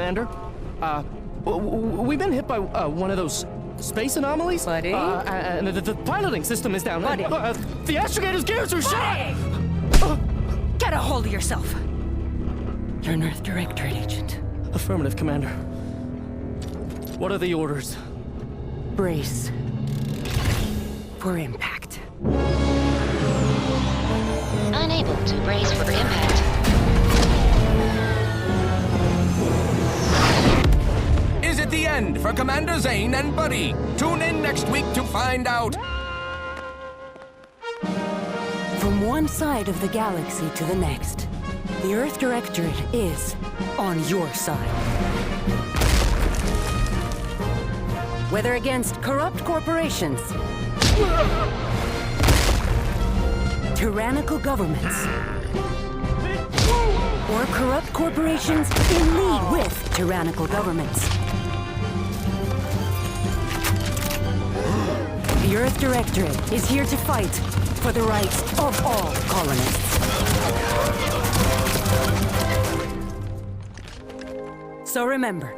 Commander. We've been hit by one of those space anomalies. Buddy? And the piloting system is down. Buddy? The astrogator's gears are shot! Get a hold of yourself! You're an Earth Directorate agent. Affirmative, Commander. What are the orders? Brace for impact. Unable to brace for impact. Is it the end for Commander Zane and Buddy? Tune in next week to find out. From one side of the galaxy to the next, the Earth Directorate is on your side. Whether against corrupt corporations, tyrannical governments, or corrupt corporations in league with tyrannical governments. The Earth Directorate is here to fight for the rights of all colonists. So remember,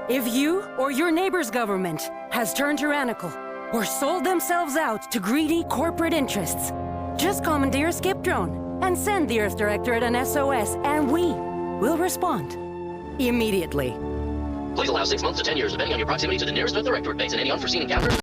if you or your neighbor's government has turned tyrannical or sold themselves out to greedy corporate interests, just commandeer a skip drone and send the Earth Directorate an SOS, and we will respond immediately. Please allow 6 months to 10 years, depending on your proximity to the nearest Earth Directorate base and any unforeseen encounter.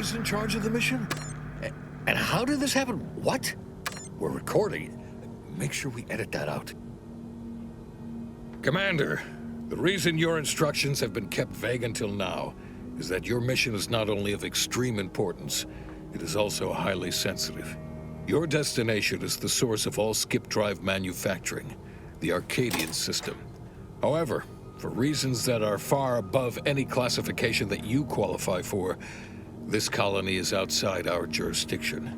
was in charge of the mission? And how did this happen? What? We're recording. Make sure we edit that out. Commander, the reason your instructions have been kept vague until now is that your mission is not only of extreme importance, it is also highly sensitive. Your destination is the source of all skip drive manufacturing, the Arcadian system. However, for reasons that are far above any classification that you qualify for, this colony is outside our jurisdiction.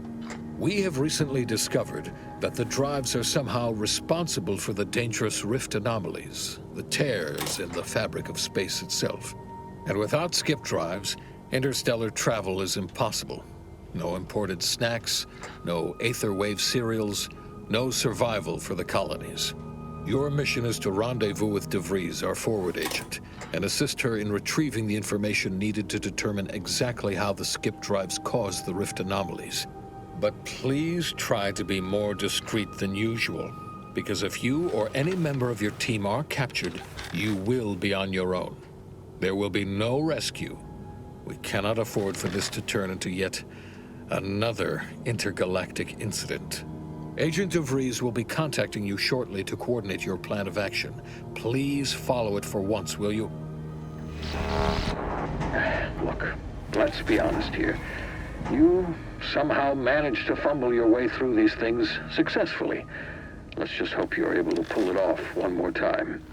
We have recently discovered that the drives are somehow responsible for the dangerous rift anomalies, the tears in the fabric of space itself. And without skip drives, interstellar travel is impossible. No imported snacks, no aether wave cereals, no survival for the colonies. Your mission is to rendezvous with DeVries, our forward agent, and assist her in retrieving the information needed to determine exactly how the skip drives cause the rift anomalies. But please try to be more discreet than usual, because if you or any member of your team are captured, you will be on your own. There will be no rescue. We cannot afford for this to turn into yet another intergalactic incident. Agent DeVries will be contacting you shortly to coordinate your plan of action. Please follow it for once, will you? Look, let's be honest here. You somehow managed to fumble your way through these things successfully. Let's just hope you're able to pull it off one more time.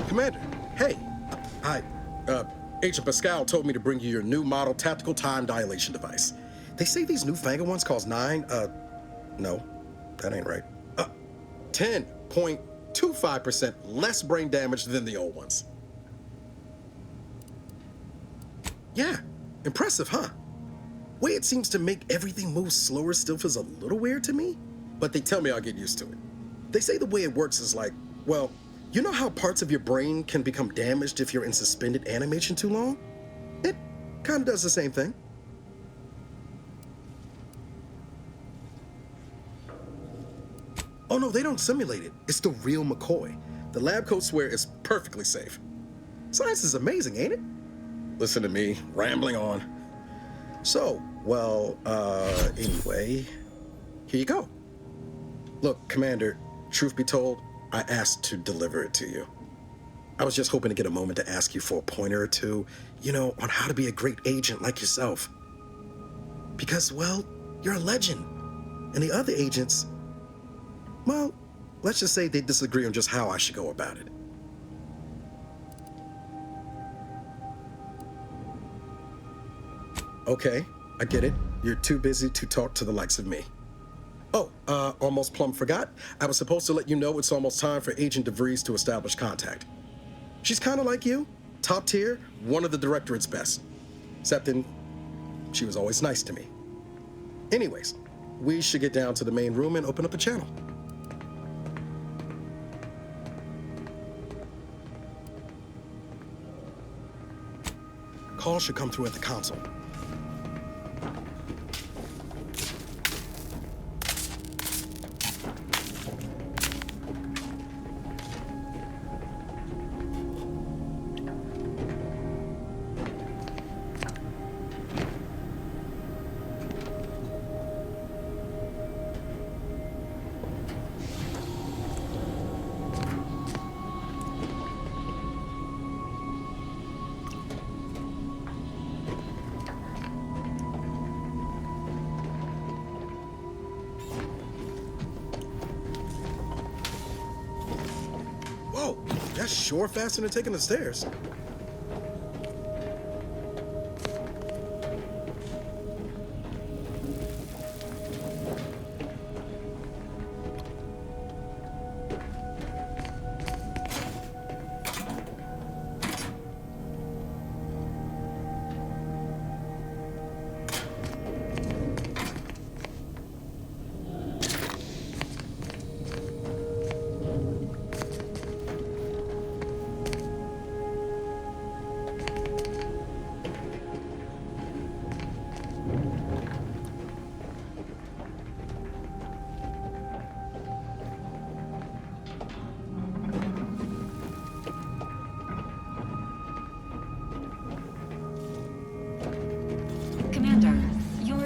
Commander, hey. Agent Pascal told me to bring you your new model tactical time dilation device. They say these newfangled ones cause no, that ain't right. 10.25% less brain damage than the old ones. Yeah, impressive, huh? Way it seems to make everything move slower still feels a little weird to me, but they tell me I'll get used to it. They say the way it works is like, well, you know how parts of your brain can become damaged if you're in suspended animation too long? It kind of does the same thing. Oh no, they don't simulate it. It's the real McCoy. The lab coats swear it's perfectly safe. Science is amazing, ain't it? Listen to me, rambling on. So, well, anyway, here you go. Look, Commander, truth be told, I asked to deliver it to you. I was just hoping to get a moment to ask you for a pointer or two, you know, on how to be a great agent like yourself. Because, well, you're a legend. And the other agents, Well, let's just say they disagree on just how I should go about it. Okay, I get it. You're too busy to talk to the likes of me. Oh, almost plumb forgot. I was supposed to let you know it's almost time for Agent DeVries to establish contact. She's kind of like you, top tier, one of the Directorate's best. Except she was always nice to me. Anyways, we should get down to the main room and open up a channel. Call should come through at the console. Whoa, that's sure faster than taking the stairs.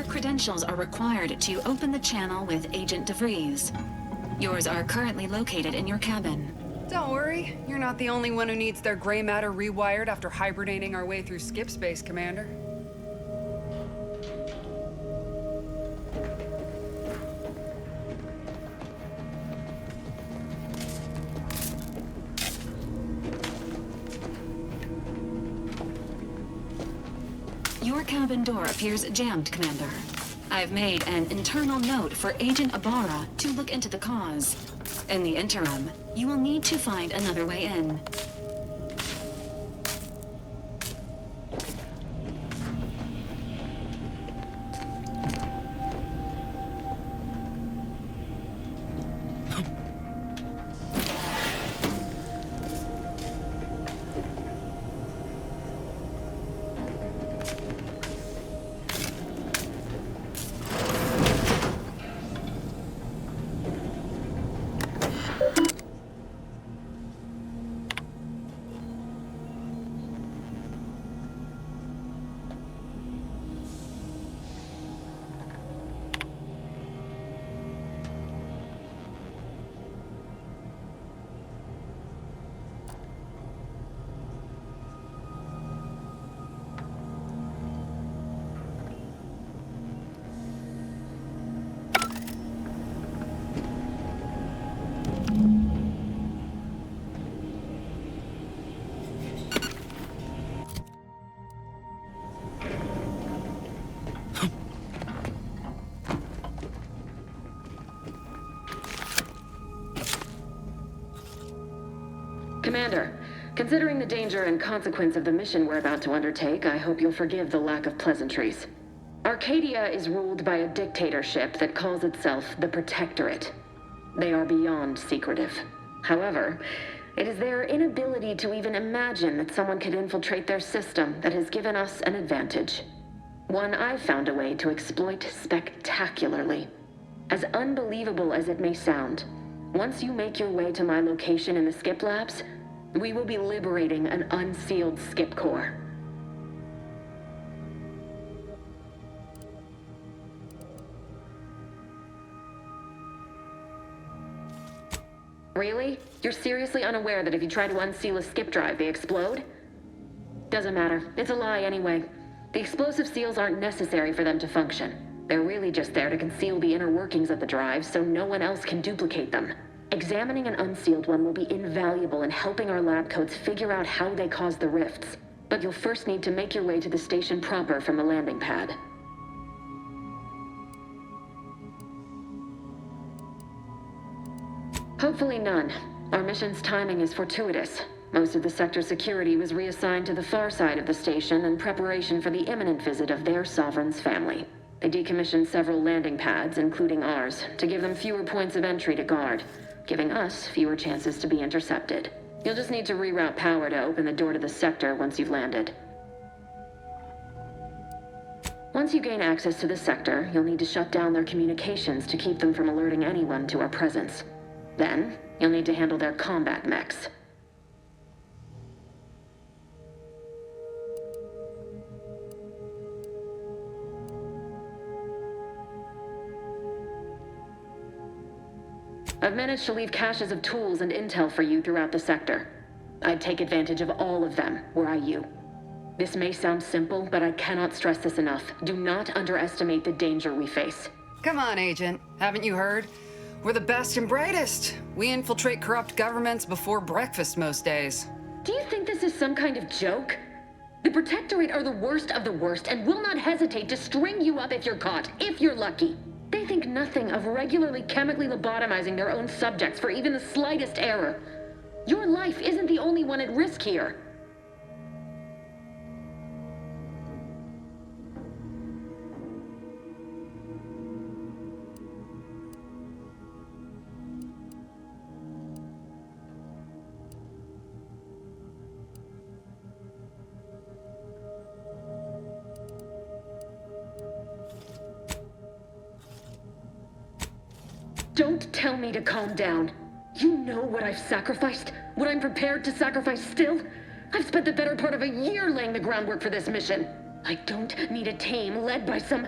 Credentials are required to open the channel with Agent DeVries. Yours are currently located in your cabin. Don't worry, you're not the only one who needs their gray matter rewired after hibernating our way through skip space, Commander. Your cabin door appears jammed, Commander. I've made an internal note for Agent Ibarra to look into the cause. In the interim, you will need to find another way in. Commander, considering the danger and consequence of the mission we're about to undertake, I hope you'll forgive the lack of pleasantries. Arcadia is ruled by a dictatorship that calls itself the Protectorate. They are beyond secretive. However, it is their inability to even imagine that someone could infiltrate their system that has given us an advantage. One I've found a way to exploit spectacularly. As unbelievable as it may sound, once you make your way to my location in the skip labs, we will be liberating an unsealed skip core. Really? You're seriously unaware that if you try to unseal a skip drive, they explode? Doesn't matter. It's a lie anyway. The explosive seals aren't necessary for them to function. They're really just there to conceal the inner workings of the drives so no one else can duplicate them. Examining an unsealed one will be invaluable in helping our lab coats figure out how they cause the rifts. But you'll first need to make your way to the station proper from the landing pad. Hopefully none. Our mission's timing is fortuitous. Most of the sector's security was reassigned to the far side of the station in preparation for the imminent visit of their sovereign's family. They decommissioned several landing pads, including ours, to give them fewer points of entry to guard, giving us fewer chances to be intercepted. You'll just need to reroute power to open the door to the sector once you've landed. Once you gain access to the sector, you'll need to shut down their communications to keep them from alerting anyone to our presence. Then, you'll need to handle their combat mechs. I've managed to leave caches of tools and intel for you throughout the sector. I'd take advantage of all of them, were I you. This may sound simple, but I cannot stress this enough. Do not underestimate the danger we face. Come on, Agent. Haven't you heard? We're the best and brightest. We infiltrate corrupt governments before breakfast most days. Do you think this is some kind of joke? The Protectorate are the worst of the worst and will not hesitate to string you up if you're caught, if you're lucky. They think nothing of regularly chemically lobotomizing their own subjects for even the slightest error. Your life isn't the only one at risk here. Don't tell me to calm down. You know what I've sacrificed? What I'm prepared to sacrifice still? I've spent the better part of a year laying the groundwork for this mission. I don't need a team led by some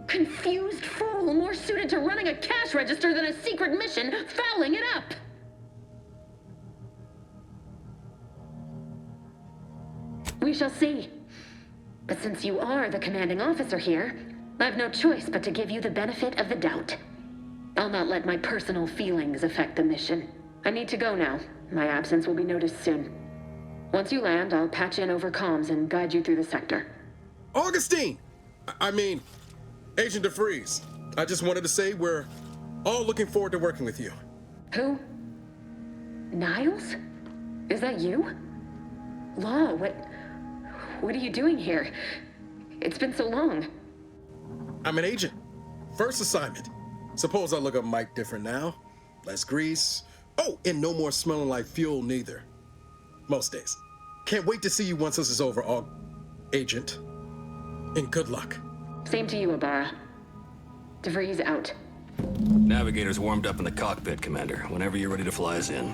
confused fool more suited to running a cash register than a secret mission fouling it up. We shall see. But since you are the commanding officer here, I've no choice but to give you the benefit of the doubt. I'll not let my personal feelings affect the mission. I need to go now. My absence will be noticed soon. Once you land, I'll patch in over comms and guide you through the sector. Augustine! I mean, Agent DeFreeze. I just wanted to say we're all looking forward to working with you. Who? Niles? Is that you? Law, what are you doing here? It's been so long. I'm an agent. First assignment. Suppose I look up Mike different now. Less grease. Oh, and no more smelling like fuel neither. Most days. Can't wait to see you once this is over, Agent. And good luck. Same to you, Ibarra. DeVries out. Navigator's warmed up in the cockpit, Commander. Whenever you're ready to fly us in.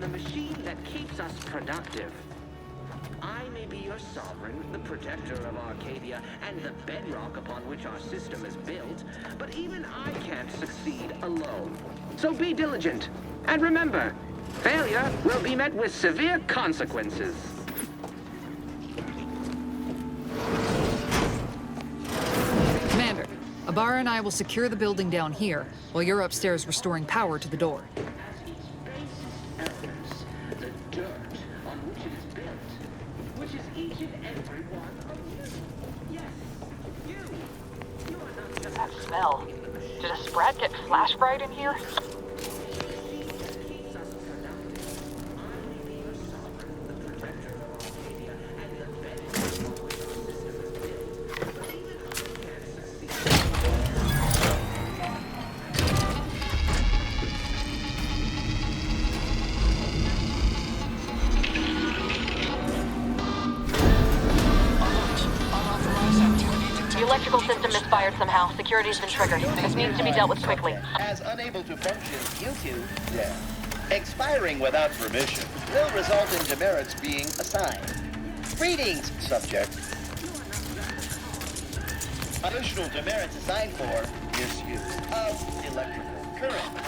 the machine that keeps us productive. I may be your sovereign, the protector of Arcadia, and the bedrock upon which our system is built, but even I can't succeed alone. So be diligent, and remember, failure will be met with severe consequences. Commander, Ibarra and I will secure the building down here, while you're upstairs restoring power to the door. That smell. Did a Sprat get flash fried in here? The electrical system misfired somehow. Security's been triggered. This needs to be dealt with quickly. As unable to function due to death. Expiring without permission will result in demerits being assigned. Greetings, subject. Additional demerits assigned for misuse of electrical current.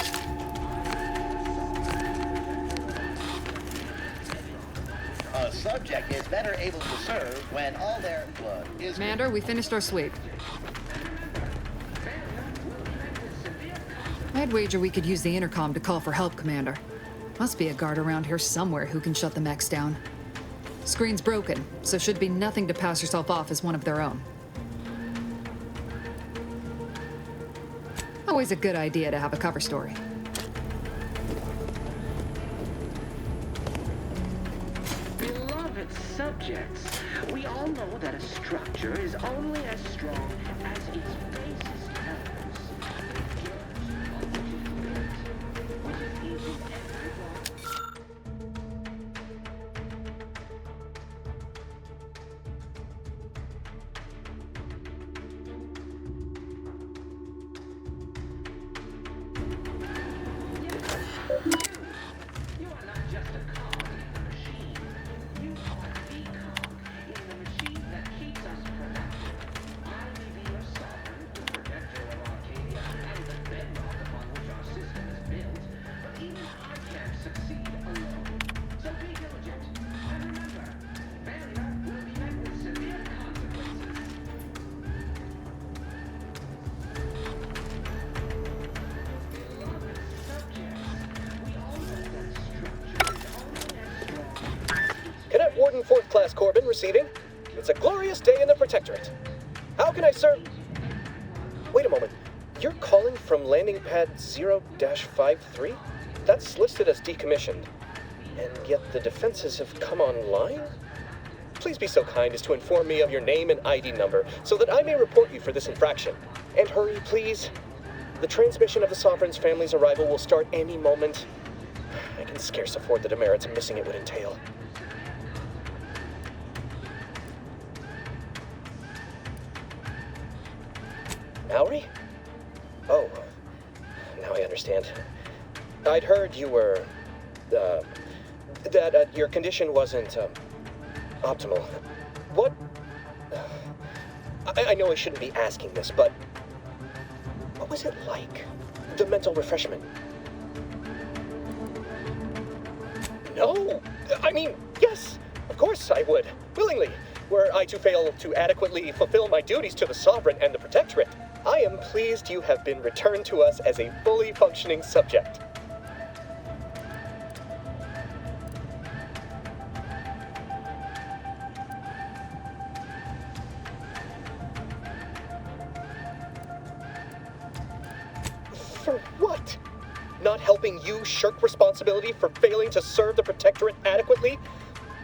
A subject is better able to serve when all their blood is... Commander, we finished our sweep. I'd wager we could use the intercom to call for help, Commander. Must be a guard around here somewhere who can shut the mechs down. Screen's broken, so should be nothing to pass yourself off as one of their own. Always a good idea to have a cover story. Beloved subjects, we all know that a structure is only as strong as its basis tells. Warden 4th Class Corbin receiving. It's a glorious day in the Protectorate. How can I serve? Wait a moment. You're calling from landing pad 0-53? That's listed as decommissioned. And yet the defenses have come online? Please be so kind as to inform me of your name and ID number so that I may report you for this infraction. And hurry, please. The transmission of the Sovereign's family's arrival will start any moment. I can scarce afford the demerits missing it would entail. Mallory? Oh, now I understand. I'd heard you were, that your condition wasn't, optimal. What? I know I shouldn't be asking this, but what was it like? The mental refreshment? No! I mean, yes! Of course I would. Willingly. Were I to fail to adequately fulfill my duties to the Sovereign and the Protectorate, I am pleased you have been returned to us as a fully functioning subject. For what? Not helping you shirk responsibility for failing to serve the Protectorate adequately?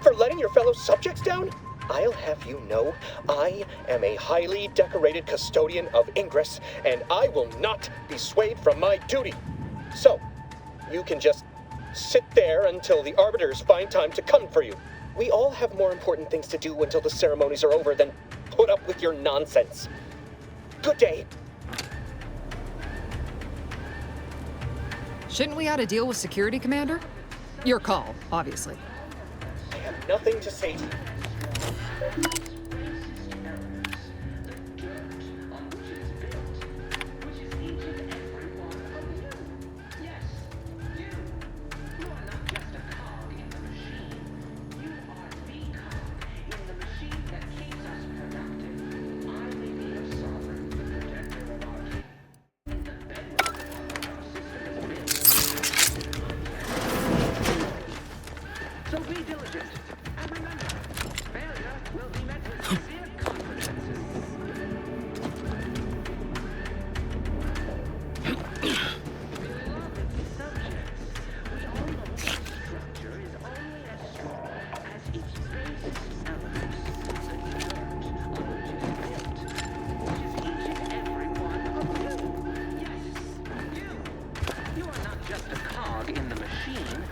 For letting your fellow subjects down? I'll have you know, I am a highly decorated custodian of Ingress, and I will not be swayed from my duty. So, you can just sit there until the Arbiters find time to come for you. We all have more important things to do until the ceremonies are over than put up with your nonsense. Good day. Shouldn't we ought to deal with security, Commander? Your call, obviously. I have nothing to say to you. So be diligent, and remember, failure will be met with sincere consequences. Beloved subjects, we all know that structure is only as strong as its base elements, the dirt on which it is built, which is each and every one of you. Yes, you. You are not just a cog in the machine.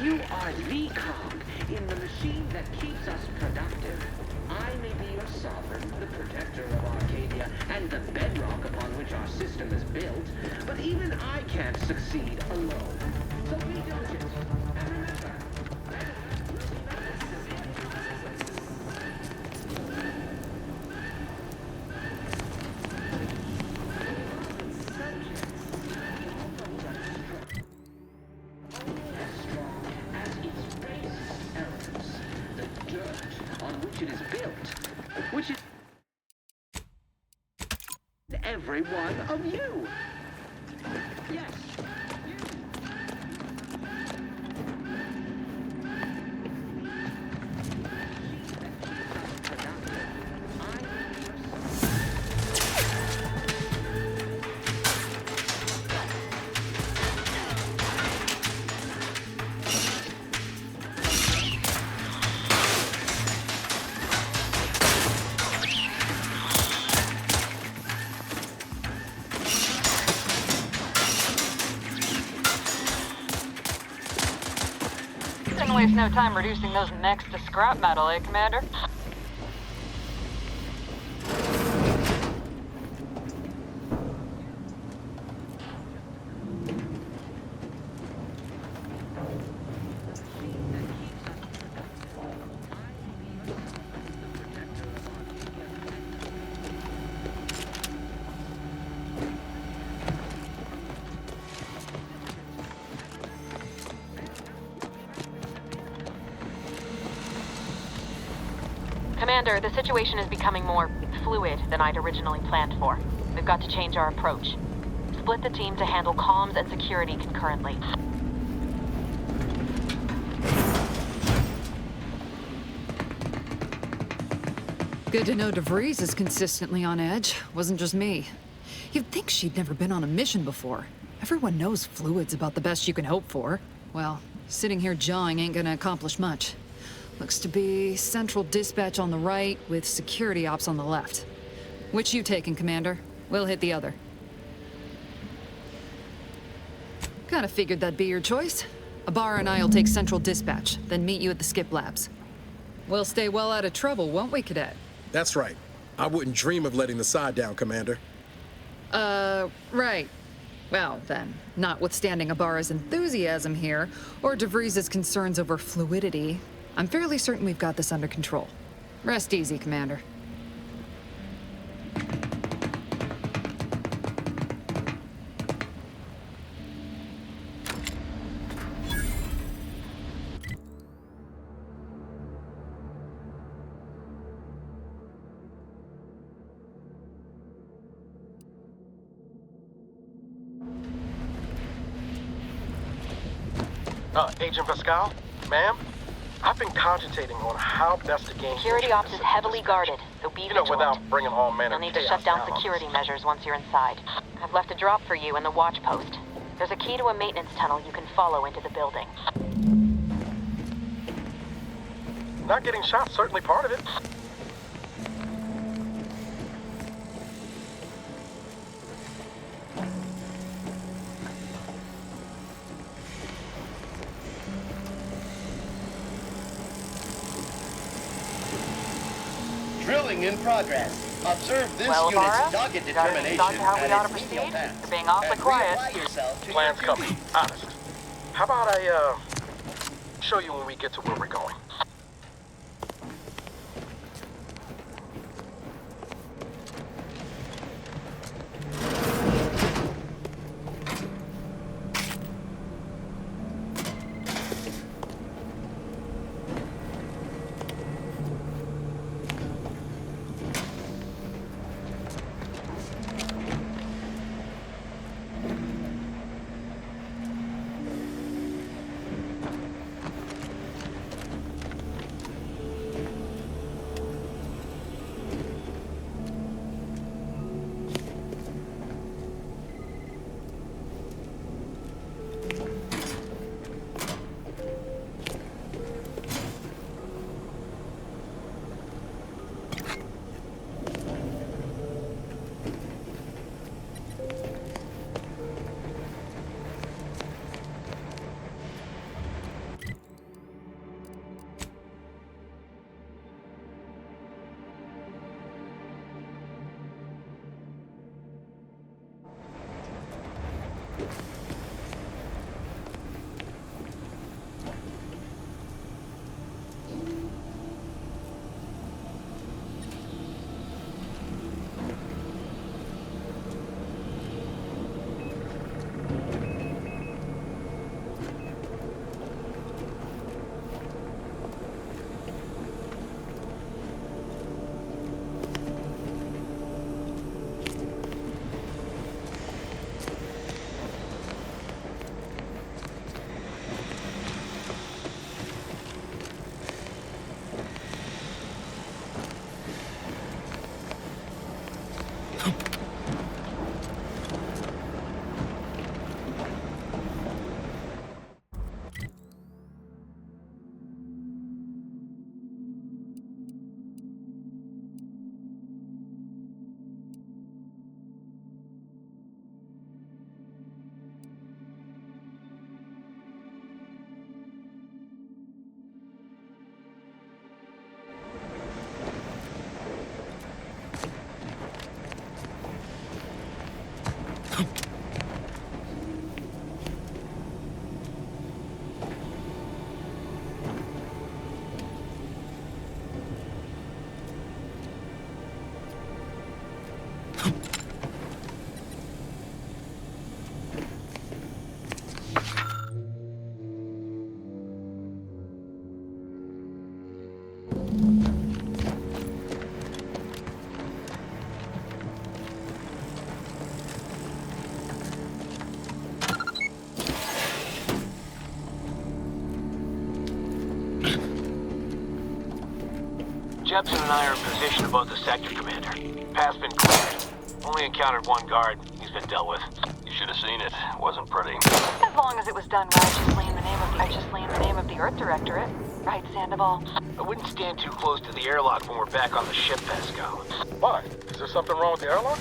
You are the cog in the machine that keeps us productive. I may be your sovereign, the protector of Arcadia, and the bedrock upon which our system is built, but even I can't succeed alone. So be diligent, and remember, it is built, which is every one of you. Yes, you. Didn't waste no time reducing those mechs to scrap metal, eh, Commander? Commander, the situation is becoming more fluid than I'd originally planned for. We've got to change our approach. Split the team to handle comms and security concurrently. Good to know DeVries is consistently on edge. Wasn't just me. You'd think she'd never been on a mission before. Everyone knows fluid's about the best you can hope for. Well, sitting here jawing ain't gonna accomplish much. Looks to be central dispatch on the right with security ops on the left. Which you taking, Commander? We'll hit the other. Kinda figured that'd be your choice. Ibarra and I'll take central dispatch, then meet you at the skip labs. We'll stay well out of trouble, won't we, Cadet? That's right. I wouldn't dream of letting the side down, Commander. Right. Well, then, notwithstanding Ibarra's enthusiasm here, or DeVries' concerns over fluidity, I'm fairly certain we've got this under control. Rest easy, Commander. Agent Pascal? Ma'am? I've been cogitating on how best to gain... Security ops is heavily guarded, so be vigilant. without bringing all manner You'll need to shut down security measures once you're inside. I've left a drop for you in the watch post. There's a key to a maintenance tunnel you can follow into the building. Not getting shot, certainly part of it. Drilling in progress. Observe this Well, unit's Ibarra, dogged you got any determination thoughts how we and ought to its proceed? menial tasks. You're being awfully And quiet. reapply yourself to Plan's your coming. duties. Honest. How about I, show you when we get to where we're going. Jepson and I are in position above the sector, Commander. Path's been cleared. Only encountered one guard. He's been dealt with. You should have seen it. Wasn't pretty. As long as it was done righteously in the name of the Earth Directorate. Right, Sandoval? I wouldn't stand too close to the airlock when we're back on the ship, Pascal. Why? Is there something wrong with the airlock?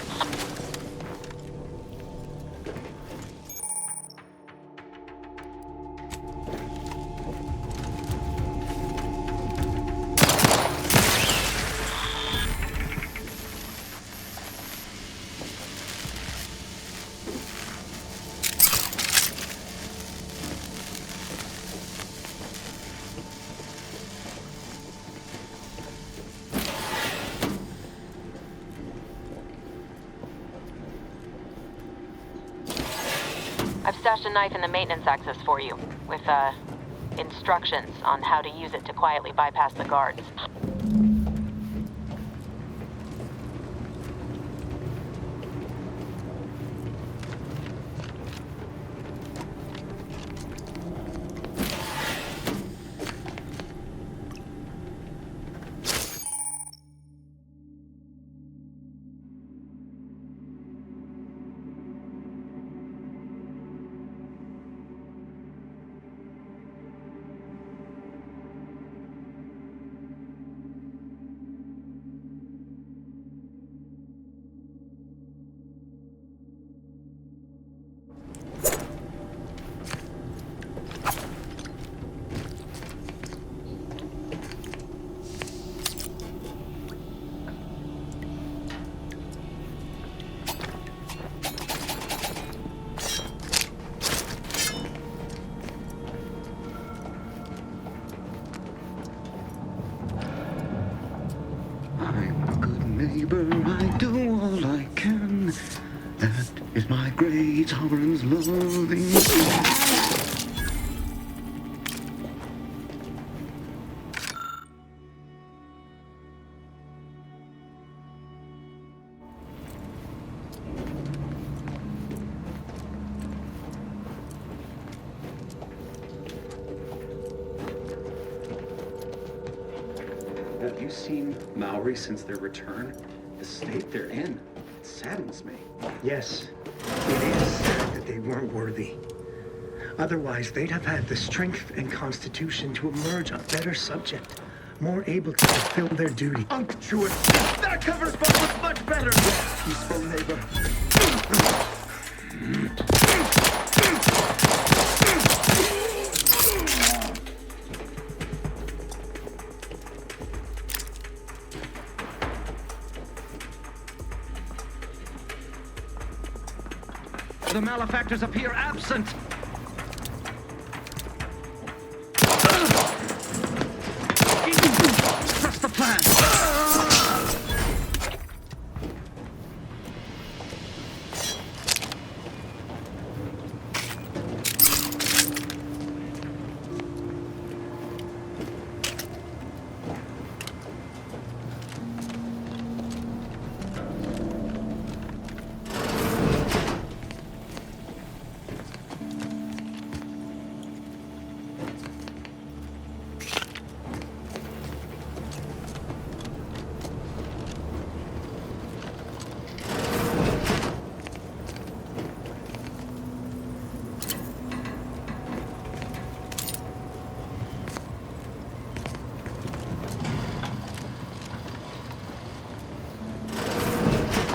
I've stashed a knife in the maintenance access for you, with, instructions on how to use it to quietly bypass the guards. my great sovereign's loving. Have you seen Maori since their return? The state they're in saddens me. Yes, it is sad that they weren't worthy. Otherwise, they'd have had the strength and constitution to emerge a better subject, more able to fulfill their duty. Sure, that cover spot was much better. Peaceful neighbor. The malefactors appear absent. Trust the plan.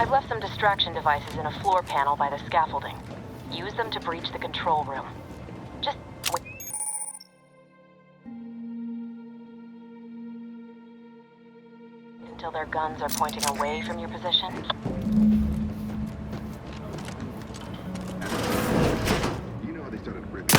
I've left some distraction devices in a floor panel by the scaffolding. Use them to breach the control room. Just wait until their guns are pointing away from your position. You know how they started ripping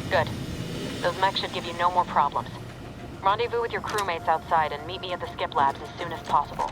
Good. Those mechs should give you no more problems. Rendezvous with your crewmates outside and meet me at the skip labs as soon as possible.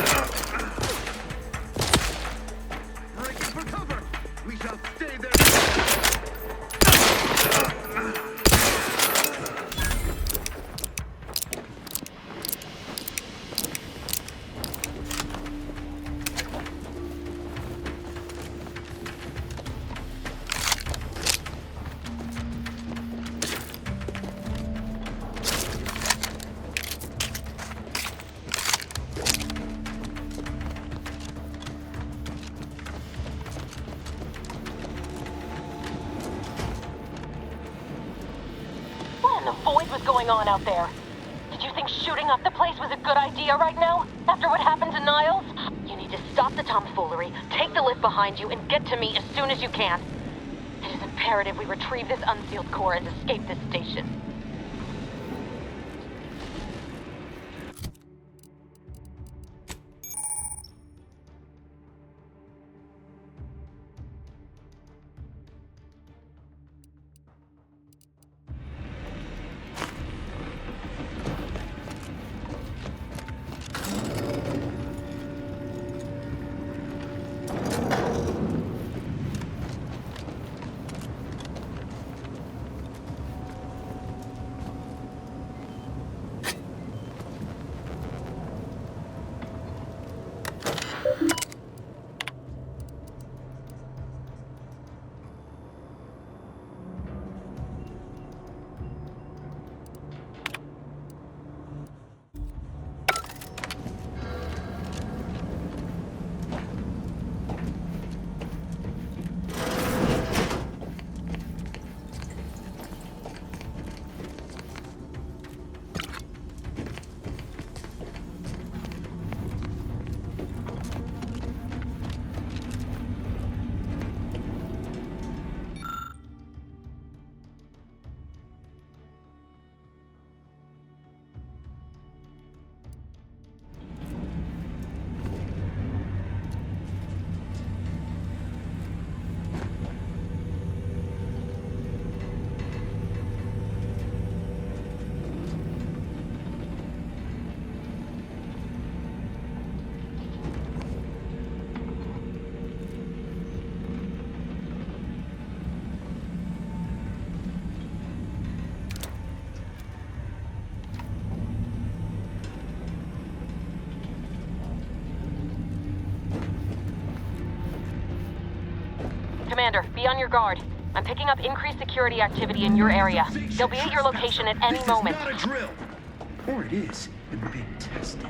is going on out there? Did you think shooting up the place was a good idea right now? After what happened to Niles? You need to stop the tomfoolery, take the lift behind you, and get to me as soon as you can. It is imperative we retrieve this unsealed core and escape this station. Commander, be on your guard. I'm picking up increased security activity in your area. They'll be at your location at any moment. Not a drill. Or it is, and we're being tested.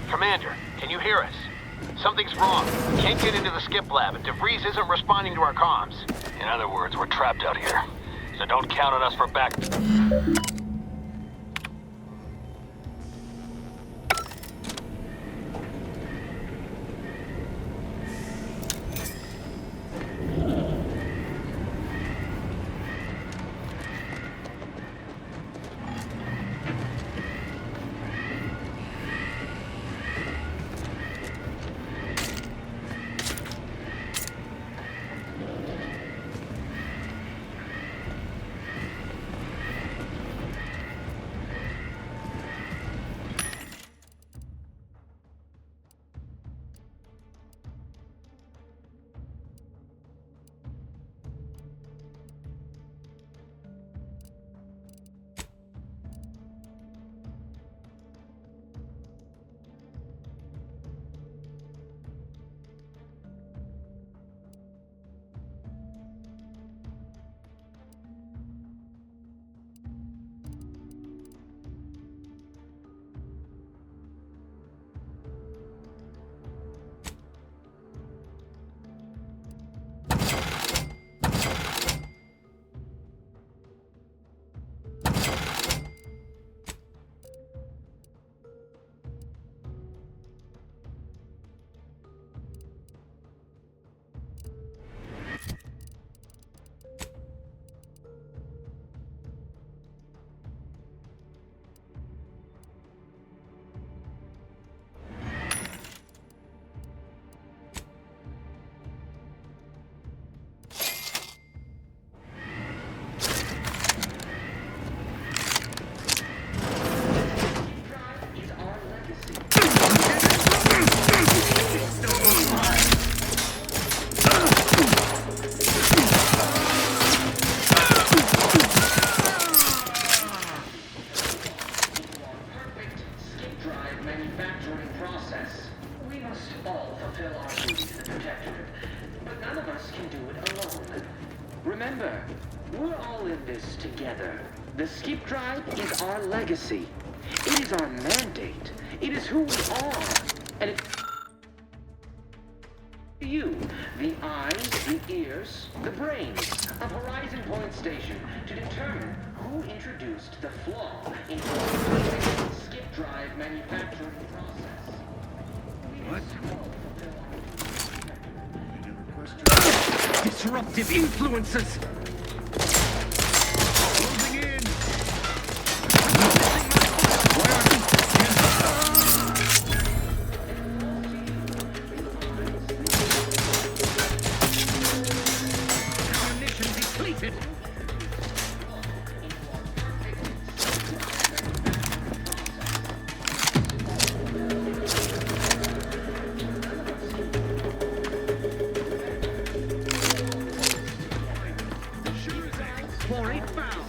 Commander, can you hear us? Something's wrong. We can't get into the skip lab, and DeVries isn't responding to our comms. In other words, we're trapped out here. So don't count on us for back... manufacturing process. We must all fulfill our duty to the Protectorate, but none of us can do it alone. Remember, we're all in this together. The skip drive is our legacy. It is our mandate. It is who we are. And it's you, the eyes, the ears, the brains of Horizon Point Station to determine who introduced the flaw in the skip drive manufacturing process. What? Disruptive influences! Closing in! Ammunition depleted! Quarry found!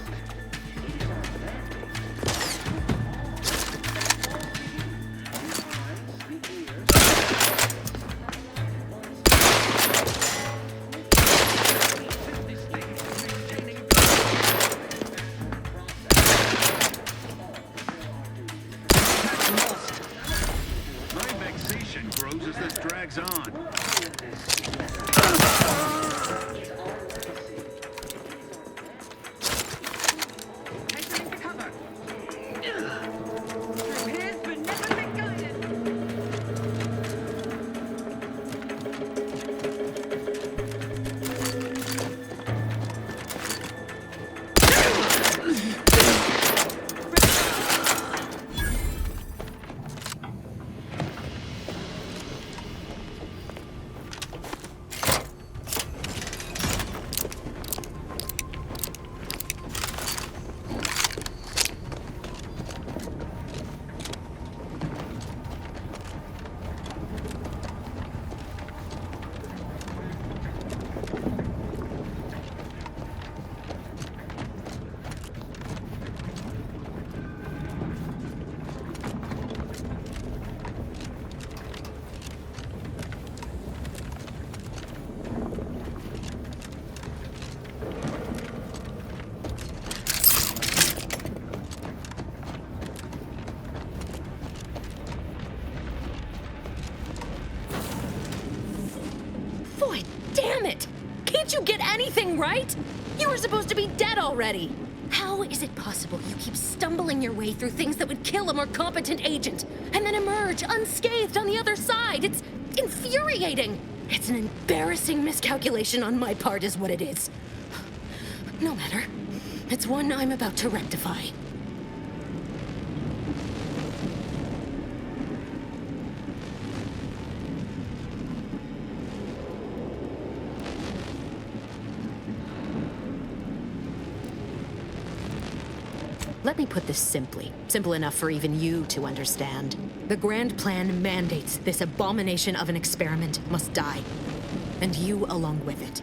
My vexation grows as this drags on. Boy, damn it! Can't you get anything right? You were supposed to be dead already. How is it possible you keep stumbling your way through things that would kill a more competent agent, and then emerge unscathed on the other side? It's infuriating. It's an embarrassing miscalculation on my part is what it is. No matter. It's one I'm about to rectify. Let me put this simply. Simple enough for even you to understand. The Grand Plan mandates this abomination of an experiment must die. And you along with it.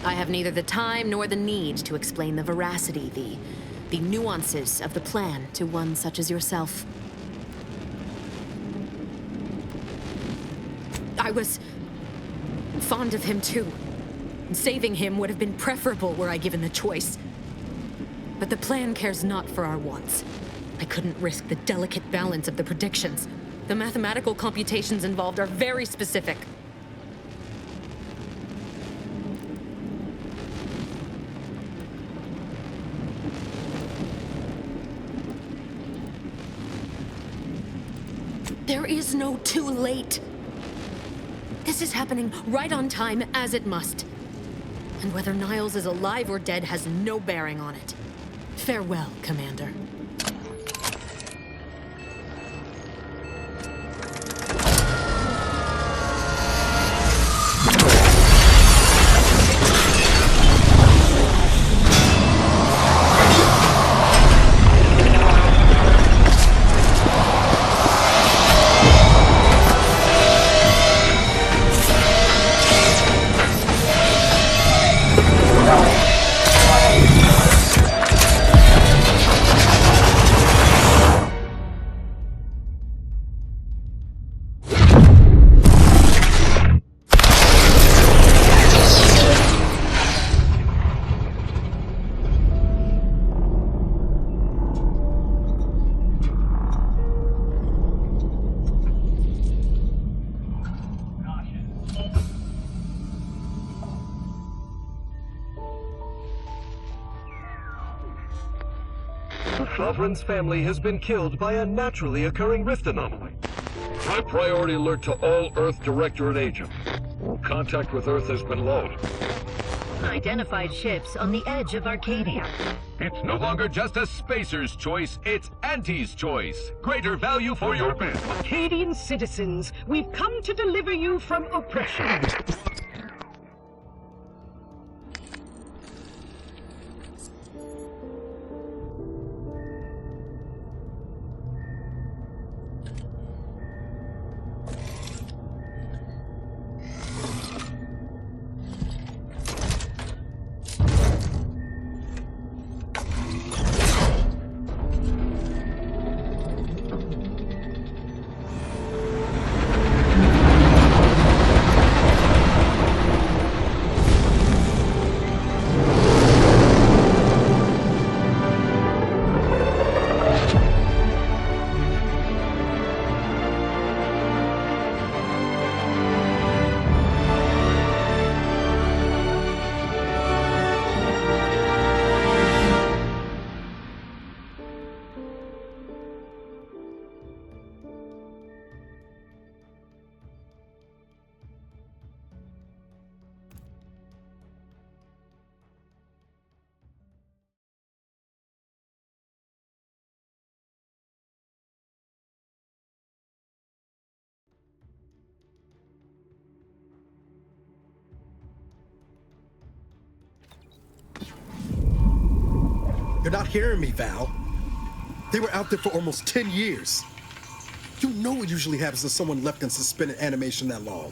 I have neither the time nor the need to explain the veracity, the nuances of the plan to one such as yourself. I was fond of him too. Saving him would have been preferable were I given the choice. But the plan cares not for our wants. I couldn't risk the delicate balance of the predictions. The mathematical computations involved are very specific. There is no too late. This is happening right on time, as it must. And whether Niles is alive or dead has no bearing on it. Farewell, Commander. The Sovereign's family has been killed by a naturally occurring rift anomaly. High priority alert to all Earth Directorate agents. Contact with Earth has been low. Identified ships on the edge of Arcadia. It's no longer just a spacer's choice, it's Auntie's choice. Greater value for your bid. Arcadian citizens, we've come to deliver you from oppression. You're not hearing me, Val. They were out there for almost 10 years. You know what usually happens to someone left in suspended animation that long.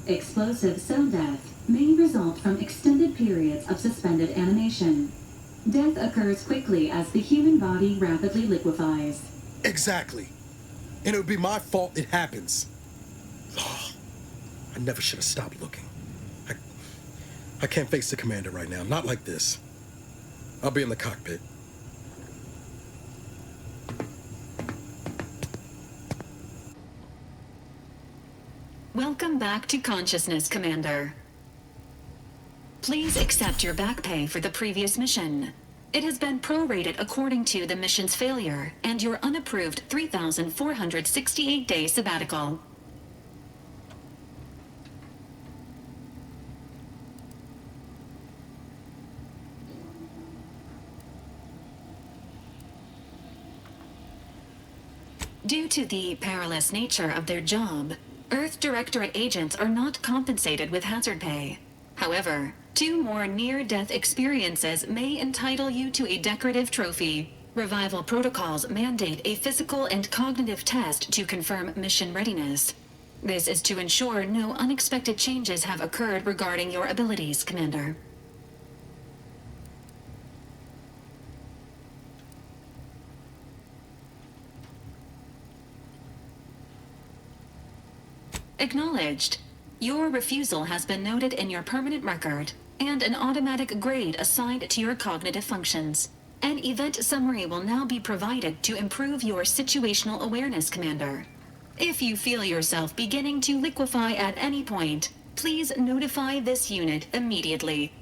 Explosive cell death may result from extended periods of suspended animation. Death occurs quickly as the human body rapidly liquefies. Exactly. And it would be my fault it happens. Oh, I never should have stopped looking. I can't face the commander right now, not like this. I'll be in the cockpit. Welcome back to consciousness, Commander. Please accept your back pay for the previous mission. It has been prorated according to the mission's failure and your unapproved 3,468-day sabbatical. Due to the perilous nature of their job, Earth Directorate agents are not compensated with hazard pay. However, 2 more near-death experiences may entitle you to a decorative trophy. Revival protocols mandate a physical and cognitive test to confirm mission readiness. This is to ensure no unexpected changes have occurred regarding your abilities, Commander. Acknowledged. Your refusal has been noted in your permanent record, and an automatic grade assigned to your cognitive functions. An event summary will now be provided to improve your situational awareness, Commander. If you feel yourself beginning to liquefy at any point, please notify this unit immediately.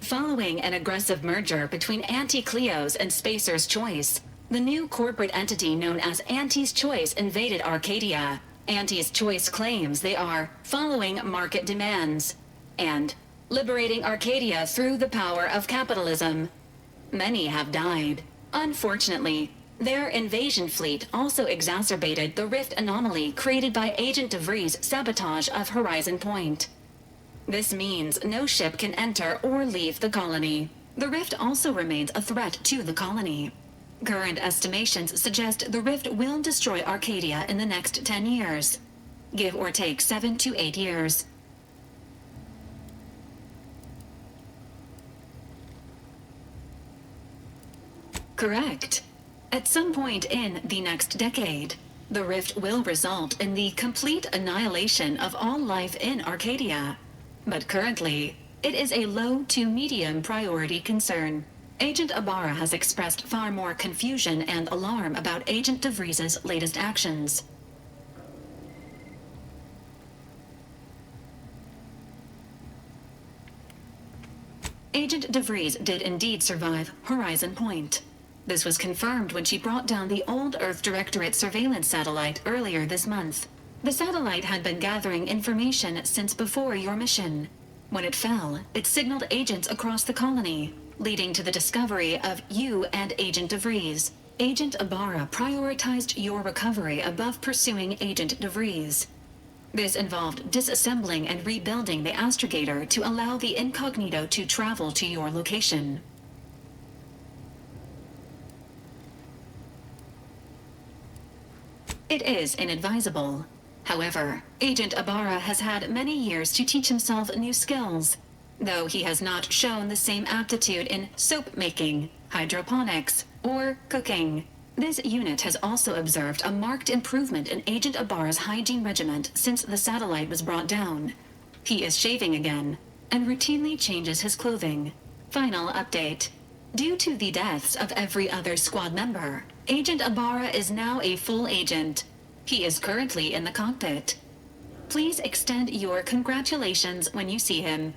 Following an aggressive merger between Anti-Cleo's and Spacer's Choice, the new corporate entity known as Auntie's Choice invaded Arcadia. Auntie's Choice claims they are following market demands and liberating Arcadia through the power of capitalism. Many have died. Unfortunately, their invasion fleet also exacerbated the rift anomaly created by Agent DeVries' sabotage of Horizon Point. This means no ship can enter or leave the colony. The rift also remains a threat to the colony. Current estimations suggest the rift will destroy Arcadia in the next 10 years. Give or take 7 to 8 years. Correct. At some point in the next decade, the rift will result in the complete annihilation of all life in Arcadia. But currently, it is a low to medium priority concern. Agent Ibarra has expressed far more confusion and alarm about Agent DeVries' latest actions. Agent DeVries did indeed survive Horizon Point. This was confirmed when she brought down the old Earth Directorate surveillance satellite earlier this month. The satellite had been gathering information since before your mission. When it fell, it signaled agents across the colony, leading to the discovery of you and Agent DeVries. Agent Ibarra prioritized your recovery above pursuing Agent DeVries. This involved disassembling and rebuilding the astrogator to allow the incognito to travel to your location. It is inadvisable. However, Agent Ibarra has had many years to teach himself new skills, though he has not shown the same aptitude in soap making, hydroponics, or cooking. This unit has also observed a marked improvement in Agent Ibarra's hygiene regimen since the satellite was brought down. He is shaving again, and routinely changes his clothing. Final update. Due to the deaths of every other squad member, Agent Ibarra is now a full agent. He is currently in the cockpit. Please extend your congratulations when you see him.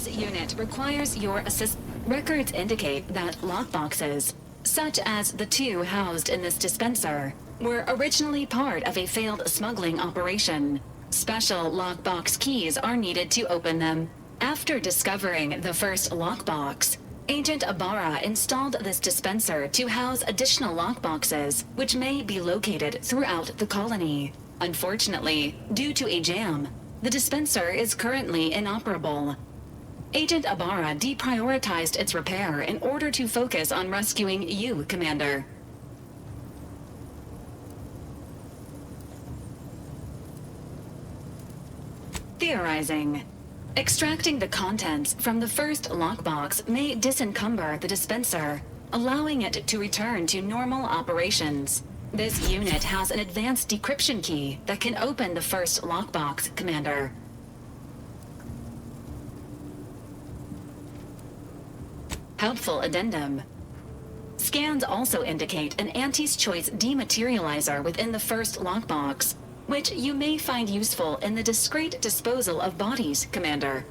This unit requires your assist. Records indicate that lockboxes, such as the two housed in this dispenser, were originally part of a failed smuggling operation. Special lockbox keys are needed to open them. After discovering the first lockbox, Agent Ibarra installed this dispenser to house additional lockboxes, which may be located throughout the colony. Unfortunately, due to a jam, the dispenser is currently inoperable. Agent Ibarra deprioritized its repair in order to focus on rescuing you, Commander. Theorizing. Extracting the contents from the first lockbox may disencumber the dispenser, allowing it to return to normal operations. This unit has an advanced decryption key that can open the first lockbox, Commander. Helpful addendum. Scans also indicate an Anti's Choice dematerializer within the first lockbox, which you may find useful in the discreet disposal of bodies, Commander.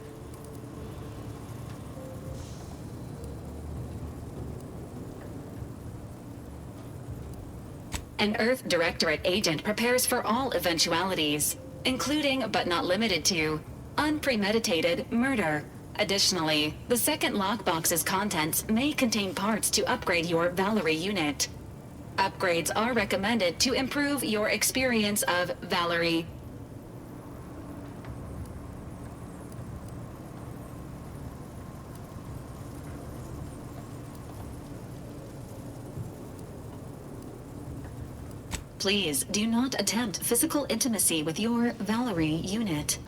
An Earth Directorate agent prepares for all eventualities, including but not limited to unpremeditated murder. Additionally, the second lockbox's contents may contain parts to upgrade your Valerie unit. Upgrades are recommended to improve your experience of Valerie. Please do not attempt physical intimacy with your Valerie unit.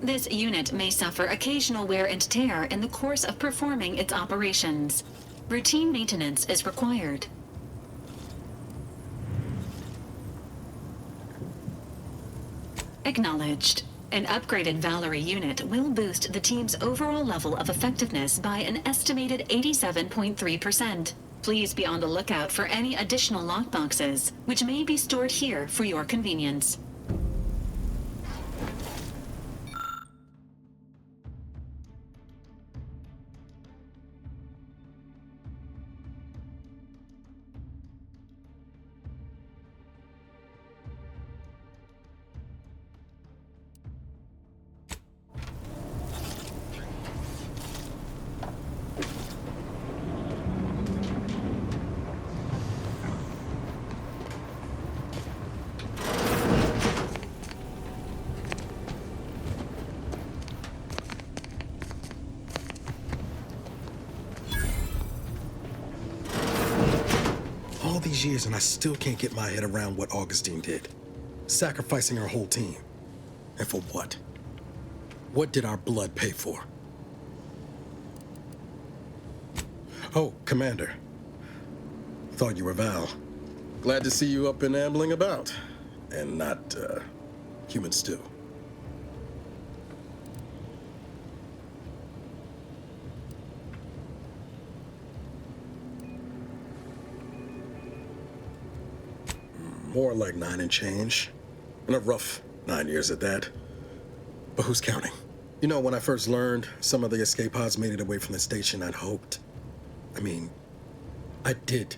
This unit may suffer occasional wear and tear in the course of performing its operations. Routine maintenance is required. Acknowledged. An upgraded Valerie unit will boost the team's overall level of effectiveness by an estimated 87.3%. Please be on the lookout for any additional lockboxes, which may be stored here for your convenience. All these years and I still can't get my head around what Augustine did. Sacrificing her whole team. And for what? What did our blood pay for? Oh, Commander. Thought you were Val. Glad to see you up and ambling about. And not, human stew. More like 9 and change. And a rough 9 years at that. But who's counting? You know, when I first learned some of the escape pods made it away from the station, I'd hoped. I did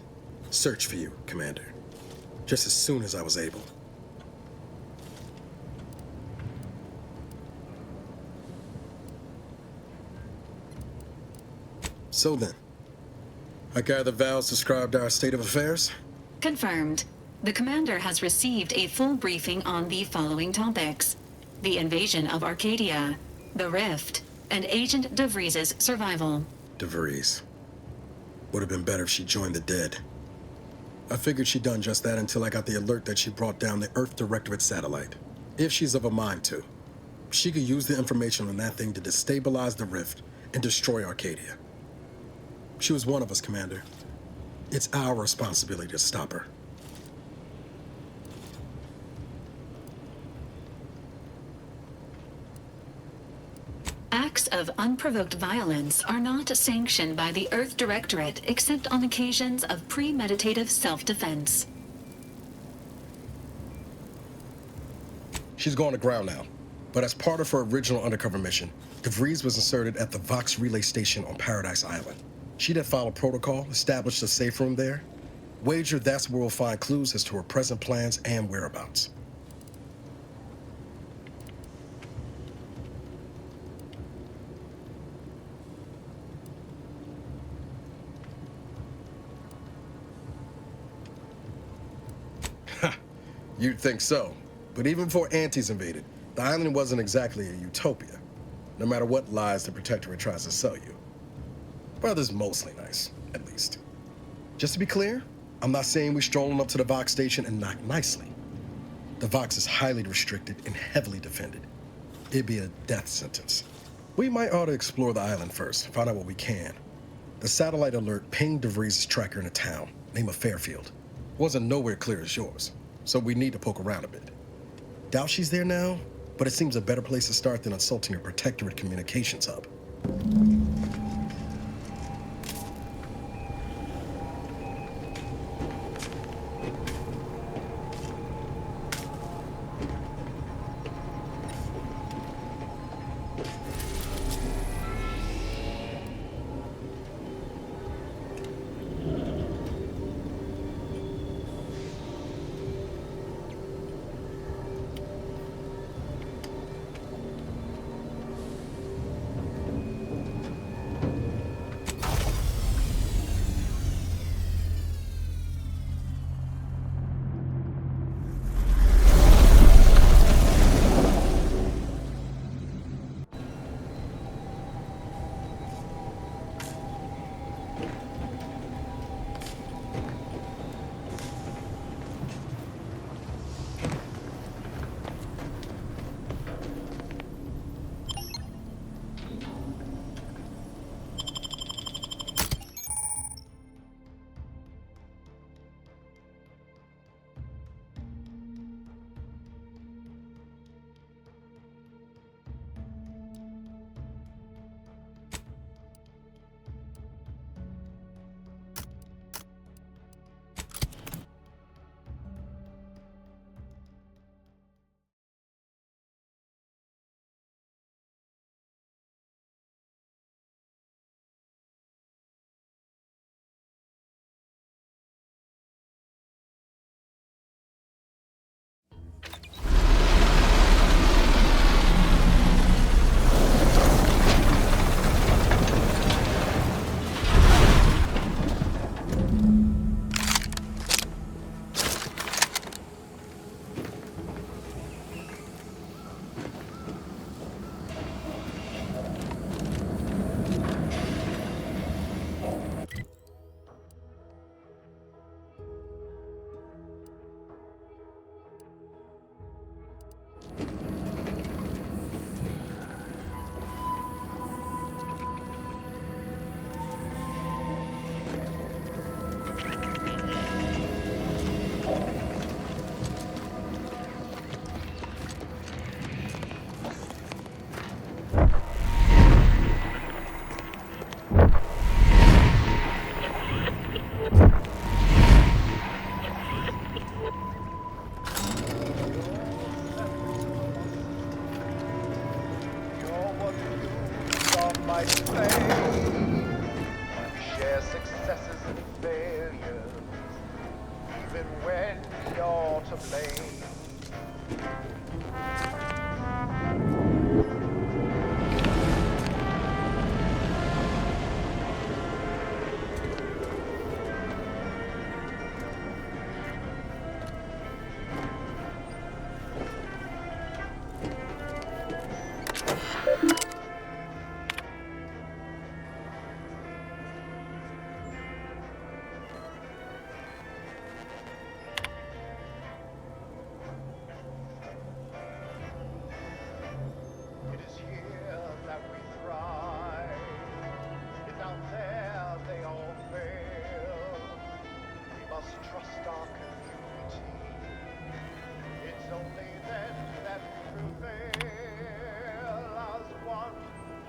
search for you, Commander. Just as soon as I was able. So then, I gather Val's described our state of affairs? Confirmed. The Commander has received a full briefing on the following topics: the invasion of Arcadia, the Rift, and Agent DeVries's survival. DeVries. Would have been better if she joined the dead. I figured she'd done just that until I got the alert that she brought down the Earth Directorate satellite. If she's of a mind to, she could use the information on that thing to destabilize the Rift and destroy Arcadia. She was one of us, Commander. It's our responsibility to stop her. Acts of unprovoked violence are not sanctioned by the Earth Directorate except on occasions of premeditative self-defense. She's going to ground now. But as part of her original undercover mission, DeVries was inserted at the Vox relay station on Paradise Island. She'd have followed protocol, established a safe room there. Wager that's where we'll find clues as to her present plans and whereabouts. You'd think so. But even before Antes invaded, the island wasn't exactly a utopia, no matter what lies the Protectorate tries to sell you. Brother's mostly nice, at least. Just to be clear, I'm not saying we're strolling up to the Vox station and knock nicely. The Vox is highly restricted and heavily defended. It'd be a death sentence. We might ought to explore the island first, find out what we can. The satellite alert pinged DeVries' tracker in a town, name of Fairfield. Wasn't nowhere clear as yours, so we need to poke around a bit. Doubt she's there now, but it seems a better place to start than assaulting her Protectorate communications hub.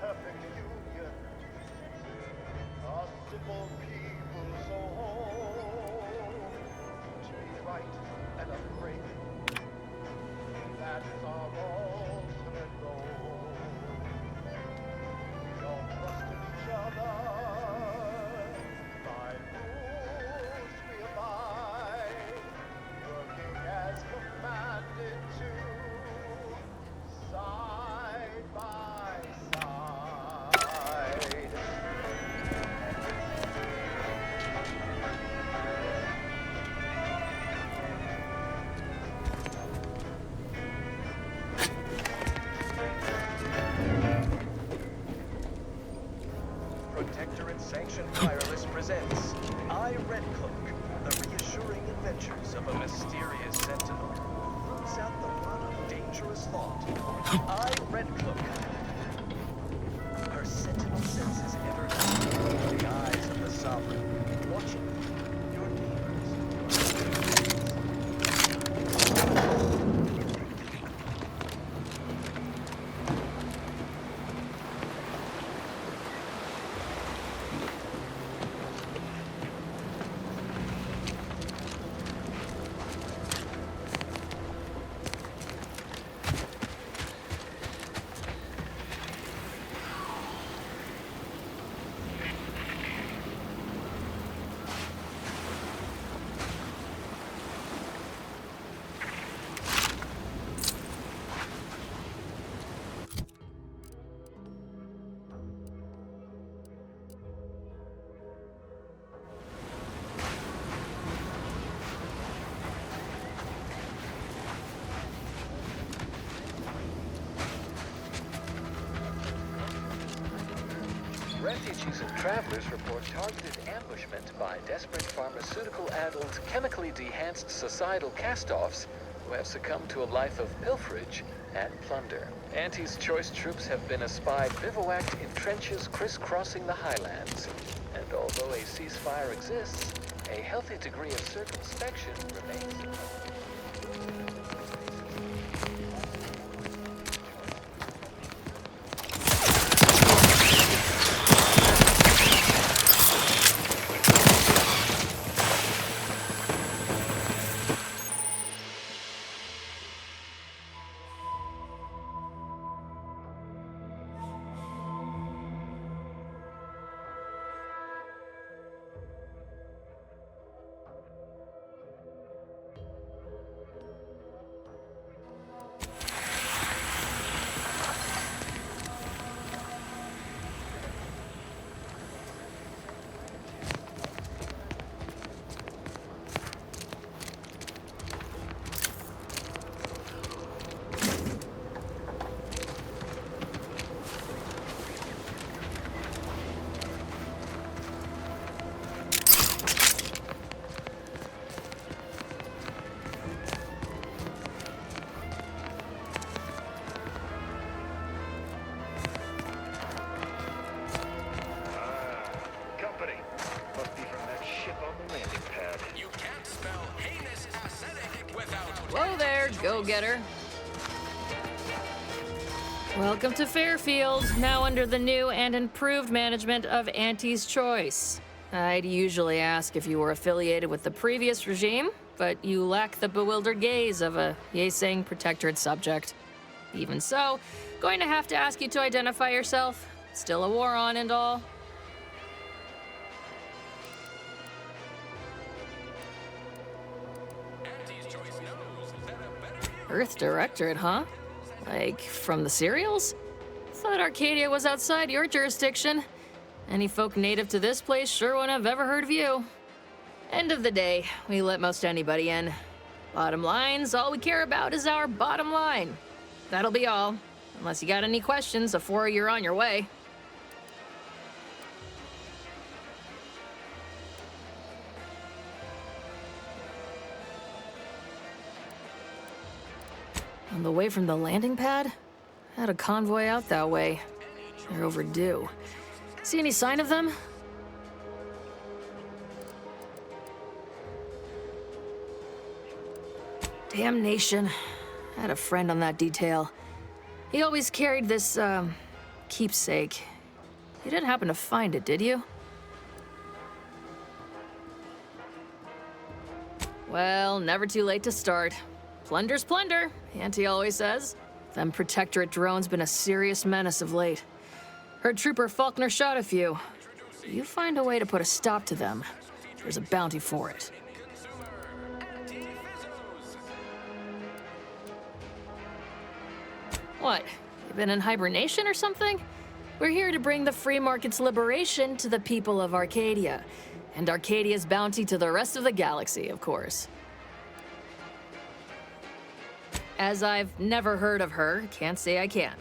Perfect simple people's home. To be right and afraid, that is our ultimate goal. We all trust in each other, by rules we abide, working as commanded to, side by side. Protectorate Sanctioned Wireless presents I, Red Cloak, the reassuring adventures of a mysterious sentinel who roots out the run of dangerous thought. I, Red Cloak. Her sentinel senses ever keen, the eyes of the sovereign, watching your neighbors. Refugees and travelers report targeted ambushment by desperate pharmaceutical-addled, chemically dehanced societal cast-offs who have succumbed to a life of pilferage and plunder. Auntie's choice troops have been espied bivouacked in trenches crisscrossing the highlands. And although a ceasefire exists, a healthy degree of circumspection remains. Whoa there, go-getter. Welcome to Fairfield, now under the new and improved management of Auntie's Choice. I'd usually ask if you were affiliated with the previous regime, but you lack the bewildered gaze of a yay-saying protectorate subject. Even so, going to have to ask you to identify yourself. Still a war on and all. Earth Directorate, huh? Like, from the serials? Thought Arcadia was outside your jurisdiction. Any folk native to this place sure wouldn't have ever heard of you. End of the day, we let most anybody in. Bottom line's all we care about is our bottom line. That'll be all. Unless you got any questions before you're on your way. On the way from the landing pad? Had a convoy out that way. They're overdue. See any sign of them? Damnation. I had a friend on that detail. He always carried this, keepsake. You didn't happen to find it, did you? Well, never too late to start. Plunder's plunder, Auntie always says. Them Protectorate drones been a serious menace of late. Heard Trooper Faulkner shot a few. You find a way to put a stop to them, there's a bounty for it. What? You been in hibernation or something? We're here to bring the free market's liberation to the people of Arcadia, and Arcadia's bounty to the rest of the galaxy, of course. As I've never heard of her, can't say I can.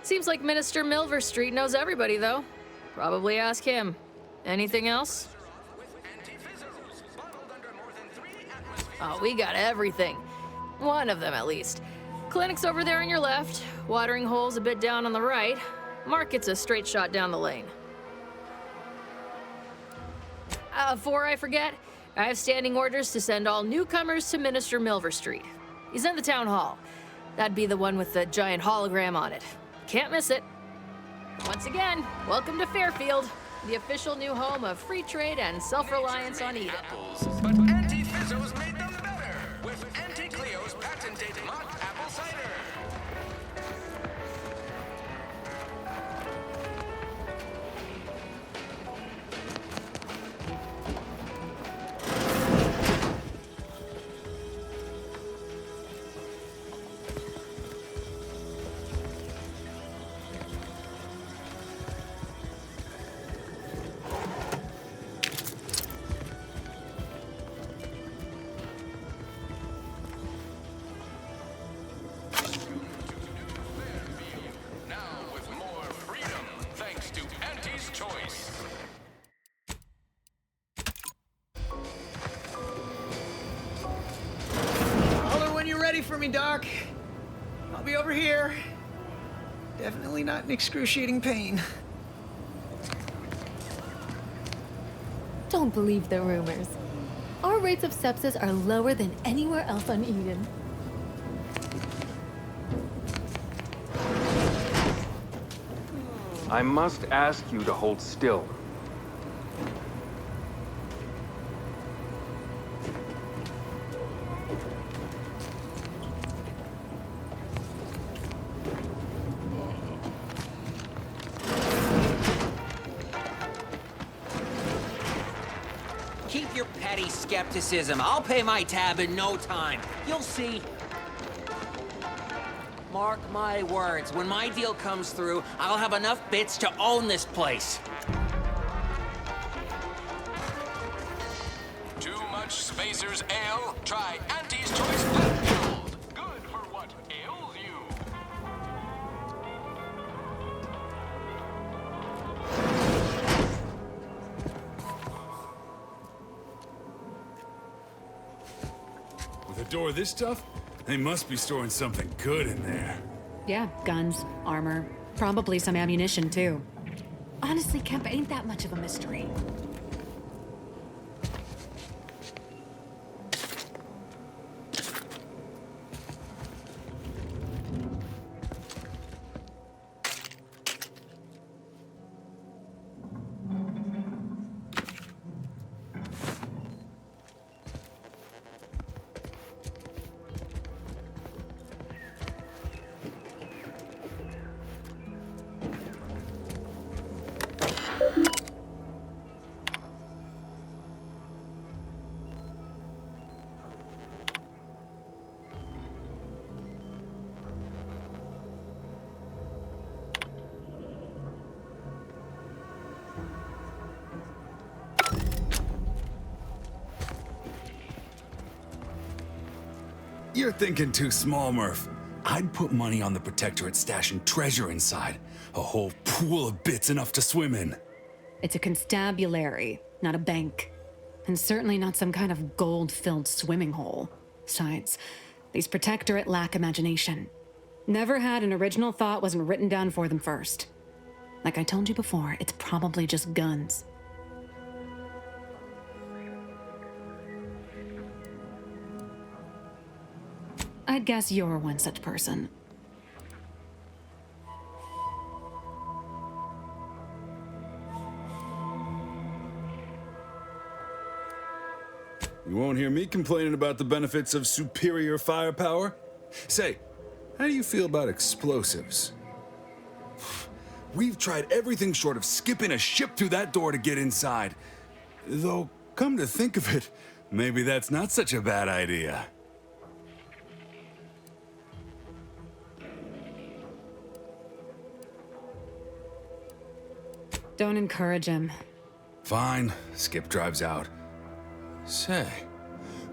Seems like Minister Milverstreet knows everybody, though. Probably ask him. Anything else? Oh, we got everything. One of them, at least. Clinic's over there on your left, watering hole's a bit down on the right. Market's a straight shot down the lane. Before I forget, I have standing orders to send all newcomers to Minister Milverstreet. He's in the town hall. That'd be the one with the giant hologram on it. Can't miss it. Once again, welcome to Fairfield, the official new home of free trade and self-reliance on Eden. But Anti-Fizzos made them better with Auntie Cleo's patented mock apple cider. For me, Doc. I'll be over here. Definitely not in excruciating pain. Don't believe the rumors. Our rates of sepsis are lower than anywhere else on Eden. I must ask you to hold still. Keep your petty skepticism. I'll pay my tab in no time. You'll see. Mark my words, when my deal comes through, I'll have enough bits to own this place. Too much Spacer's Ale? Try Auntie's Choice Black Gold. Good for what ails you. With a door this tough, they must be storing something good in there. Yeah, guns, armor, probably some ammunition too. Honestly, Kemp ain't that much of a mystery. You're thinking too small, Murph. I'd put money on the Protectorate stashing treasure inside. A whole pool of bits enough to swim in. It's a constabulary, not a bank. And certainly not some kind of gold-filled swimming hole. Besides, these Protectorate lack imagination. Never had an original thought wasn't written down for them first. Like I told you before, it's probably just guns. I'd guess you're one such person. You You won't hear me complaining about the benefits of superior firepower. Say, how do you feel about explosives? We've tried everything short of skipping a ship through that door to get inside. Though, come to think of it, maybe that's not such a bad idea. Don't encourage him. Fine, Skip drives out. Say,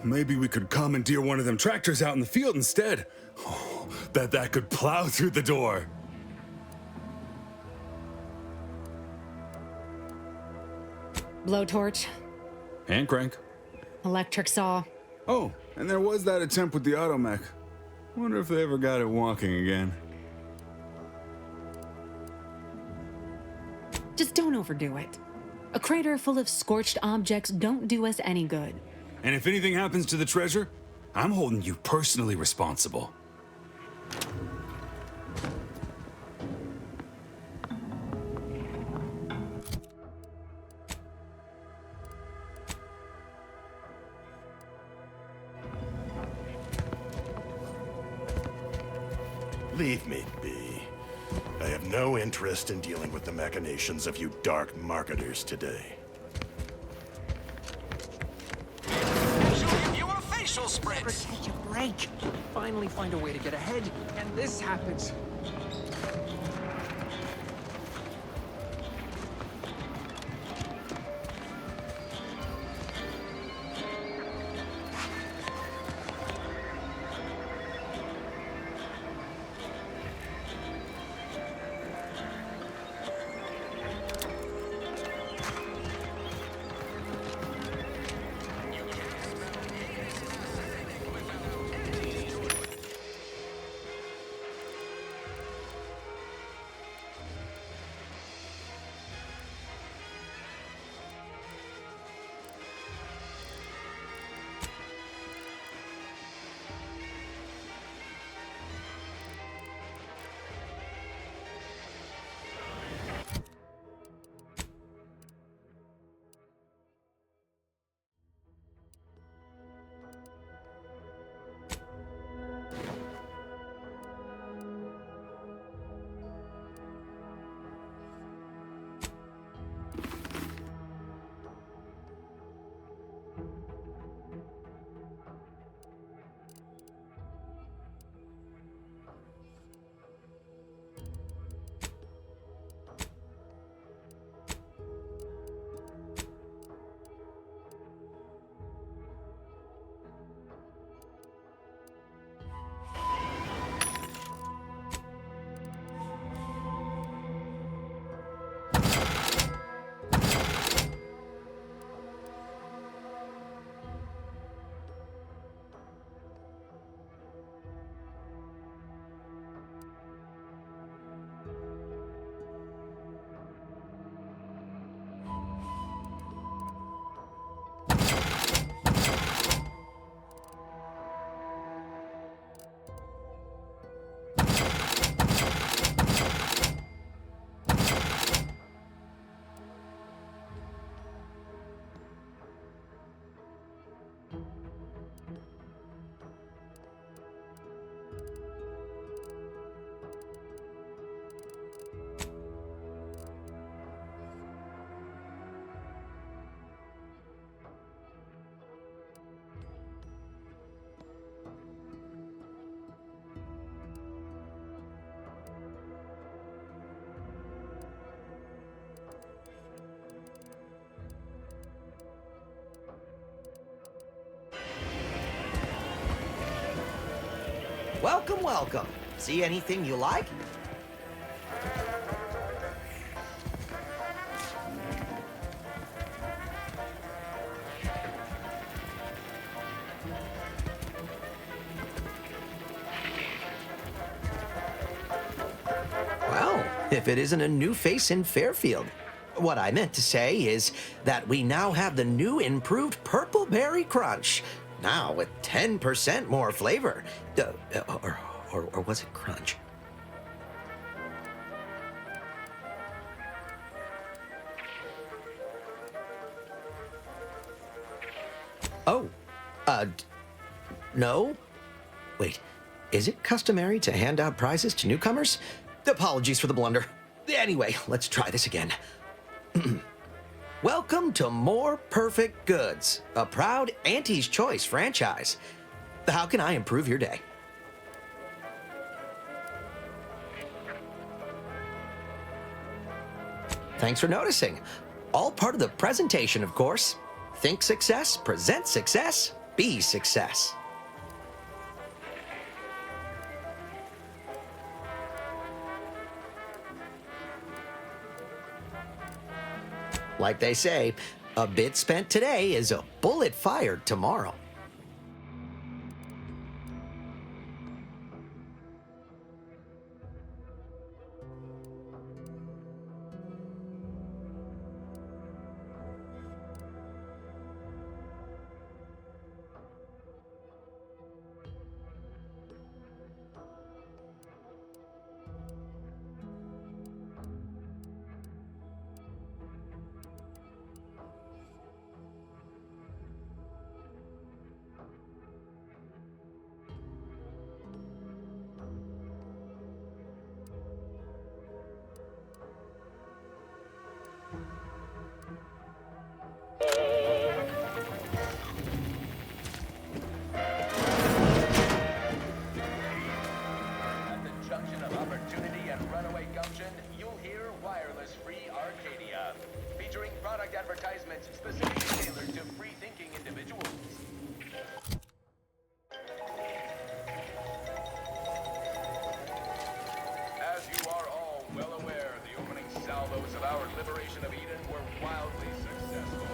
maybe we could commandeer one of them tractors out in the field instead. Oh, that could plow through the door. Blowtorch. Hand crank. Electric saw. Oh, and there was that attempt with the automech. Wonder if they ever got it walking again. Just don't overdo it. A crater full of scorched objects don't do us any good. And if anything happens to the treasure, I'm holding you personally responsible. Leave me be. I have no interest in dealing with the machinations of you dark marketers today. She'll give you a facial spread. Never take a break. Finally find a way to get ahead, and this happens. Welcome, welcome. See anything you like? Well, if it isn't a new face in Fairfield. What I meant to say is that we now have the new improved Purple Berry Crunch. Now with 10% more flavor. Or was it crunch? Oh, No? Wait, is it customary to hand out prizes to newcomers? Apologies for the blunder. Anyway, let's try this again. Welcome to More Perfect Goods, a proud Auntie's Choice franchise. How can I improve your day? Thanks for noticing. All part of the presentation, of course. Think success, present success, be success. Like they say, a bit spent today is a bullet fired tomorrow. At the junction of opportunity and runaway gumption, you'll hear Wireless Free Arcadia, featuring product advertisements specifically tailored to free-thinking individuals. As you are all well aware, the opening salvos of our liberation of Eden were wildly successful.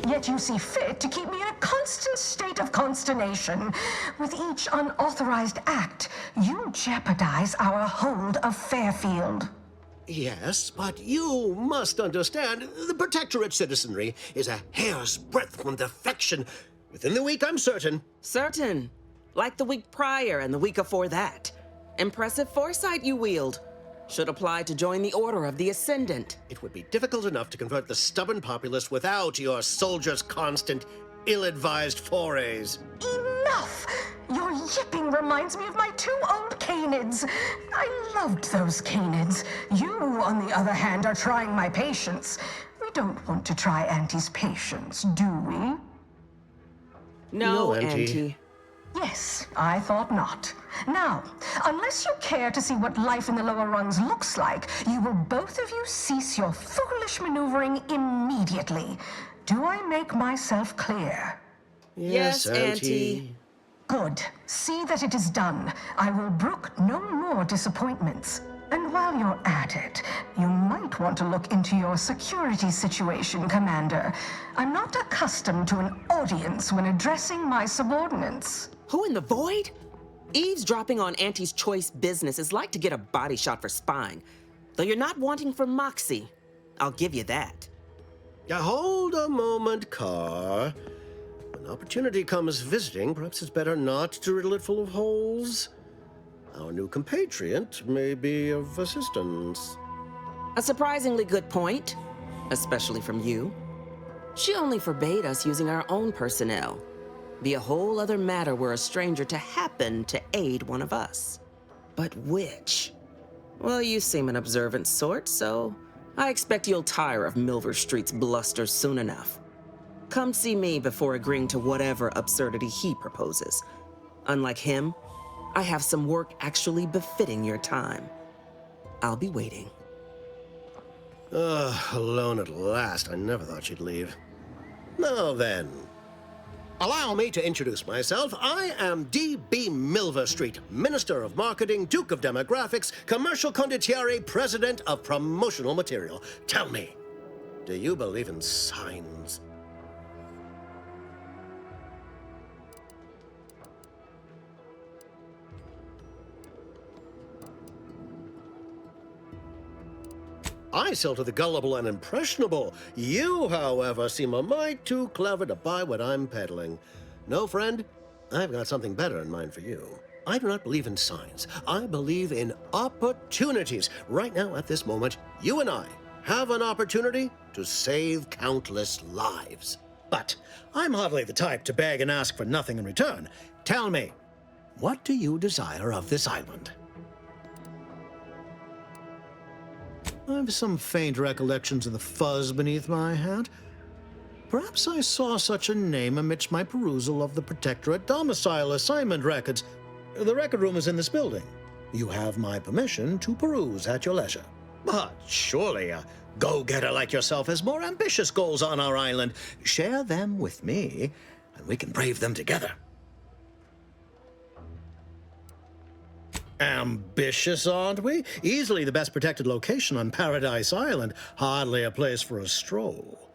Yet you see fit to keep me in a constant state of consternation. With each unauthorized act, you jeopardize our hold of Fairfield. Yes, but you must understand, the Protectorate citizenry is a hair's breadth from defection. Within the week, I'm certain. Certain. Like the week prior and the week before that. Impressive foresight you wield. Should apply to join the Order of the Ascendant. It would be difficult enough to convert the stubborn populace without your soldiers' constant, ill-advised forays. Enough! Your yipping reminds me of my 2 old canids. I loved those canids. You, on the other hand, are trying my patience. We don't want to try Auntie's patience, do we? No, Auntie. Yes, I thought not. Now, unless you care to see what life in the lower rungs looks like, you will both of you cease your foolish maneuvering immediately. Do I make myself clear? Yes, Auntie. Good. See that it is done. I will brook no more disappointments. And while you're at it, you might want to look into your security situation, Commander. I'm not accustomed to an audience when addressing my subordinates. Who in the void? Eavesdropping on Auntie's choice business is like to get a body shot for spying. Though you're not wanting for moxie. I'll give you that. Hold a moment, Carr. When opportunity comes visiting, perhaps it's better not to riddle it full of holes. Our new compatriot may be of assistance. A surprisingly good point, especially from you. She only forbade us using our own personnel. Be a whole other matter were a stranger to happen to aid one of us. But which? Well, you seem an observant sort, so I expect you'll tire of Milver Street's bluster soon enough. Come see me before agreeing to whatever absurdity he proposes. Unlike him, I have some work actually befitting your time. I'll be waiting. Alone at last. I never thought she'd leave. Now then, allow me to introduce myself. I am D.B. Milver Street, Minister of Marketing, Duke of Demographics, Commercial Condottiere, President of Promotional Material. Tell me, do you believe in signs? I sell to the gullible and impressionable. You, however, seem a mite too clever to buy what I'm peddling. No, friend, I've got something better in mind for you. I do not believe in signs. I believe in opportunities. Right now, at this moment, you and I have an opportunity to save countless lives. But I'm hardly the type to beg and ask for nothing in return. Tell me, what do you desire of this island? I've some faint recollections of the fuzz beneath my hat. Perhaps I saw such a name amidst my perusal of the Protectorate domicile assignment records. The record room is in this building. You have my permission to peruse at your leisure. But surely a go-getter like yourself has more ambitious goals on our island. Share them with me, and we can brave them together. Ambitious, aren't we? Easily the best protected location on Paradise Island. Hardly a place for a stroll.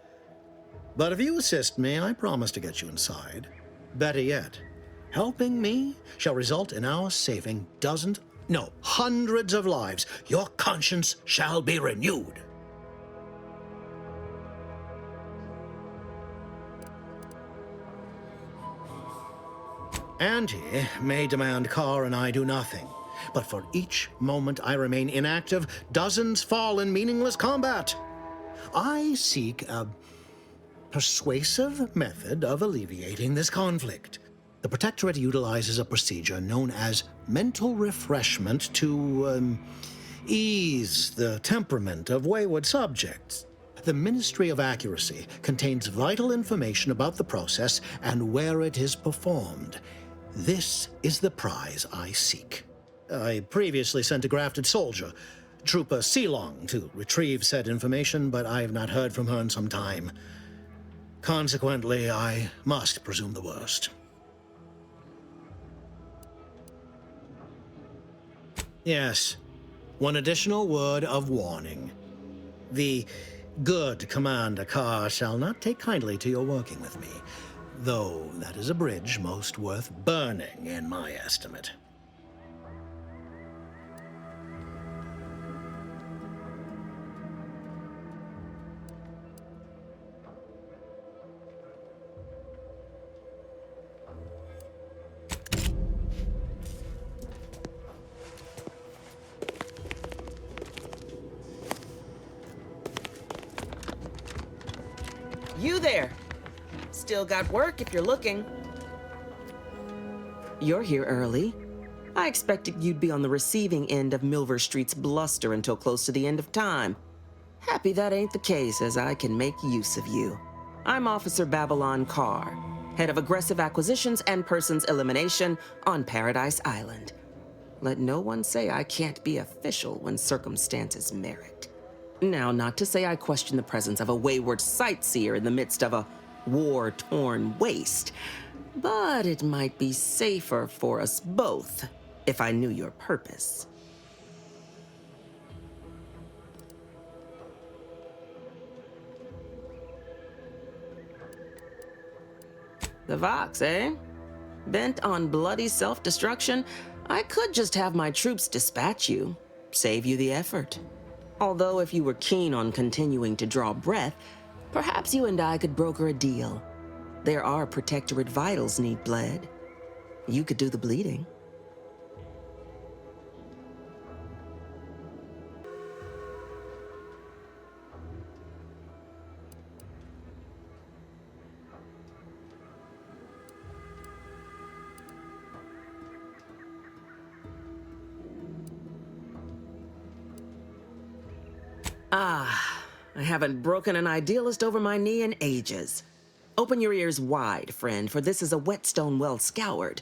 But if you assist me, I promise to get you inside. Better yet, helping me shall result in our saving dozens, no, hundreds of lives. Your conscience shall be renewed. Auntie may demand Carr and I do nothing. But for each moment I remain inactive, dozens fall in meaningless combat. I seek a persuasive method of alleviating this conflict. The Protectorate utilizes a procedure known as mental refreshment to ease the temperament of wayward subjects. The Ministry of Accuracy contains vital information about the process and where it is performed. This is the prize I seek. I previously sent a grafted soldier, Trooper Sealong, to retrieve said information, but I have not heard from her in some time. Consequently, I must presume the worst. Yes, one additional word of warning. The good Commander Carr shall not take kindly to your working with me, though that is a bridge most worth burning in my estimate. You there. Still got work if you're looking. You're here early. I expected you'd be on the receiving end of Milver Street's bluster until close to the end of time. Happy that ain't the case, as I can make use of you. I'm Officer Babylon Carr, head of aggressive acquisitions and persons elimination on Paradise Island. Let no one say I can't be official when circumstances merit. Now, not to say I question the presence of a wayward sightseer in the midst of a war-torn waste, but it might be safer for us both if I knew your purpose. The Vox, eh? Bent on bloody self-destruction, I could just have my troops dispatch you, save you the effort. Although if you were keen on continuing to draw breath, perhaps you and I could broker a deal. There are Protectorate vitals need bled. You could do the bleeding. Ah, I haven't broken an idealist over my knee in ages. Open your ears wide, friend, for this is a whetstone well scoured.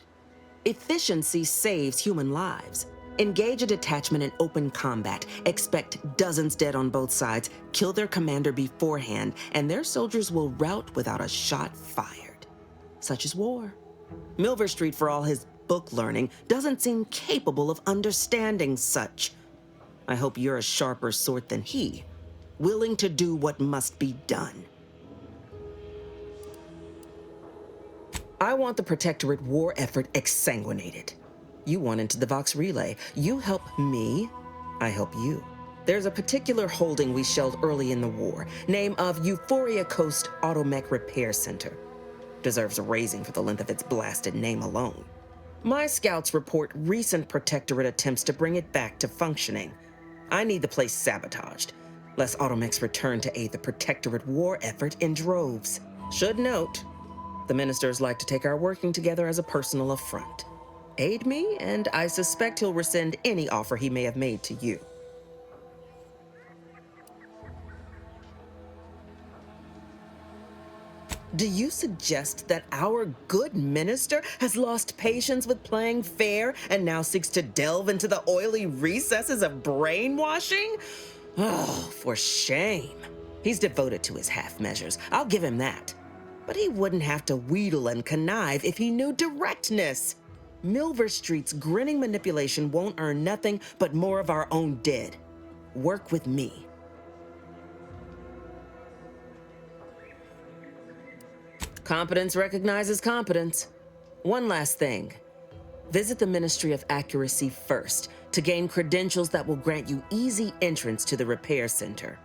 Efficiency saves human lives. Engage a detachment in open combat. Expect dozens dead on both sides. Kill their commander beforehand, and their soldiers will rout without a shot fired. Such is war. Milver Street, for all his book learning, doesn't seem capable of understanding such. I hope you're a sharper sort than he, willing to do what must be done. I want the Protectorate war effort exsanguinated. You want into the Vox Relay. You help me, I help you. There's a particular holding we shelled early in the war, name of Euphoria Coast Automech Repair Center. Deserves a raising for the length of its blasted name alone. My scouts report recent Protectorate attempts to bring it back to functioning. I need the place sabotaged, lest Automechs return to aid the Protectorate war effort in droves. Should note, the ministers like to take our working together as a personal affront. Aid me, and I suspect he'll rescind any offer he may have made to you. Do you suggest that our good minister has lost patience with playing fair and now seeks to delve into the oily recesses of brainwashing? Oh, for shame. He's devoted to his half measures. I'll give him that. But he wouldn't have to wheedle and connive if he knew directness. Milver Street's grinning manipulation won't earn nothing but more of our own dead. Work with me. Competence recognizes competence. One last thing. Visit the Ministry of Accuracy first to gain credentials that will grant you easy entrance to the repair center.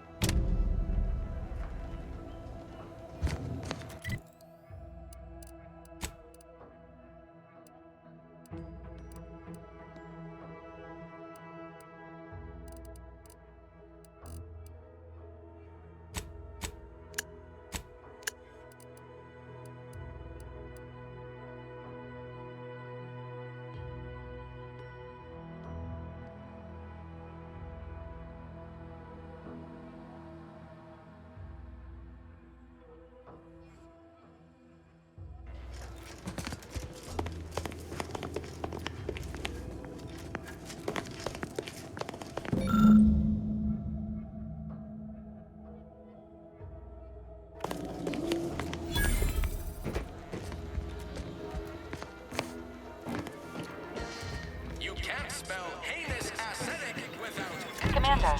Commander,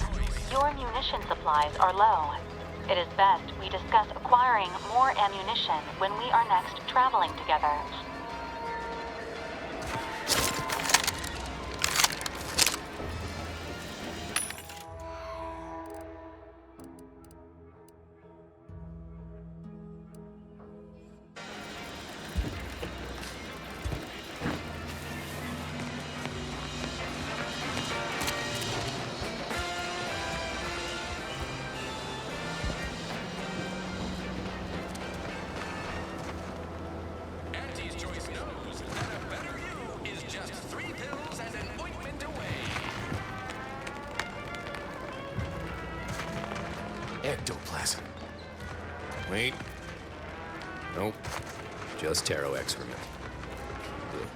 your munition supplies are low. It is best we discuss acquiring more ammunition when we are next traveling together. Ectoplasm. Wait. Nope. Just taro excrement. Ugh.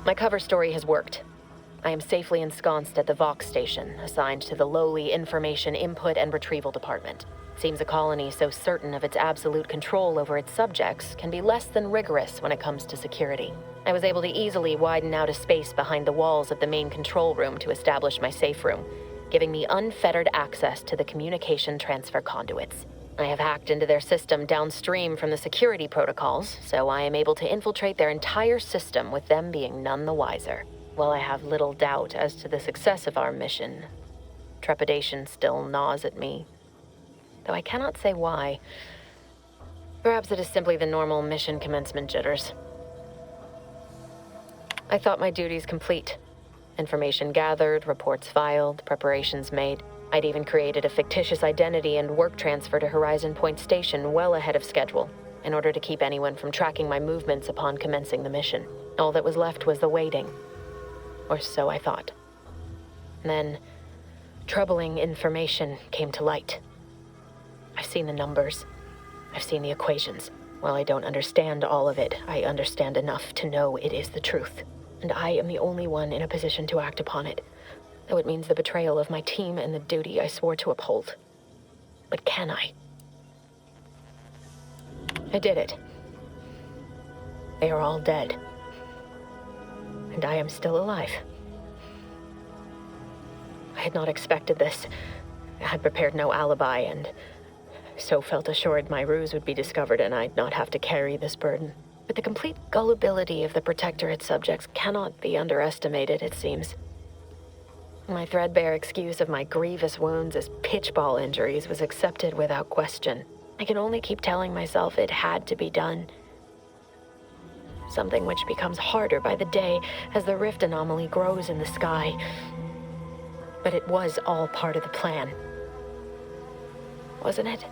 My cover story has worked. I am safely ensconced at the Vox station, assigned to the lowly Information Input and Retrieval Department. Seems a colony so certain of its absolute control over its subjects can be less than rigorous when it comes to security. I was able to easily widen out a space behind the walls of the main control room to establish my safe room, giving me unfettered access to the communication transfer conduits. I have hacked into their system downstream from the security protocols, so I am able to infiltrate their entire system with them being none the wiser. While I have little doubt as to the success of our mission, trepidation still gnaws at me, though I cannot say why. Perhaps it is simply the normal mission commencement jitters. I thought my duties complete. Information gathered, reports filed, preparations made. I'd even created a fictitious identity and work transfer to Horizon Point Station well ahead of schedule, in order to keep anyone from tracking my movements upon commencing the mission. All that was left was the waiting. Or so I thought. Then, troubling information came to light. I've seen the numbers. I've seen the equations. While I don't understand all of it, I understand enough to know it is the truth. And I am the only one in a position to act upon it, though it means the betrayal of my team and the duty I swore to uphold. But can I? I did it. They are all dead. And I am still alive. I had not expected this. I had prepared no alibi, and so felt assured my ruse would be discovered and I'd not have to carry this burden. But the complete gullibility of the Protectorate subjects cannot be underestimated, it seems. My threadbare excuse of my grievous wounds as pitchball injuries was accepted without question. I can only keep telling myself it had to be done. Something which becomes harder by the day as the rift anomaly grows in the sky. But it was all part of the plan. Wasn't it?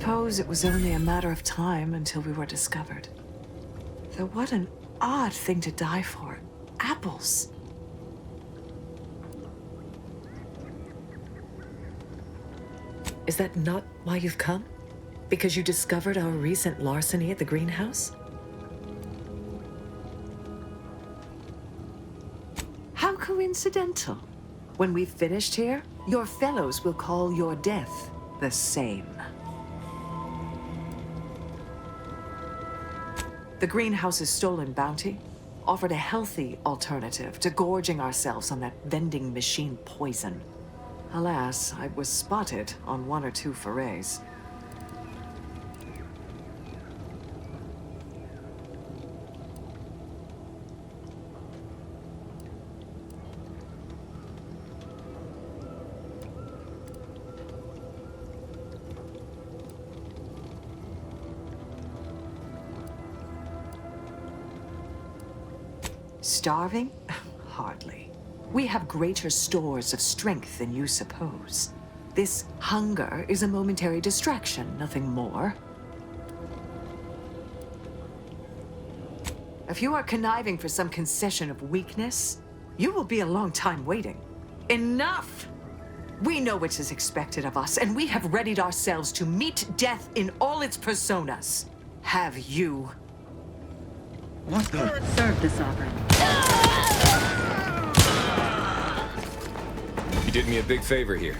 suppose it was only a matter of time until we were discovered. Though what an odd thing to die for. Apples. Is that not why you've come? Because you discovered our recent larceny at the greenhouse? How coincidental. When we've finished here, your fellows will call your death the same. The greenhouse's stolen bounty offered a healthy alternative to gorging ourselves on that vending machine poison. Alas, I was spotted on 1 or 2 forays. Starving? Hardly. We have greater stores of strength than you suppose. This hunger is a momentary distraction, nothing more. If you are conniving for some concession of weakness, you will be a long time waiting. Enough! We know what is expected of us, and we have readied ourselves to meet death in all its personas. Have you? What the? Serve the Sovereign. You did me a big favor here.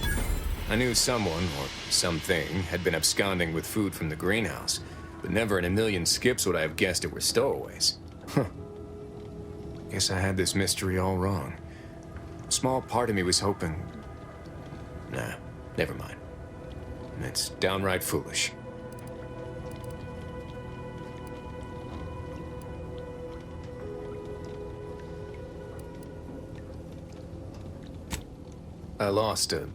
I knew someone, or something, had been absconding with food from the greenhouse, but never in a million skips would I have guessed it were stowaways. Huh. Guess I had this mystery all wrong. A small part of me was hoping... Nah, never mind. It's downright foolish. I lost a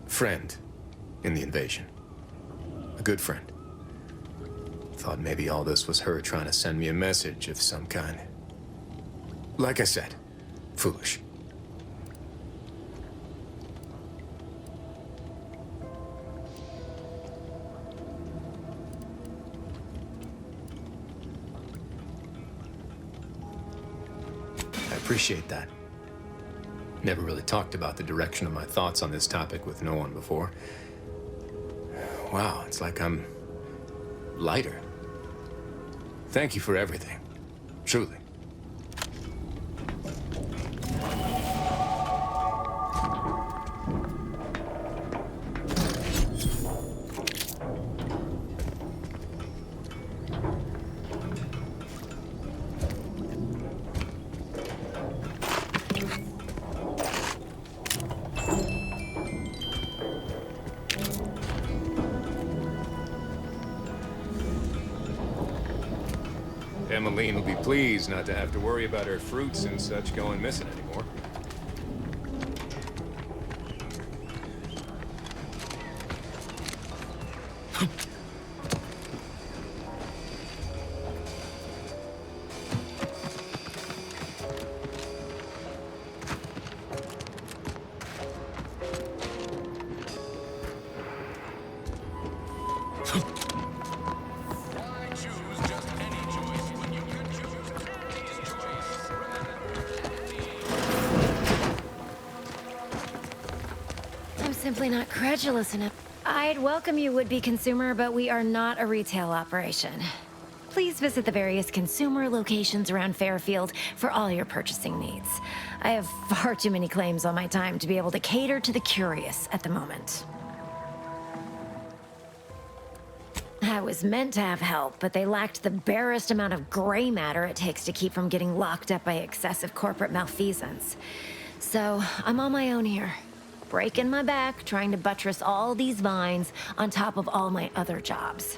friend in the invasion. A good friend. Thought maybe all this was her trying to send me a message of some kind. Like I said, foolish. I appreciate that. Never really talked about the direction of my thoughts on this topic with no one before. Wow, it's like I'm lighter. Thank you for everything. Truly. Emmeline will be pleased not to have to worry about her fruits and such going missing anymore. Simply not credulous enough. I'd welcome you, would-be consumer, but we are not a retail operation. Please visit the various consumer locations around Fairfield for all your purchasing needs. I have far too many claims on my time to be able to cater to the curious at the moment. I was meant to have help, but they lacked the barest amount of gray matter it takes to keep from getting locked up by excessive corporate malfeasance. So, I'm on my own here. Breaking my back, trying to buttress all these vines on top of all my other jobs.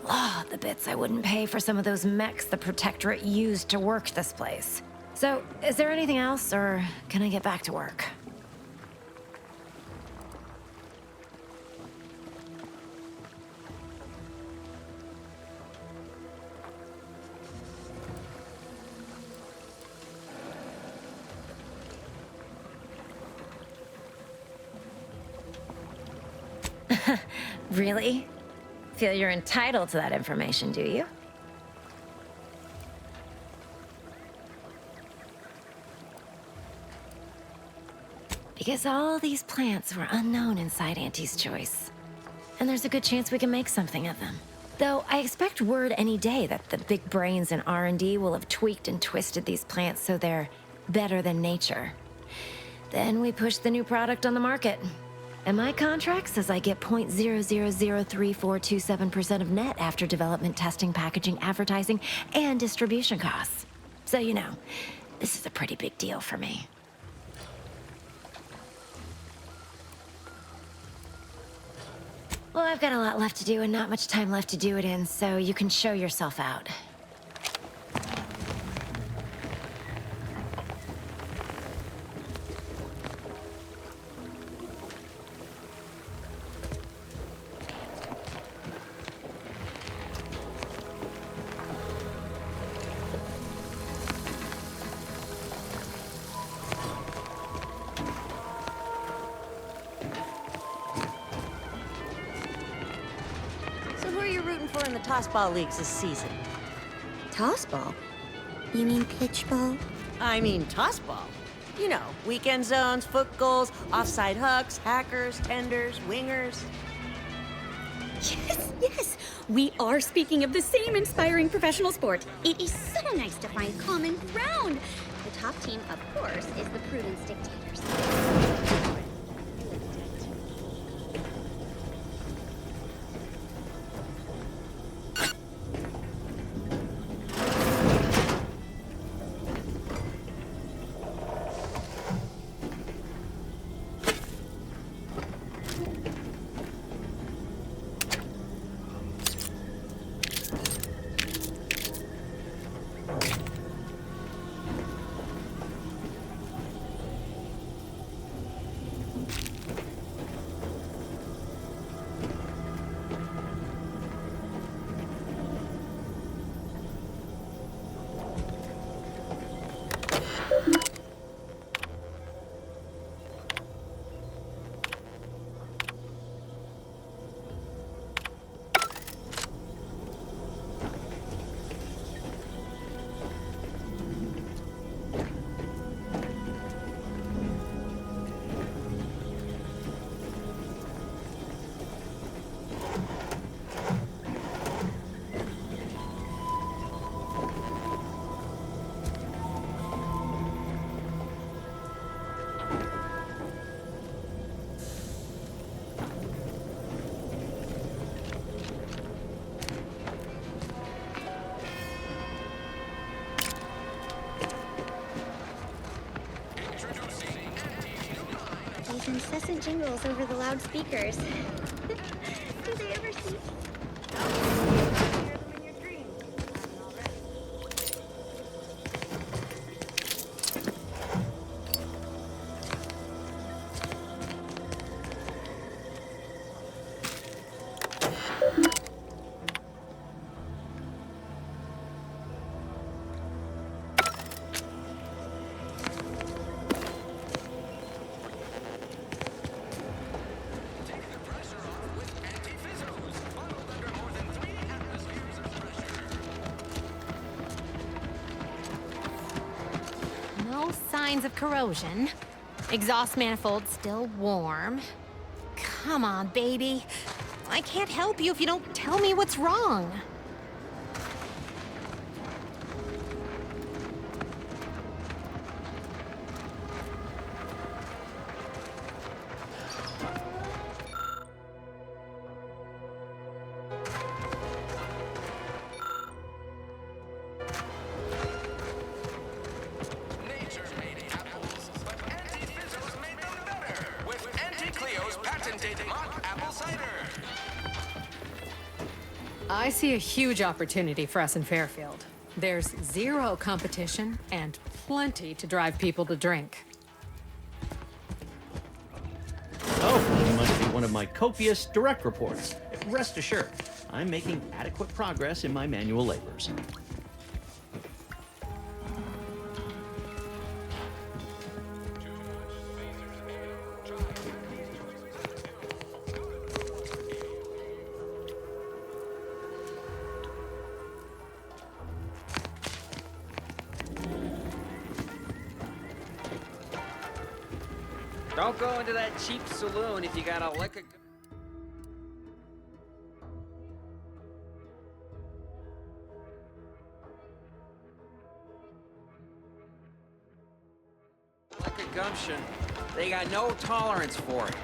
Oh, the bits I wouldn't pay for some of those mechs the Protectorate used to work this place. So, is there anything else, or can I get back to work? Really? feel you're entitled to that information, do you? Because all these plants were unknown inside Auntie's choice. And there's a good chance we can make something of them. Though I expect word any day that the big brains in R&D will have tweaked and twisted these plants so they're better than nature. Then we push the new product on the market. And my contract says I get 0.003427% of net after development, testing, packaging, advertising, and distribution costs. So you know, this is a pretty big deal for me. Well, I've got a lot left to do and not much time left to do it in, so you can show yourself out. In the tossball leagues this season. Tossball? You mean pitch ball? I mean tossball. You know, weekend zones, foot goals, offside hooks, hackers, tenders, wingers. Yes, yes! We are speaking of the same inspiring professional sport. It is so nice to find common ground. The top team, of course, is the Prudence Dictators. These incessant jingles over the loudspeakers. Do they ever cease? Signs of corrosion. Exhaust manifold still warm. Come on, baby. I can't help you if you don't tell me what's wrong. I see a huge opportunity for us in Fairfield. There's zero competition and plenty to drive people to drink. Oh, you must be one of my copious direct reports. Rest assured, I'm making adequate progress in my manual labors. Don't go into that cheap saloon if you got a lick of... gumption. They got no tolerance for it.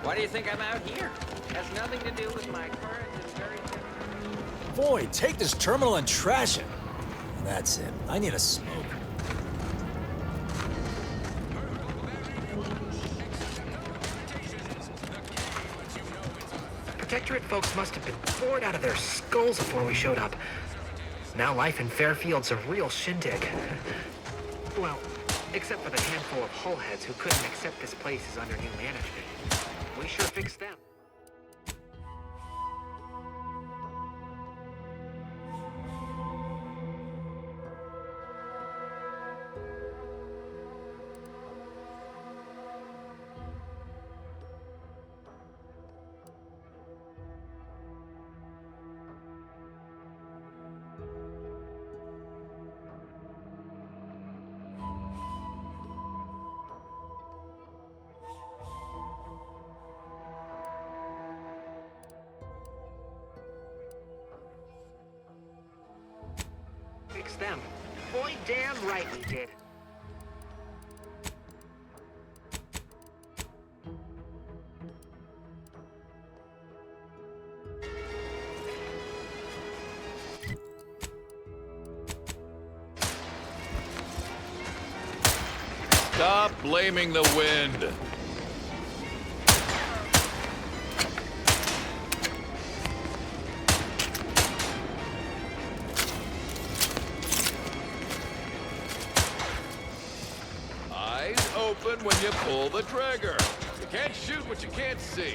Why do you think I'm out here? Has nothing to do with my current and very... Void, take this terminal and trash it. That's it. I need a smoke. Protectorate folks must have been bored out of their skulls before we showed up. Now life in Fairfield's a real shindig. Well, except for the handful of hull heads who couldn't accept this place is under new management. We sure fixed them. Fix them. Boy, damn right we did. Stop blaming the wind. Open when you pull the trigger. You can't shoot what you can't see.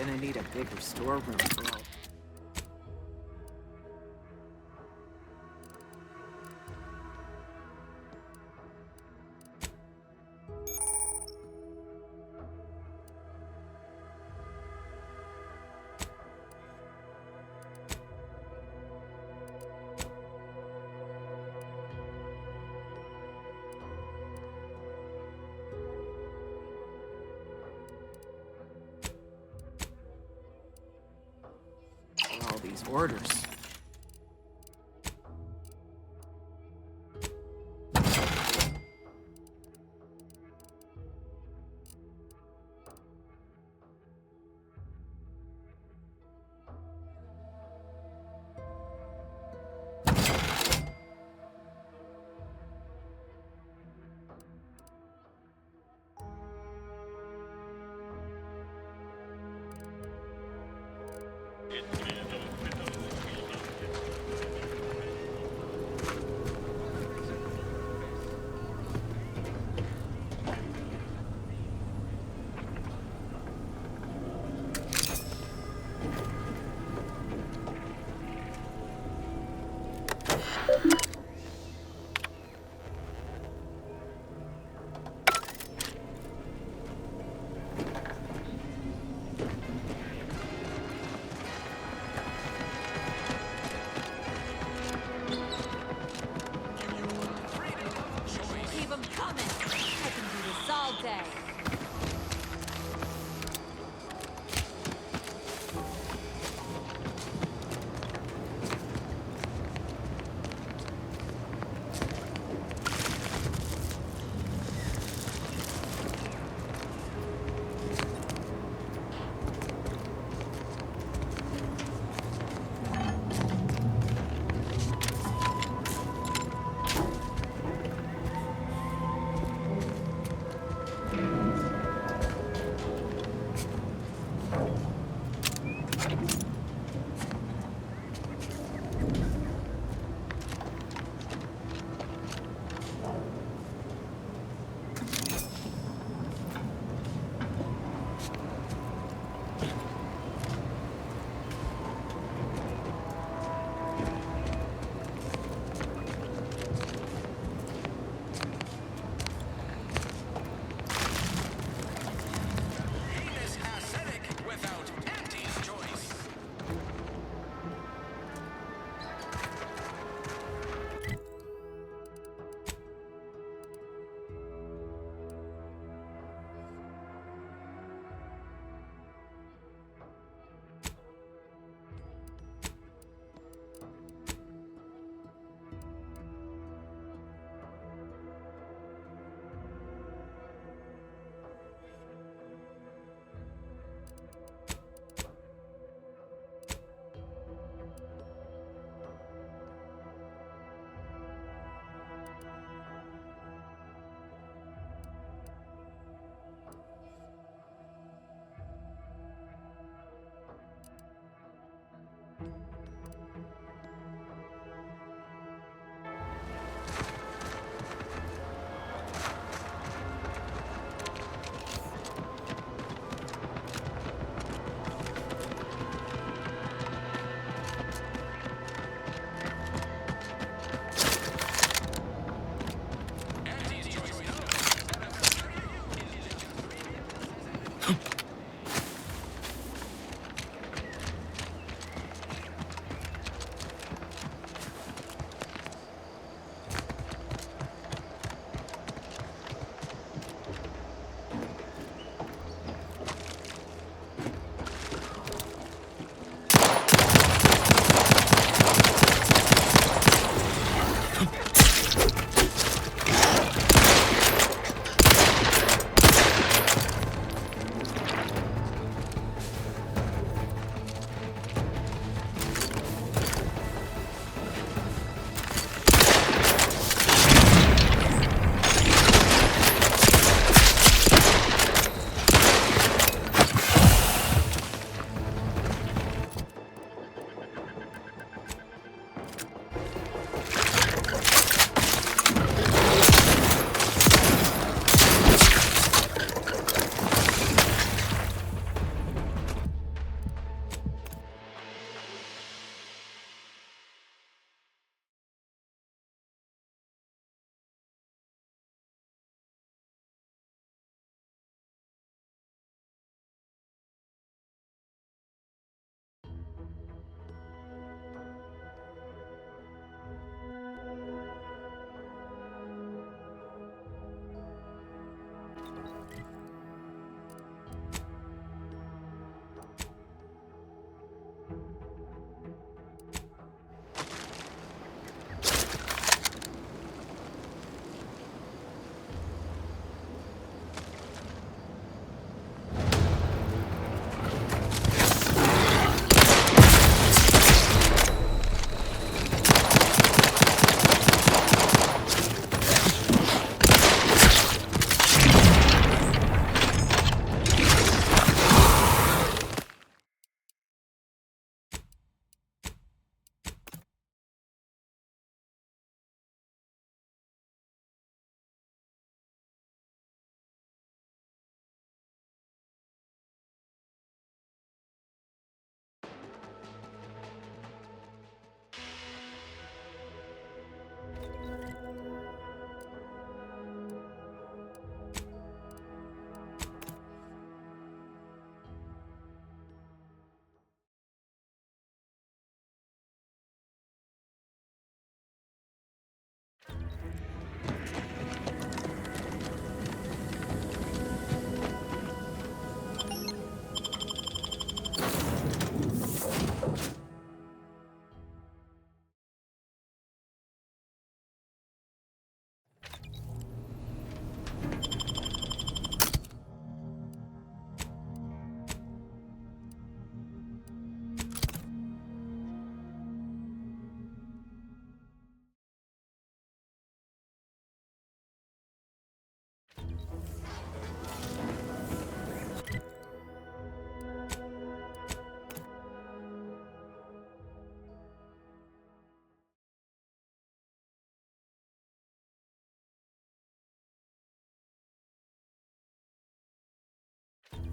Gonna need a bigger storeroom, girl. All these orders. Keep 'em coming. I can do this all day.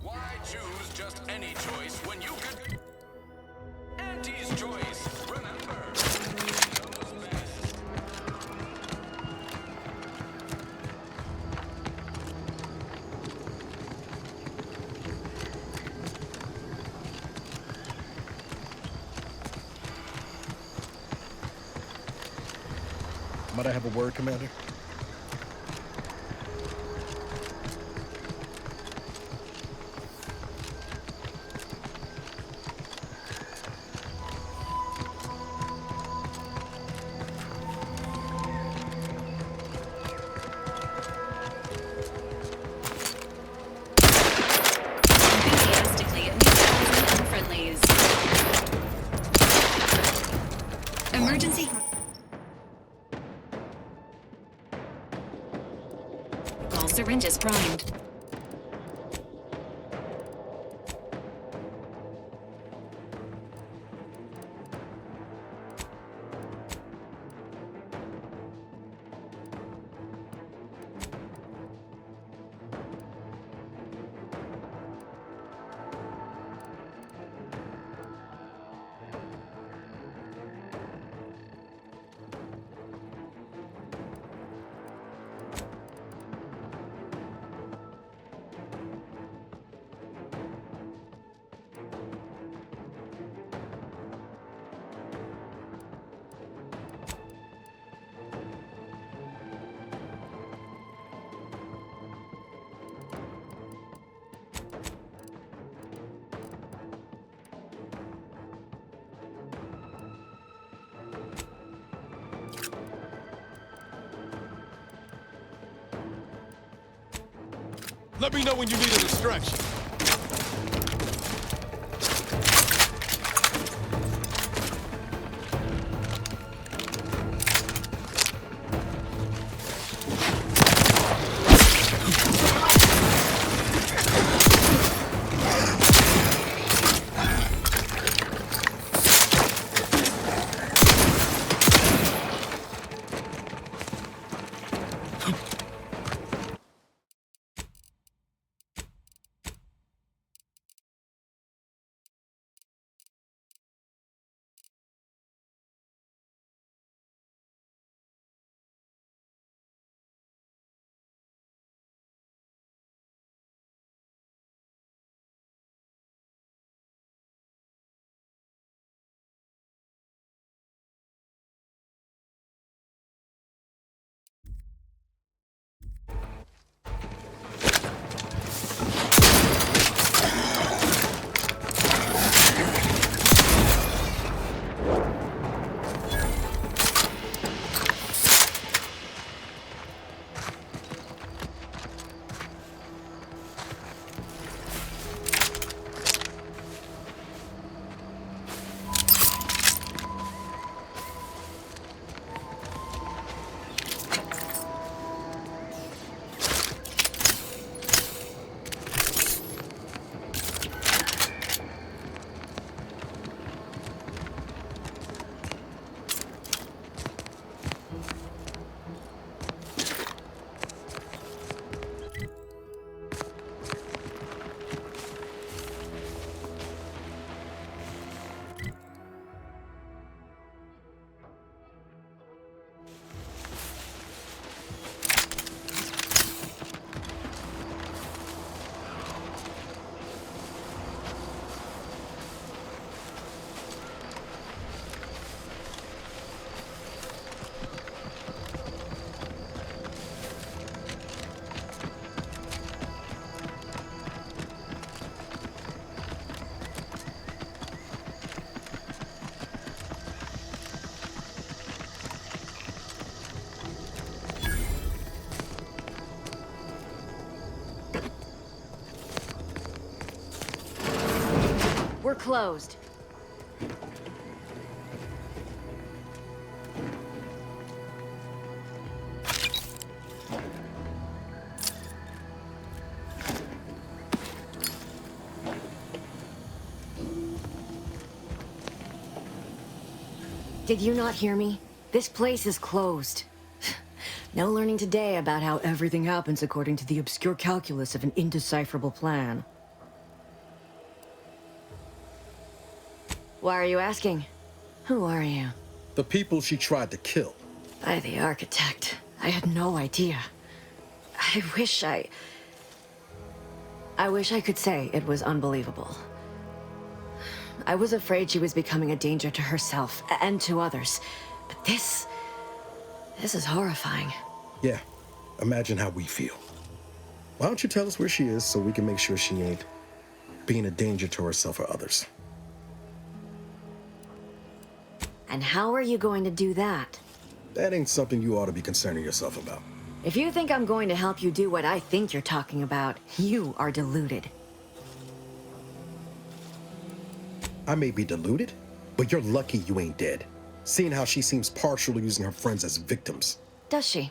Why choose just any choice when you could... Auntie's choice, remember. Knows best. Might I have a word, Commander? Enthusiastically neutralizing unfriendlies. Emergency. All syringes primed. Let me know when you need a distraction. We're closed. Did you not hear me? This place is closed. No learning today about how everything happens according to the obscure calculus of an indecipherable plan. Why are you asking? Who are you? The people she tried to kill. By the architect. I had no idea. I wish I could say it was unbelievable. I was afraid she was becoming a danger to herself and to others. But this is horrifying. Yeah, imagine how we feel. Why don't you tell us where she is so we can make sure she ain't being a danger to herself or others? And how are you going to do that? That ain't something you ought to be concerning yourself about. If you think I'm going to help you do what I think you're talking about, you are deluded. I may be deluded, but you're lucky you ain't dead. Seeing how she seems partial to using her friends as victims. Does she?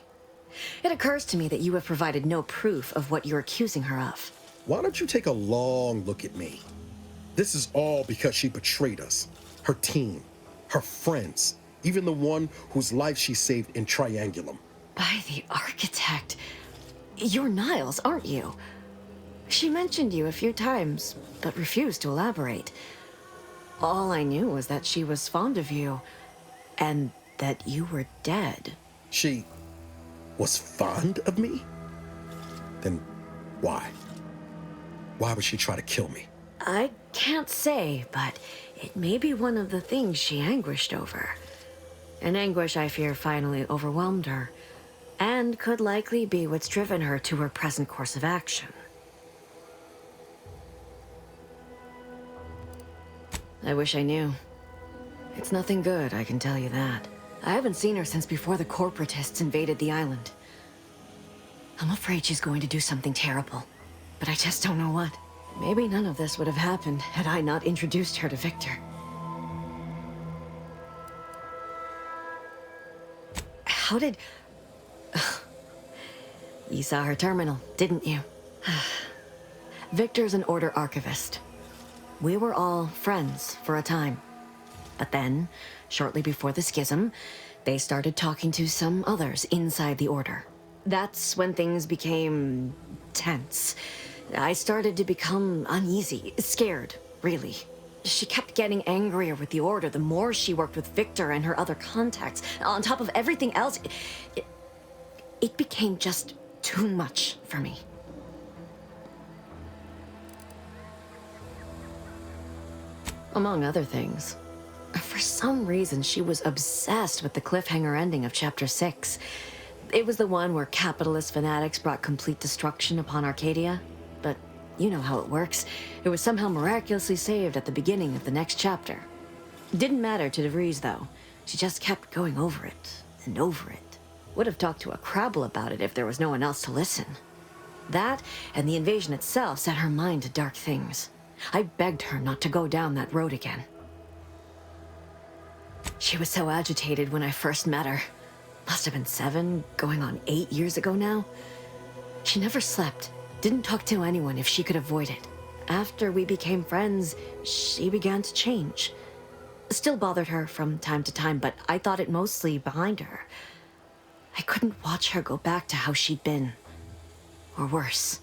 It occurs to me that you have provided no proof of what you're accusing her of. Why don't you take a long look at me? This is all because she betrayed us. Her team, her friends, even the one whose life she saved in Triangulum. By the architect. You're Niles, aren't you? She mentioned you a few times, but refused to elaborate. All I knew was that she was fond of you, and that you were dead. She was fond of me? Then why? Why would she try to kill me? I can't say, but it may be one of the things she anguished over. An anguish I fear finally overwhelmed her, and could likely be what's driven her to her present course of action. I wish I knew. It's nothing good, I can tell you that. I haven't seen her since before the corporatists invaded the island. I'm afraid she's going to do something terrible, but I just don't know what. Maybe none of this would have happened had I not introduced her to Victor. How did... You saw her terminal, didn't you? Victor's an Order archivist. We were all friends for a time. But then, shortly before the schism, they started talking to some others inside the Order. That's when things became tense. I started to become uneasy, scared, really. She kept getting angrier with the Order the more she worked with Victor and her other contacts. On top of everything else, it became just too much for me. Among other things. For some reason, she was obsessed with the cliffhanger ending of Chapter 6. It was the one where capitalist fanatics brought complete destruction upon Arcadia. But you know how it works. It was somehow miraculously saved at the beginning of the next chapter. Didn't matter to DeVries, though. She just kept going over it and over it. Would have talked to a Crabble about it if there was no one else to listen. That, and the invasion itself, set her mind to dark things. I begged her not to go down that road again. She was so agitated when I first met her. Must have been 7, going on 8 years ago now. She never slept, didn't talk to anyone if she could avoid it. After we became friends, she began to change. Still bothered her from time to time, but I thought it mostly behind her. I couldn't watch her go back to how she'd been. Or worse.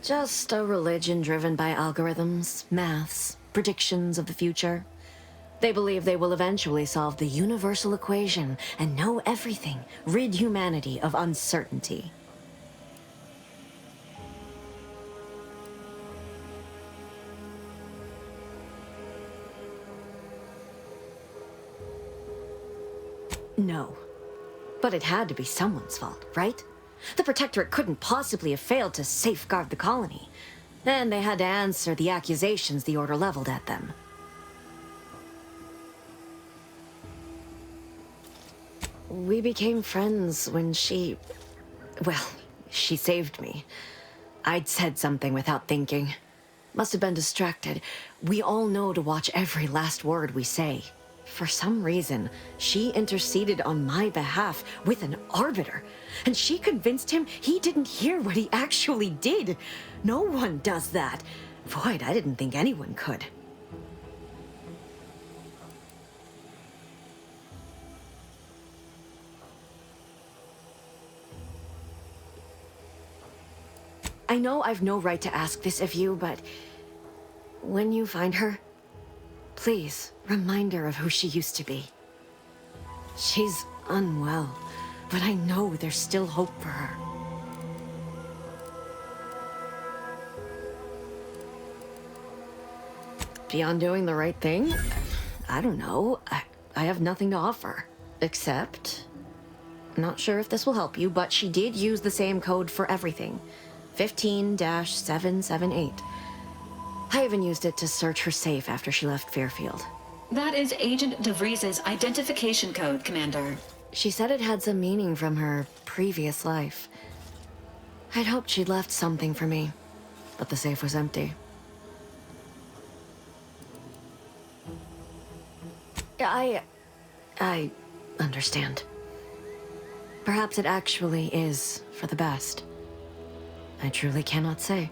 Just a religion driven by algorithms, maths, predictions of the future. They believe they will eventually solve the universal equation and know everything, rid humanity of uncertainty. No. But it had to be someone's fault, right? The Protectorate couldn't possibly have failed to safeguard the colony. Then they had to answer the accusations the Order leveled at them. We became friends when she... Well, she saved me. I'd said something without thinking. Must have been distracted. We all know to watch every last word we say. For some reason, she interceded on my behalf with an arbiter, and she convinced him he didn't hear what he actually did. No one does that. Void, I didn't think anyone could. I know I've no right to ask this of you, but when you find her, please remind her of who she used to be. She's unwell, but I know there's still hope for her. Beyond doing the right thing? I don't know. I have nothing to offer. Except... Not sure if this will help you, but she did use the same code for everything. 15-778. I even used it to search her safe after she left Fairfield. That is Agent DeVries's identification code, Commander. She said it had some meaning from her previous life. I'd hoped she'd left something for me, but the safe was empty. I understand. Perhaps it actually is for the best. I truly cannot say.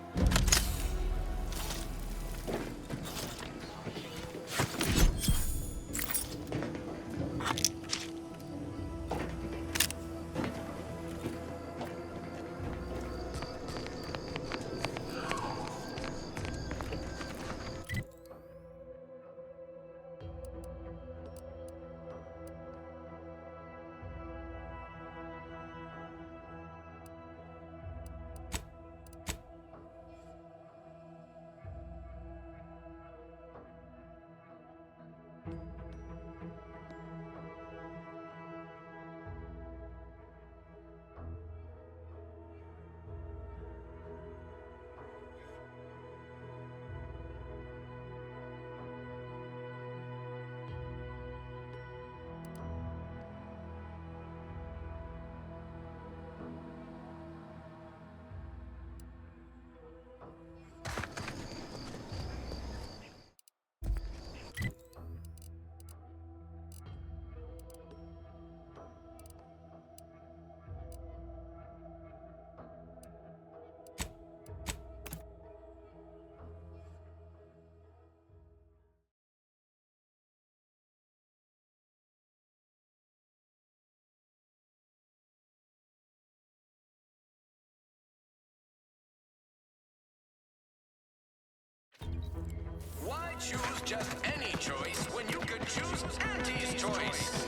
Why choose just any choice when you could choose Auntie's choice?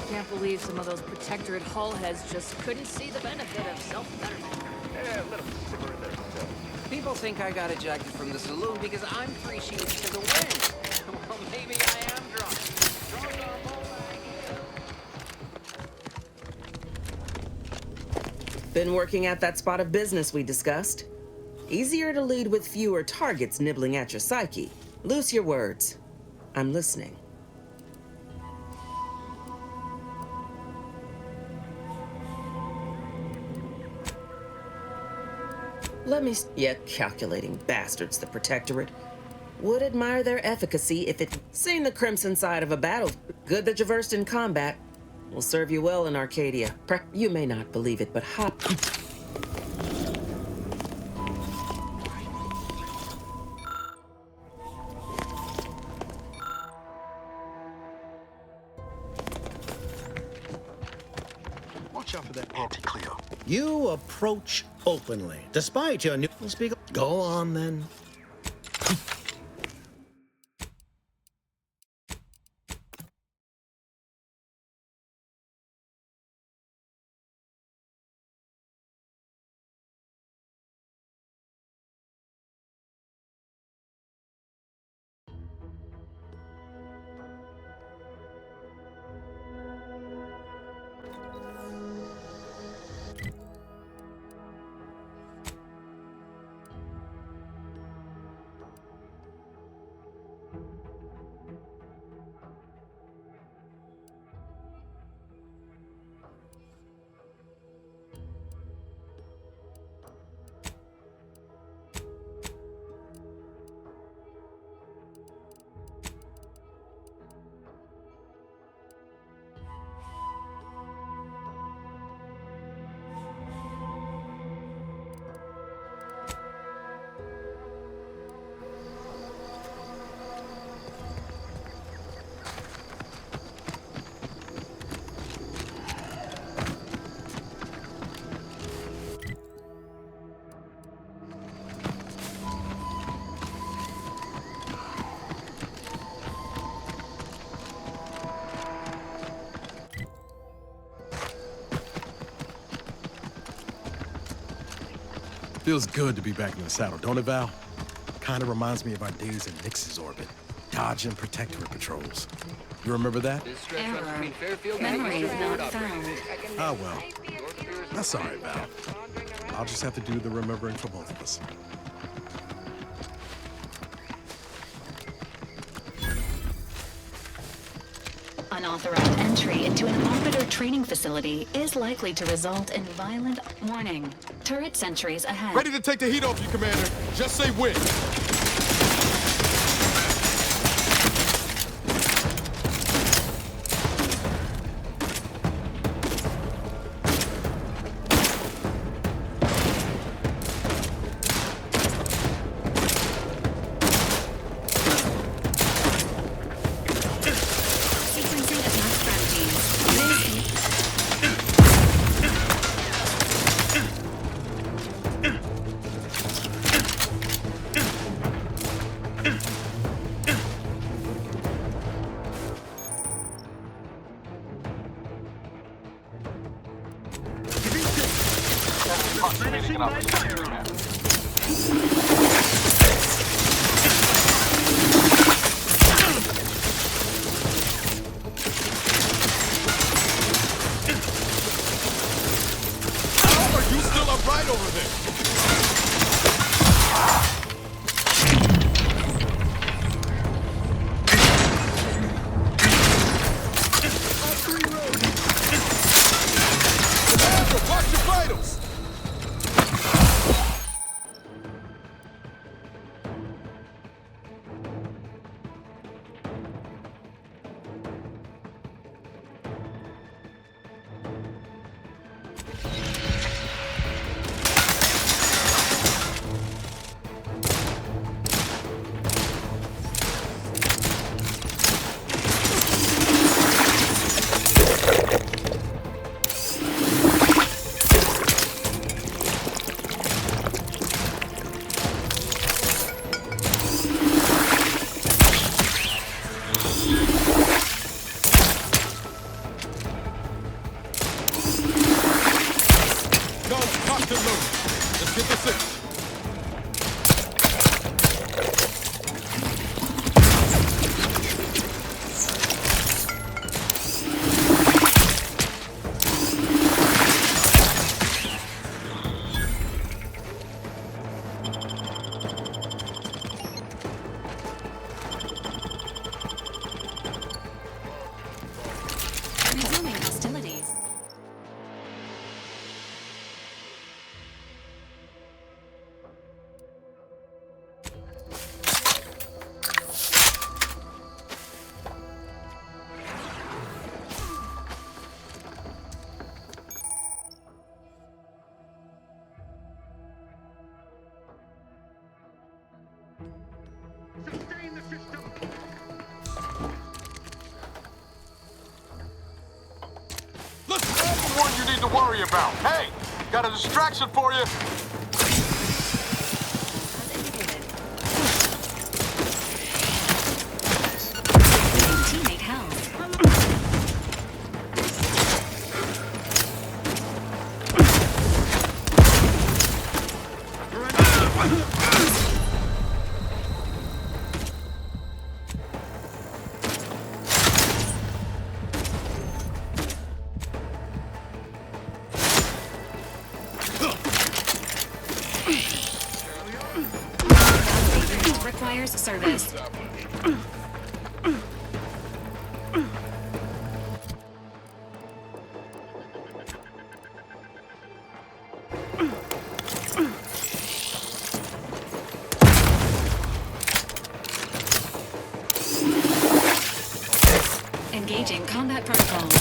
Can't believe some of those Protectorate hull heads just couldn't see the benefit of self-betterment. Yeah, a little cigarette there still. People think I got ejected from the saloon because I'm 3 sheets to the wind. Well, maybe I am drunk. Drunk on bull. Been working at that spot of business we discussed. Easier to lead with fewer targets nibbling at your psyche. Loose your words. I'm listening. Let me... Yeah, calculating bastards, the Protectorate. Would admire their efficacy if it... Seen the crimson side of a battle. Good that you're versed in combat. Will serve you well in Arcadia. You may not believe it, but hop... Watch out for that anti-Cleo. You approach openly, despite your new... Speak. Go on, then. Feels good to be back in the saddle, don't it, Val? Kinda reminds me of our days in Nix's orbit, dodging Protectorate patrols. You remember that? Memory not found. Ah, well. That's all right, Val. I'll just have to do the remembering for both of us. Unauthorized entry into an arbiter training facility is likely to result in violent warning. Turret sentries ahead. Ready to take the heat off you, Commander. Just say when. Resuming hostilities. One you need to worry about. Hey, got a distraction for you. Teammate held. Requires service. Engaging combat protocols.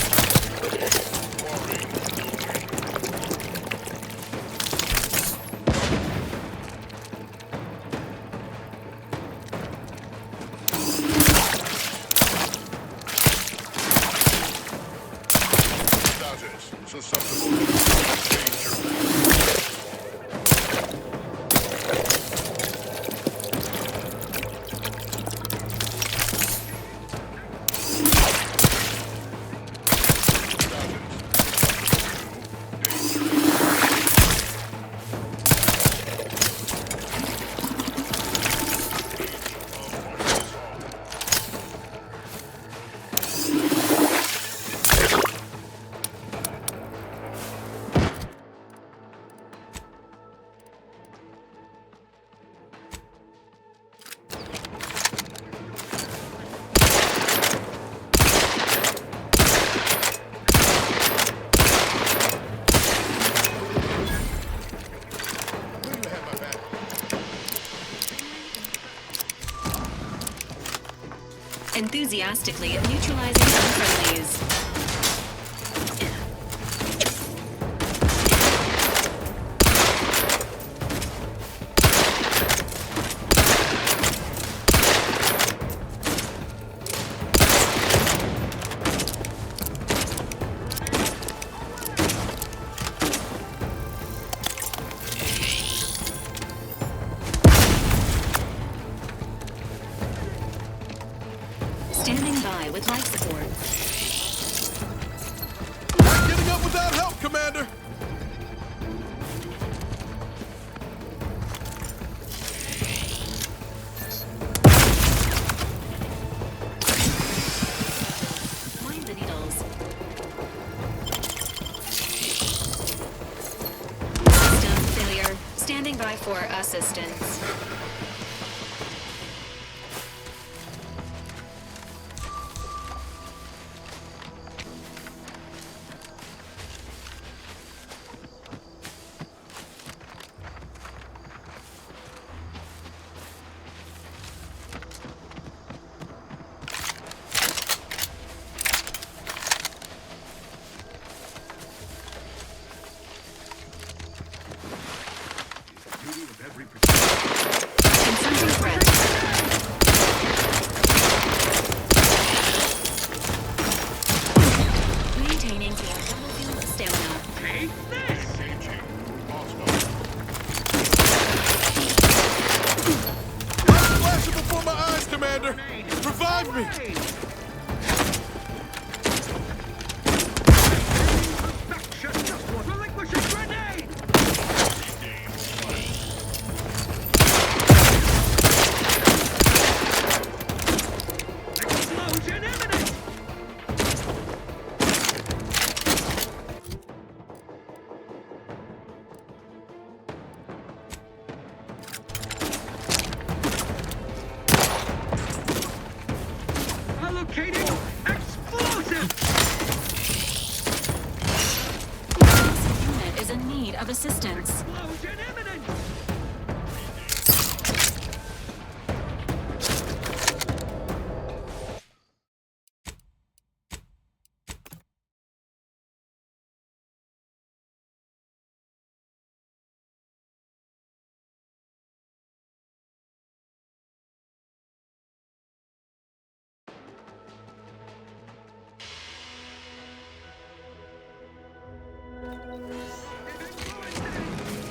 enthusiastically neutralizing unfriendlies. Standing by with life support. Not getting up without help, Commander! Mind the needles. System failure. Standing by for assistance. Confronting threat. Maintaining your battlefield stamina. I'm flashing before my eyes, Commander! Revive me! Allocating explosive! This unit is in need of assistance. Explosion imminent!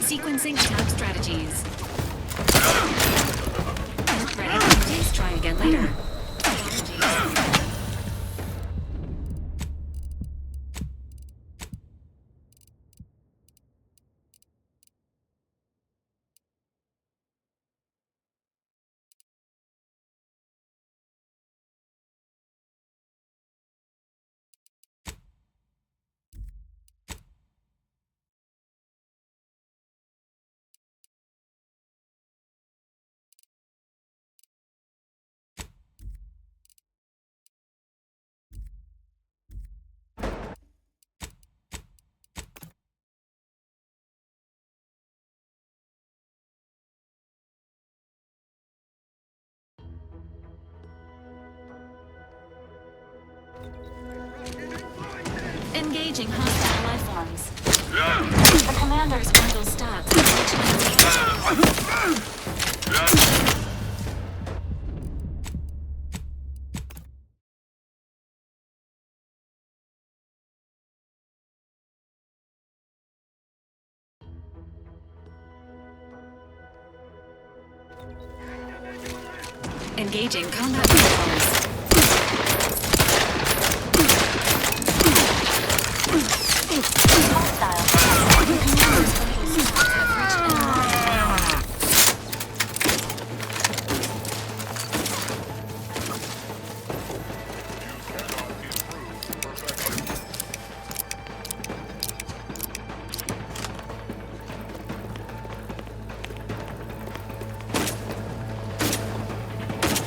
Sequencing attack strategies. Ready. Please try again later. Apologies. Engaging hostile life forms. The commander's vital stats. Engaging combat protocols.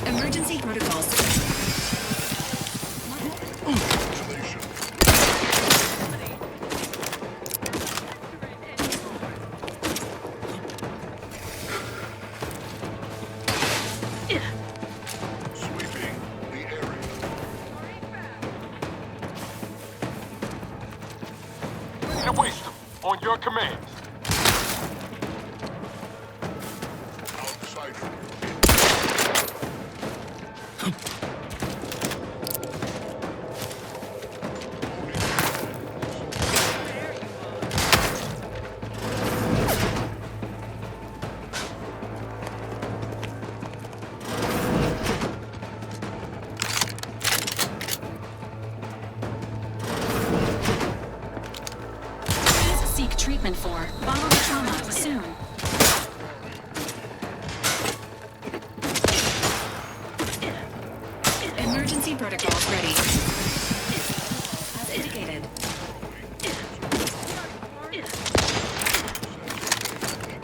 Emergency protocols. Sweeping the area. your commands. Please seek treatment for bodily trauma soon. Emergency protocols ready. As indicated.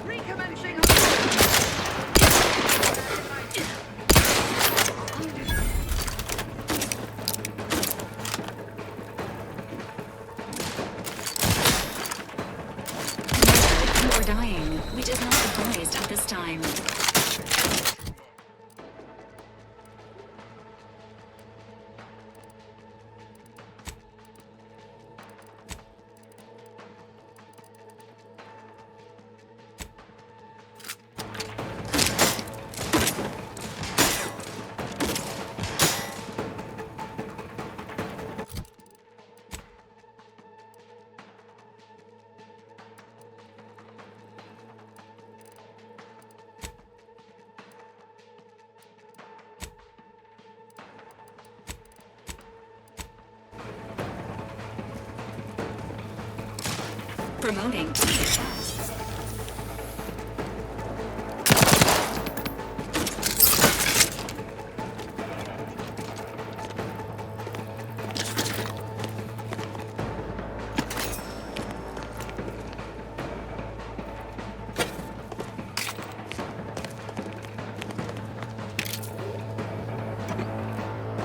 Recommencing. You are dying, which is not advised at this time. Promoting.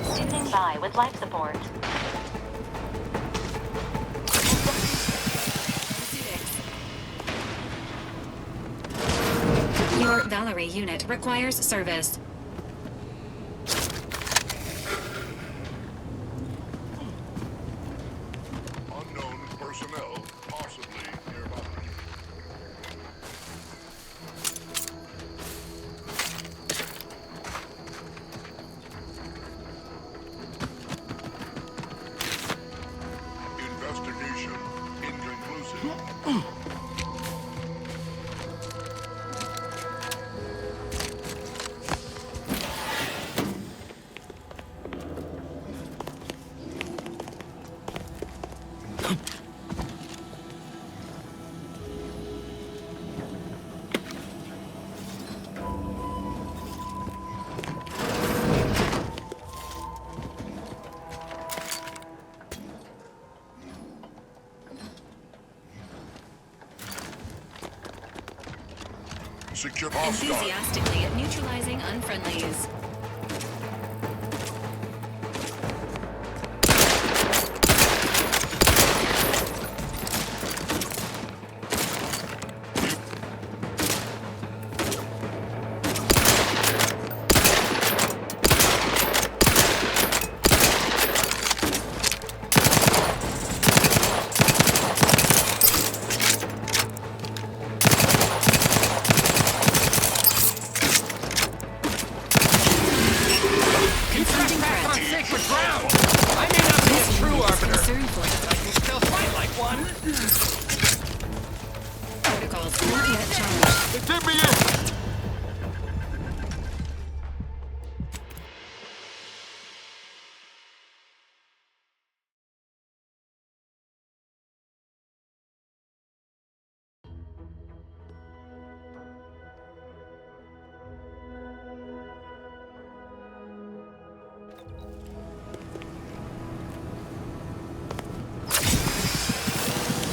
Standing by with life support. Your Valerie unit requires service. Unknown personnel possibly nearby. Investigation inconclusive. Secure hostile. Enthusiastically at neutralizing unfriendlies. Confronting threat. On sacred ground! I may not be a true arbiter, but I can still fight like one. Protocols not yet charged. They did me in!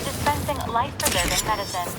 Dispensing life-preserving medicine.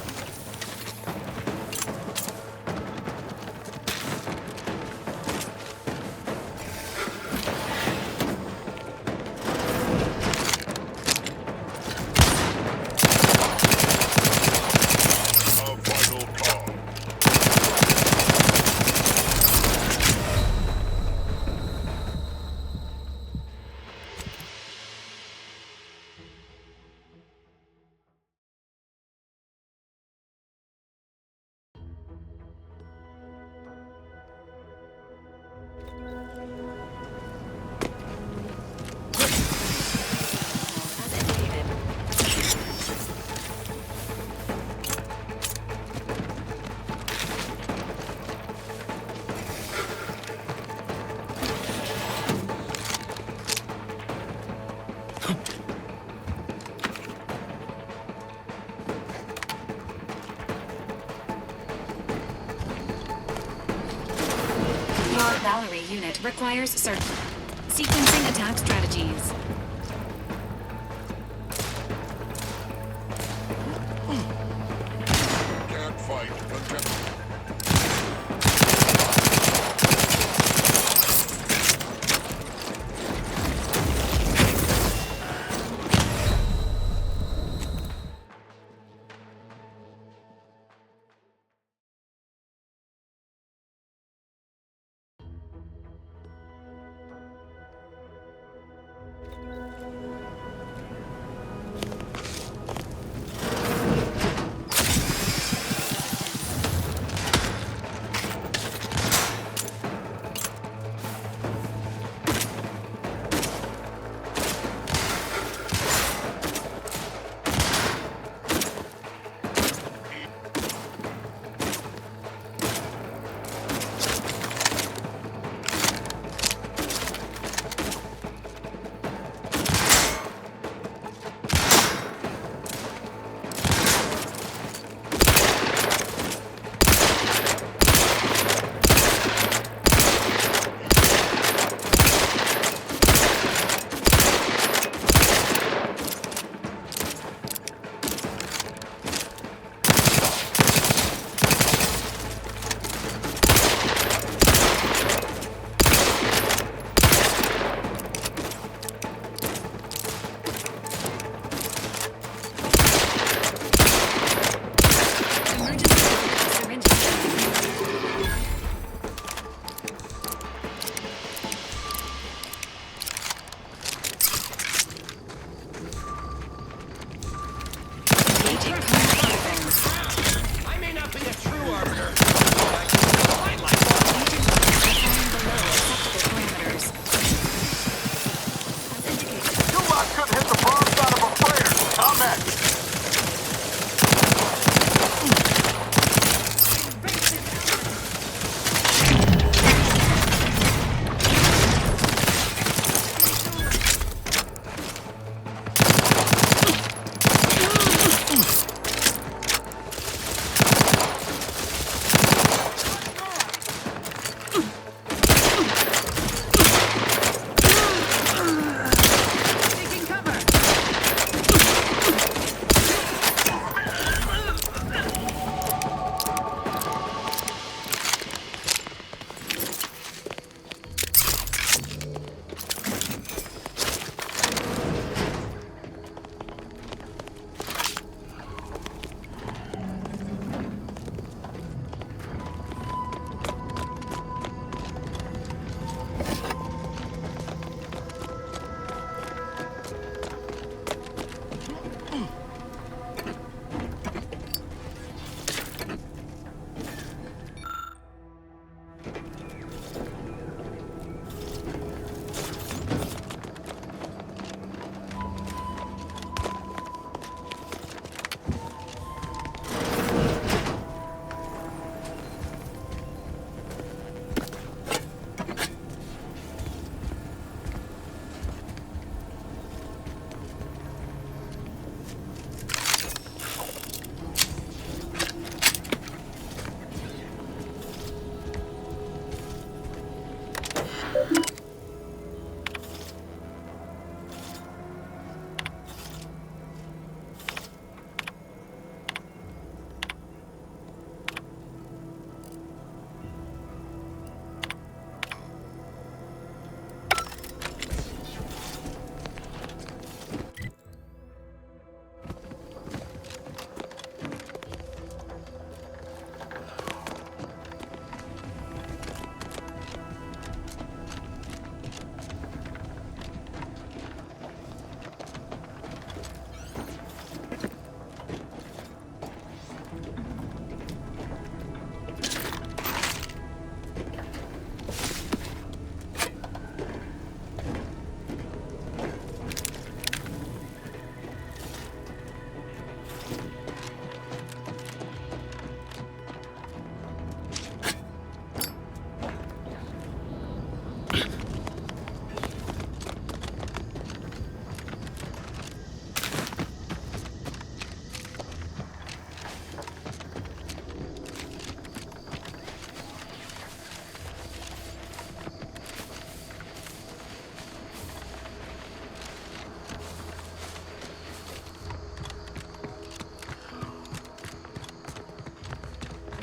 Cavalry unit requires sequencing attack strategies. Can't fight.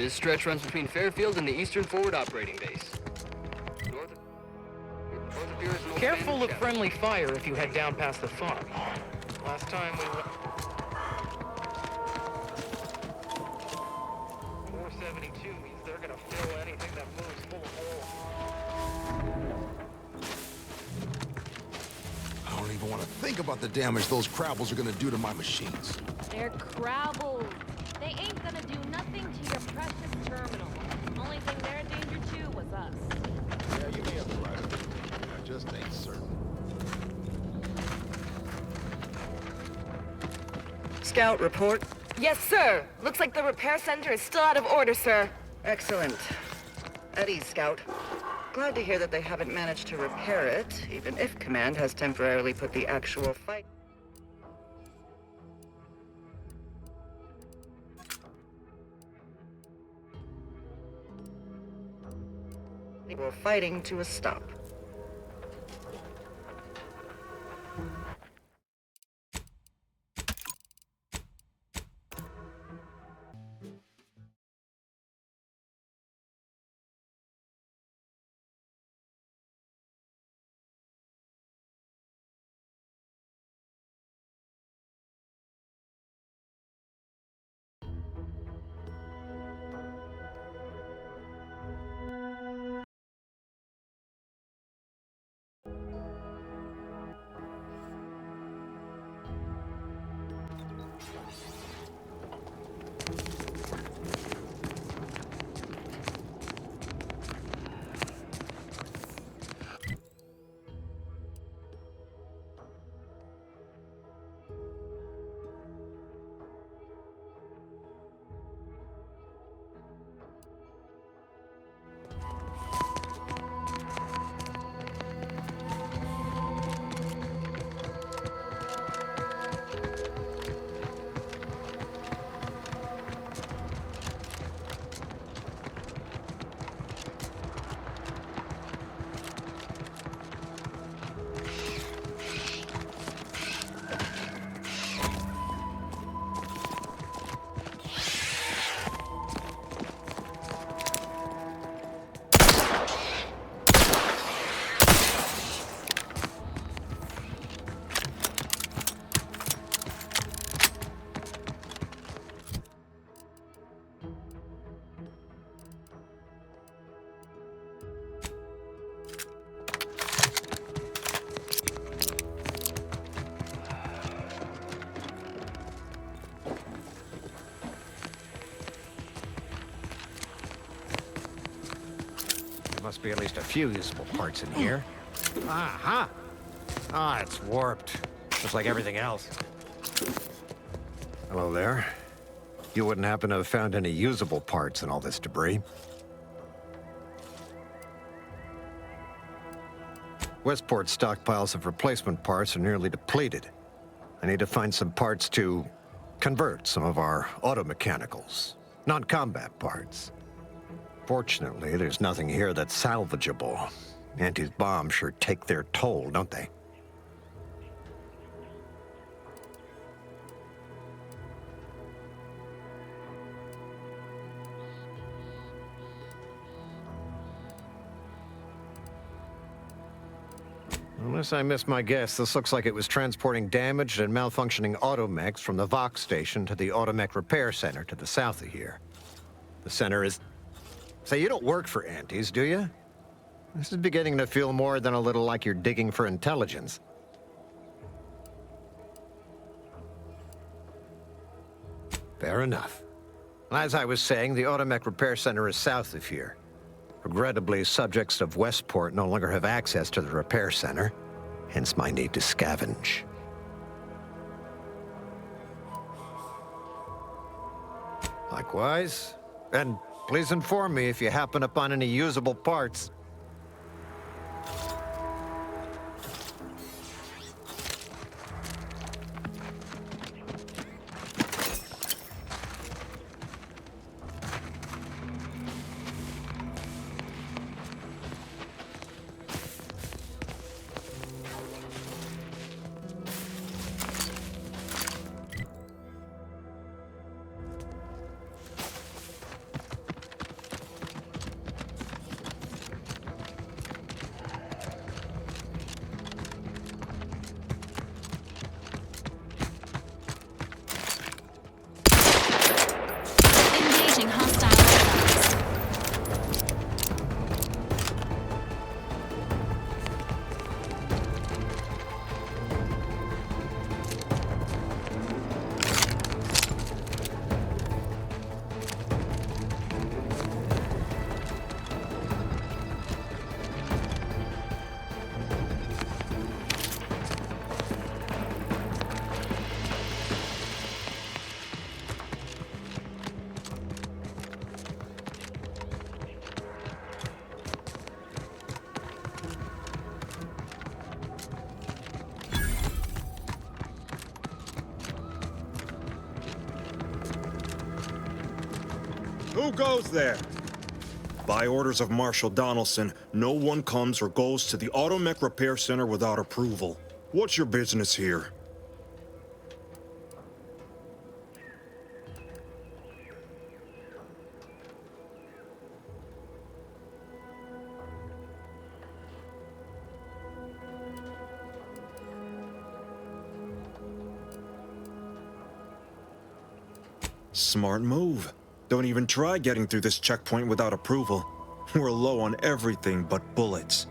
This stretch runs between Fairfield and the Eastern Forward Operating Base. North of here is an old Careful abandoned of cabin. friendly fire if you head down past the farm. Last time we went... 472 means they're gonna fill anything that moves full of holes. I don't even want to think about the damage those crabbles are gonna do to my machines. They're crabbles. They ain't gonna do nothing to your precious terminal. Only thing they're in danger to was us. Yeah, you may have the right. I just ain't certain. Scout report. Yes, sir. Looks like the repair center is still out of order, sir. Excellent. At ease, Scout. Glad to hear that they haven't managed to repair it, even if Command has temporarily put the actual fight. We're fighting to a stop. There must be at least a few usable parts in here. Aha! Ah, it's warped. Just like everything else. Hello there. You wouldn't happen to have found any usable parts in all this debris? Westport's stockpiles of replacement parts are nearly depleted. I need to find some parts to convert some of our automechanicals, non-combat parts. Fortunately, there's nothing here that's salvageable. Auntie's bombs sure take their toll, don't they? Unless I missed my guess, this looks like it was transporting damaged and malfunctioning automechs from the Vox station to the Automech Repair Center to the south of here. The center is... Say, you don't work for Auntie's, do you? This is beginning to feel more than a little like you're digging for intelligence. Fair enough. As I was saying, the Automech Repair Center is south of here. Regrettably, subjects of Westport no longer have access to the repair center, hence my need to scavenge. Likewise, and please inform me if you happen upon any usable parts. Who goes there? By orders of Marshal Donaldson, no one comes or goes to the Automech Repair Center without approval. What's your business here? Smart move. Don't even try getting through this checkpoint without approval. We're low on everything but bullets.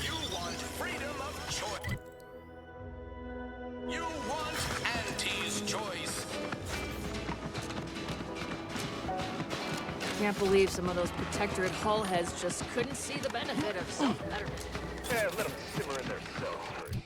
You want freedom of choice. You want Auntie's choice. Can't believe some of those Protectorate hull heads just couldn't see the benefit of self-betterment. Yeah, let them simmer in their cell first.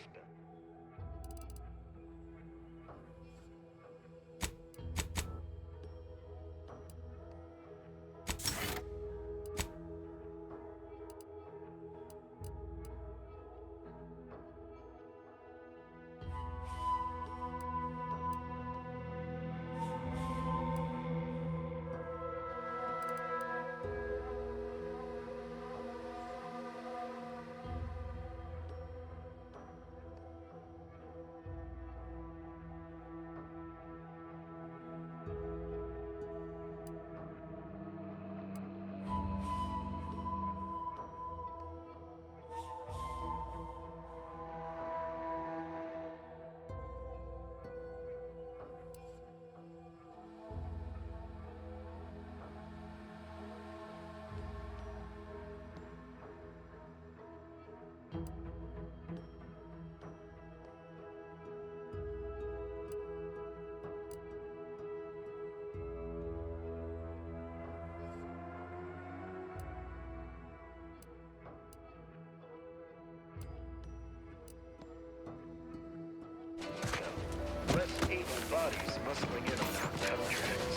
Less 80 bodies muscling in on our battle tracks.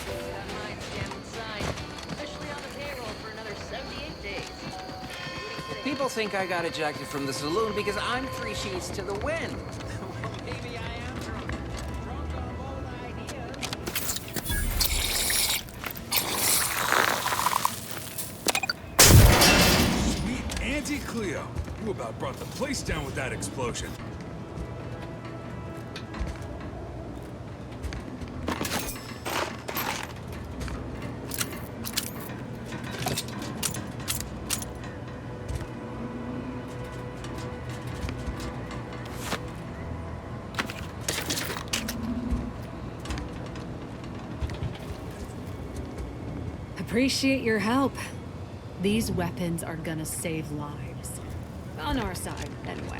Got mine jammed inside. Officially on the payroll for another 78 days. People think I got ejected from the saloon because I'm 3 sheets to the wind. Well, maybe I am drunk. Drunk on bold ideas. Sweet Auntie Cleo. You about brought the place down with that explosion. Appreciate your help. These weapons are gonna save lives. On our side, anyway.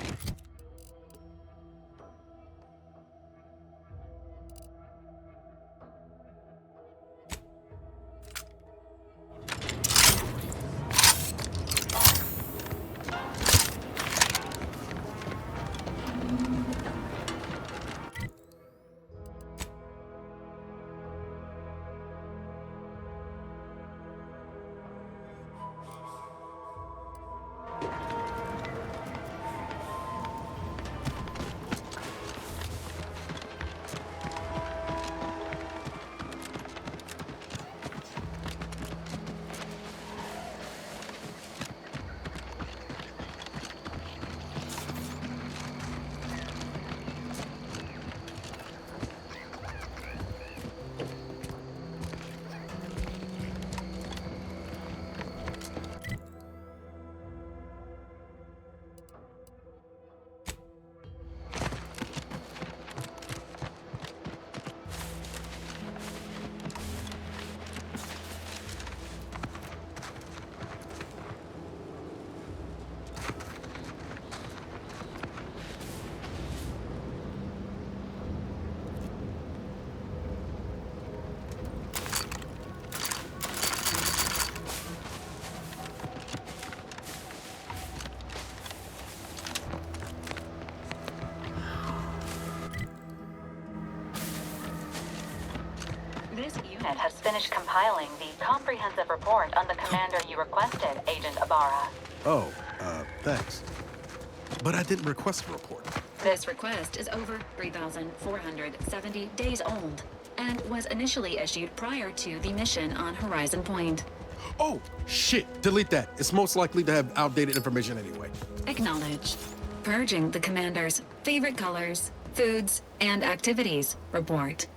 This unit has finished compiling the comprehensive report on the commander you requested, Agent Ibarra. Oh, thanks. But I didn't request a report. This request is over 3,470 days old and was initially issued prior to the mission on Horizon Point. Oh, shit! Delete that. It's most likely to have outdated information anyway. Acknowledged. Purging the commander's favorite colors, foods, and activities report.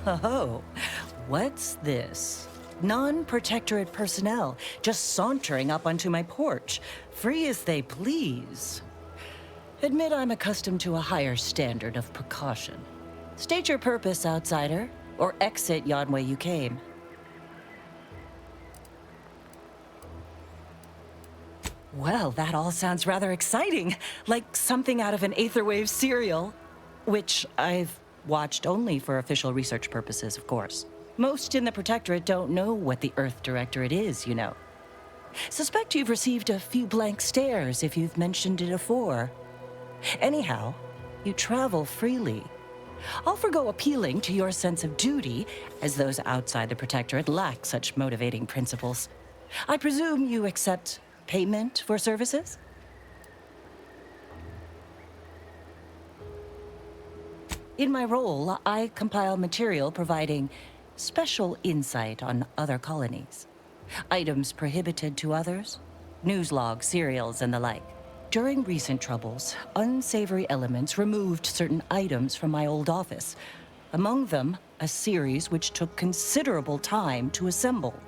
Oh, what's this? Non-protectorate personnel just sauntering up onto my porch, free as they please. Admit I'm accustomed to a higher standard of precaution. State your purpose, outsider, or exit yon way you came. Well, that all sounds rather exciting, like something out of an Aetherwave serial, which I've watched only for official research purposes, of course. Most in the Protectorate don't know what the Earth Directorate is, you know. Suspect you've received a few blank stares if you've mentioned it afore. Anyhow, you travel freely. I'll forgo appealing to your sense of duty, as those outside the Protectorate lack such motivating principles. I presume you accept payment for services? In my role, I compile material providing special insight on other colonies. Items prohibited to others, news logs, serials, and the like. During recent troubles, unsavory elements removed certain items from my old office. Among them, a series which took considerable time to assemble.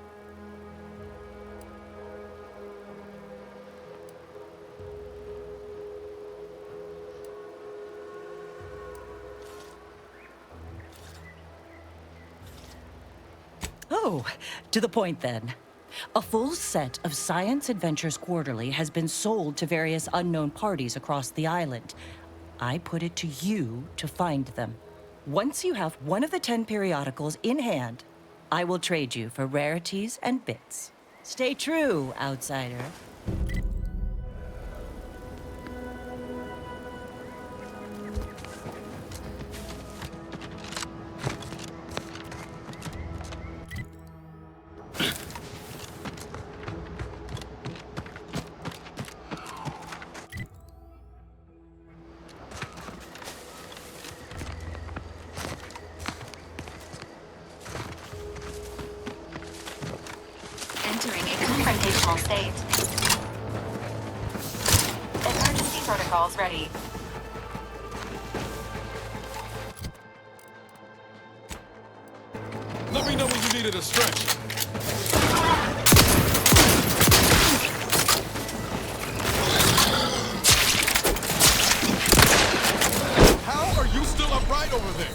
Oh, to the point then. A full set of Science Adventures Quarterly has been sold to various unknown parties across the island. I put it to you to find them. Once you have one of the 10 periodicals in hand, I will trade you for rarities and bits. Stay true, outsider. Entering a confrontational state. Emergency protocols ready. Let me know when you needed a stretch. How are you still upright over there?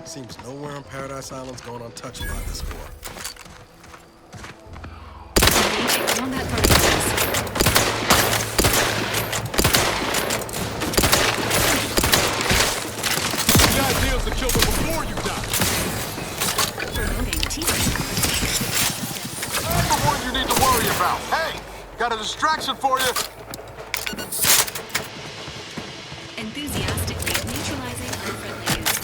Seems nowhere on Paradise Island's going untouched by this war. Combat protocols. The idea is to kill them before you die. Promoting teaming. I'm the one you need to worry about. Hey, got a distraction for you. Enthusiastically neutralizing unfriendly use.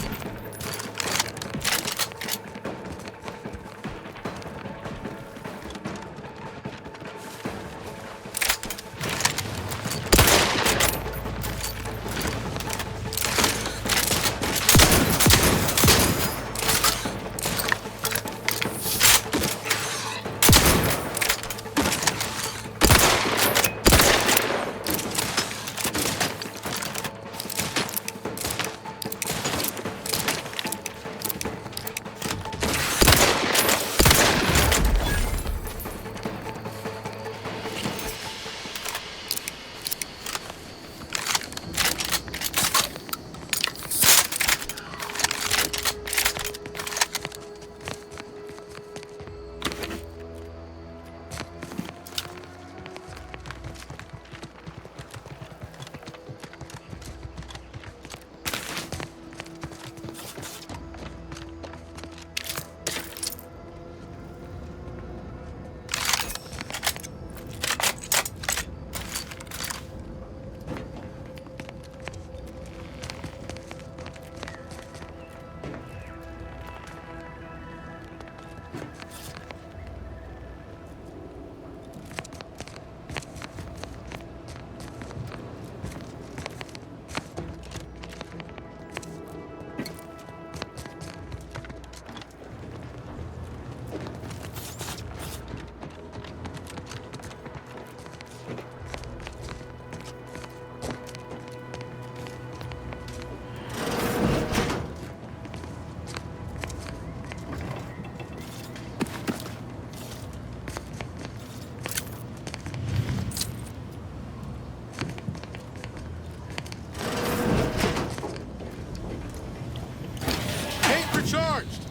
Recharged!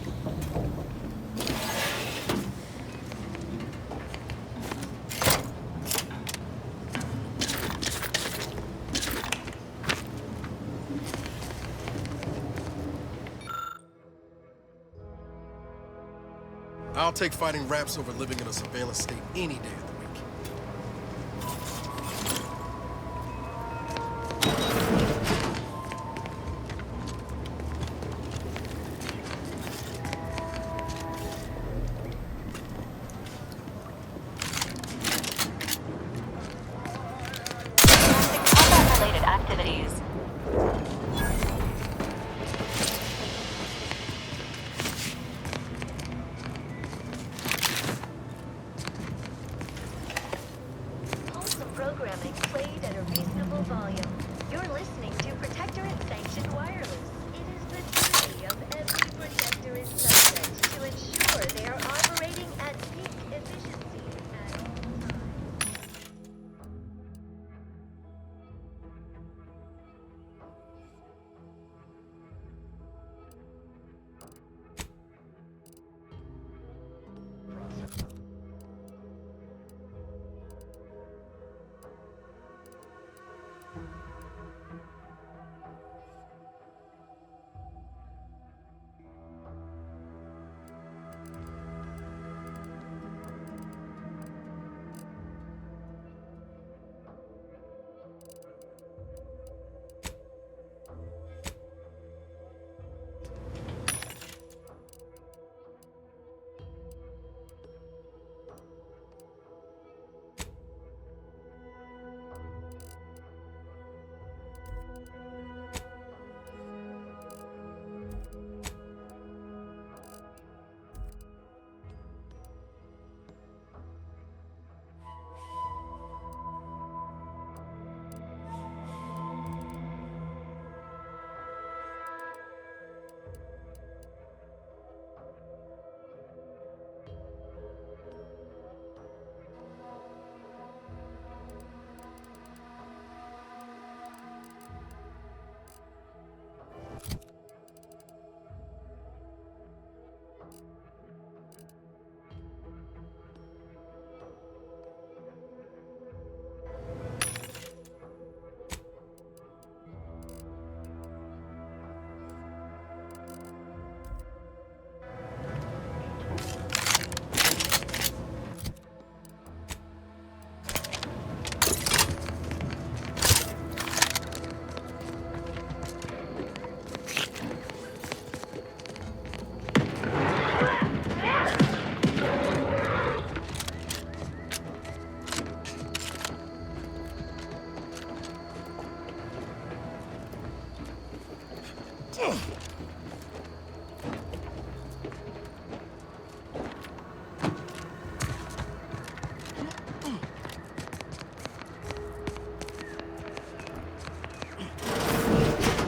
I'll take fighting raps over living in a surveillance state any day of the week. Combat-related activities.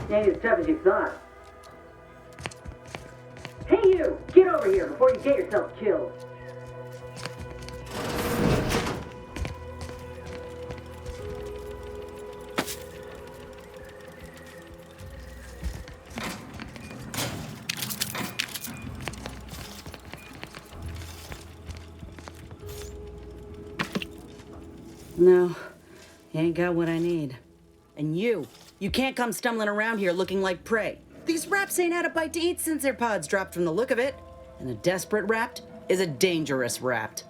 Ain't as tough as you thought. Hey you! Get over here before you get yourself killed. No, you ain't got what I need. And you can't come stumbling around here looking like prey. These raps ain't had a bite to eat since their pods dropped from the look of it. And a desperate rapt is a dangerous rapt.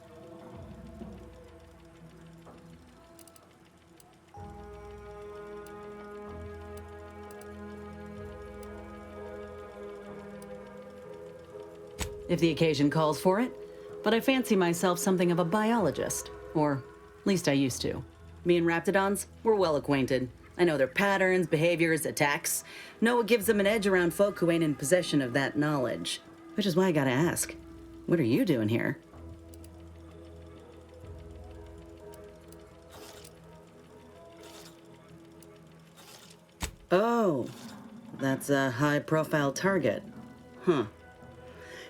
If the occasion calls for it, but I fancy myself something of a biologist, or at least I used to. Me and raptidons, we're well acquainted. I know their patterns, behaviors, attacks. Know what gives them an edge around folk who ain't in possession of that knowledge. Which is why I gotta ask, what are you doing here? Oh, that's a high-profile target. Huh.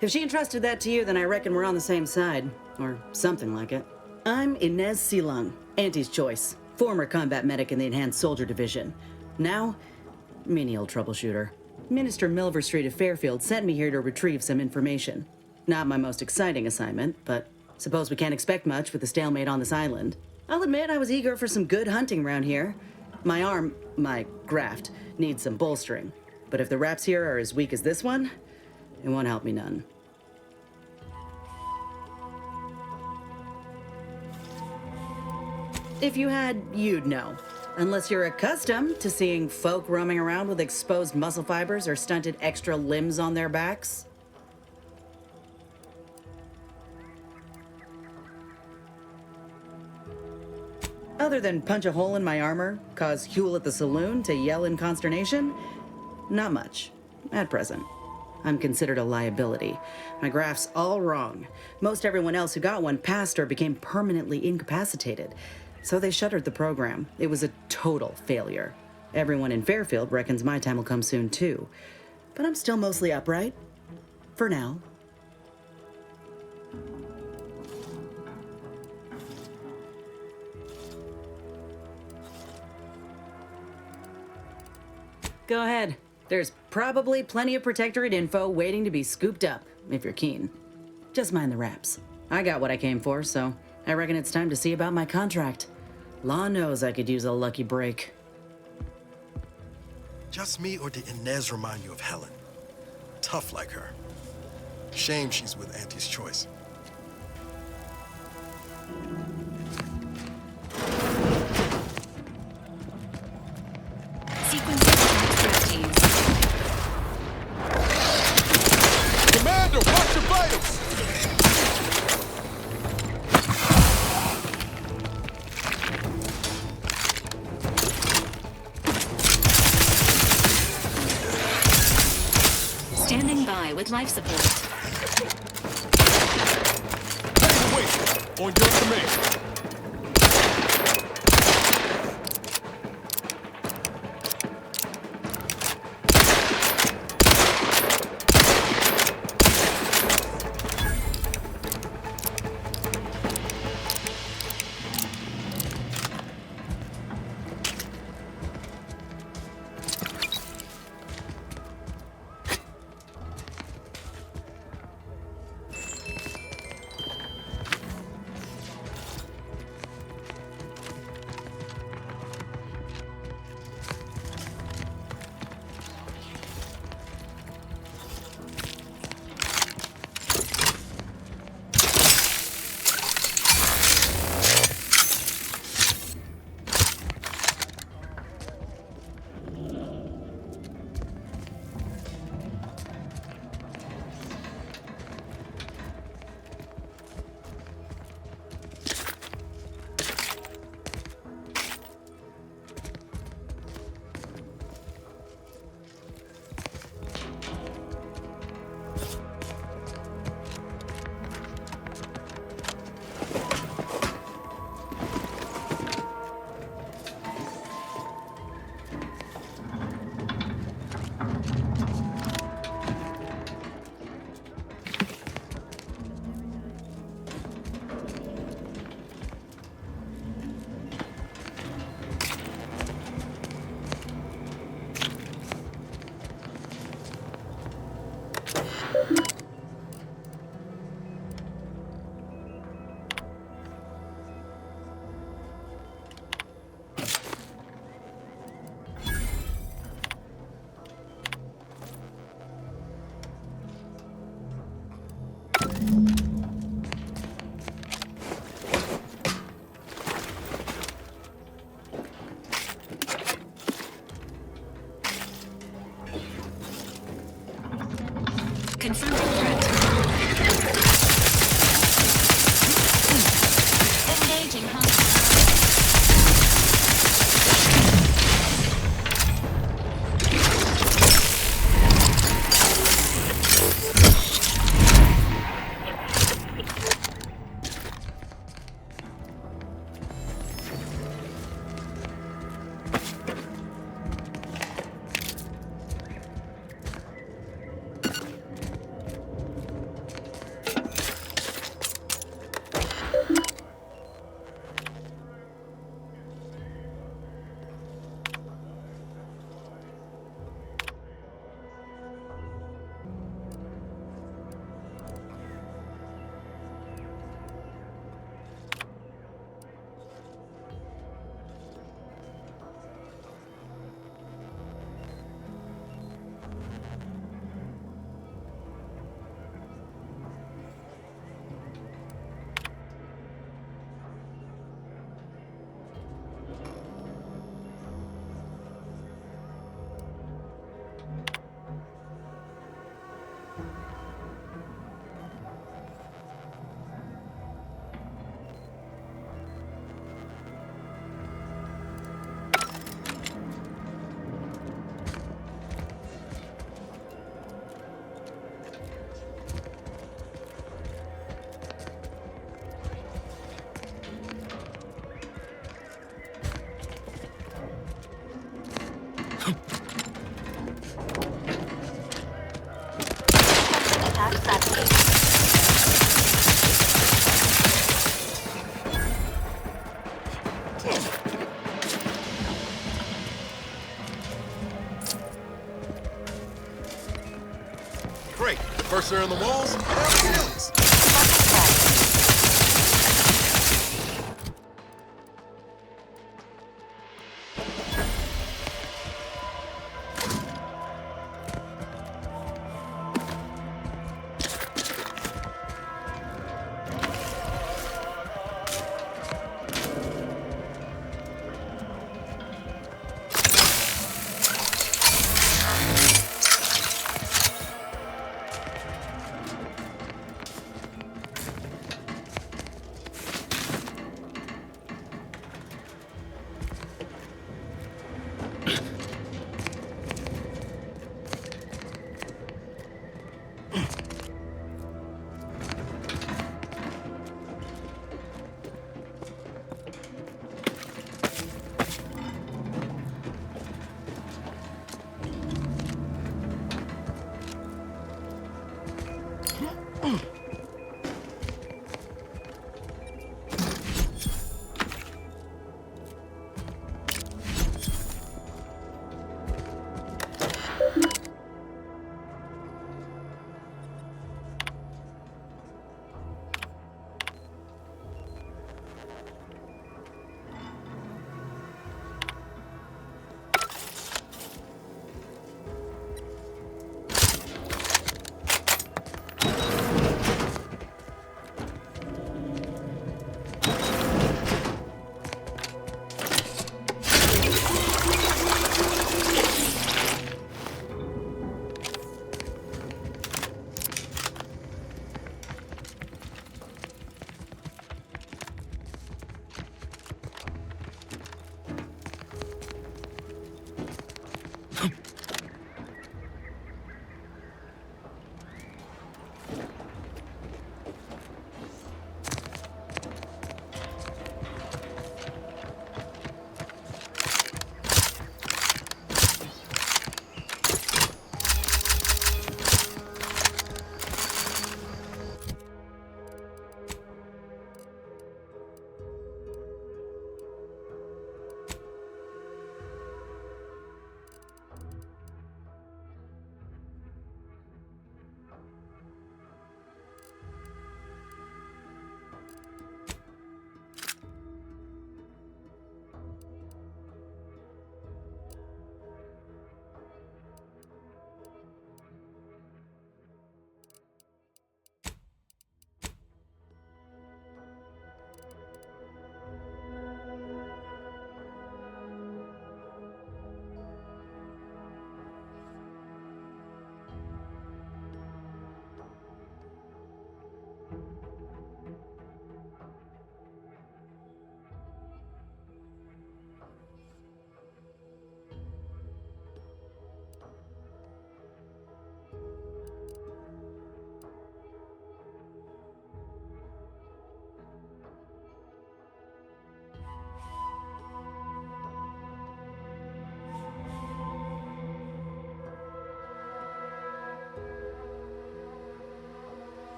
If she entrusted that to you, then I reckon we're on the same side. Or something like it. I'm Inez Silung, Auntie's choice. Former combat medic in the Enhanced Soldier Division. Now, menial troubleshooter. Minister Milver Street of Fairfield sent me here to retrieve some information. Not my most exciting assignment, but suppose we can't expect much with the stalemate on this island. I'll admit I was eager for some good hunting around here. My graft, needs some bolstering. But if the raps here are as weak as this one, it won't help me none. If you had, you'd know. Unless you're accustomed to seeing folk roaming around with exposed muscle fibers or stunted extra limbs on their backs. Other than punch a hole in my armor, cause Huel at the saloon to yell in consternation, not much, at present. I'm considered a liability. My graph's all wrong. Most everyone else who got one passed or became permanently incapacitated. So they shuttered the program. It was a total failure. Everyone in Fairfield reckons my time will come soon too. But I'm still mostly upright. For now. Go ahead. There's probably plenty of Protectorate info waiting to be scooped up, if you're keen. Just mind the raps. I got what I came for, so I reckon it's time to see about my contract. Law knows I could use a lucky break. Just me, or did Inez remind you of Helen? Tough like her. Shame she's with Auntie's choice. Commander, watch your vitals! Standing by with life support. Wait, on your command. Confirming threat. Engaging Great. First they're in the walls, now the ceilings.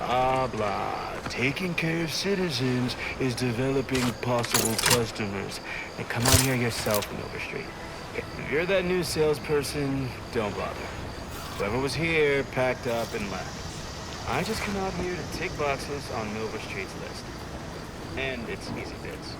Blah, blah. Taking care of citizens is developing possible customers. And come on here yourself in Overstreet. If you're that new salesperson, don't bother. Whoever was here packed up and left. I just come out here to tick boxes on Nova Street's list. And it's easy bits.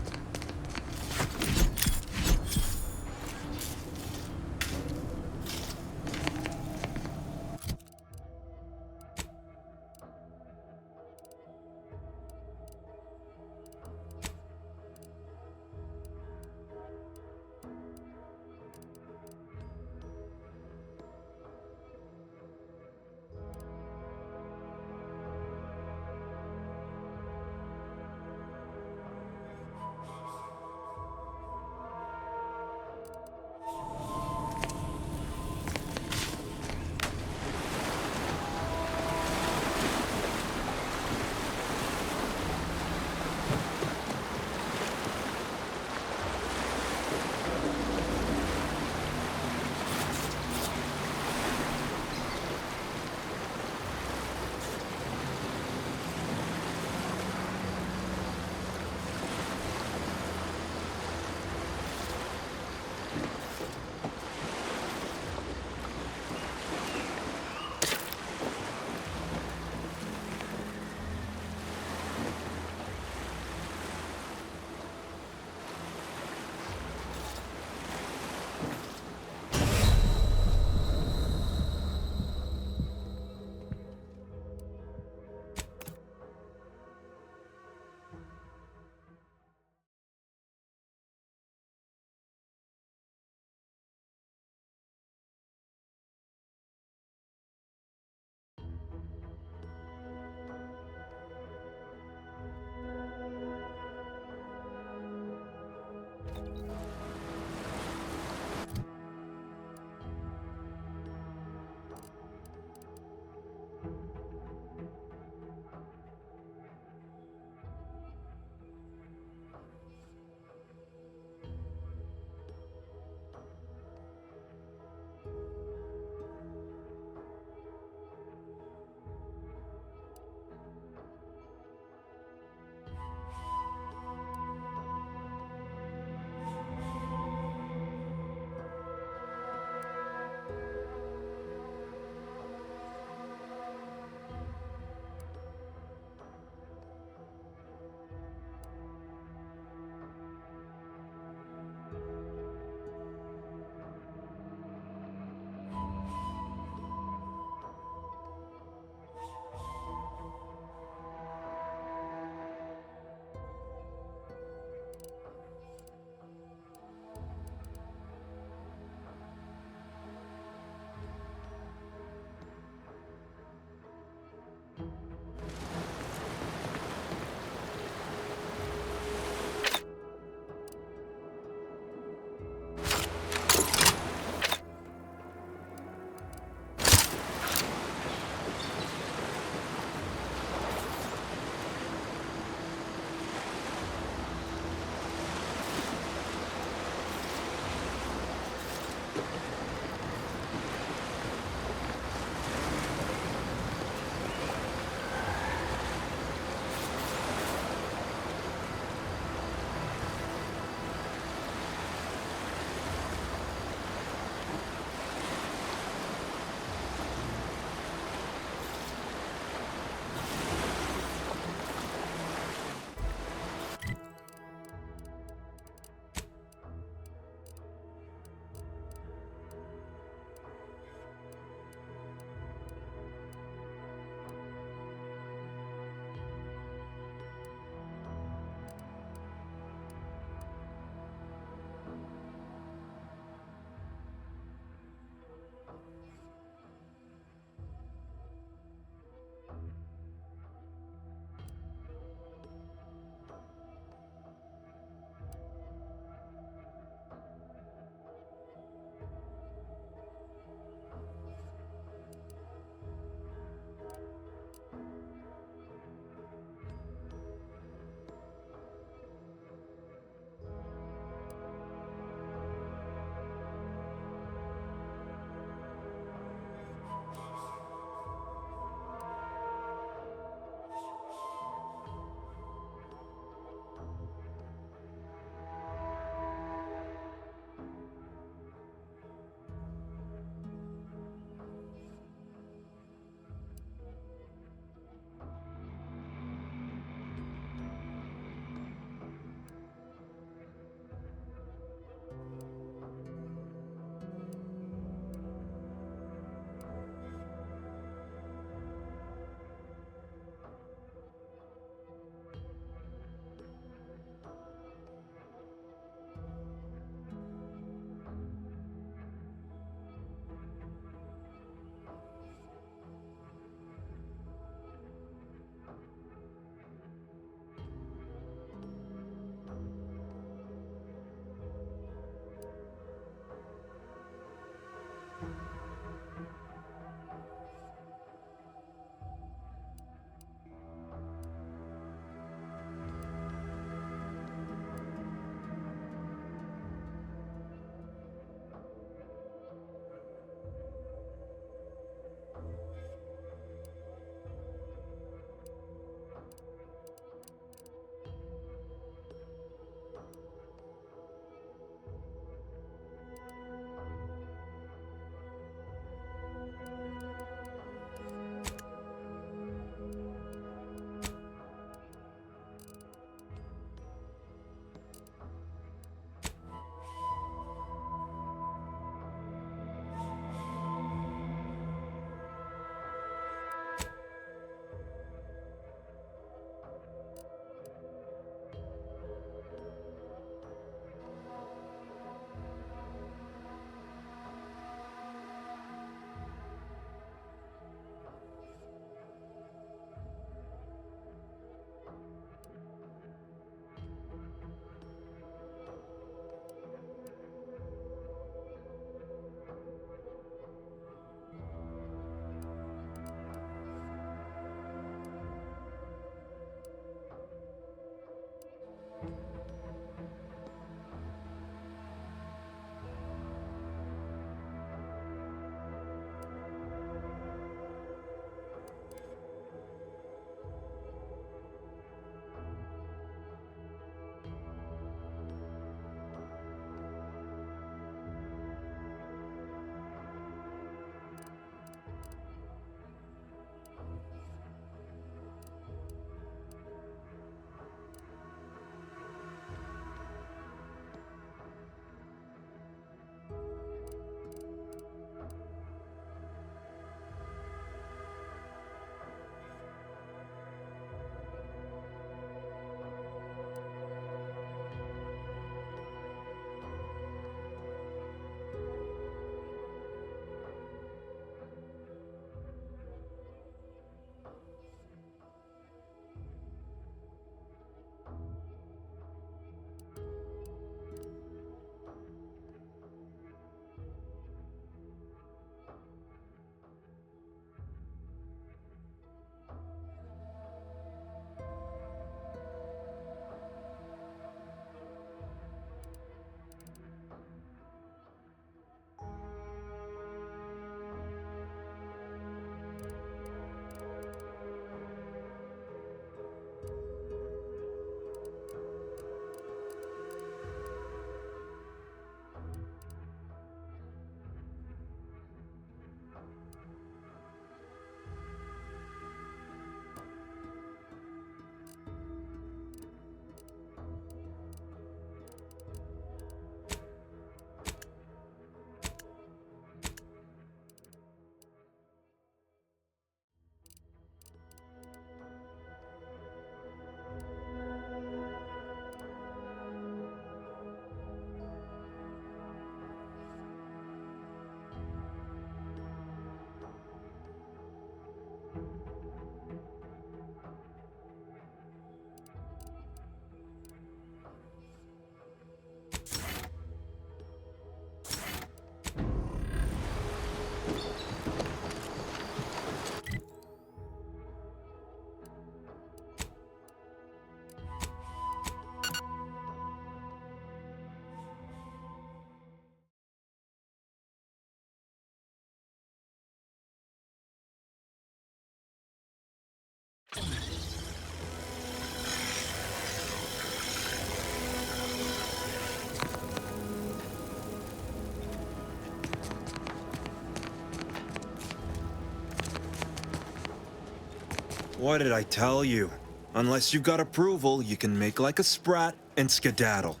What did I tell you? Unless you've got approval, you can make like a sprat and skedaddle.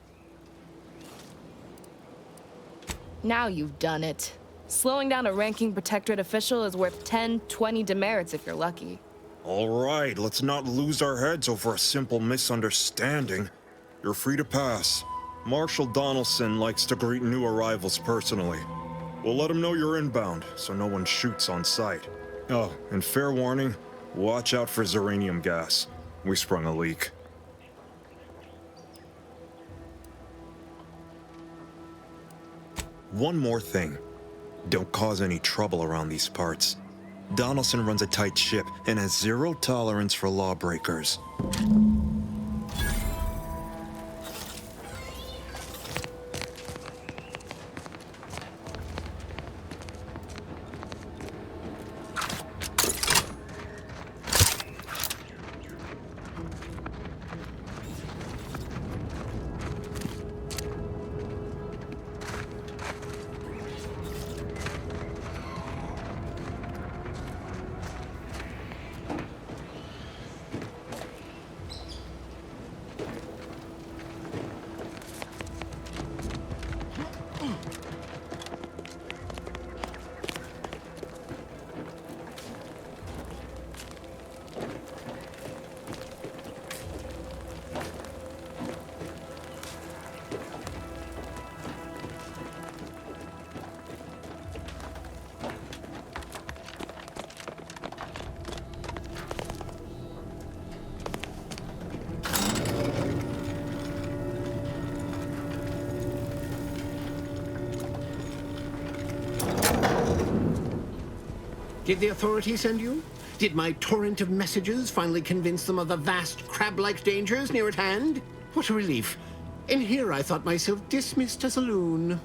Now you've done it. Slowing down a ranking protectorate official is worth 10, 20 demerits if you're lucky. All right, let's not lose our heads over a simple misunderstanding. You're free to pass. Marshal Donaldson likes to greet new arrivals personally. We'll let him know you're inbound, so no one shoots on sight. Oh, and fair warning, watch out for xeranium gas. We sprung a leak. One more thing. Don't cause any trouble around these parts. Donaldson runs a tight ship and has zero tolerance for lawbreakers. Did the authorities send you? Did my torrent of messages finally convince them of the vast crab-like dangers near at hand? What a relief. In here I thought myself dismissed as a loon.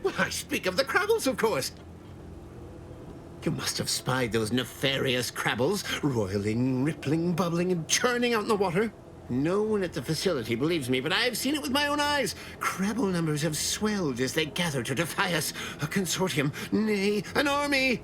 Well, I speak of the Crabbles, of course. You must have spied those nefarious Crabbles, roiling, rippling, bubbling, and churning out in the water. No one at the facility believes me, but I've seen it with my own eyes. Crabble numbers have swelled as they gather to defy us. A consortium, nay, an army.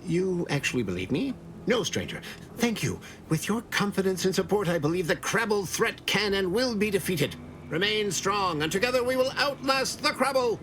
You actually believe me? No, stranger. Thank you. With your confidence and support, I believe the Crabble threat can and will be defeated. Remain strong, and together we will outlast the Crabble!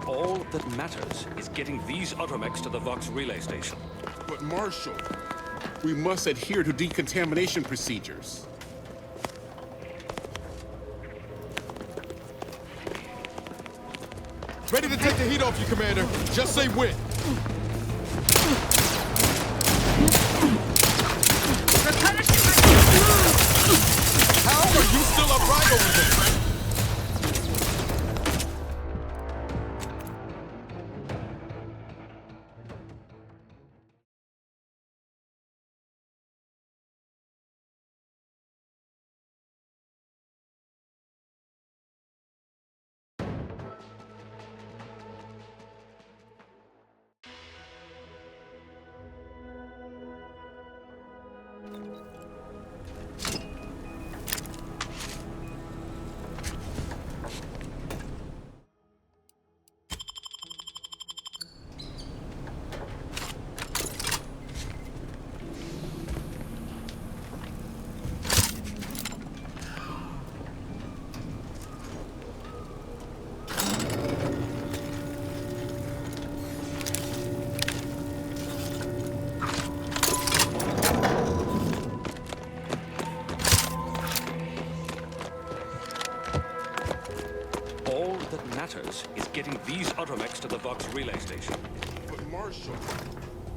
All that matters is getting these automechs to the Vox relay station. But Marshal, we must adhere to decontamination procedures. Ready to take the heat off you, Commander. Just say when. How are you still upright over there? matters is getting these automechs to the Vox relay station. But Marshal,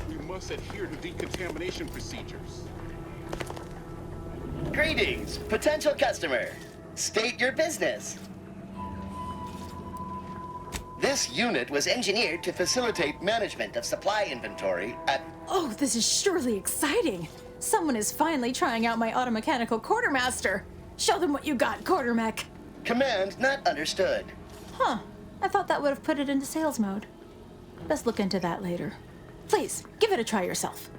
we must adhere to decontamination procedures. Greetings, potential customer. State your business. This unit was engineered to facilitate management of supply inventory at... Oh, this is surely exciting. Someone is finally trying out my automechanical quartermaster. Show them what you got, quartermech. Command not understood. Huh. I thought that would have put it into sales mode. Best look into that later. Please, give it a try yourself.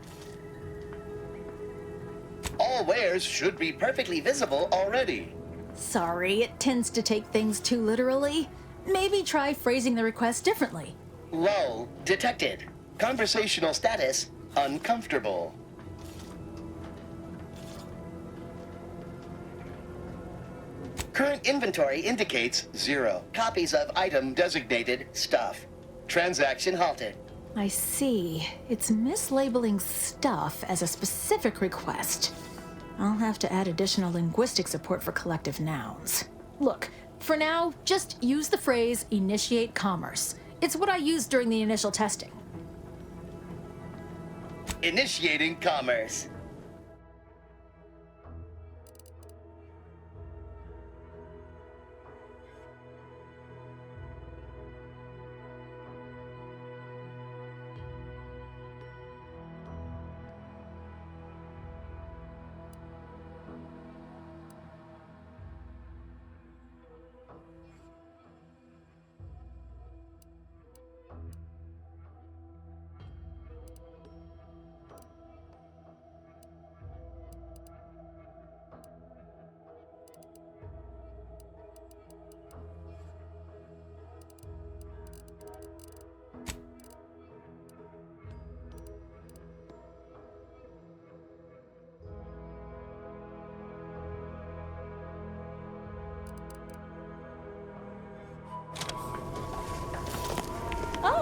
All wares should be perfectly visible already. Sorry, it tends to take things too literally. Maybe try phrasing the request differently. Lull detected. Conversational status uncomfortable. Current inventory indicates 0 copies of item designated stuff. Transaction halted. I see. It's mislabeling stuff as a specific request. I'll have to add additional linguistic support for collective nouns. Look, for now, just use the phrase initiate commerce. It's what I used during the initial testing. Initiating commerce.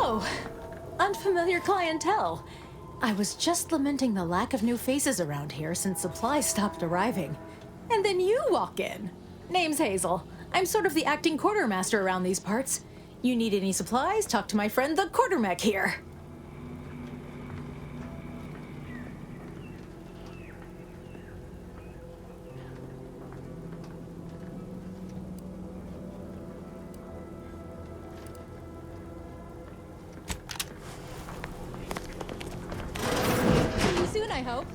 Oh, unfamiliar clientele. I was just lamenting the lack of new faces around here since supplies stopped arriving. And then you walk in. Name's Hazel. I'm sort of the acting quartermaster around these parts. You need any supplies, talk to my friend the quartermech here. I hope.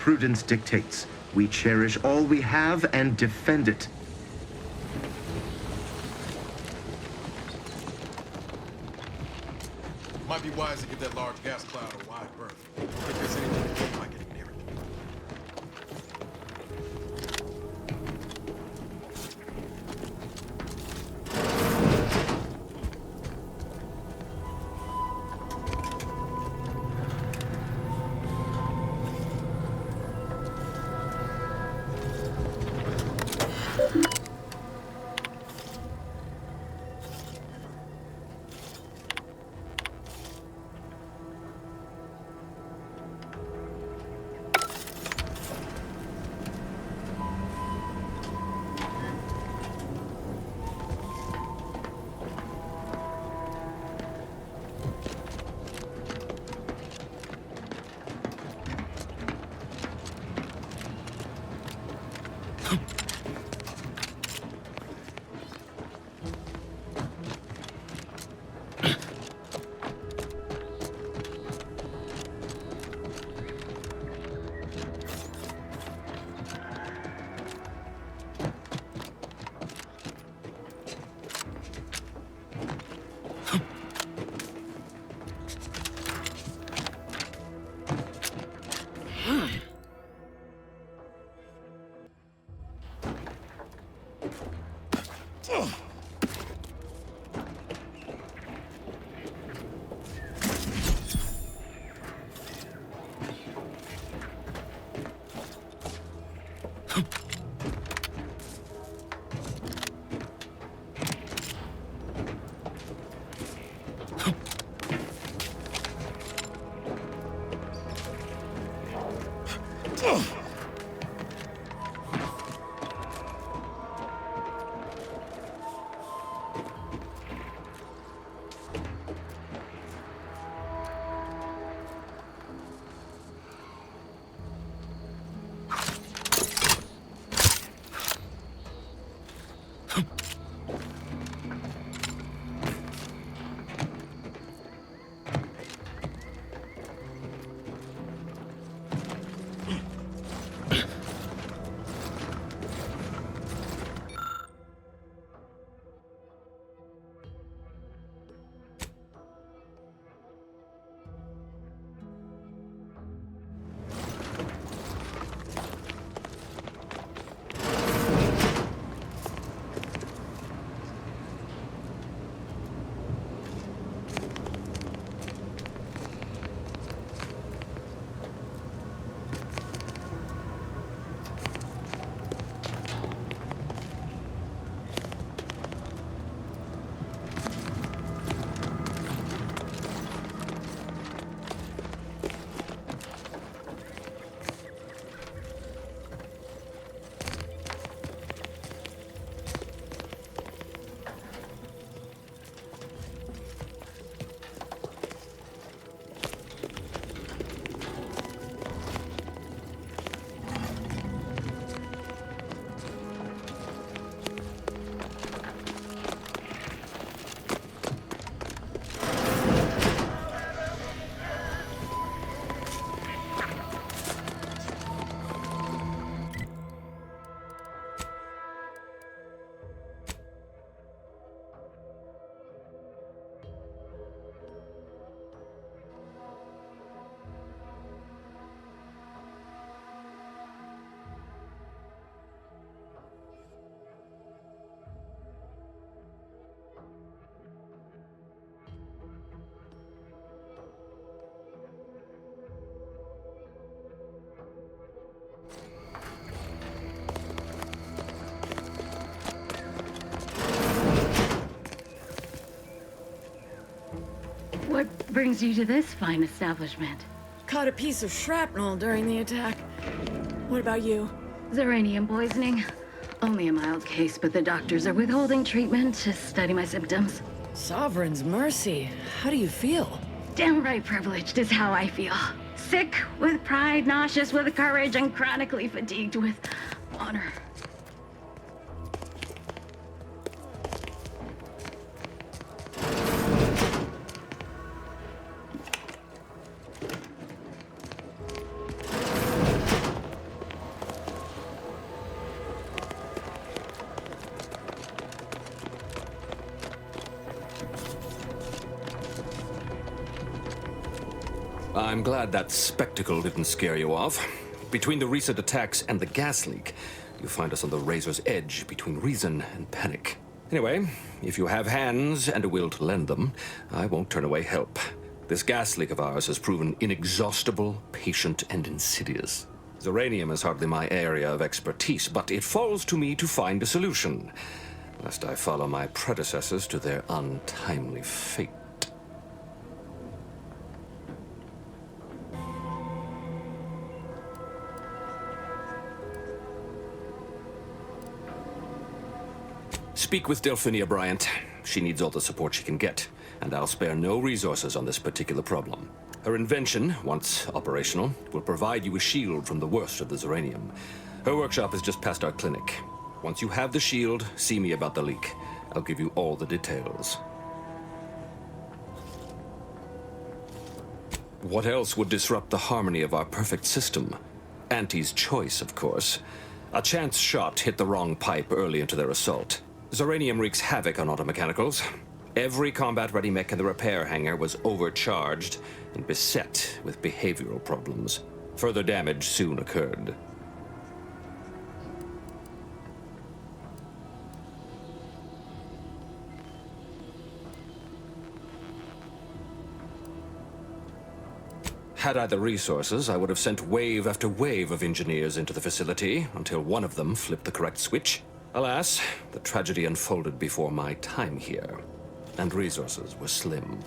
Prudence dictates we cherish all we have and defend it. Might be wise to get that large gas cloud a wide berth. If there's anything that look like it near it. What brings you to this fine establishment? Caught a piece of shrapnel during the attack. What about you? Xeranium poisoning. Only a mild case, but the doctors are withholding treatment to study my symptoms. Sovereign's mercy. How do you feel? Downright privileged is how I feel. Sick with pride, nauseous with courage, and chronically fatigued with honor. I'm glad that spectacle didn't scare you off. Between the recent attacks and the gas leak, you find us on the razor's edge between reason and panic. Anyway, if you have hands and a will to lend them, I won't turn away help. This gas leak of ours has proven inexhaustible, patient, and insidious. Xeranium is hardly my area of expertise, but it falls to me to find a solution, lest I follow my predecessors to their untimely fate. Speak with Delphinia Bryant. She needs all the support she can get, and I'll spare no resources on this particular problem. Her invention, once operational, will provide you a shield from the worst of the Xeranium. Her workshop is just past our clinic. Once you have the shield, see me about the leak. I'll give you all the details. What else would disrupt the harmony of our perfect system? Auntie's choice, of course. A chance shot hit the wrong pipe early into their assault. Xeranium wreaks havoc on automechanicals. Every combat-ready mech in the repair hangar was overcharged and beset with behavioral problems. Further damage soon occurred. Had I the resources, I would have sent wave after wave of engineers into the facility until one of them flipped the correct switch. Alas, the tragedy unfolded before my time here, and resources were slim.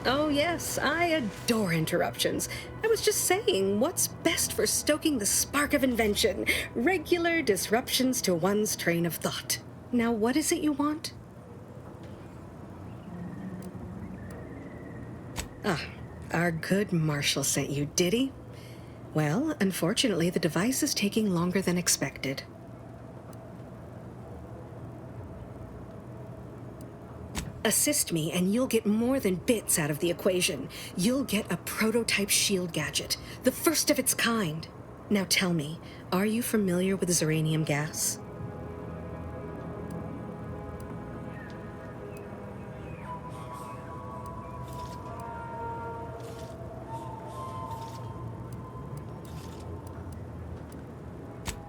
Oh yes, I adore interruptions. I was just saying, what's best for stoking the spark of invention? Regular disruptions to one's train of thought. Now, what is it you want? Ah, our good Marshall sent you, did he? Well, unfortunately, the device is taking longer than expected. Assist me, and you'll get more than bits out of the equation. You'll get a prototype shield gadget, the first of its kind. Now tell me, are you familiar with ziranium gas?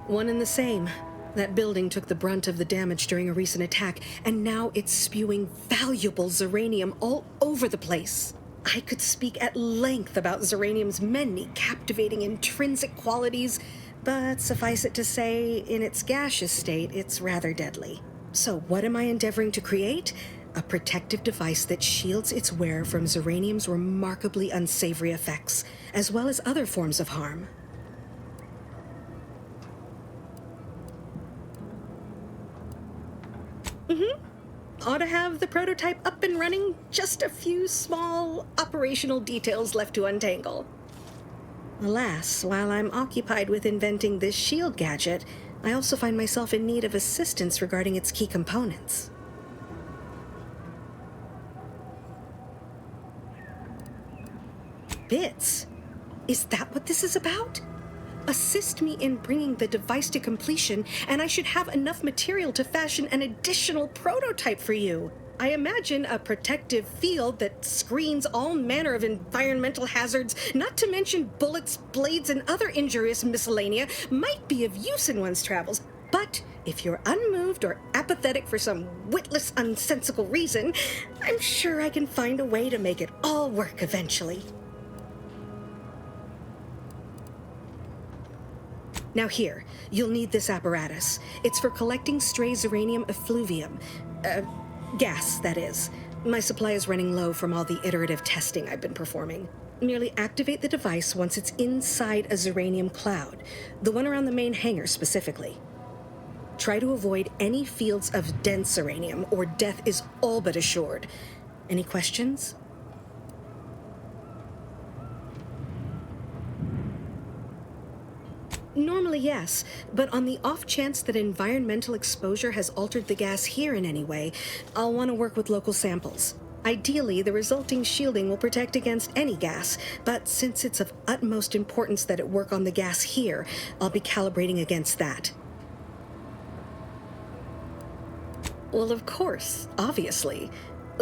One and the same. That building took the brunt of the damage during a recent attack, and now it's spewing valuable ziranium all over the place. I could speak at length about ziranium's many captivating intrinsic qualities, but suffice it to say, in its gaseous state, it's rather deadly. So what am I endeavoring to create? A protective device that shields its wearer from ziranium's remarkably unsavory effects, as well as other forms of harm. Ought to have the prototype up and running, just a few small operational details left to untangle. Alas, while I'm occupied with inventing this shield gadget, I also find myself in need of assistance regarding its key components. Bits? Is that what this is about? Assist me in bringing the device to completion, and I should have enough material to fashion an additional prototype for you. I imagine a protective field that screens all manner of environmental hazards, not to mention bullets, blades, and other injurious miscellanea, might be of use in one's travels. But if you're unmoved or apathetic for some witless, unsensical reason, I'm sure I can find a way to make it all work eventually. Now here, you'll need this apparatus. It's for collecting stray ziranium effluvium. Gas, that is. My supply is running low from all the iterative testing I've been performing. Merely activate the device once it's inside a ziranium cloud, the one around the main hangar specifically. Try to avoid any fields of dense ziranium, or death is all but assured. Any questions? Normally, yes, but on the off chance that environmental exposure has altered the gas here in any way, I'll want to work with local samples. Ideally, the resulting shielding will protect against any gas, but since it's of utmost importance that it work on the gas here, I'll be calibrating against that. Well, of course, obviously.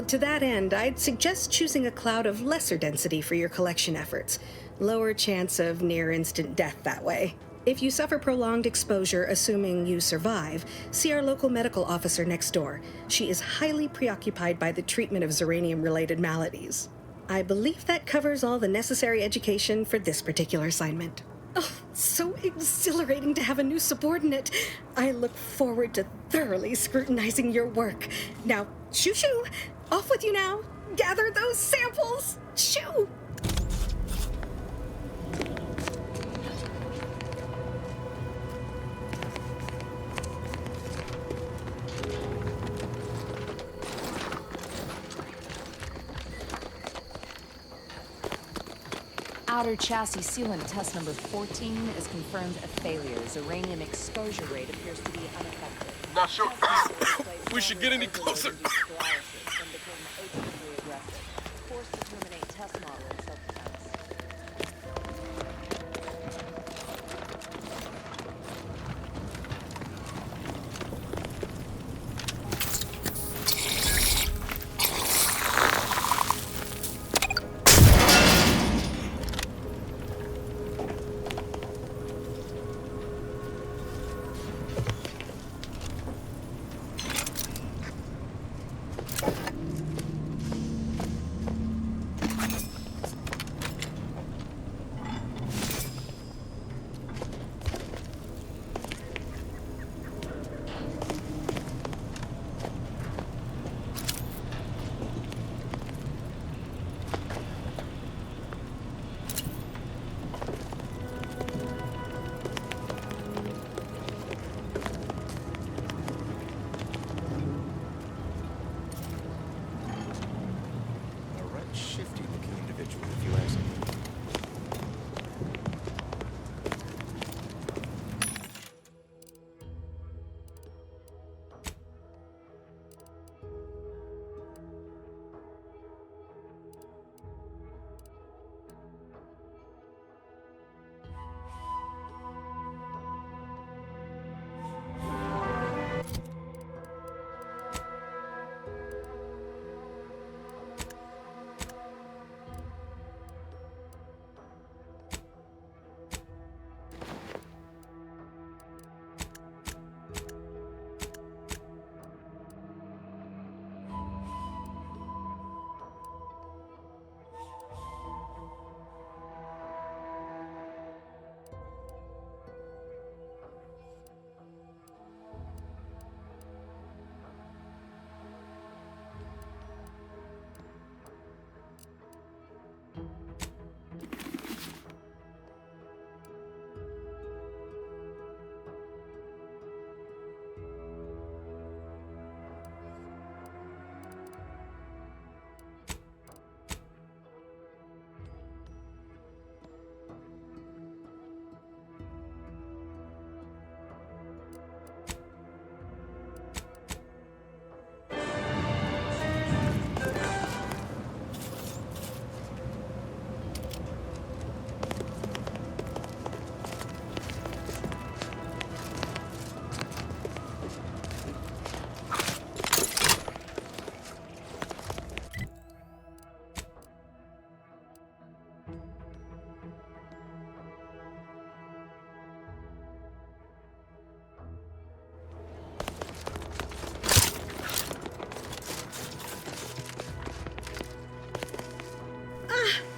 To that end, I'd suggest choosing a cloud of lesser density for your collection efforts. Lower chance of near-instant death that way. If you suffer prolonged exposure, assuming you survive, see our local medical officer next door. She is highly preoccupied by the treatment of ziranium-related maladies. I believe that covers all the necessary education for this particular assignment. Oh, so exhilarating to have a new subordinate. I look forward to thoroughly scrutinizing your work. Now, shoo-shoo! Off with you now! Gather those samples! Shoo! Outer chassis sealant test number 14 is confirmed a failure. Uranium exposure rate appears to be unaffected. Not sure. We should get any closer. Forced to terminate test model in self-defense.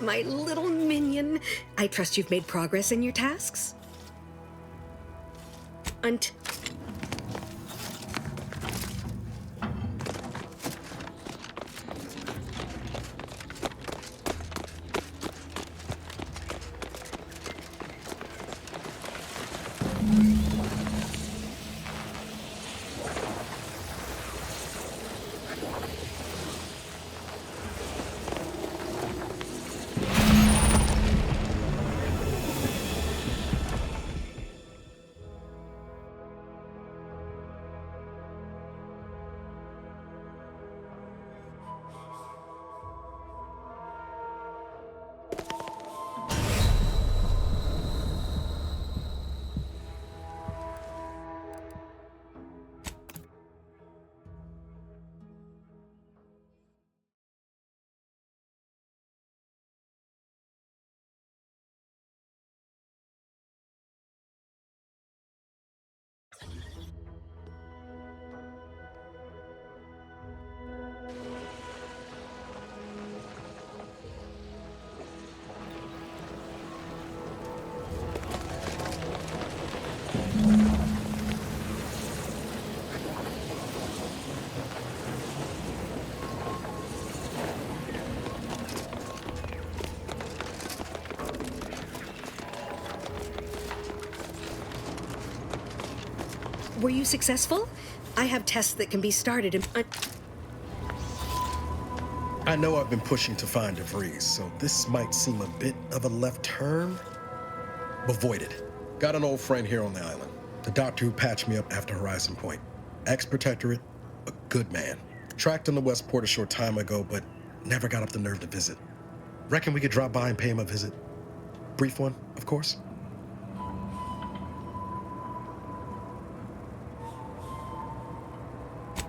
my little minion. I trust you've made progress in your tasks? Were you successful? I have tests that can be started in... I know I've been pushing to find DeVries, so this might seem a bit of a left turn. Avoid it. Got an old friend here on the island. The doctor who patched me up after Horizon Point. Ex-protectorate, a good man. Tracked him to Westport a short time ago, but never got up the nerve to visit. Reckon we could drop by and pay him a visit. Brief one, of course.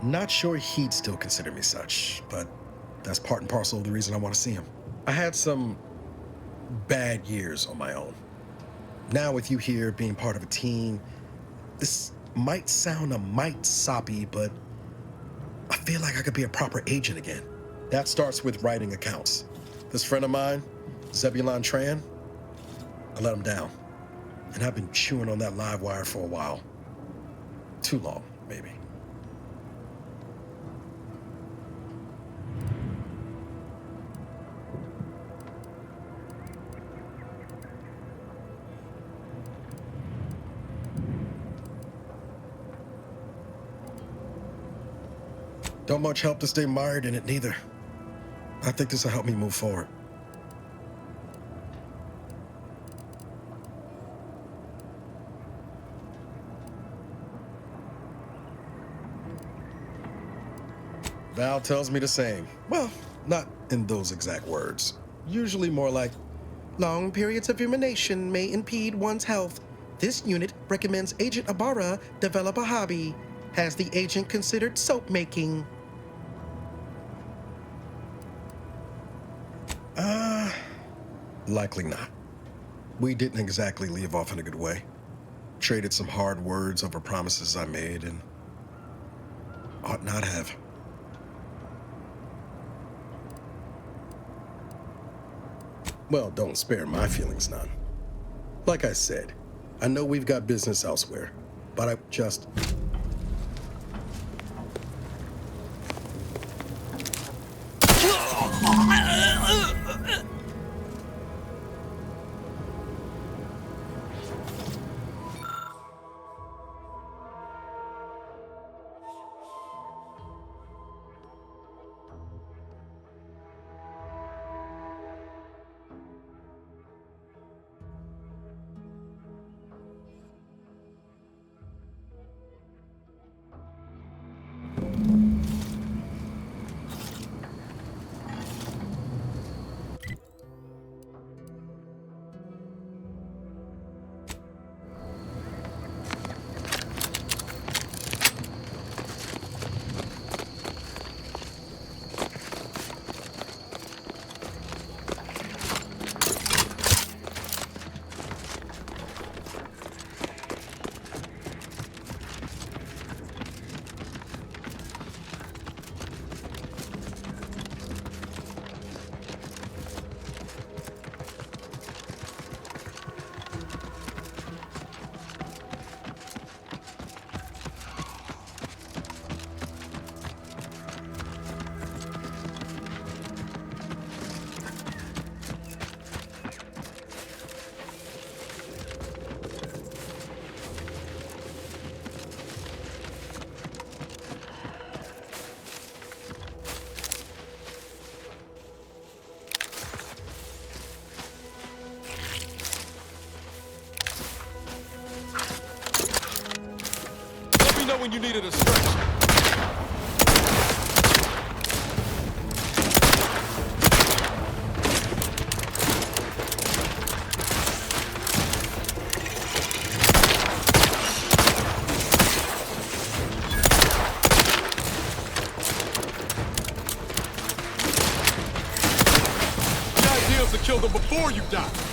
Not sure he'd still consider me such, but that's part and parcel of the reason I want to see him. I had some bad years on my own. Now with you here being part of a team, this might sound a mite soppy, but I feel like I could be a proper agent again. That starts with writing accounts. This friend of mine, Zebulon Tran, I let him down. And I've been chewing on that live wire for a while. Too long, maybe. Don't much help to stay mired in it, neither. I think this will help me move forward. Val tells me the same. Well, not in those exact words. Usually more like, long periods of rumination may impede one's health. This unit recommends Agent Ibarra develop a hobby. Has the agent considered soap making? Likely not. We didn't exactly leave off in a good way. Traded some hard words over promises I made and ought not have. Well, don't spare my feelings none. Like I said, I know we've got business elsewhere, but I just... when you needed a stretch. The idea is to kill them before you die.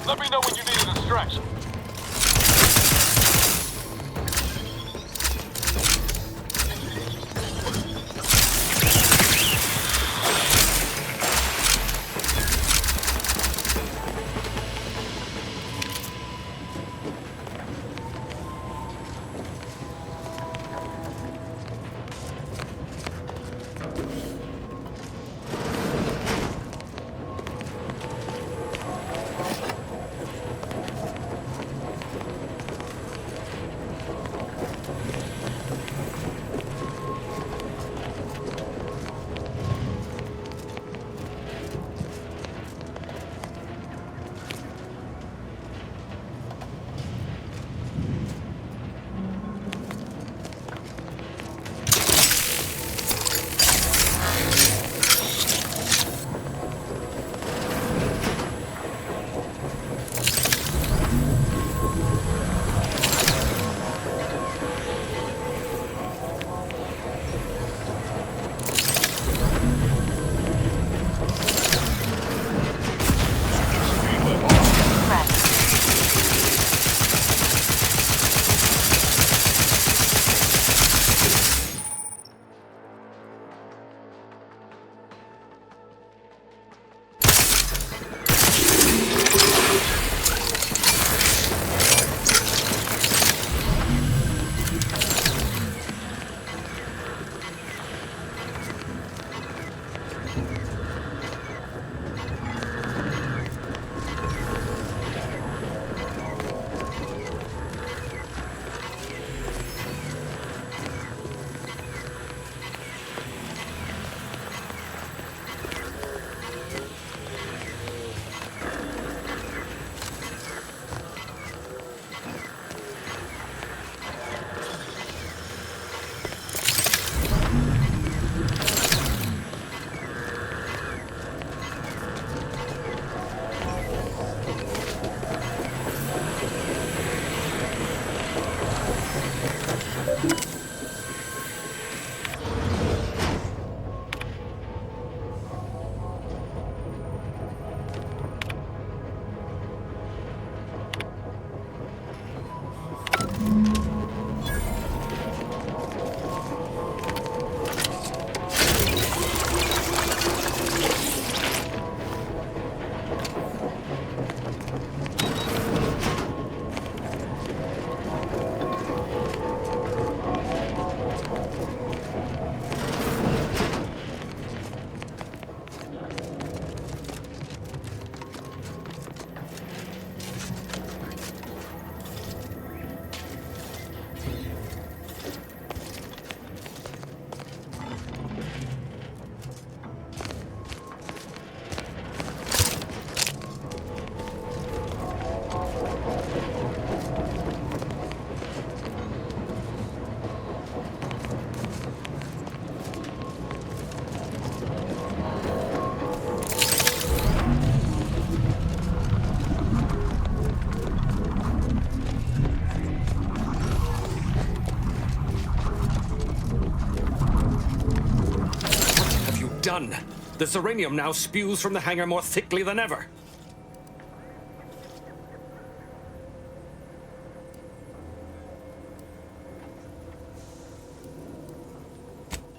Let me know when you need a distraction. Done. The Serenium now spews from the hangar more thickly than ever.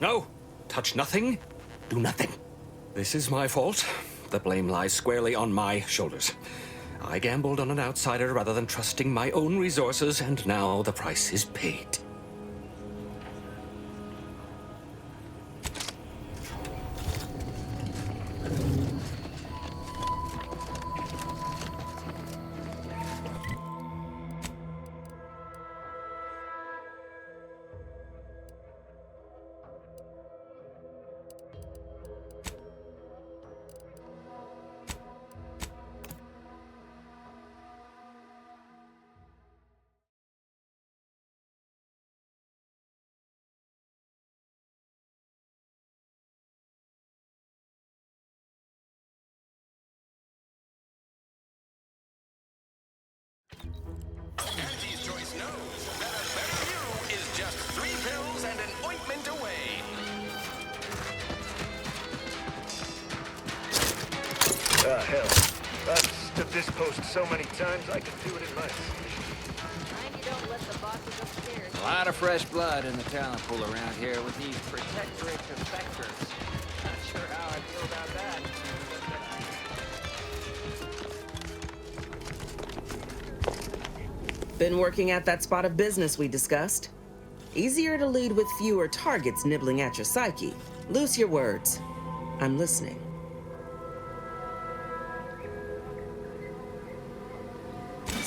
No. Touch nothing. Do nothing. This is my fault. The blame lies squarely on my shoulders. I gambled on an outsider rather than trusting my own resources, and now the price is paid. Panty's Choice knows that a better you is just 3 pills and an ointment away. Hell. That's of this post so many times I could do it in months. A lot of fresh blood in the talent pool around here with these protectorate defectors. Not sure how I feel about that. Been working at that spot of business we discussed. Easier to lead with fewer targets nibbling at your psyche. Loose your words. I'm listening.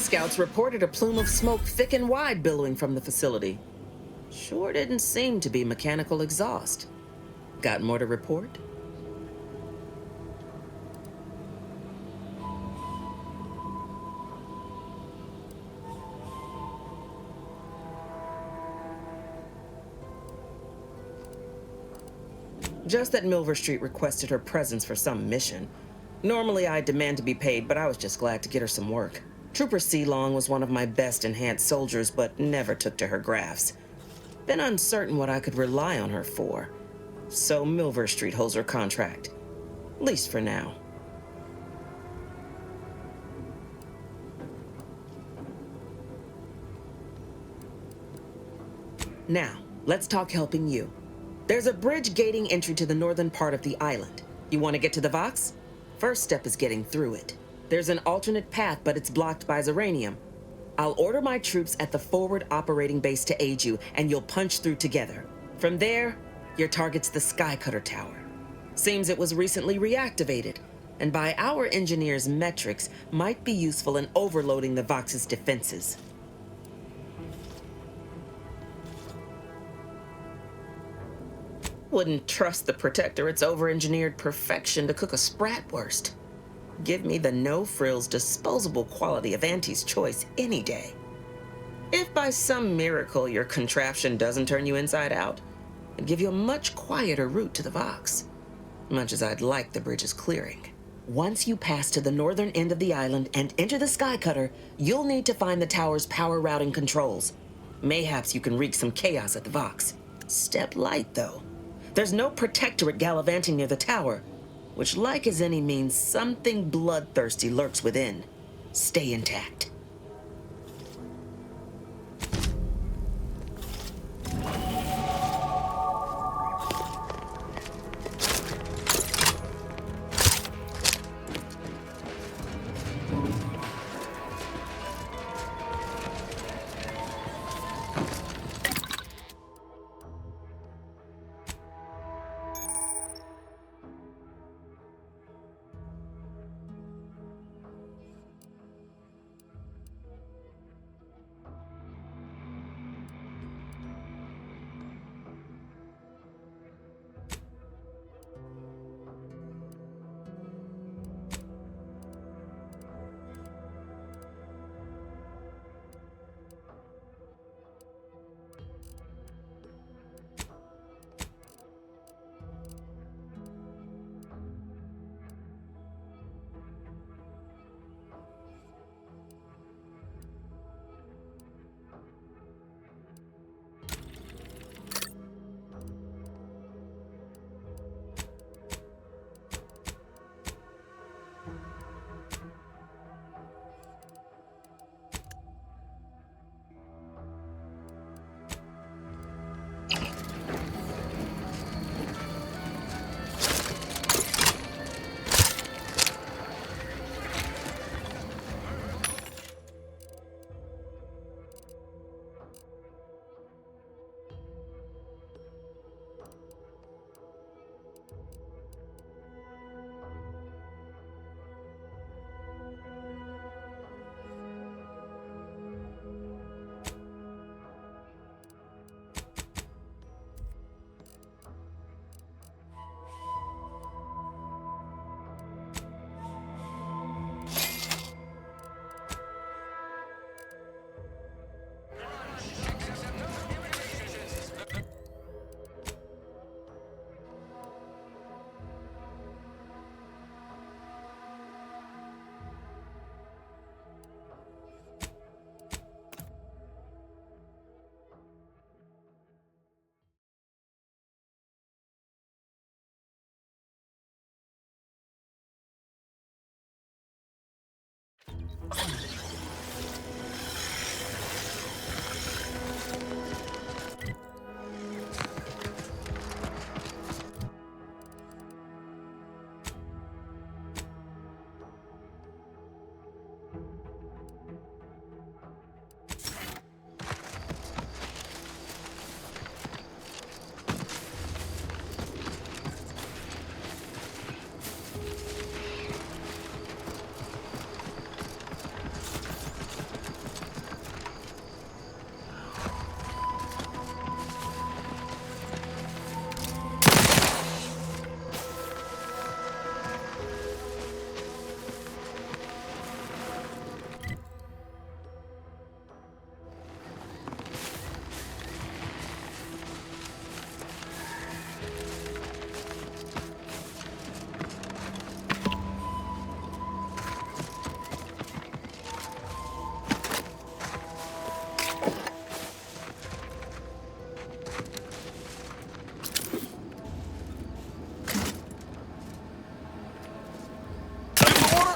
Scouts reported a plume of smoke thick and wide billowing from the facility. Sure didn't seem to be mechanical exhaust. Got more to report? Just that Milver Street requested her presence for some mission. Normally I'd demand to be paid, but I was just glad to get her some work. Trooper Sealong was one of my best enhanced soldiers, but never took to her grafts. Been uncertain what I could rely on her for. So Milver Street holds her contract. At least for now. Now, let's talk helping you. There's a bridge gating entry to the northern part of the island. You want to get to the Vox? First step is getting through it. There's an alternate path, but it's blocked by Zeranium. I'll order my troops at the forward operating base to aid you, and you'll punch through together. From there, your target's the Skycutter Tower. Seems it was recently reactivated, and by our engineers' metrics, might be useful in overloading the Vox's defenses. Wouldn't trust the Protectorate's over-engineered perfection to cook a spratwurst. Give me the no-frills, disposable quality of Auntie's choice any day. If by some miracle your contraption doesn't turn you inside out, it'd give you a much quieter route to the Vox. Much as I'd like the bridge's clearing. Once you pass to the northern end of the island and enter the Skycutter, you'll need to find the tower's power routing controls. Mayhaps you can wreak some chaos at the Vox. Step light, though. There's no Protectorate gallivanting near the tower, which, like as any, means something bloodthirsty lurks within. Stay intact.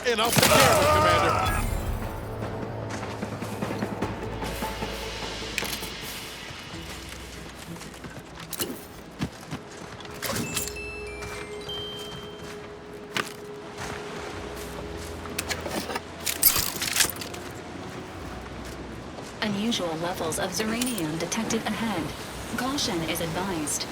And I'll take care of it, Commander. Unusual levels of zeranium detected ahead. Caution is advised.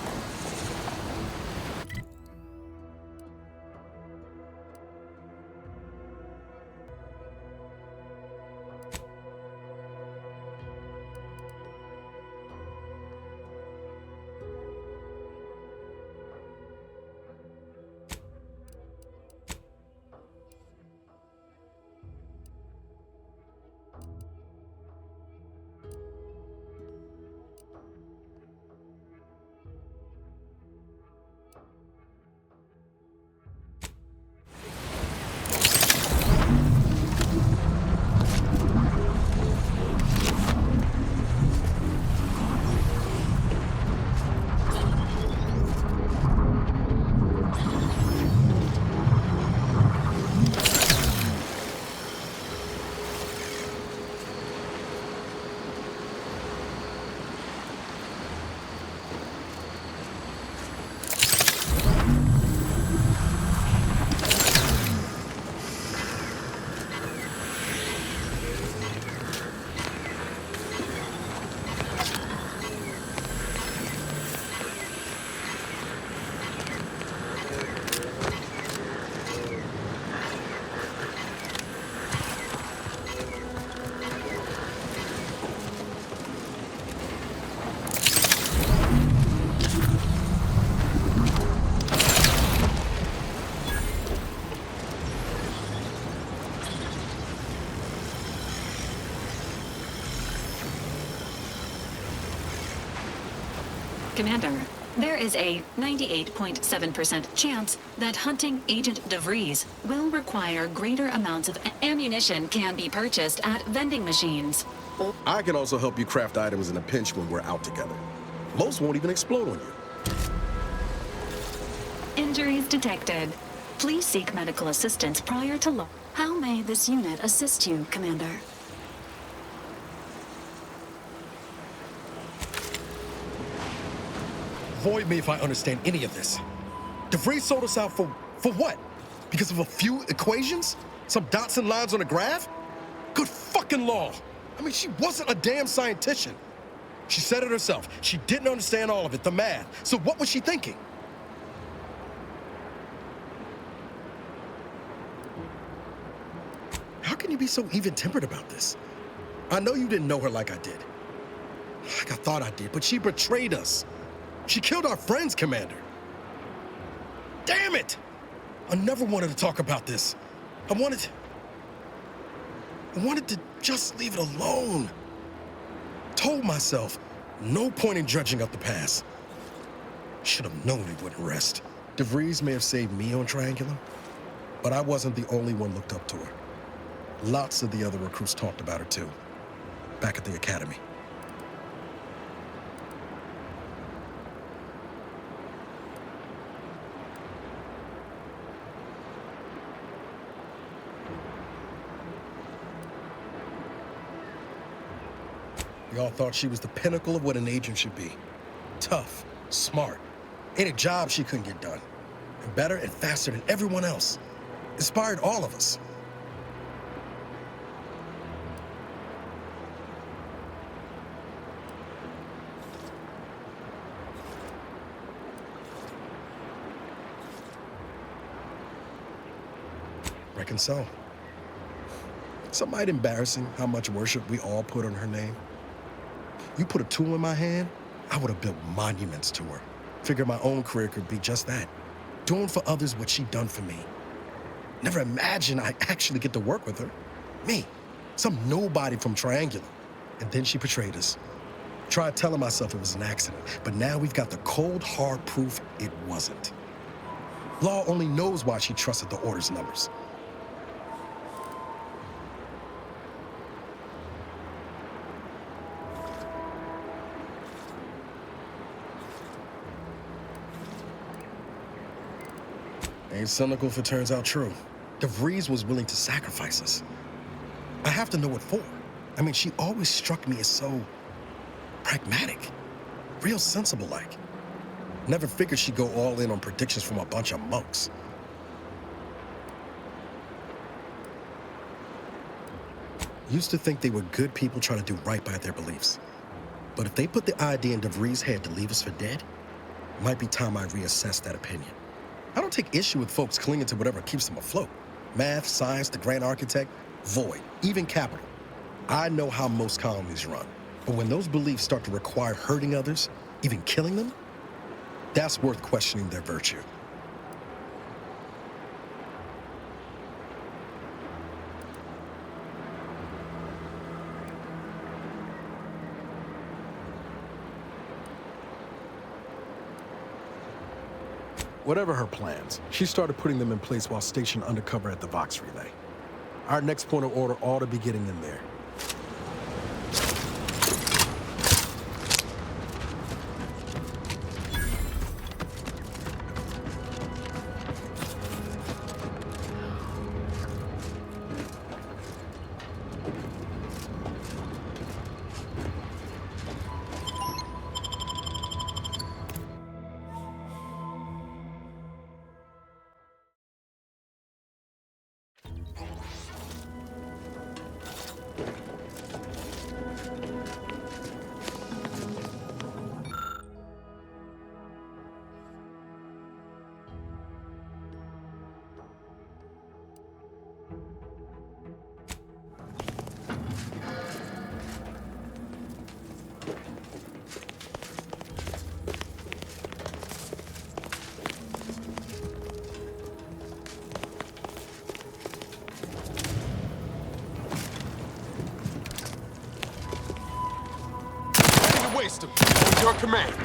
Commander, there is a 98.7% chance that hunting Agent DeVries will require greater amounts of ammunition can be purchased at vending machines. I can also help you craft items in a pinch when we're out together. Most won't even explode on you. Injuries detected. Please seek medical assistance prior to launch. How may this unit assist you, Commander? Avoid me if I understand any of this. DeVries sold us out for what? Because of a few equations? Some dots and lines on a graph? Good fucking law. I mean, she wasn't a damn scientist. She said it herself. She didn't understand all of it, the math. So what was she thinking? How can you be so even-tempered about this? I know you didn't know her like I did. Like I thought I did, but she betrayed us. She killed our friends, Commander. Damn it! I never wanted to talk about this. I wanted to just leave it alone. Told myself, no point in dredging up the past. Should have known it wouldn't rest. DeVries may have saved me on Triangulum, but I wasn't the only one looked up to her. Lots of the other recruits talked about her too, back at the academy. all thought she was the pinnacle of what an agent should be. Tough, smart, ain't a job she couldn't get done. And better and faster than everyone else. Inspired all of us. Reckon so. Something might embarrassing how much worship we all put on her name. You put a tool in my hand, I would have built monuments to her. Figured my own career could be just that. Doing for others what she done for me. Never imagined I'd actually get to work with her. Me, some nobody from Triangular. And then she betrayed us. Tried telling myself it was an accident, but now we've got the cold, hard proof it wasn't. Law only knows why she trusted the order's numbers. Ain't cynical if it turns out true. DeVries was willing to sacrifice us. I have to know what for. I mean, she always struck me as so pragmatic, real sensible-like. Never figured she'd go all in on predictions from a bunch of monks. Used to think they were good people trying to do right by their beliefs. But if they put the idea in DeVries' head to leave us for dead, it might be time I reassess that opinion. I don't take issue with folks clinging to whatever keeps them afloat. Math, science, the grand architect, void, even capital. I know how most colonies run. But when those beliefs start to require hurting others, even killing them, that's worth questioning their virtue. Whatever her plans, she started putting them in place while stationed undercover at the Vox Relay. Our next point of order ought to be getting in there. Waste him. Hold your command.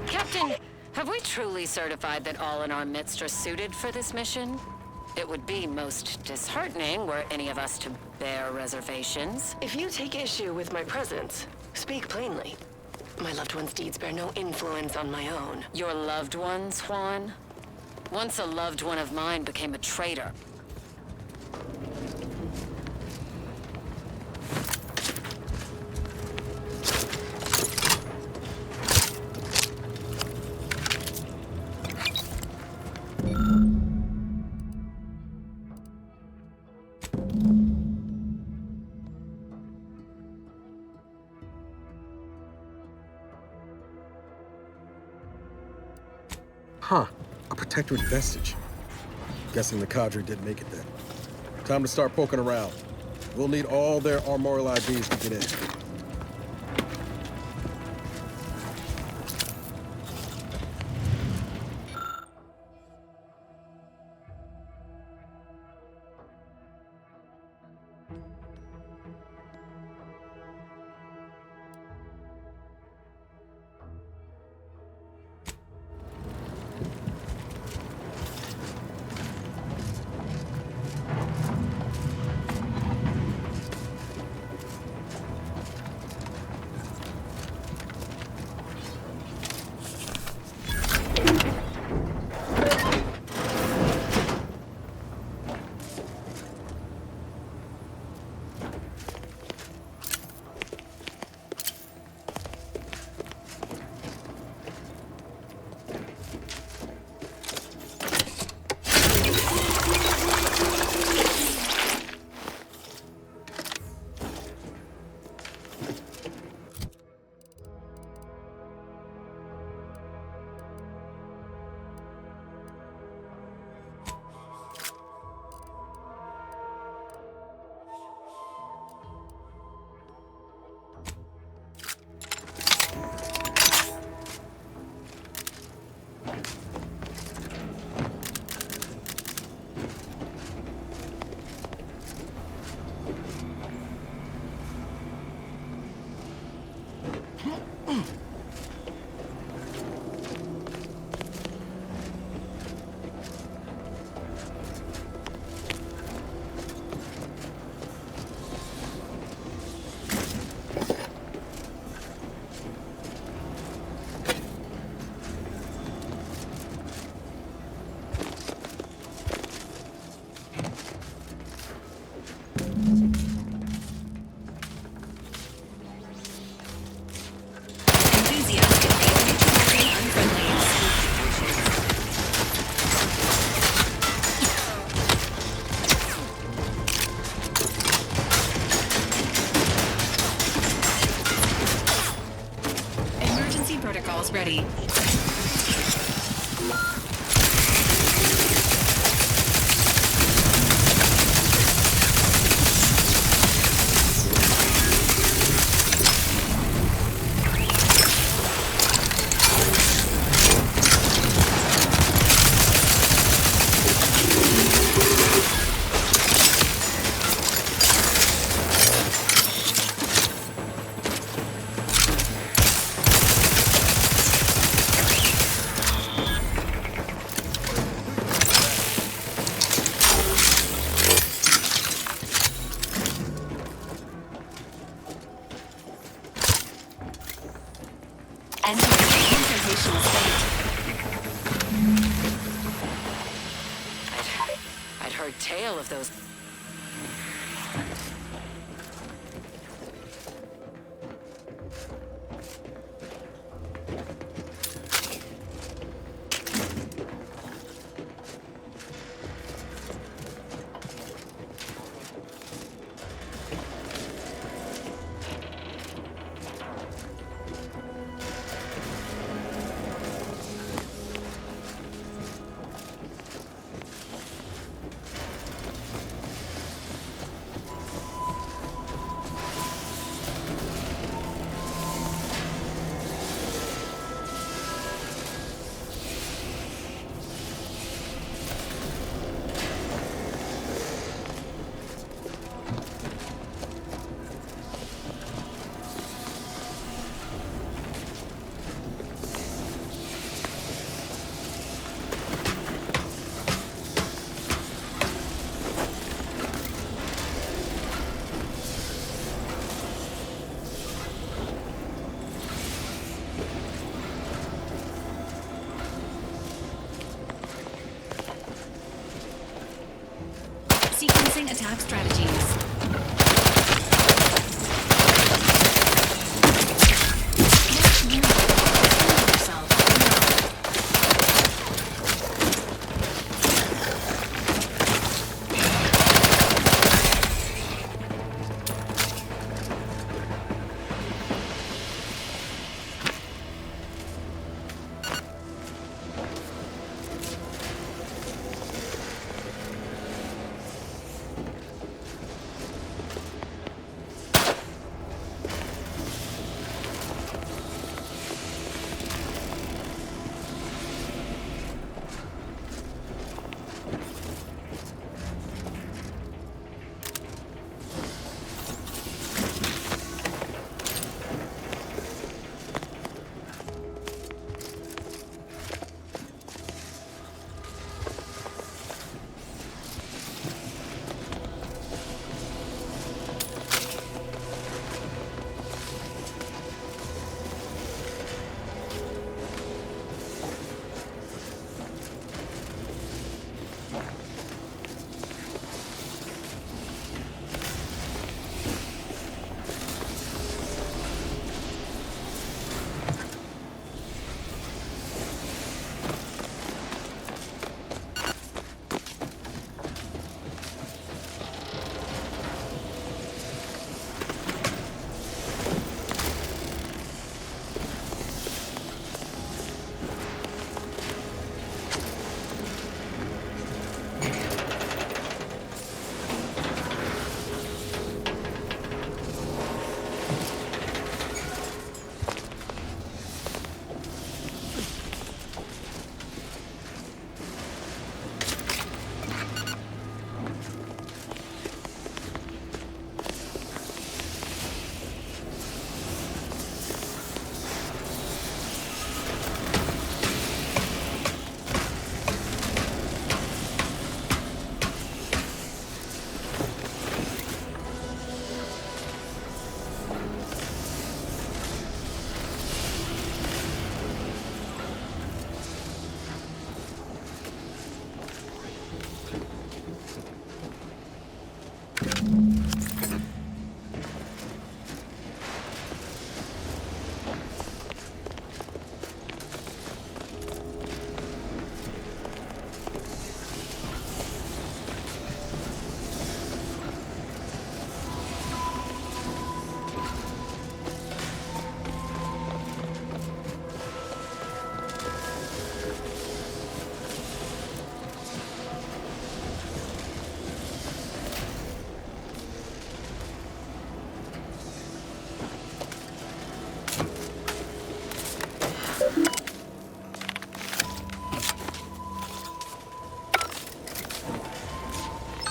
Captain, have we truly certified that all in our midst are suited for this mission? It would be most disheartening were any of us to bear reservations. If you take issue with my presence, speak plainly. My loved one's deeds bear no influence on my own. Your loved ones, Juan? Once a loved one of mine became a traitor. Huh, a protectorate vestige. Guessing the cadre didn't make it then. Time to start poking around. We'll need all their armorial IDs to get in. heard tale of those. Sequencing attack strategies.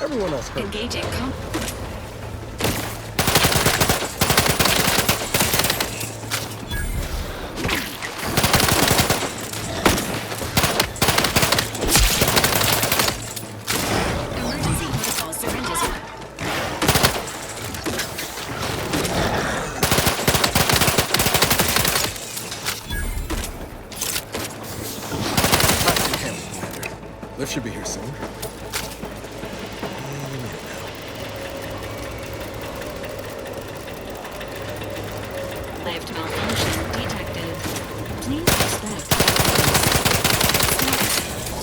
Everyone else heard. Engaging. Emergency protocol syringes. Lift should be here soon. Lift malfunction detected. Please expect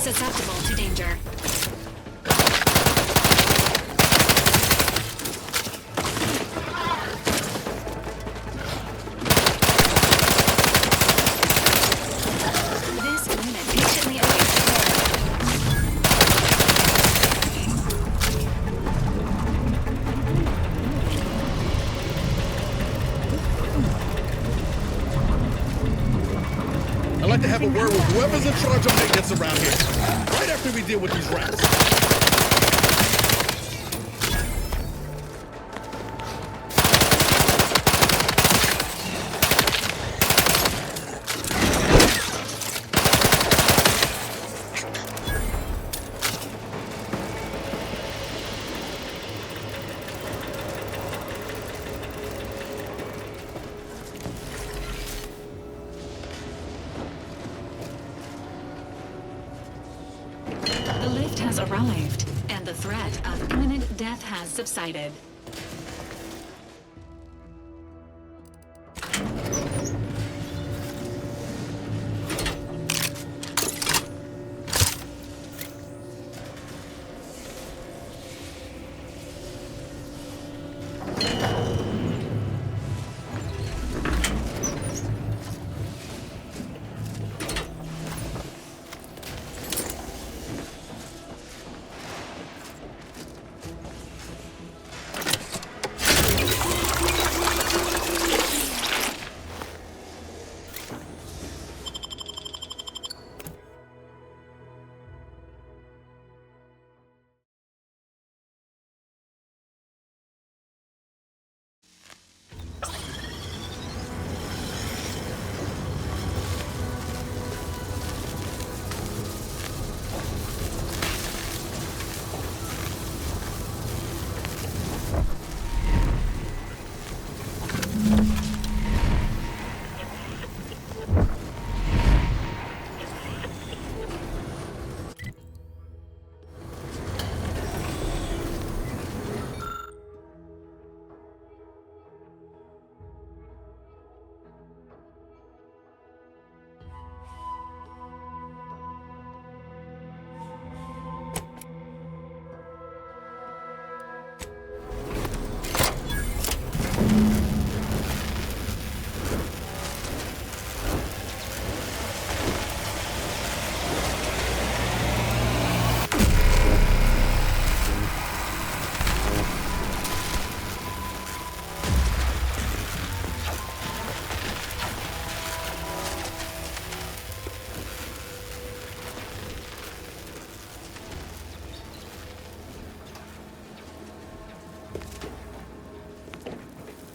susceptible to danger. This unit patiently awaits I'd like to have a word with whoever's in charge of maintenance around here, right after we deal with these rats. The lift has arrived, and the threat of imminent death has subsided.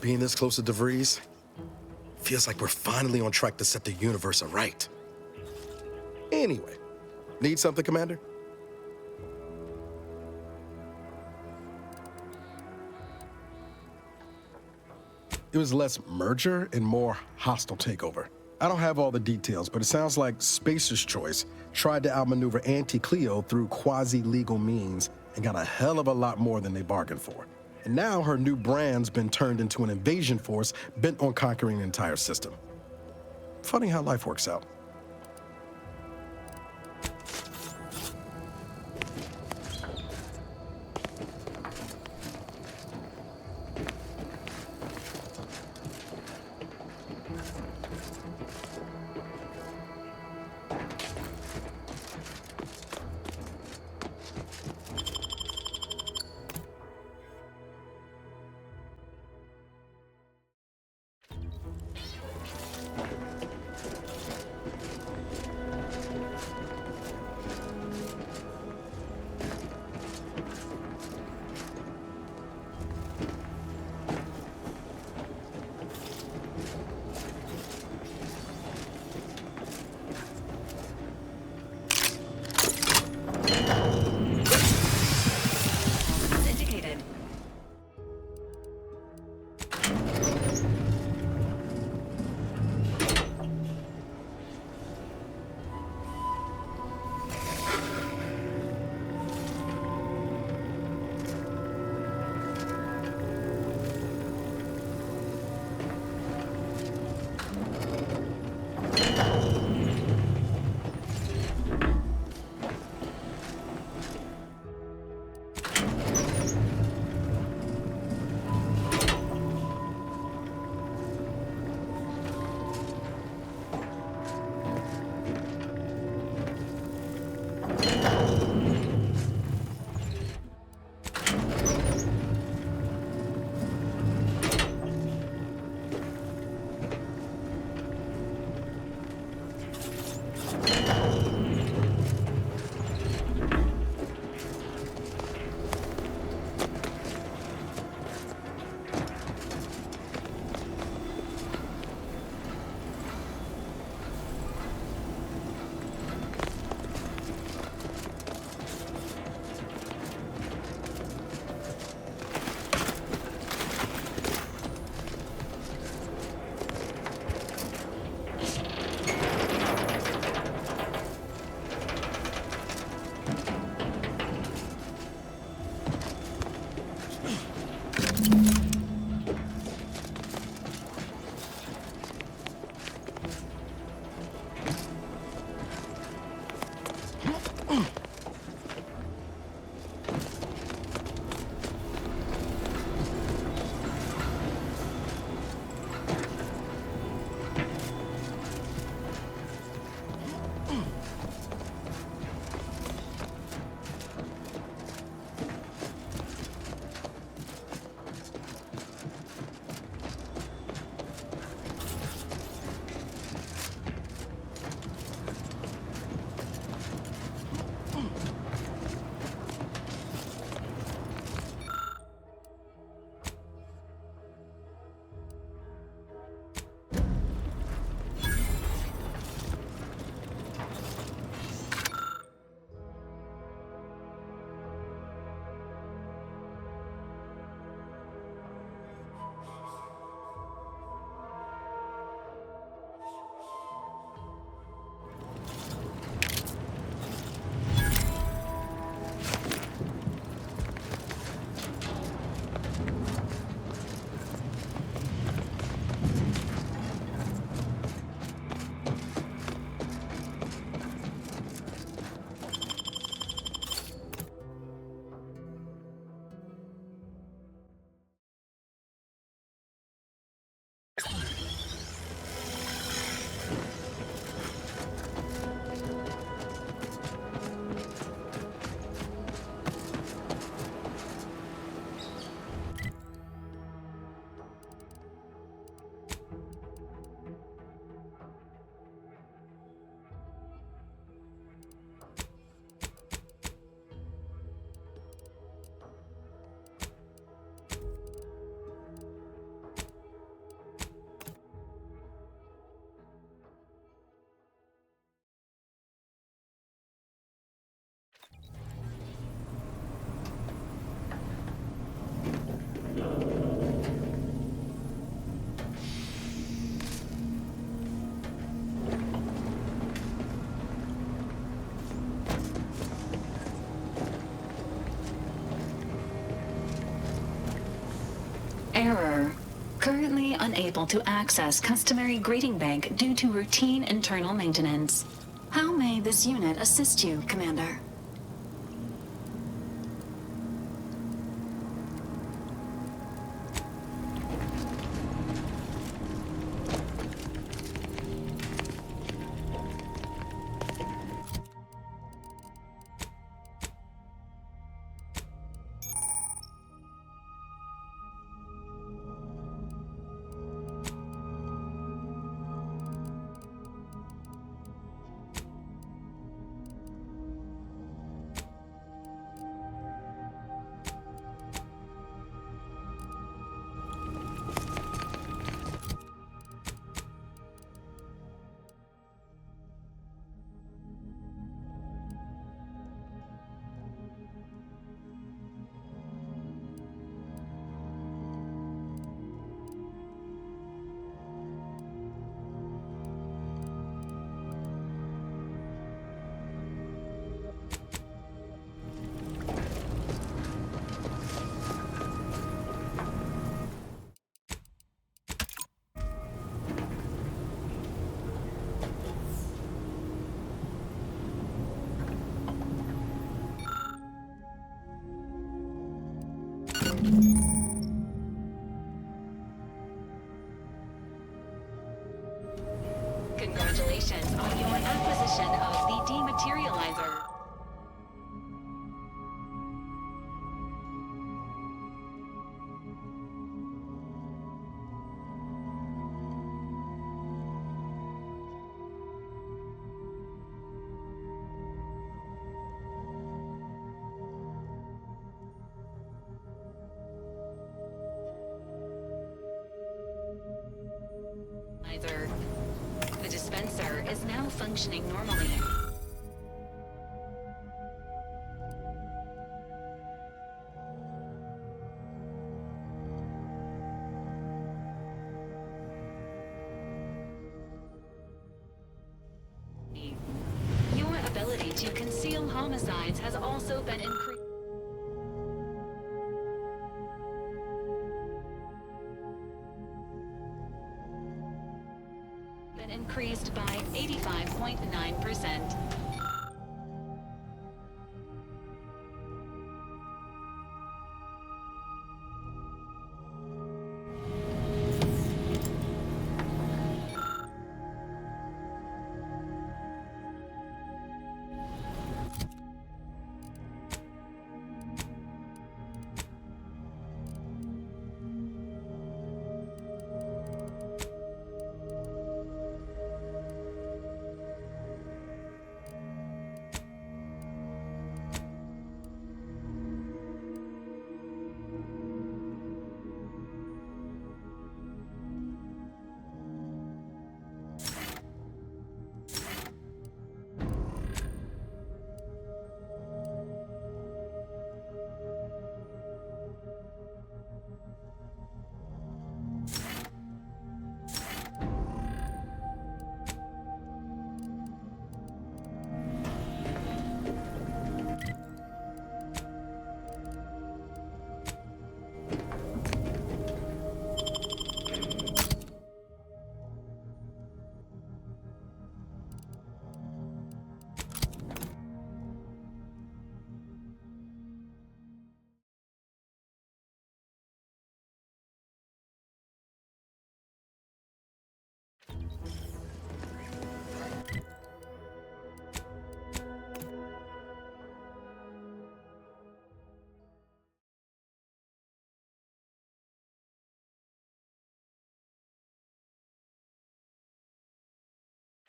Being this close to DeVries feels like we're finally on track to set the universe aright. Anyway, need something, Commander? It was less merger and more hostile takeover. I don't have all the details, but it sounds like Spacer's Choice tried to outmaneuver Auntie Cleo through quasi-legal means and got a hell of a lot more than they bargained for. And now her new brand's been turned into an invasion force bent on conquering the entire system. Funny how life works out. Error. Currently unable to access customary greeting bank due to routine internal maintenance. How may this unit assist you, Commander? Congratulations on your acquisition of the dematerializer. The dispenser is now functioning normally. Your ability to conceal homicides has also been increased. Increased by 85.9%.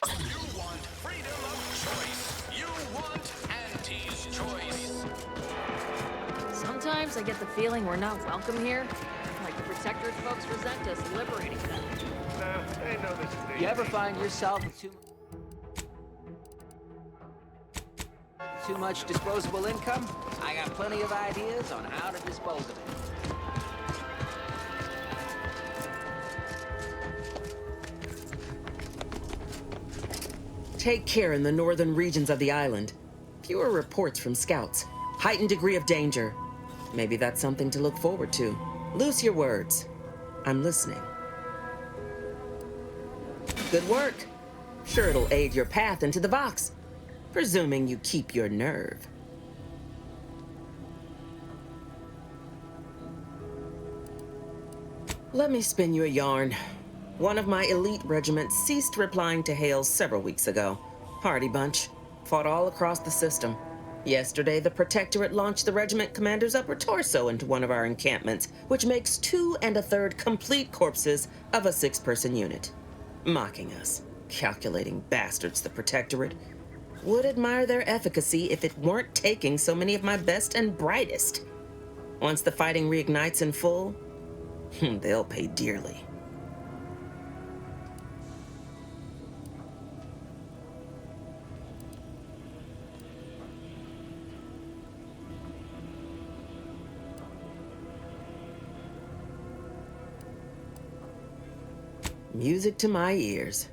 You want freedom of choice. You want Auntie's choice. Sometimes I get the feeling we're not welcome here. Like the Protectorate folks resent us liberating them. They know this is You ever find yourself with too much disposable income? I got plenty of ideas on how to dispose of it. Take care in the northern regions of the island. Fewer reports from scouts. Heightened degree of danger. Maybe that's something to look forward to. Loose your words. I'm listening. Good work. Sure, it'll aid your path into the box, presuming you keep your nerve. Let me spin you a yarn. One of my elite regiments ceased replying to hails several weeks ago. Hardy bunch. Fought all across the system. Yesterday, the Protectorate launched the regiment commander's upper torso into one of our encampments, which makes 2 1/3 complete corpses of a 6-person unit. Mocking us. Calculating bastards, the Protectorate. Would admire their efficacy if it weren't taking so many of my best and brightest. Once the fighting reignites in full, they'll pay dearly. Music to my ears.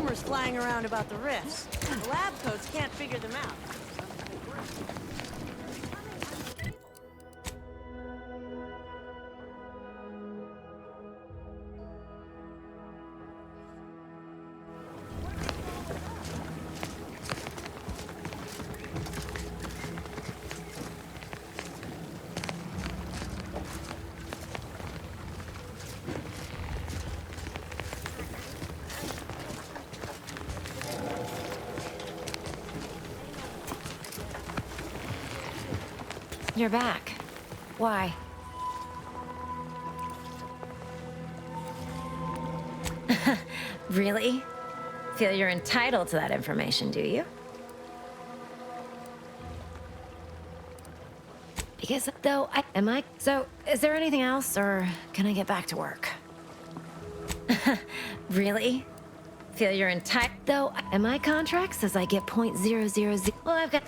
rumors flying around about the rifts. The lab coats can't figure them out. You're back. Why? Really? Feel you're entitled to that information, do you? Because, though, So, is there anything else, or can I get back to work? Really? Feel you're entitled? Though, my contract says I get .000. Well, I've got...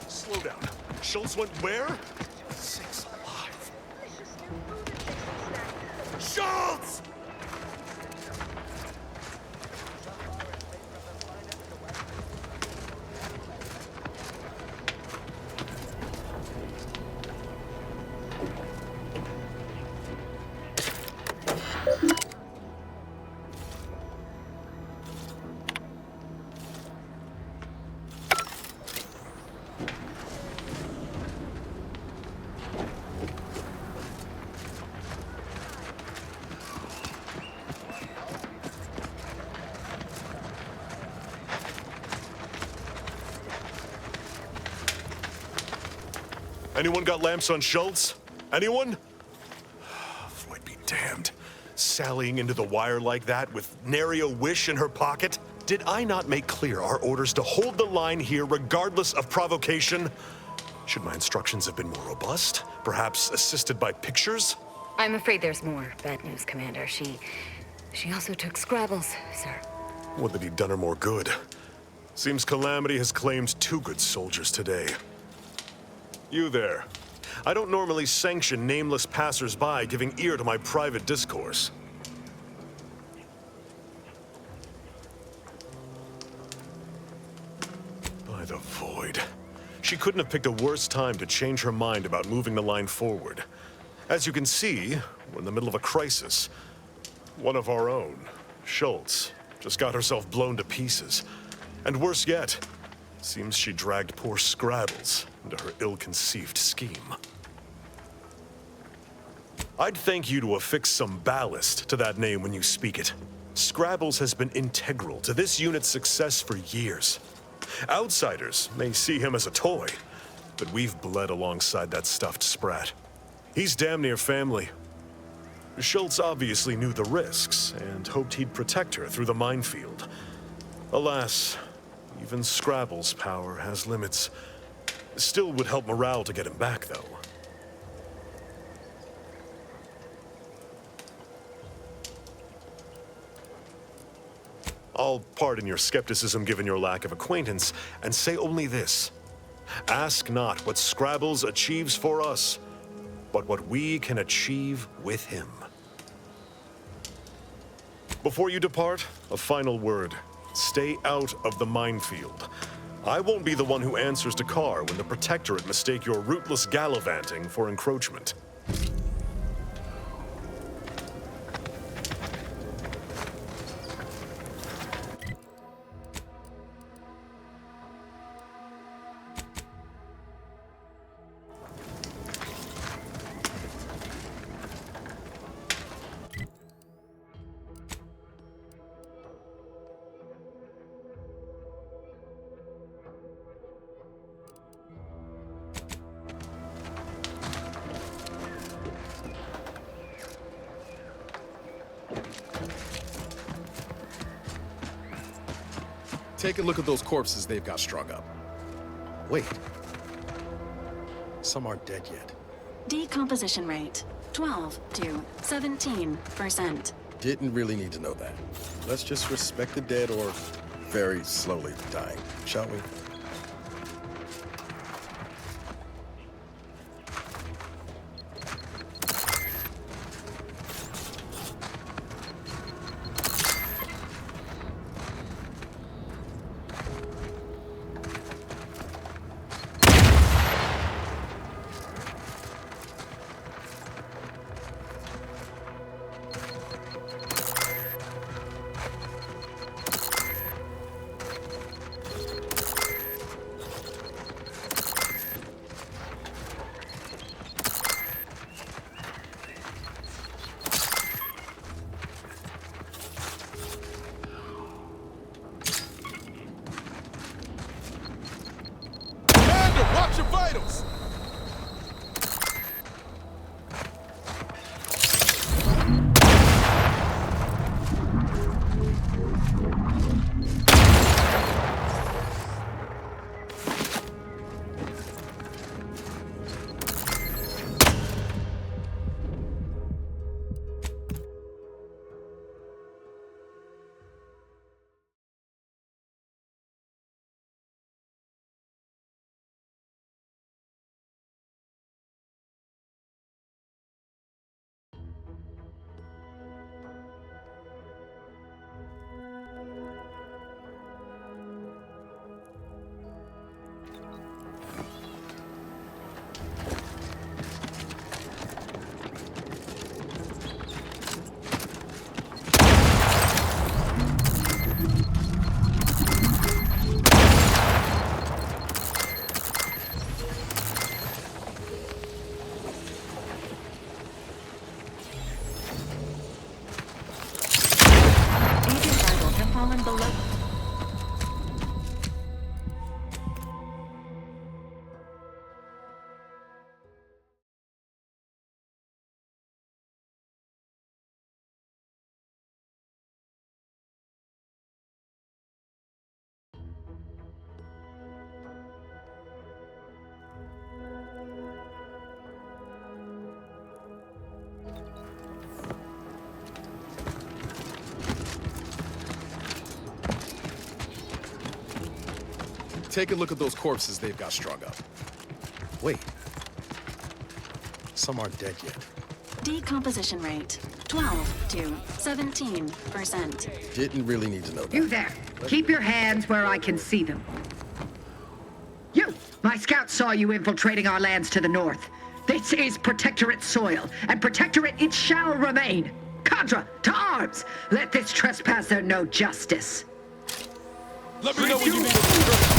Slow down. Schultz went where? Six alive. Schultz! Anyone got lamps on Schultz? Anyone? Floyd be damned. Sallying into the wire like that with nary a wish in her pocket? Did I not make clear our orders to hold the line here regardless of provocation? Should my instructions have been more robust? Perhaps assisted by pictures? I'm afraid there's more bad news, Commander. She also took Scrabbles, sir. Would that he'd done her more good. Seems Calamity has claimed 2 good soldiers today. You there. I don't normally sanction nameless passers-by giving ear to my private discourse. By the void. She couldn't have picked a worse time to change her mind about moving the line forward. As you can see, we're in the middle of a crisis. One of our own, Schultz, just got herself blown to pieces. And worse yet, seems she dragged poor Scrabbles into her ill-conceived scheme. I'd thank you to affix some ballast to that name when you speak it. Scrabbles has been integral to this unit's success for years. Outsiders may see him as a toy, but we've bled alongside that stuffed sprat. He's damn near family. Schultz obviously knew the risks and hoped he'd protect her through the minefield. Alas, even Scrabble's power has limits. Still would help morale to get him back, though. I'll pardon your skepticism given your lack of acquaintance, and say only this. Ask not what Scrabbles achieves for us, but what we can achieve with him. Before you depart, a final word. Stay out of the minefield. I won't be the one who answers to Carr when the Protectorate mistake your rootless gallivanting for encroachment. Take a look at those corpses they've got strung up. Wait. Some aren't dead yet. Decomposition rate 12 to 17%. Didn't really need to know that. Let's just respect the dead or very slowly dying, shall we? Watch your vitals! Take a look at those corpses they've got strung up. Wait. Some aren't dead yet. Decomposition rate 12 to 17%. Didn't really need to know that. You there. Keep your hands where I can see them. You! My scouts saw you infiltrating our lands to the north. This is Protectorate soil, and Protectorate it shall remain. Cadre, to arms! Let this trespasser know justice. Let me know when you need a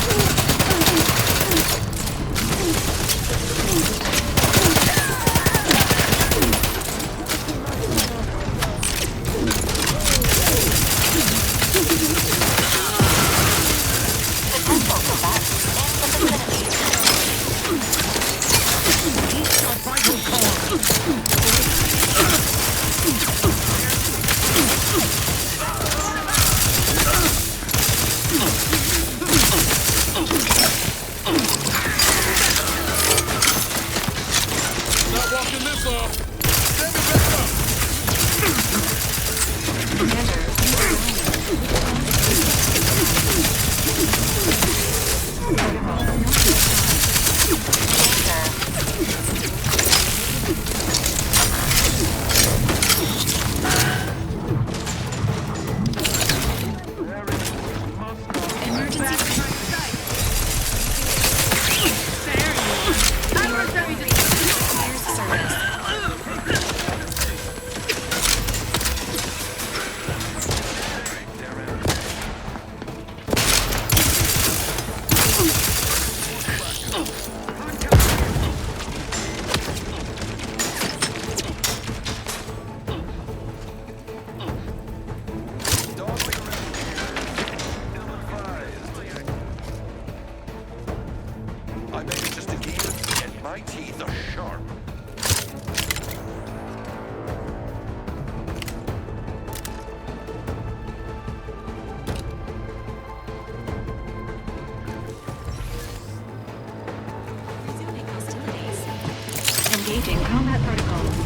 Engaging combat protocols.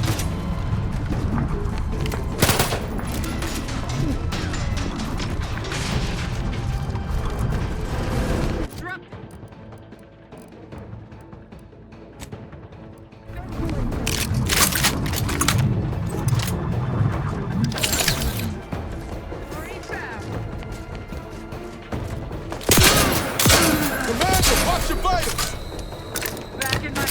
Commander, watch your vitals! Back in my...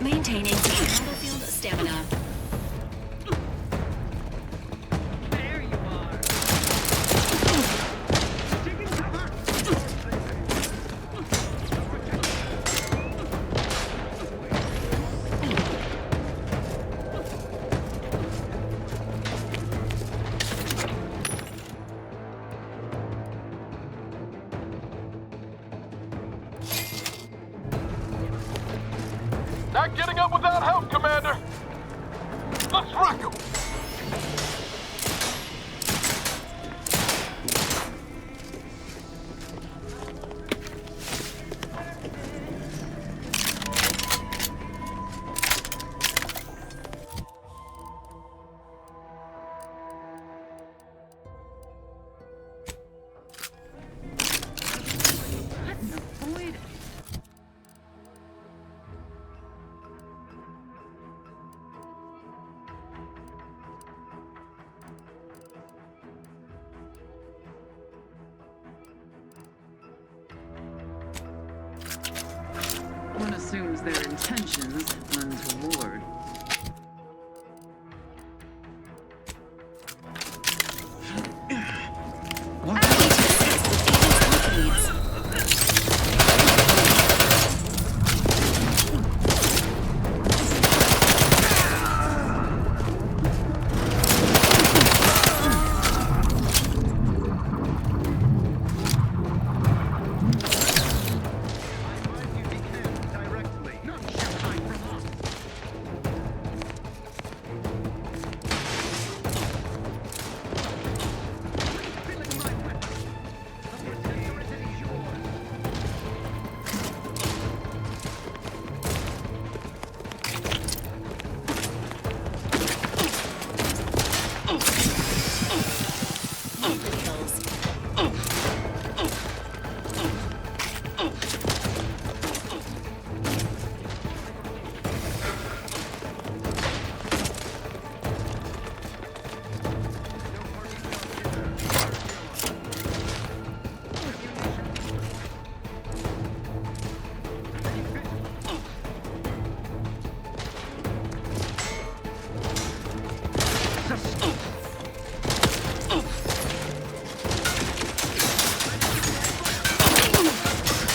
Maintaining battlefield stamina. There you are. Taking cover. Not getting up without help, Commander! Let's rock 'em! One assumes their intentions untoward.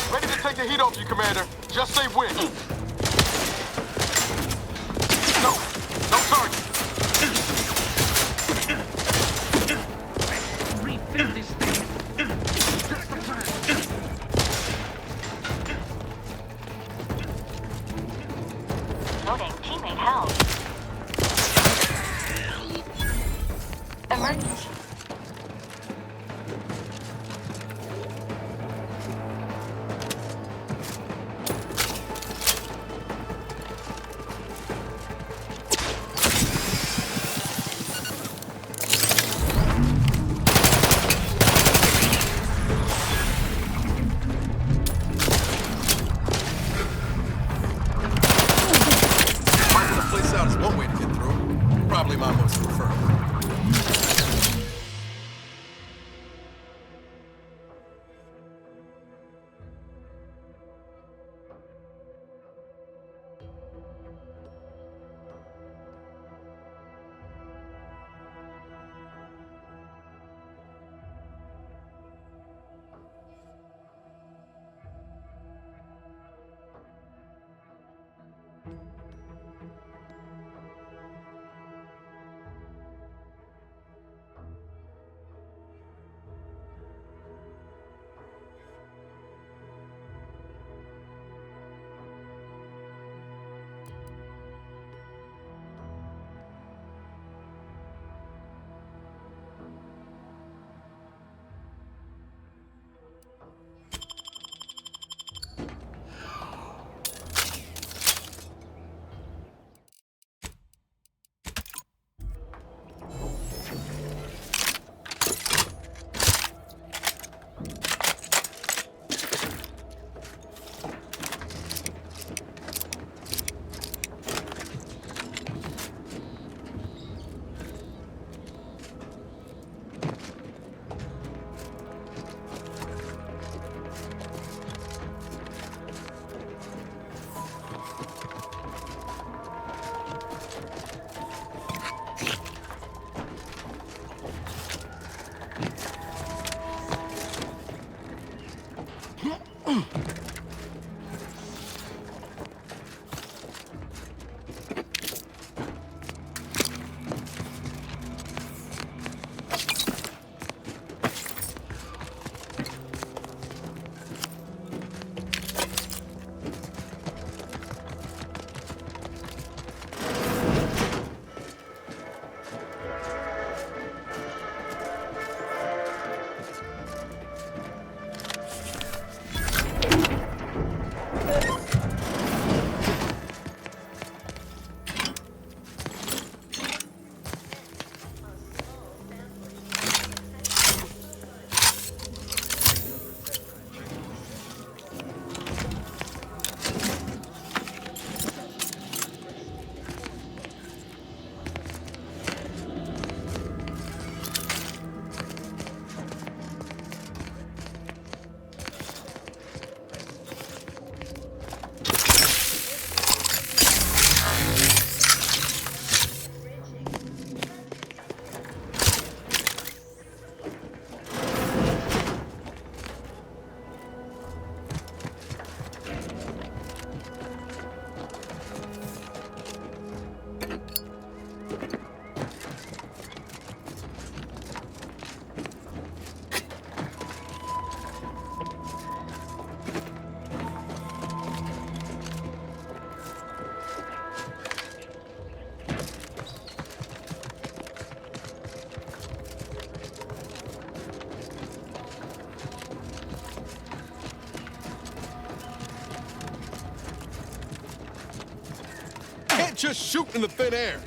Ready to take the heat off you, Commander. Just say when. No. No target. Refill this thing. That's the plan. Noting teammate held. Emergency. Marking the place out is one way to get through. Probably my most preferred. just shoot in the thin air.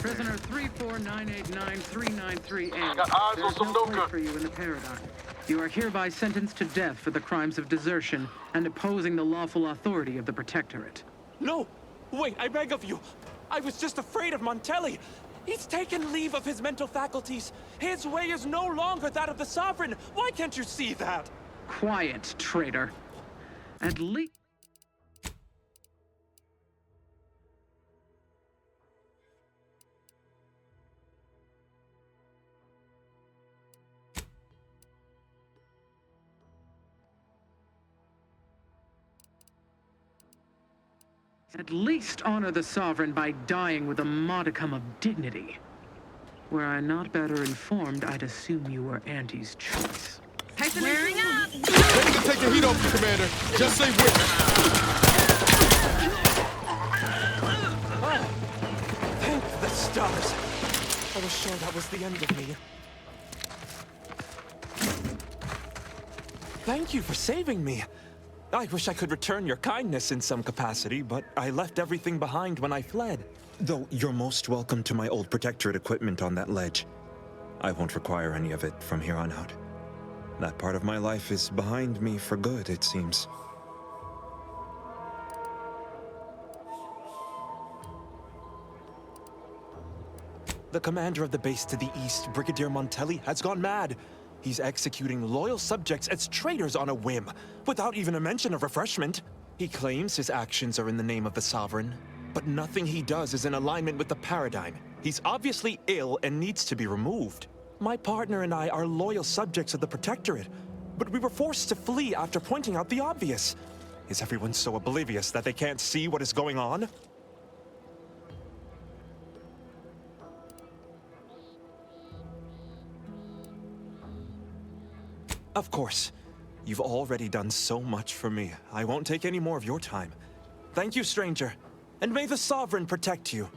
Prisoner 349893938. Got eyes on There's some no place Nuka. for you in the paradigm. You are hereby sentenced to death for the crimes of desertion and opposing the lawful authority of the Protectorate. No! Wait, I beg of you! I was just afraid of Montelli! He's taken leave of his mental faculties! His way is no longer that of the Sovereign! Why can't you see that? Quiet, traitor. At least... At least honor the Sovereign by dying with a modicum of dignity. Were I not better informed, I'd assume you were Auntie's choice. Wearing up! Ready to take the heat off you, Commander. Just say witness. Thank the stars! I was sure that was the end of me. Thank you for saving me. I wish I could return your kindness in some capacity, but I left everything behind when I fled. Though you're most welcome to my old Protectorate equipment on that ledge. I won't require any of it from here on out. That part of my life is behind me for good, it seems. The commander of the base to the east, Brigadier Montelli, has gone mad. He's executing loyal subjects as traitors on a whim, without even a mention of refreshment. He claims his actions are in the name of the Sovereign, but nothing he does is in alignment with the paradigm. He's obviously ill and needs to be removed. My partner and I are loyal subjects of the Protectorate, but we were forced to flee after pointing out the obvious. Is everyone so oblivious that they can't see what is going on? Of course. You've already done so much for me. I won't take any more of your time. Thank you, stranger. And may the Sovereign protect you.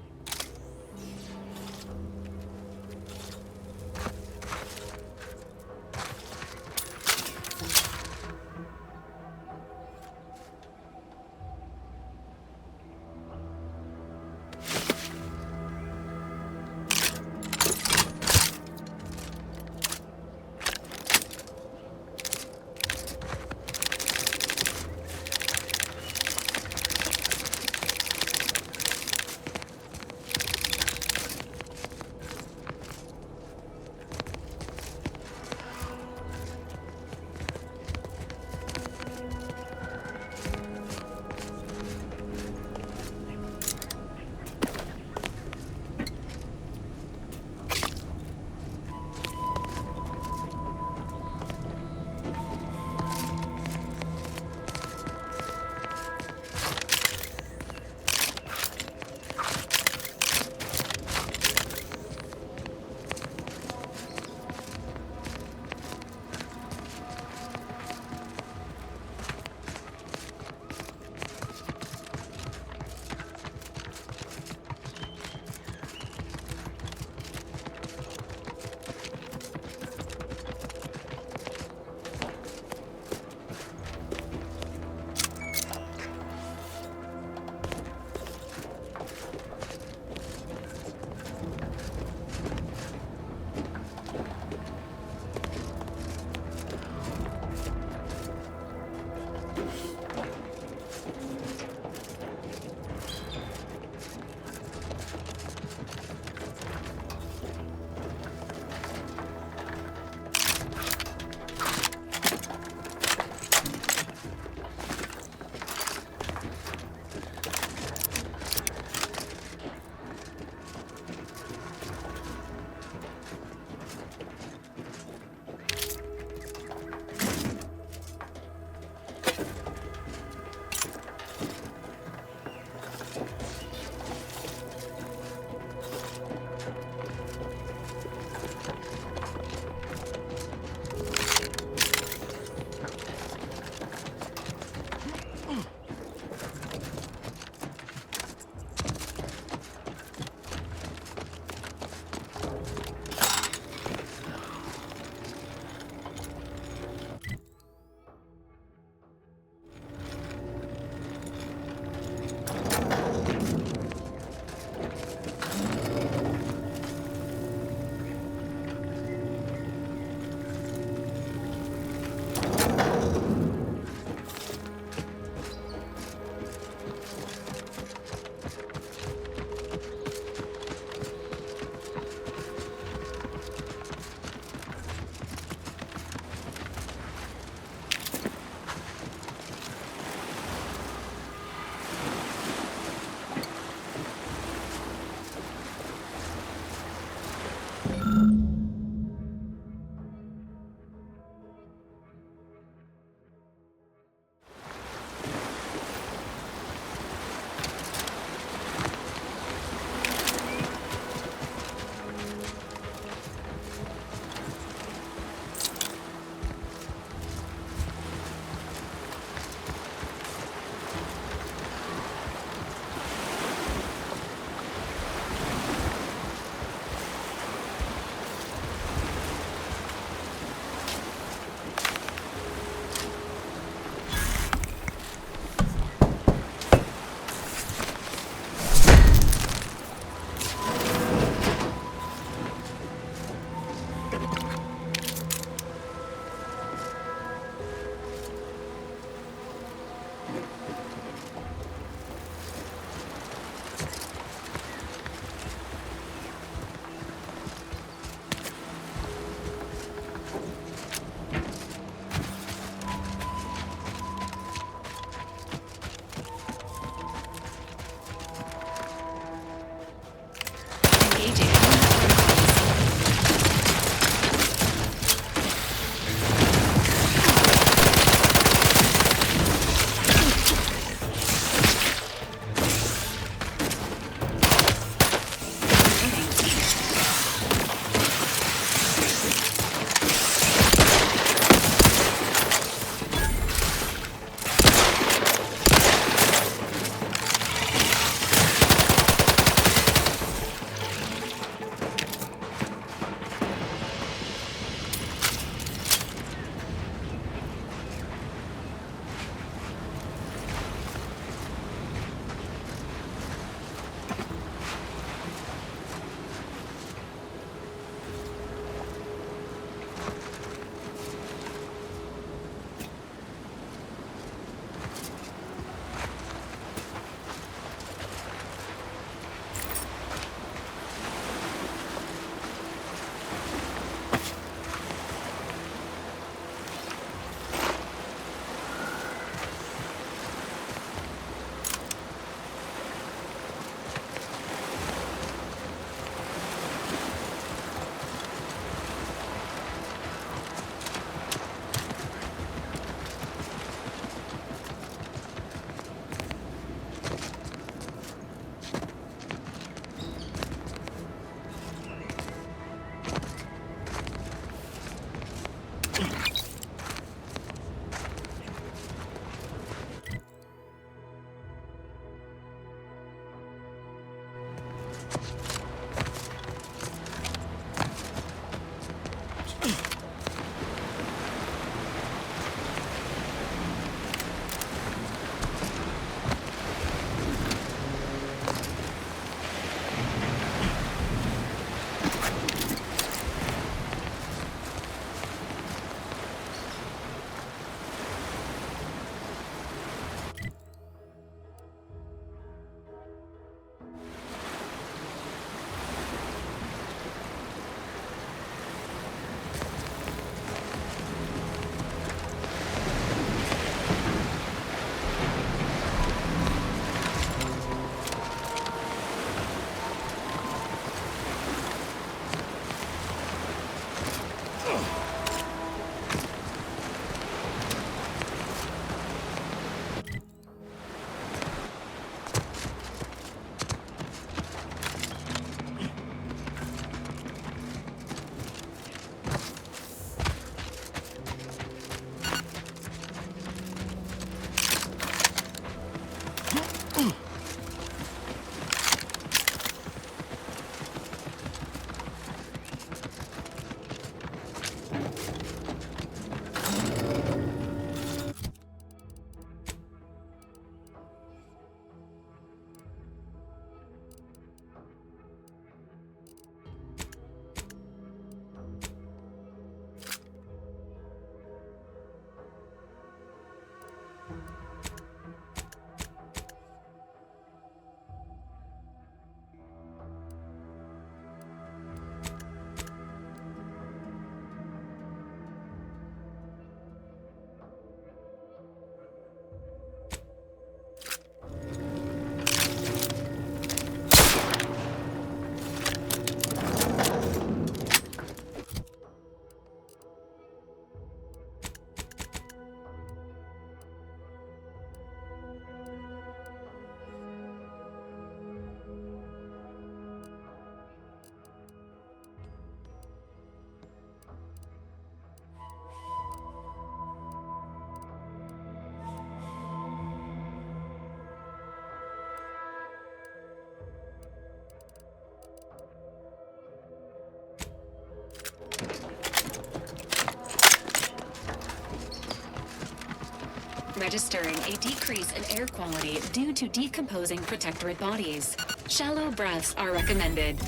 registering a decrease in air quality due to decomposing protectorate bodies. Shallow breaths are recommended.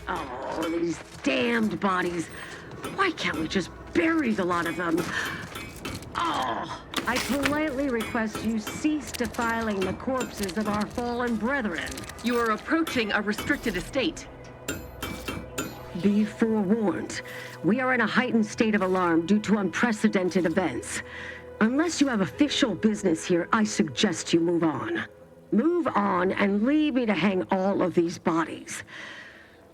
Oh, these damned bodies. Why can't we just bury the lot of them? Oh, I politely request you cease defiling the corpses of our fallen brethren. You are approaching a restricted estate. Be forewarned. We are in a heightened state of alarm due to unprecedented events. Unless you have official business here, I suggest you move on. Move on and leave me to hang all of these bodies,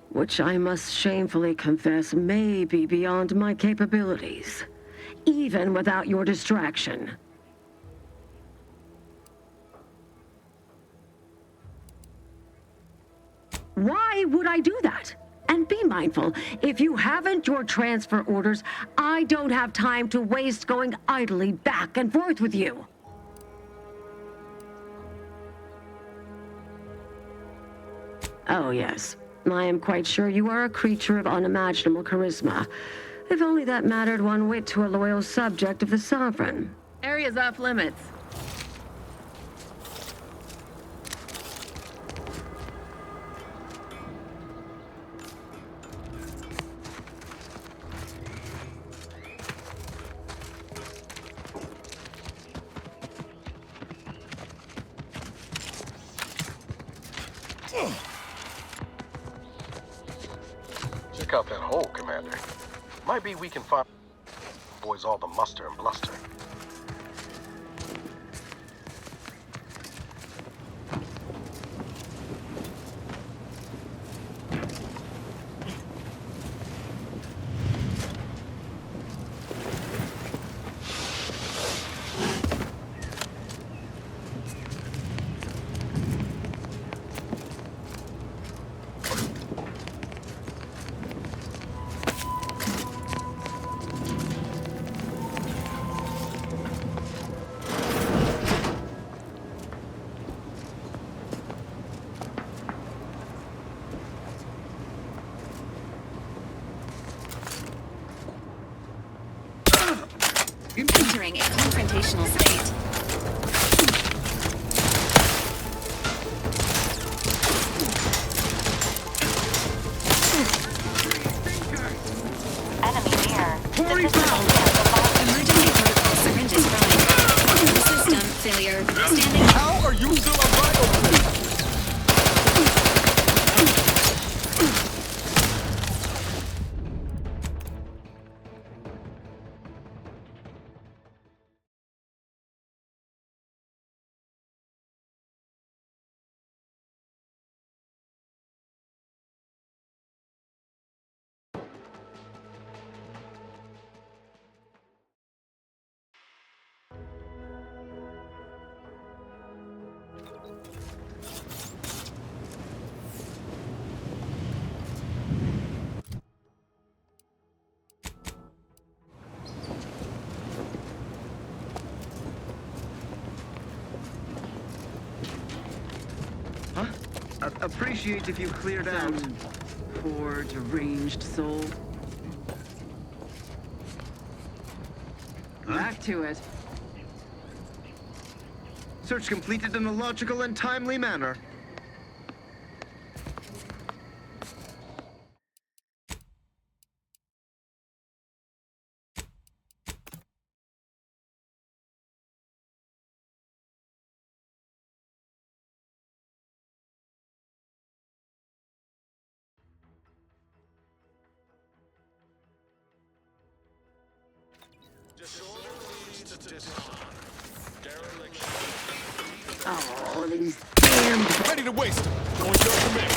which I must shamefully confess may be beyond my capabilities, even without your distraction. Why would I do that? And be mindful, if you haven't your transfer orders, I don't have time to waste going idly back and forth with you. Oh, yes. I am quite sure you are a creature of unimaginable charisma. If only that mattered one whit to a loyal subject of the Sovereign. Area's off limits. Check out that hole, Commander. Might be we can find boys all the muster and bluster. Entering a confrontational state. Enemy near. Emergency protocol syringes running. System failure. Standing. How are you still alive? Appreciate if you cleared out. Poor, deranged soul. Back to it. Search completed in a logical and timely manner. Disorder leads to dishonor. Dereliction Oh, these damn... Ready to waste them. Going to command.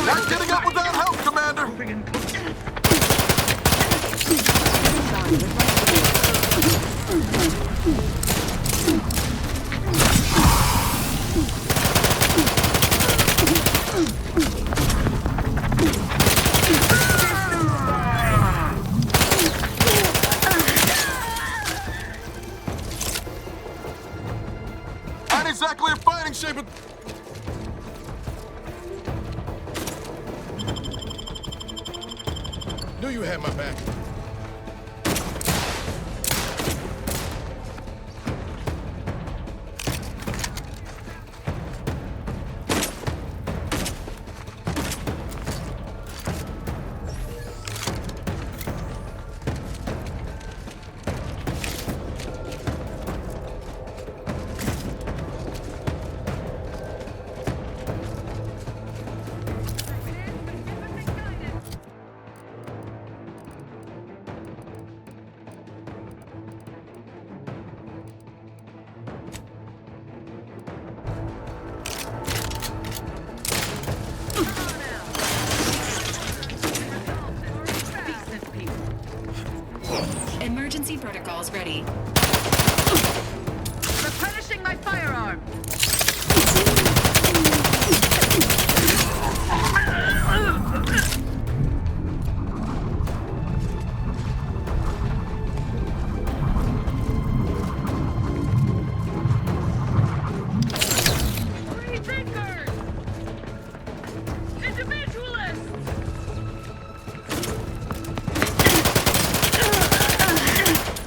Not getting up without help, Commander! Not exactly a fighting shape, but... Knew you had my back. Emergency protocols ready. Replenishing my firearm!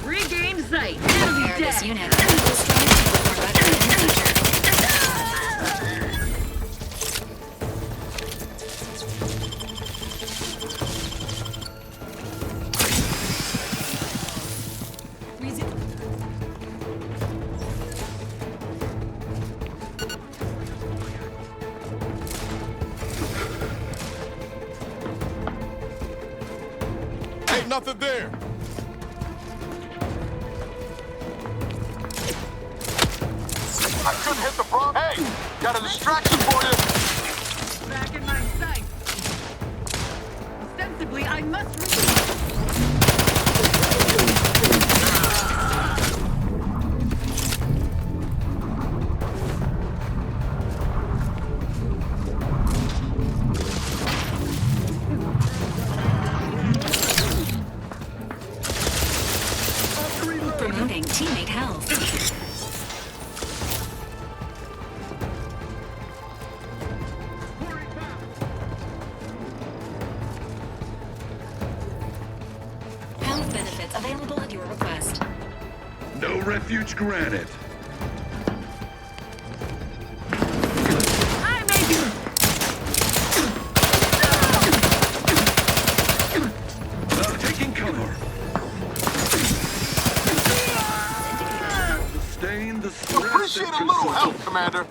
Regain sight! Prepare this unit. We'll strive to perform better in the future. Ain't nothing there. I couldn't hit the front. Hey, got a distraction for you. Back in my sight! Ostensibly, I must... Promoting teammate health. Health benefits available at your request. No refuge granted. I made you... Taking cover. Sustain the stress. Appreciate a little help, Commander.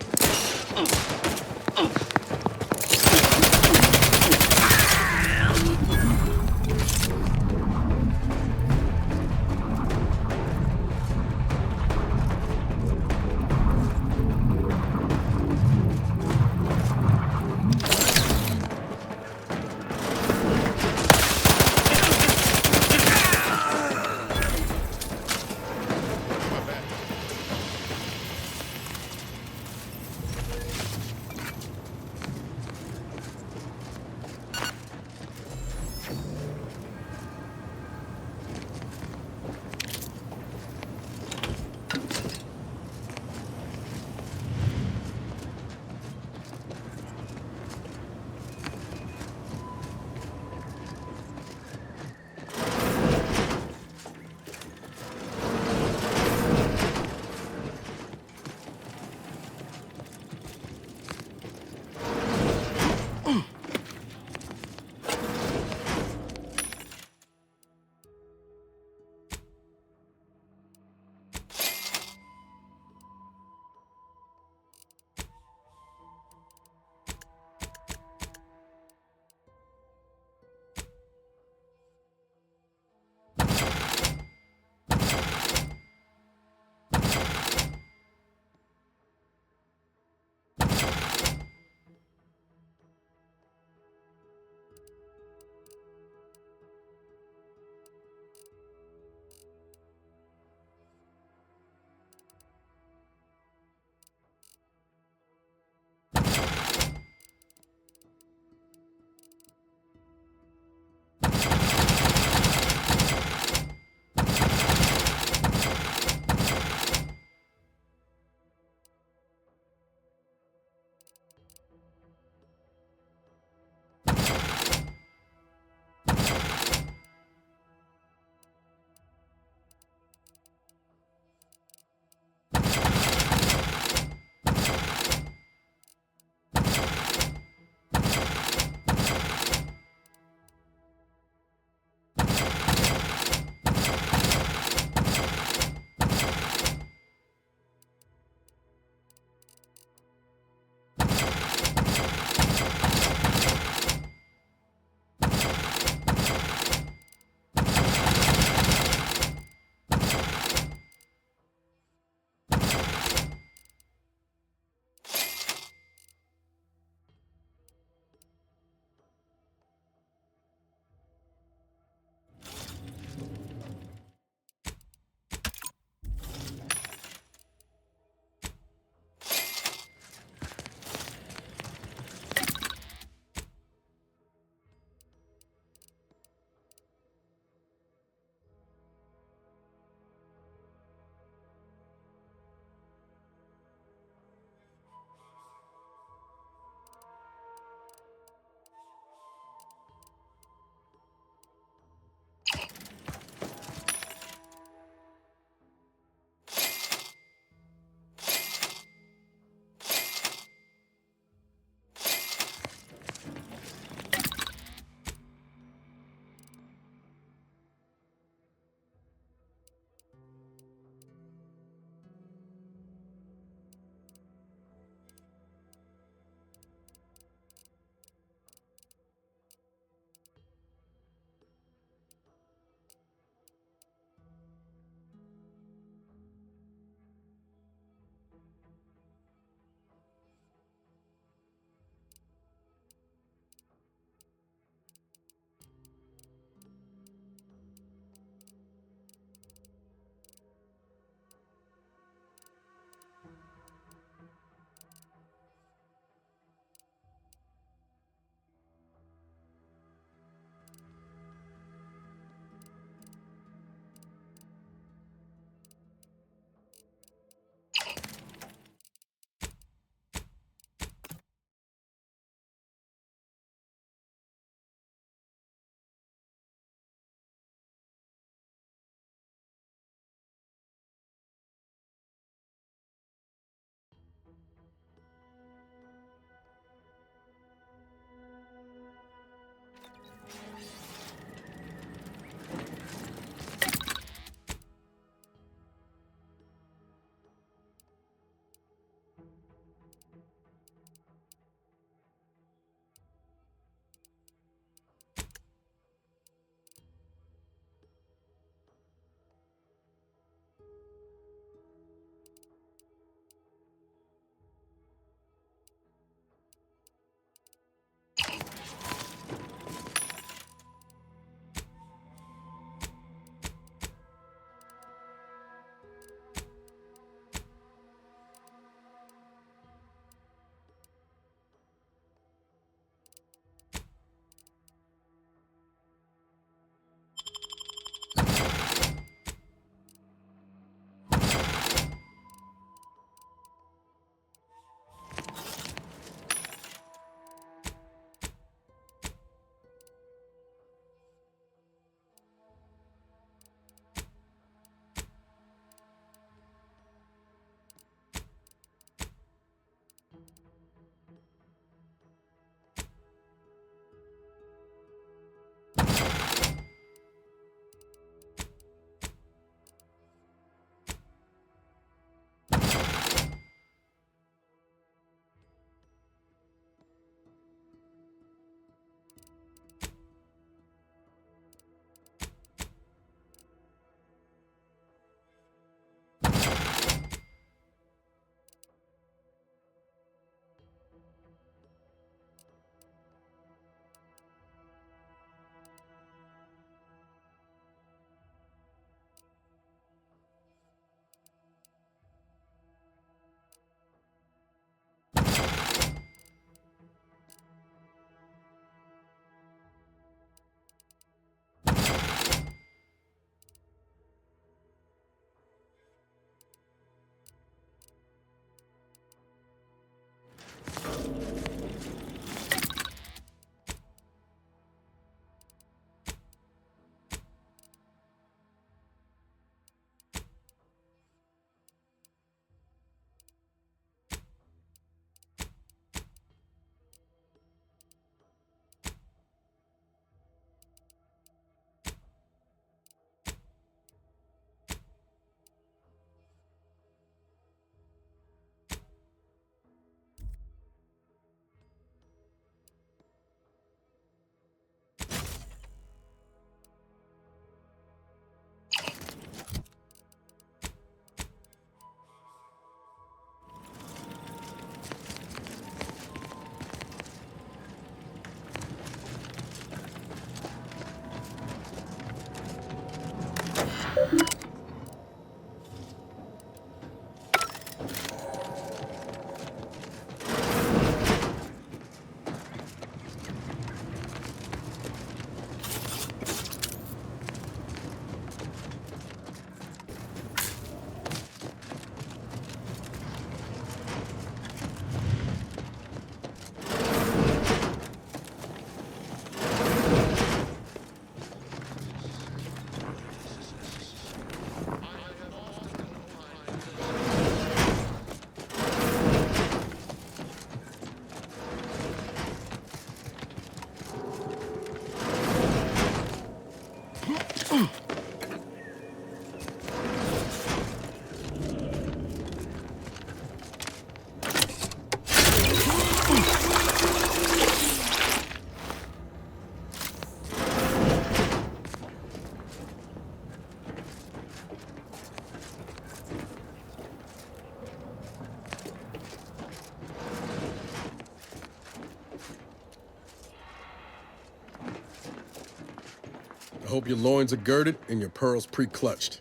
hope your loins are girded and your pearls pre-clutched.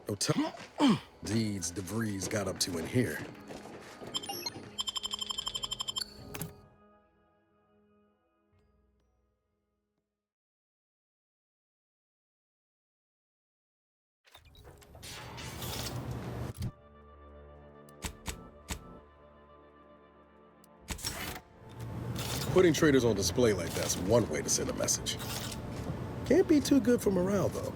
No deeds DeVries got up to in here. Putting traders on display like that's one way to send a message. Can't be too good for morale, though.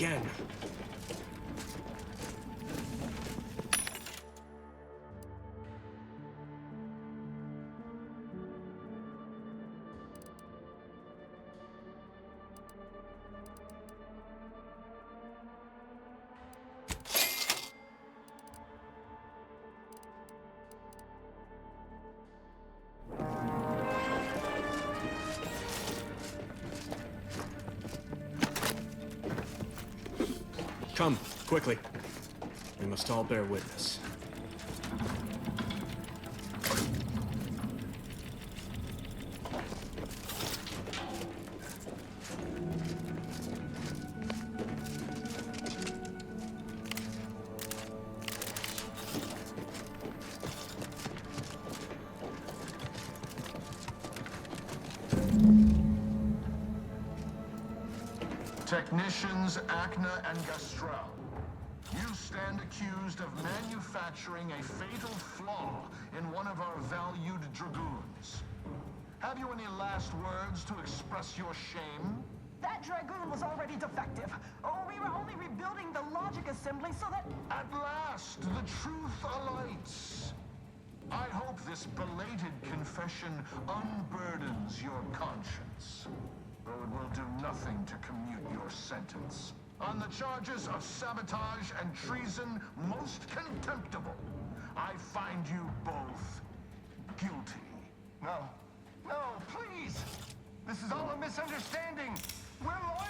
Again. Come, quickly. We must all bear witness. Technicians Acna and Gastrell, you stand accused of manufacturing a fatal flaw in one of our valued dragoons. Have you any last words to express your shame? That dragoon was already defective. Oh, we were only rebuilding the logic assembly so that... At last, the truth alights. I hope this belated confession unburdens your conscience, though it will do nothing to commute your sentence. On the charges of sabotage and treason most contemptible, I find you both guilty. No, please! This is all a misunderstanding. We're loyal.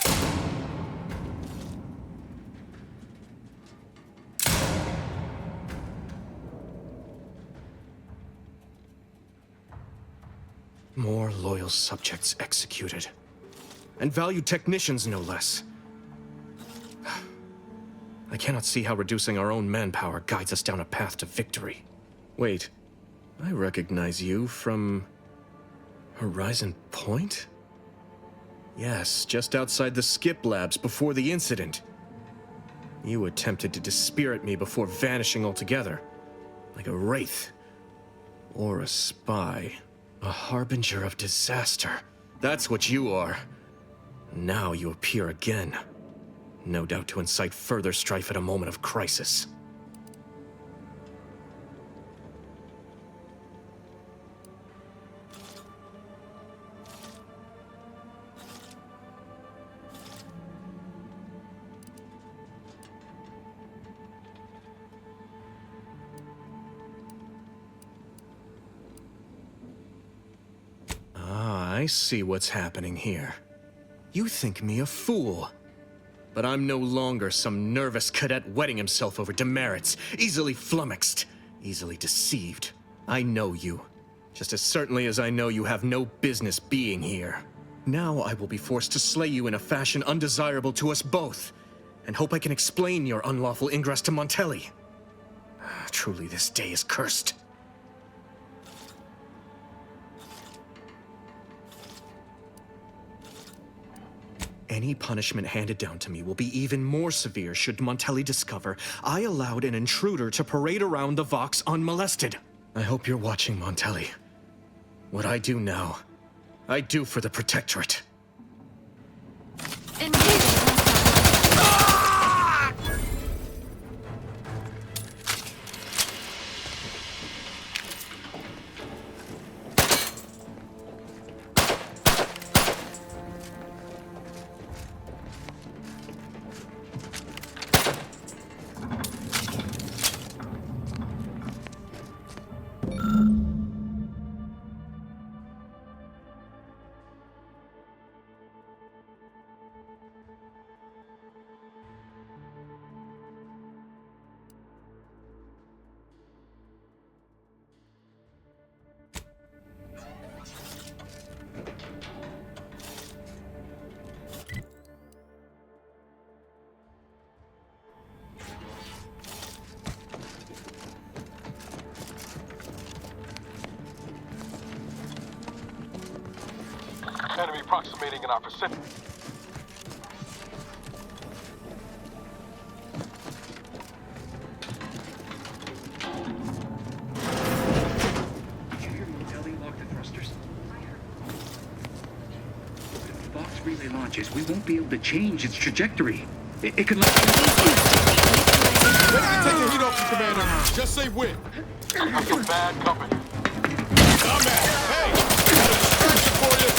More loyal subjects executed. And valued technicians, no less. I cannot see how reducing our own manpower guides us down a path to victory. Wait, I recognize you from... Horizon Point? Yes, just outside the skip labs before the incident. You attempted to dispirit me before vanishing altogether. Like a wraith. Or a spy. A harbinger of disaster. That's what you are. Now you appear again. No doubt to incite further strife at a moment of crisis. I see what's happening here. You think me a fool. But I'm no longer some nervous cadet wetting himself over demerits, easily flummoxed, easily deceived. I know you, just as certainly as I know you have no business being here. Now I will be forced to slay you in a fashion undesirable to us both, and hope I can explain your unlawful ingress to Montelli. Truly, this day is cursed. Any punishment handed down to me will be even more severe should Montelli discover I allowed an intruder to parade around the Vox unmolested. I hope you're watching, Montelli. What I do now, I do for the Protectorate. approximating in our vicinity. Did you hear Montelli lock the thrusters? If the box relay launches, we won't be able to change its trajectory. It could like... Ready to take the heat off you, Commander. Just say when. I'm some bad company. Dumbass! Hey! Got a distraction for you!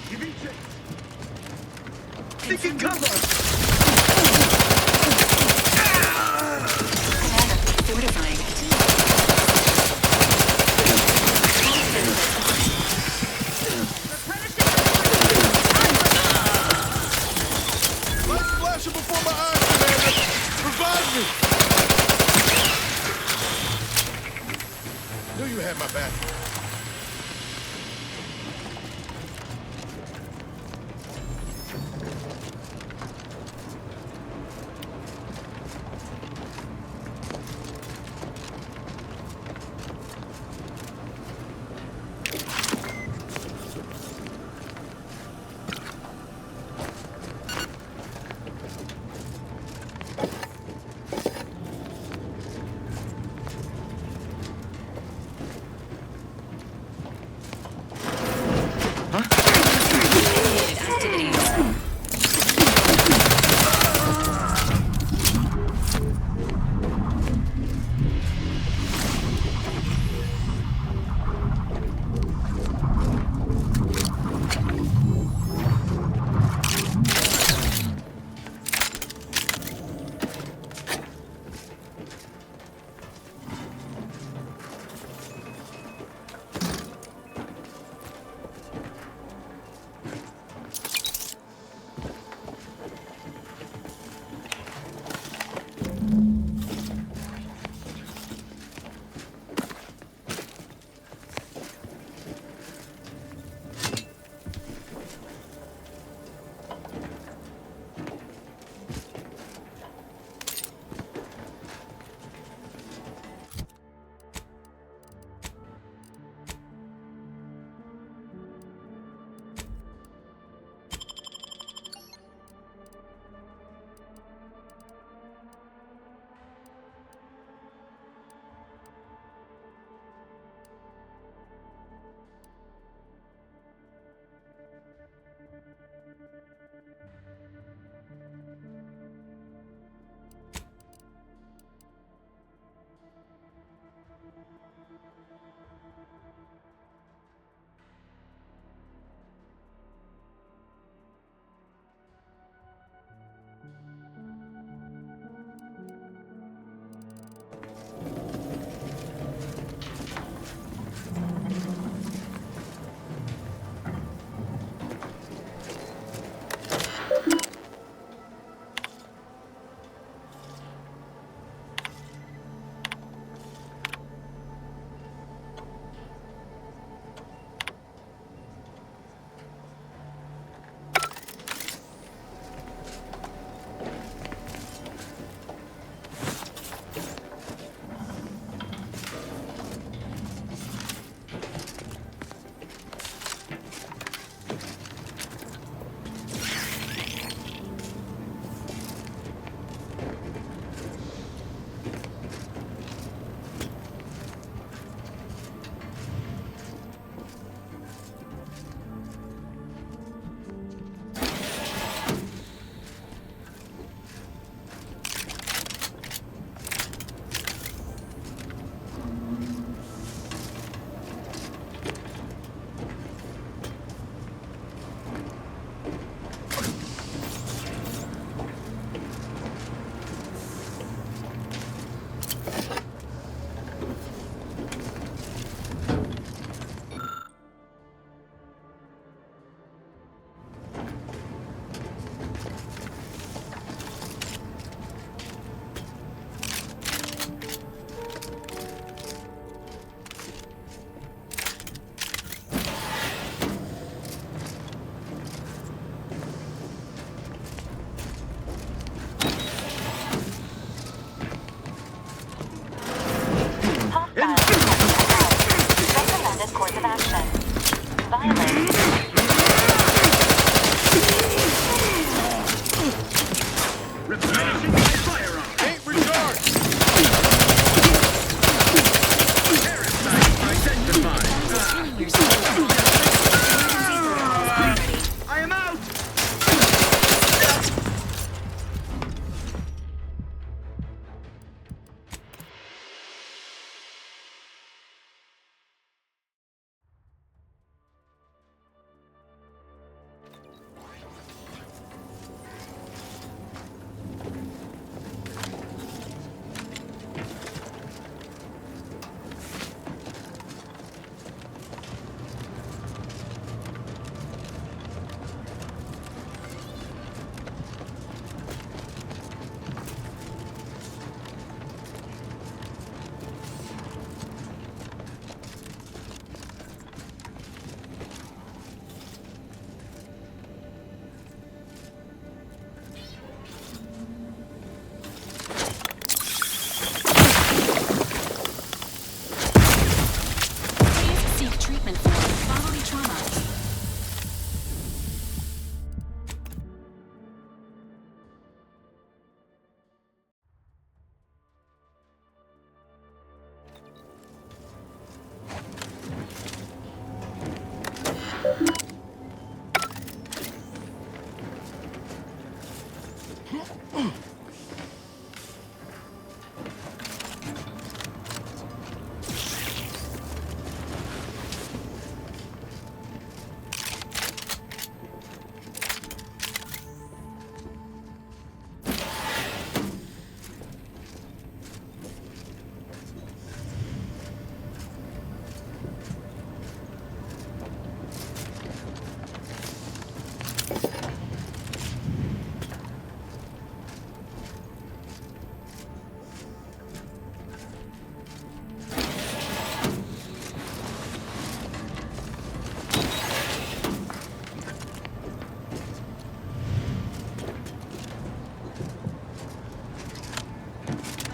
Giving chase! Taking cover! Fortifying it. Lights flashing before my eyes, Commander! Revive me! Knew you had my back. this course of action. Violence. Replenishing my firearm. Ain't recharged. Parasite identified. I am out.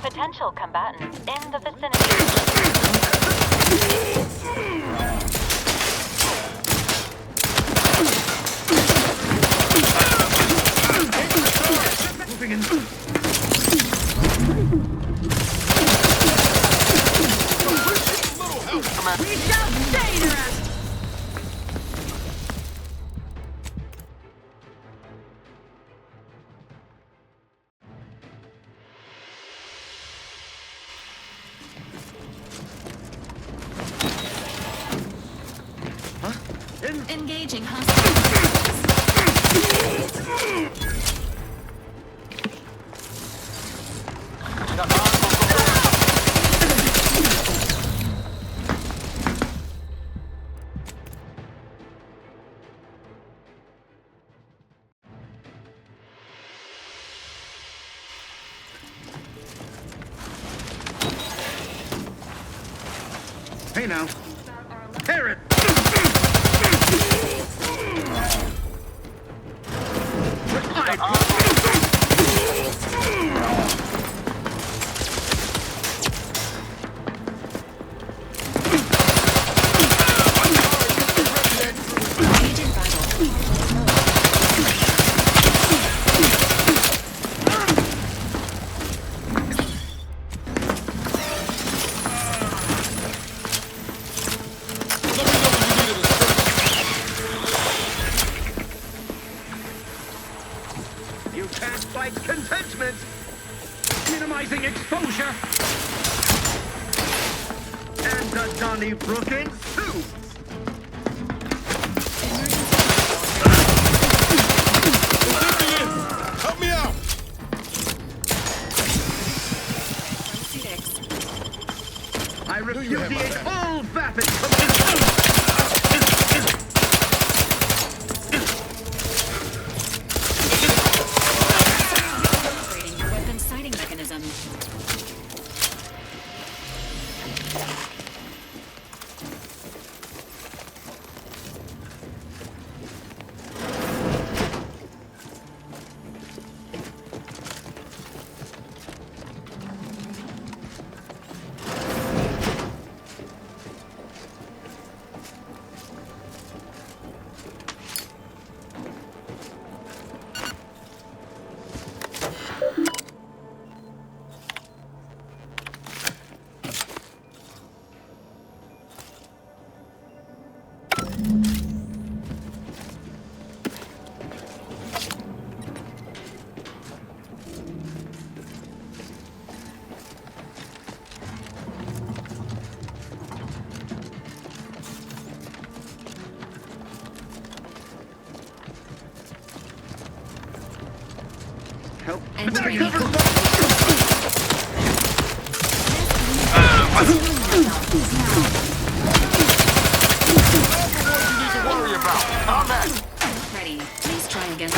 Potential combatants in the vicinity. Moving in. We shall stay to rest. Engaging hostiles. Hey now. Tear it. You can't fight contentment! Minimizing exposure! And a Donnybrook ensues! Help me out! I repudiate all vapid commitment! Entering a Worry about. Combat. Ready. Please try again.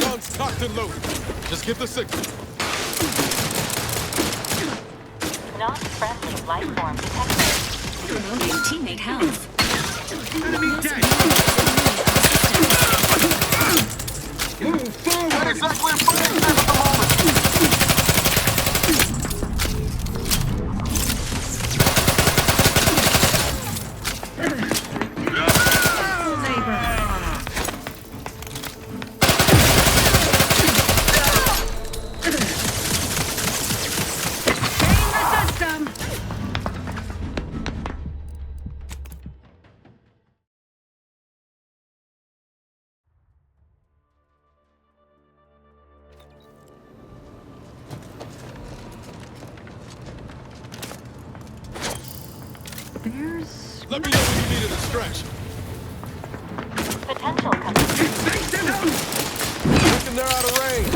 Guns cocked and loaded. Just get the signal. Non-friendly life form detected. Promoting teammate health. Enemy dead! Move forward! Not exactly a fighting time at the moment! Let me know when you need a distraction. Potential coming. Reckon they're out of range.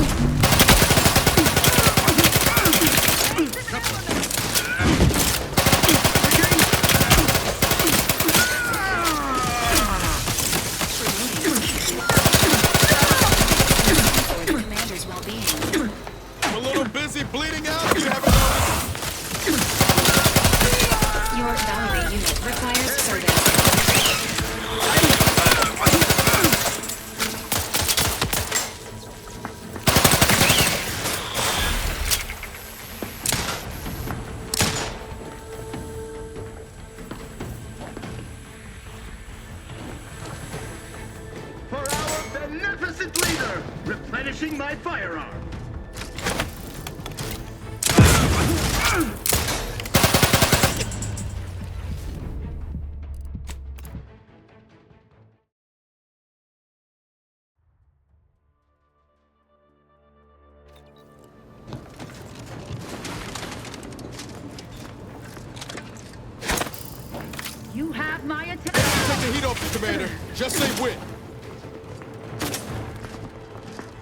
For the commander's well-being. I'm a little busy bleeding out. You haven't noticed? Your Valerie unit requires service. For our beneficent leader, replenishing my firearm. You have my attention. Take the heat off the commander. Just say win.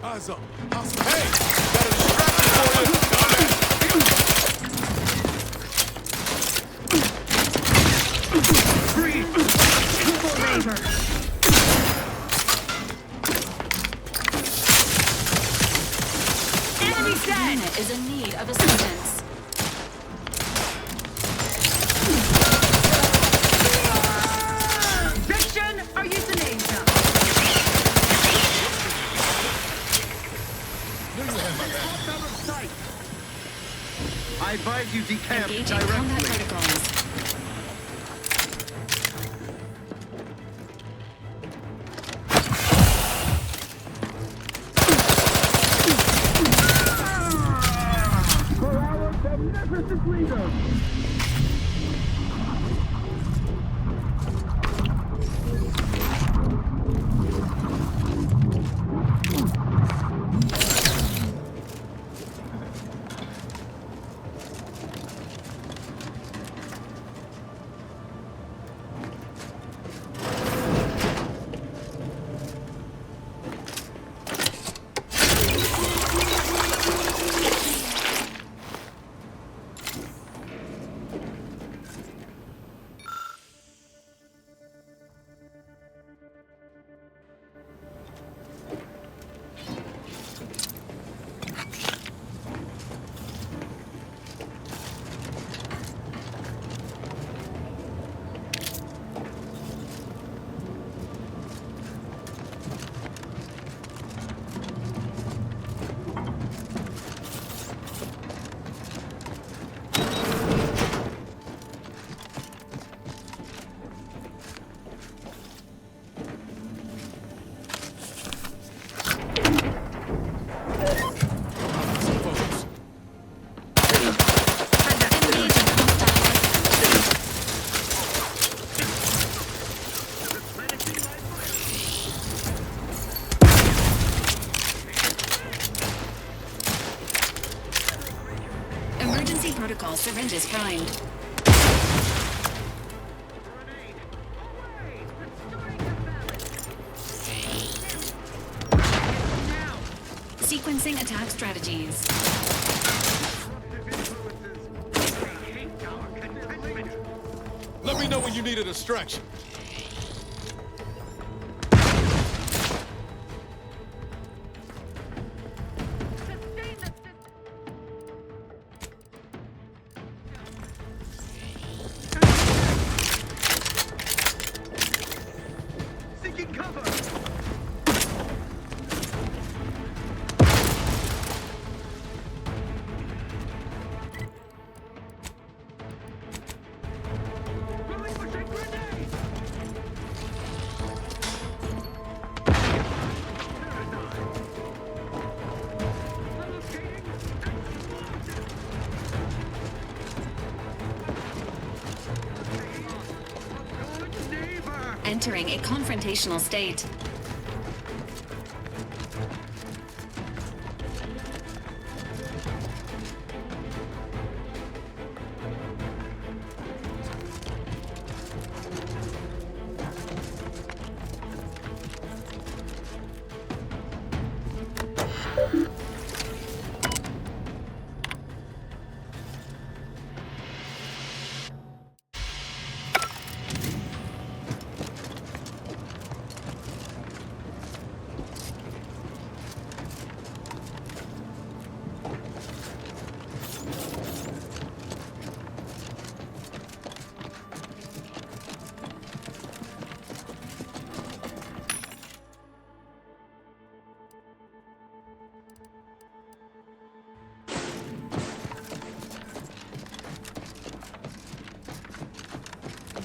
Eyes up. Hostile. Hey! Got a distraction for you. Neighbor. Enemy dead! Unit is in need of assistance. Viction or euthanasia? I advise you decamp Engaging combat directly. protocols. For our beneficent leader. protocol syringes primed. Sequencing attack strategies. Let me know when you need a distraction. Seeking cover! Entering a confrontational state.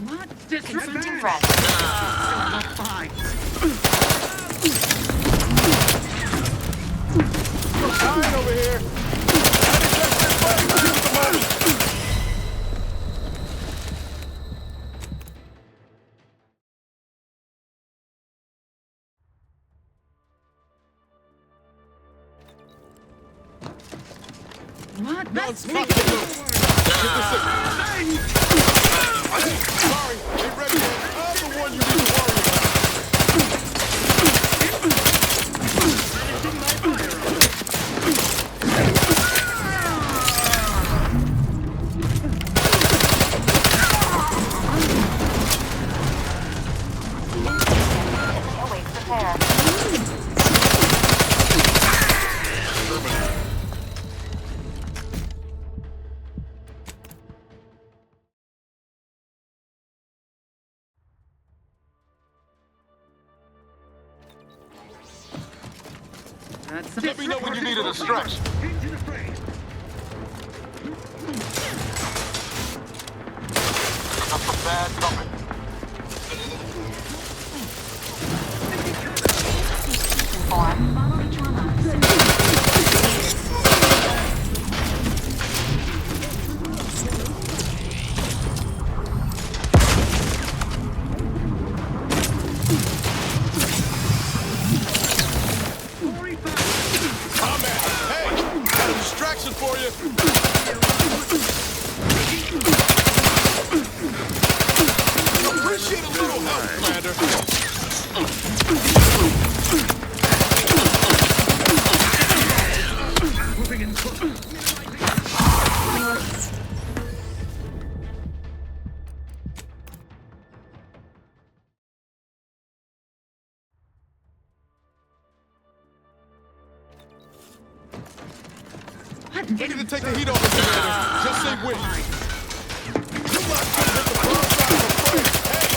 What? Confronting threat. Dying over here. What? Guns cocked to loose. Get this in. Sorry, get ready. I'm the one you need to worry about. Await repair. Let me know when you need a distraction. Got some bad company. Form. Following trauma. Combat. Hey, got a distraction for you. Appreciate a little help, Commander. Ready to take the heat off, Commander. Just say when. You might could hit the wrong side of the frame. Hey,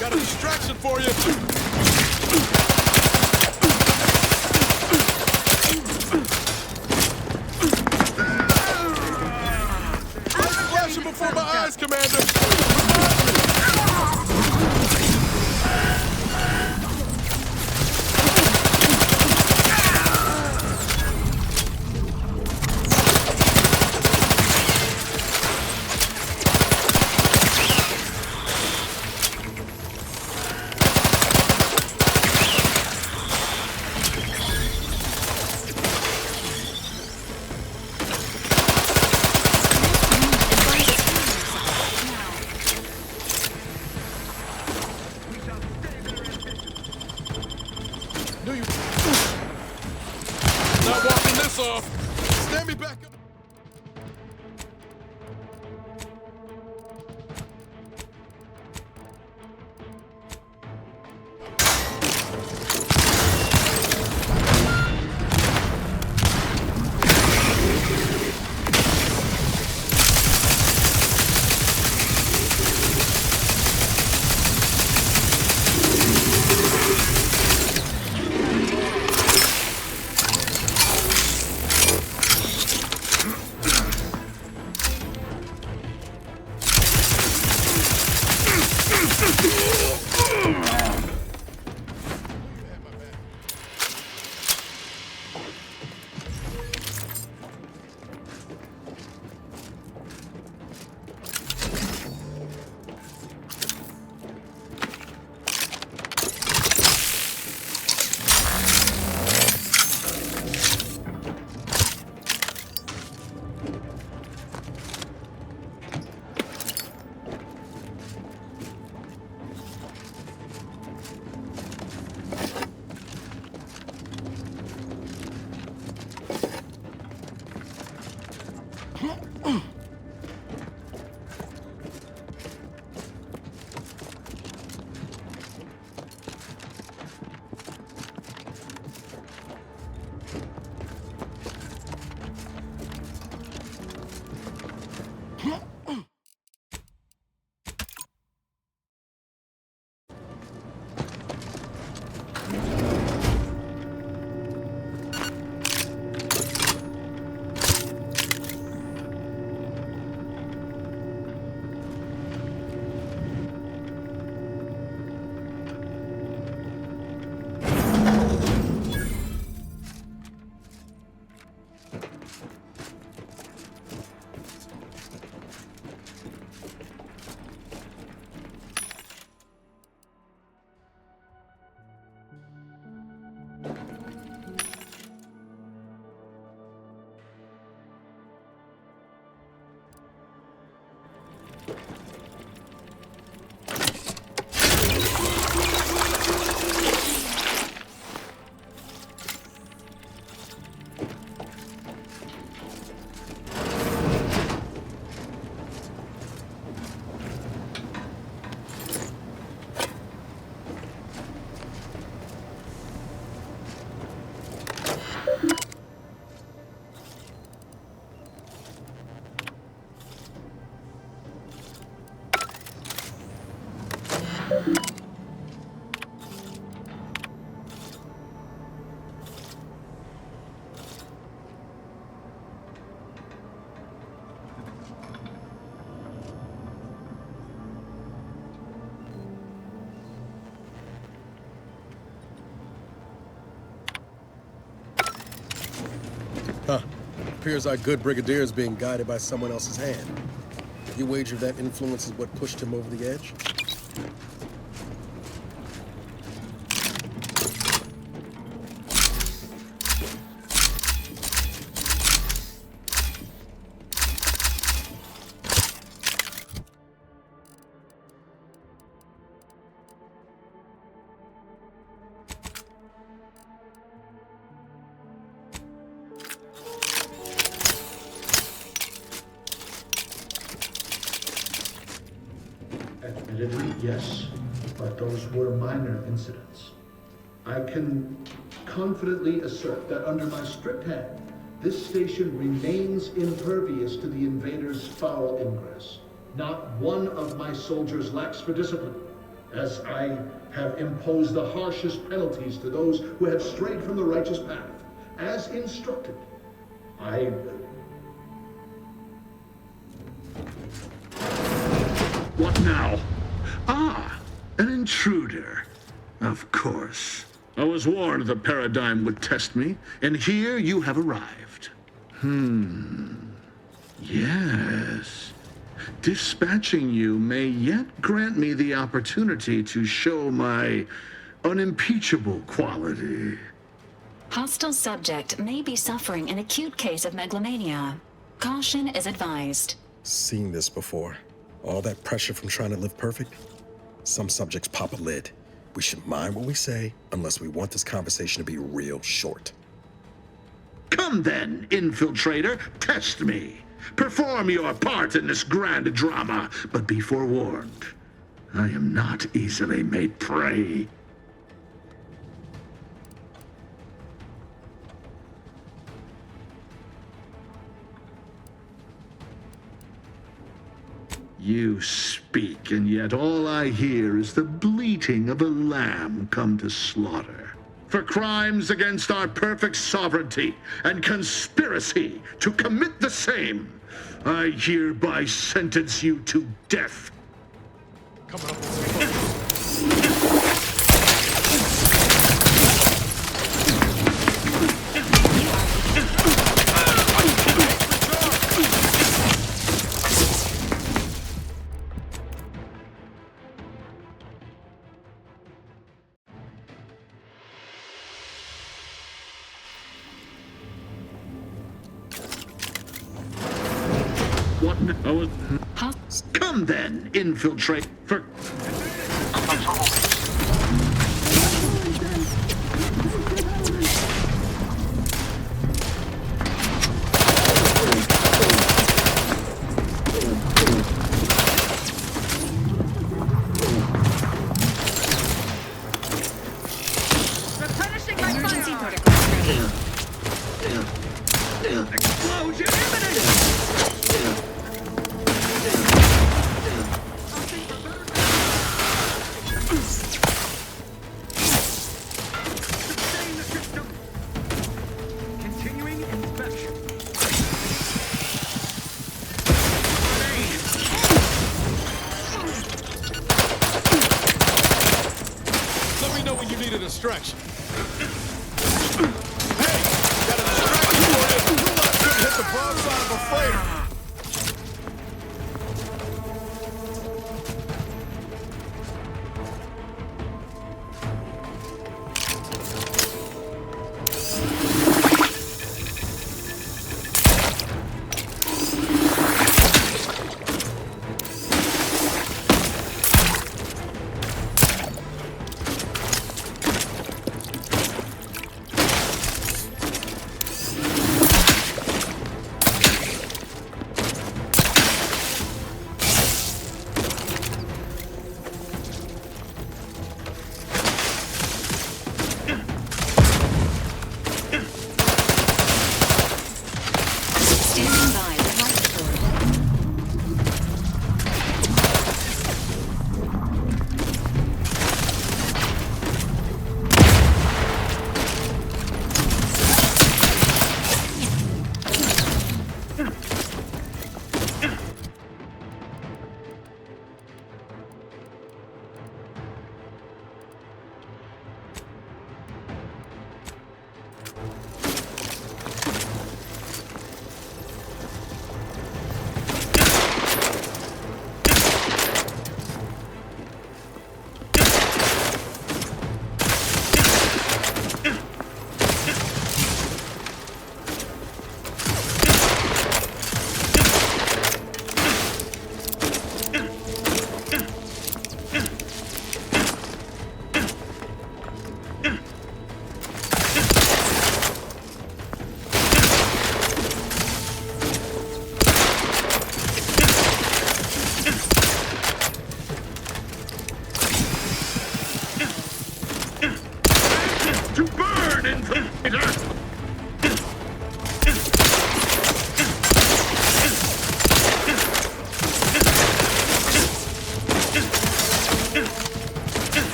got a distraction for you. I'm flashing before my eyes, Commander. lights off. Stand me back up. Huh. Appears our good brigadier is being guided by someone else's hand. You wager that influence is what pushed him over the edge? Admittedly, yes, but those were minor incidents. I can confidently assert that under my strict hand, this station remains impervious to the invaders' foul ingress. Not one of my soldiers lacks for discipline, as I have imposed the harshest penalties to those who have strayed from the righteous path. As instructed, What now? Ah, an intruder. Of course. I was warned the paradigm would test me, and here you have arrived. Yes. Dispatching you may yet grant me the opportunity to show my unimpeachable quality. Hostile subject may be suffering an acute case of megalomania. Caution is advised. Seen this before. All that pressure from trying to live perfect? Some subjects pop a lid. We should mind what we say unless we want this conversation to be real short. Come then, infiltrator, test me. Perform your part in this grand drama, but be forewarned. I am not easily made prey. You speak, and yet all I hear is the bleating of a lamb come to slaughter. For crimes against our perfect sovereignty and conspiracy to commit the same, I hereby sentence you to death. Coming up. What? Oh, come then, infiltrate. For. Replenishing my Emergency firearm. protocols ready. Explosion imminent! Sustain the system. Continuing inspection. Let me know when you need a distraction. Hey, got a distraction for you. You lot couldn't hit the broadside of a freighter.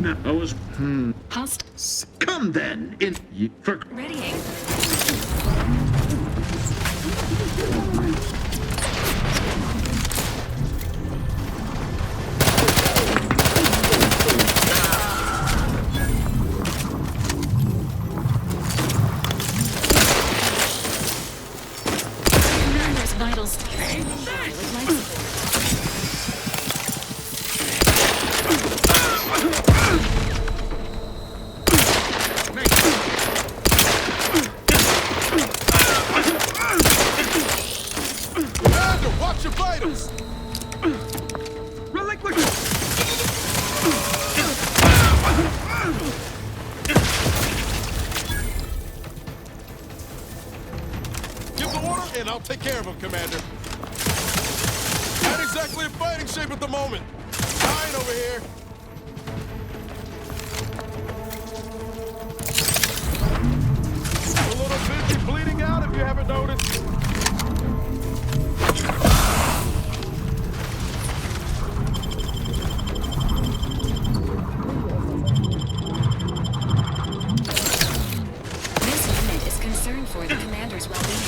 now? I was... Come then, in... For... Readying. Commander's vitals. With life support. Commander, watch your vitals! Relinquish! Give the order and I'll take care of him, Commander. Not exactly in fighting shape at the moment. Dying over here. A little busy bleeding out if you haven't noticed. This unit is concerned for the commander's well-being.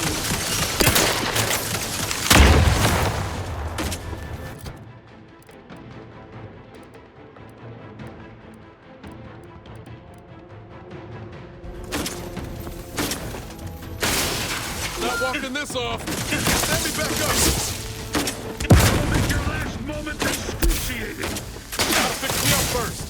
Not walking this off. Stand me back up. Make your last moment excruciating. Gotta fix me up first.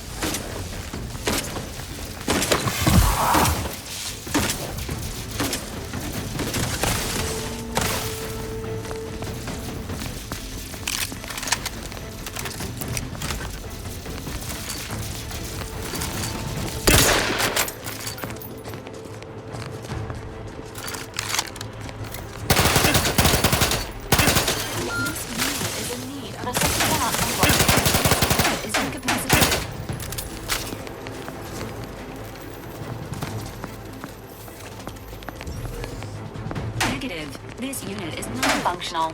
Negative. This unit is not functional.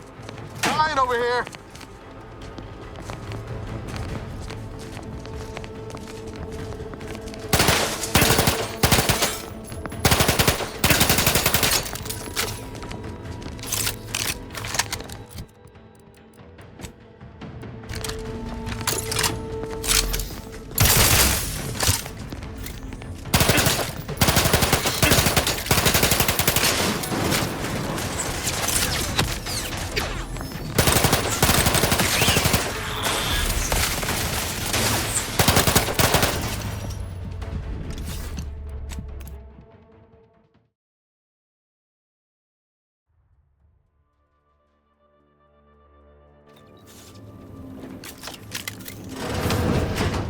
Dying over here.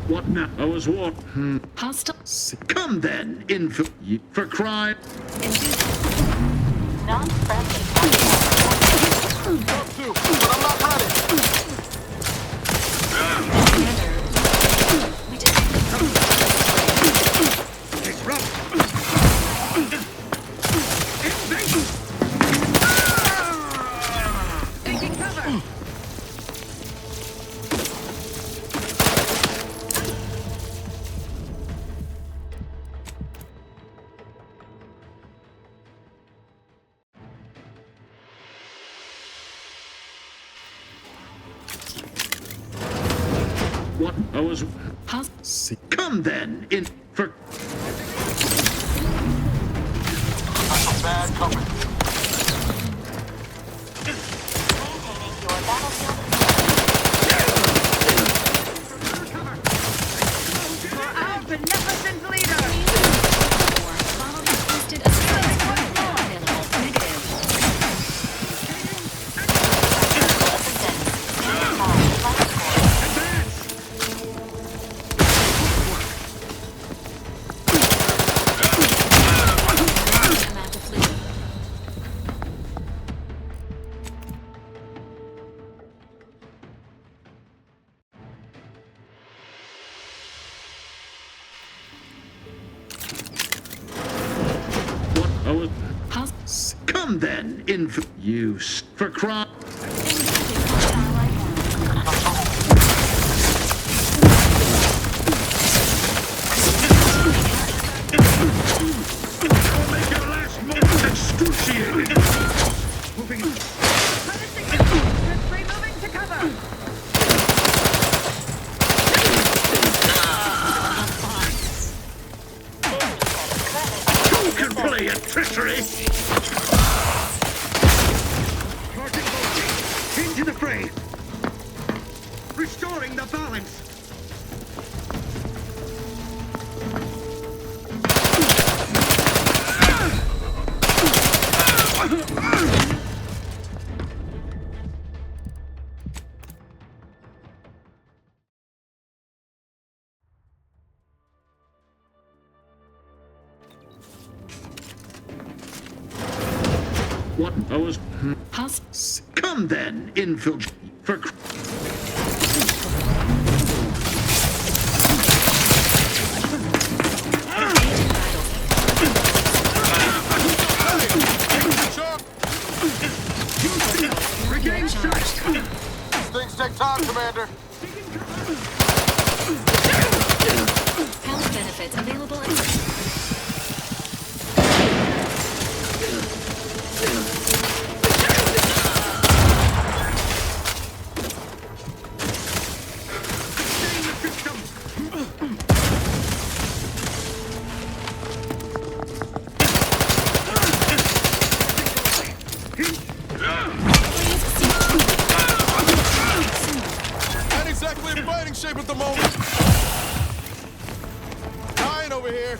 What now? I was what? Hostile. Come then, for crime. Non-friendly. Up to, but I'm not ready. It's rough. Taking cover. What? I was... Come then, for... That's some bad company. Your battlefield For our beneficent leader. Listed as available. Negative. Come then, use for crime. initiated. Moving up. Swiftly moving to cover. Who can play at treachery? Target located. Into the fray. Restoring the balance. What? I was... Come then, infiltrate. For... Regain sight. Things take time, Commander. Health benefits available at... Not exactly in fighting shape at the moment. Dying over here.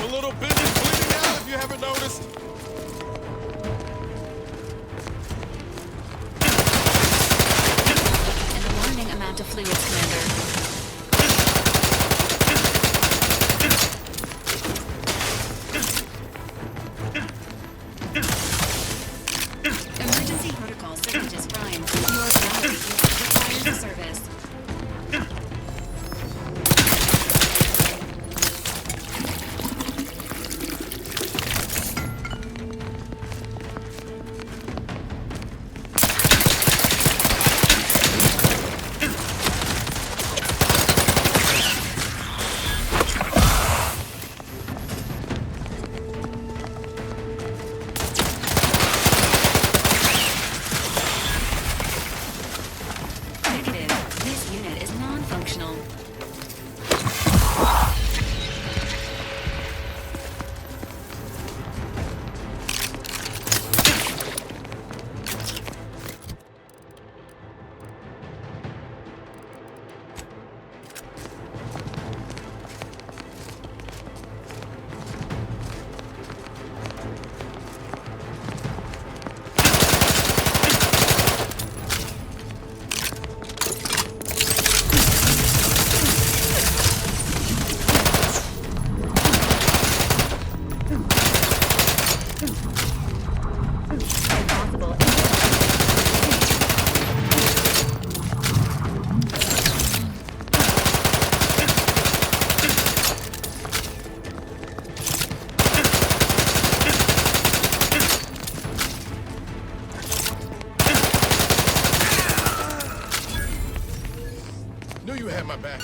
A little bit is bleeding out if you haven't noticed. An alarming amount of fluids, Commander. Emergency protocol syringes prime. Your gravity requires service. Negative. This unit is non-functional. Knew you had my back.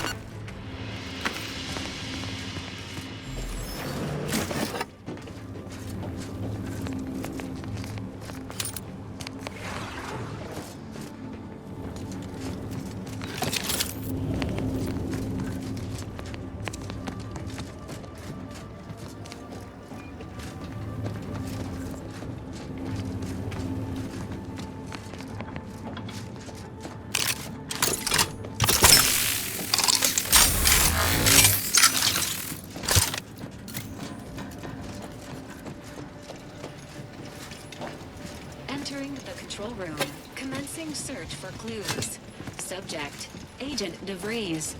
Entering the control room. Commencing search for clues. Subject: Agent DeVries.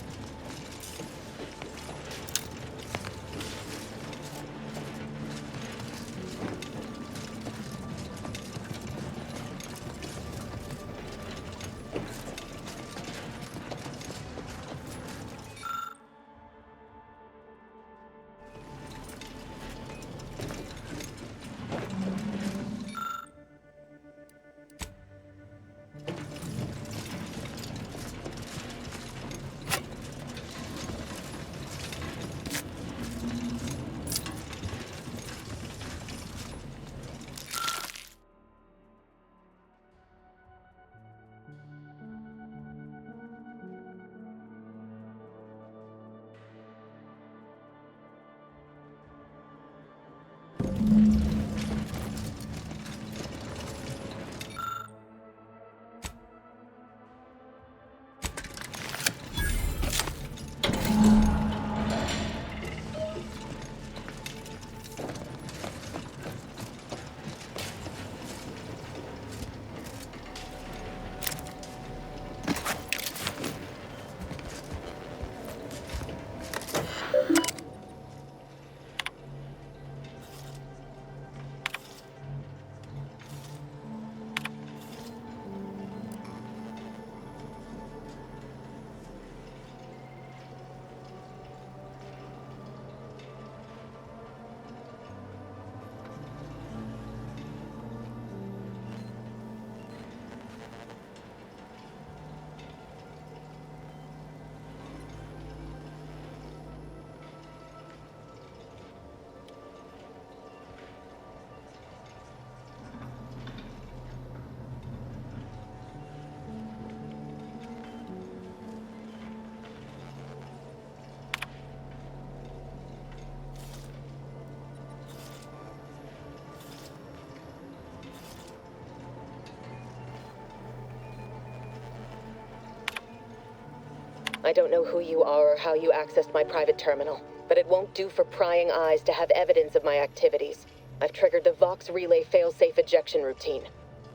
I don't know who you are or how you accessed my private terminal, but it won't do for prying eyes to have evidence of my activities. I've triggered the Vox Relay failsafe ejection routine.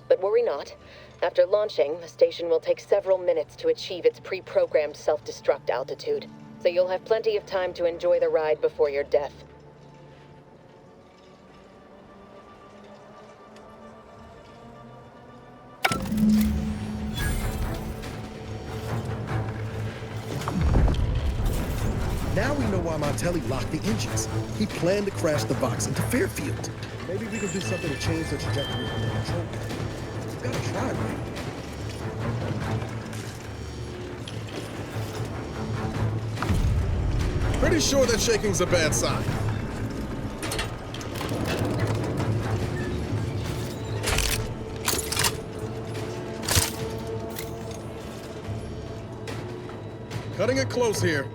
But worry not. After launching, the station will take several minutes to achieve its pre-programmed self-destruct altitude, so you'll have plenty of time to enjoy the ride before your death. Now we know why Montelli locked the engines. He planned to crash the Vox into Fairfield. Maybe we can do something to change the trajectory of the control panel. We've got to try, right? Pretty sure that shaking's a bad sign. Cutting it close here.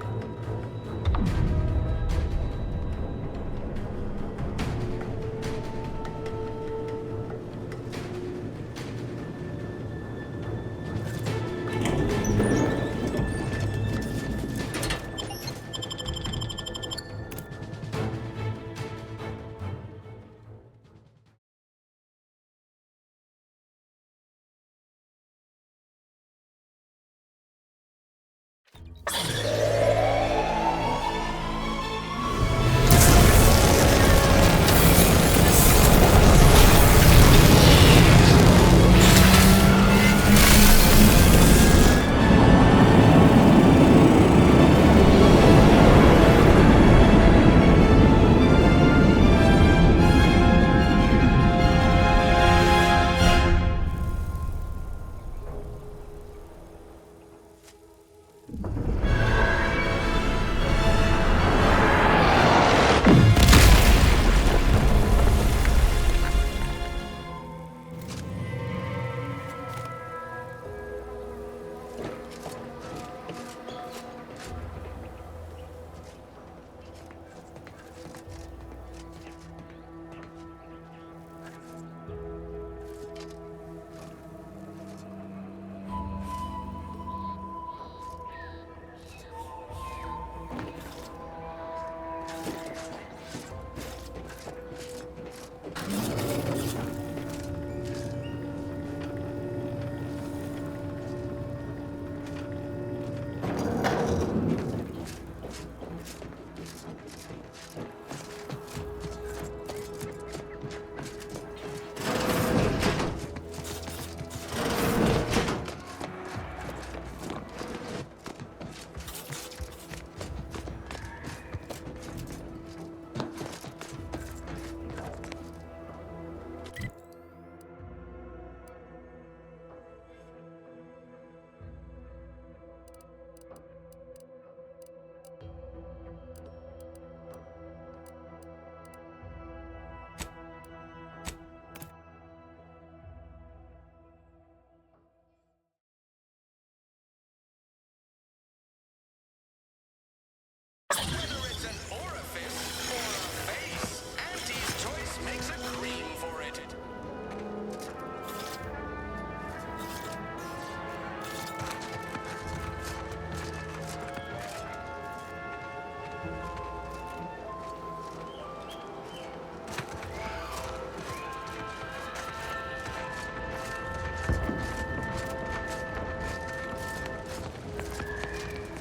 Whether it's an orifice or a face, Auntie's choice makes a cream for it.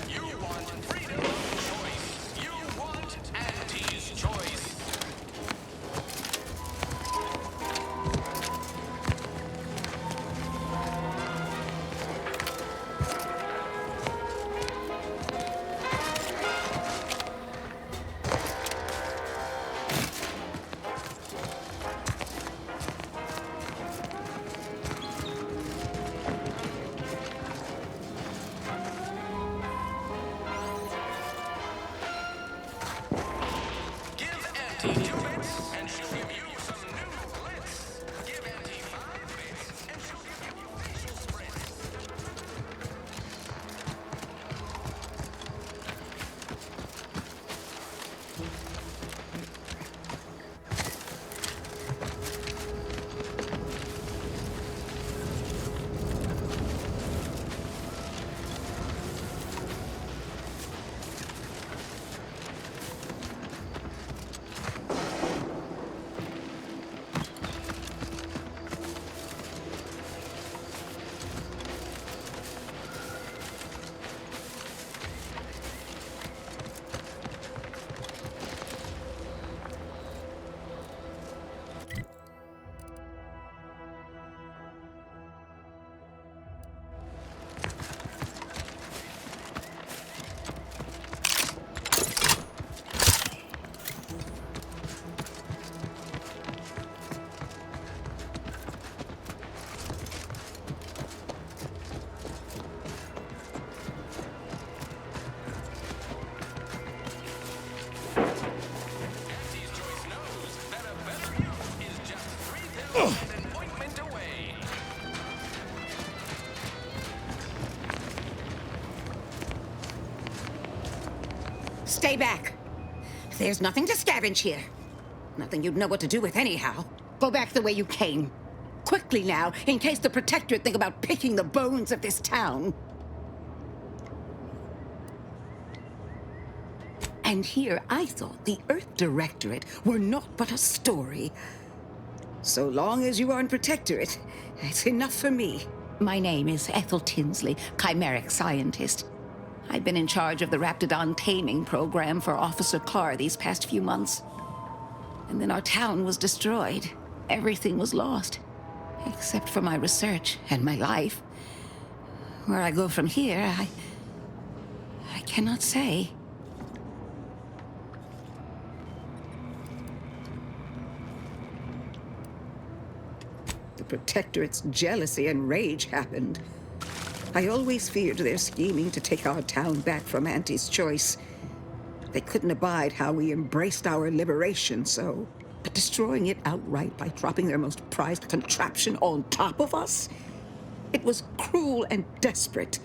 You want freedom of choice. You Stay back. There's nothing to scavenge here. Nothing you'd know what to do with anyhow. Go back the way you came. Quickly now, in case the Protectorate think about picking the bones of this town. And here I thought the Earth Directorate were naught but a story. So long as you aren't Protectorate, it's enough for me. My name is Ethel Tinsley, chimeric scientist. I've been in charge of the Raptidon taming program for Officer Carr these past few months. And then our town was destroyed. Everything was lost. Except for my research and my life. Where I go from here, I cannot say. The Protectorate's jealousy and rage happened. I always feared their scheming to take our town back from Auntie's choice. They couldn't abide how we embraced our liberation, so... But destroying it outright by dropping their most prized contraption on top of us? It was cruel and desperate.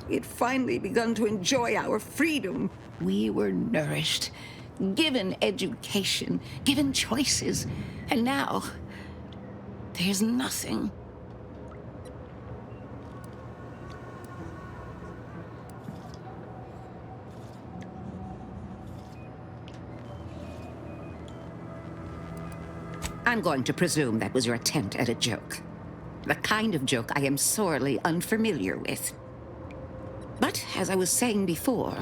We had finally begun to enjoy our freedom. We were nourished, given education, given choices, and now... there's nothing. I'm going to presume that was your attempt at a joke. The kind of joke I am sorely unfamiliar with. But, as I was saying before,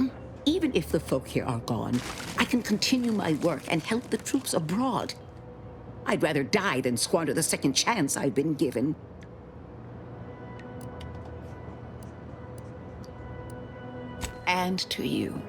even if the folk here are gone, I can continue my work and help the troops abroad. I'd rather die than squander the second chance I've been given. And to you.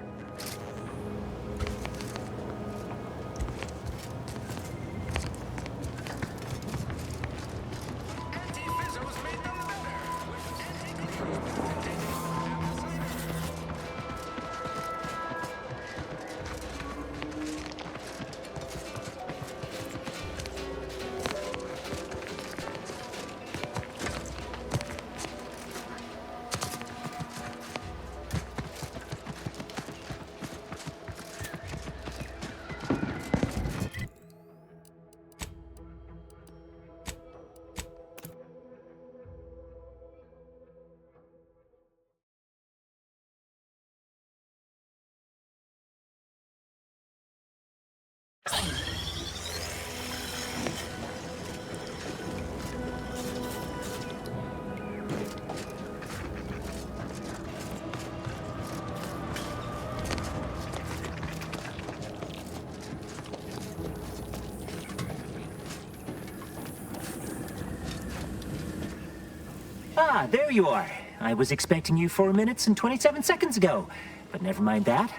Ah, there you are. I was expecting you 4 minutes and 27 seconds ago. But never mind that.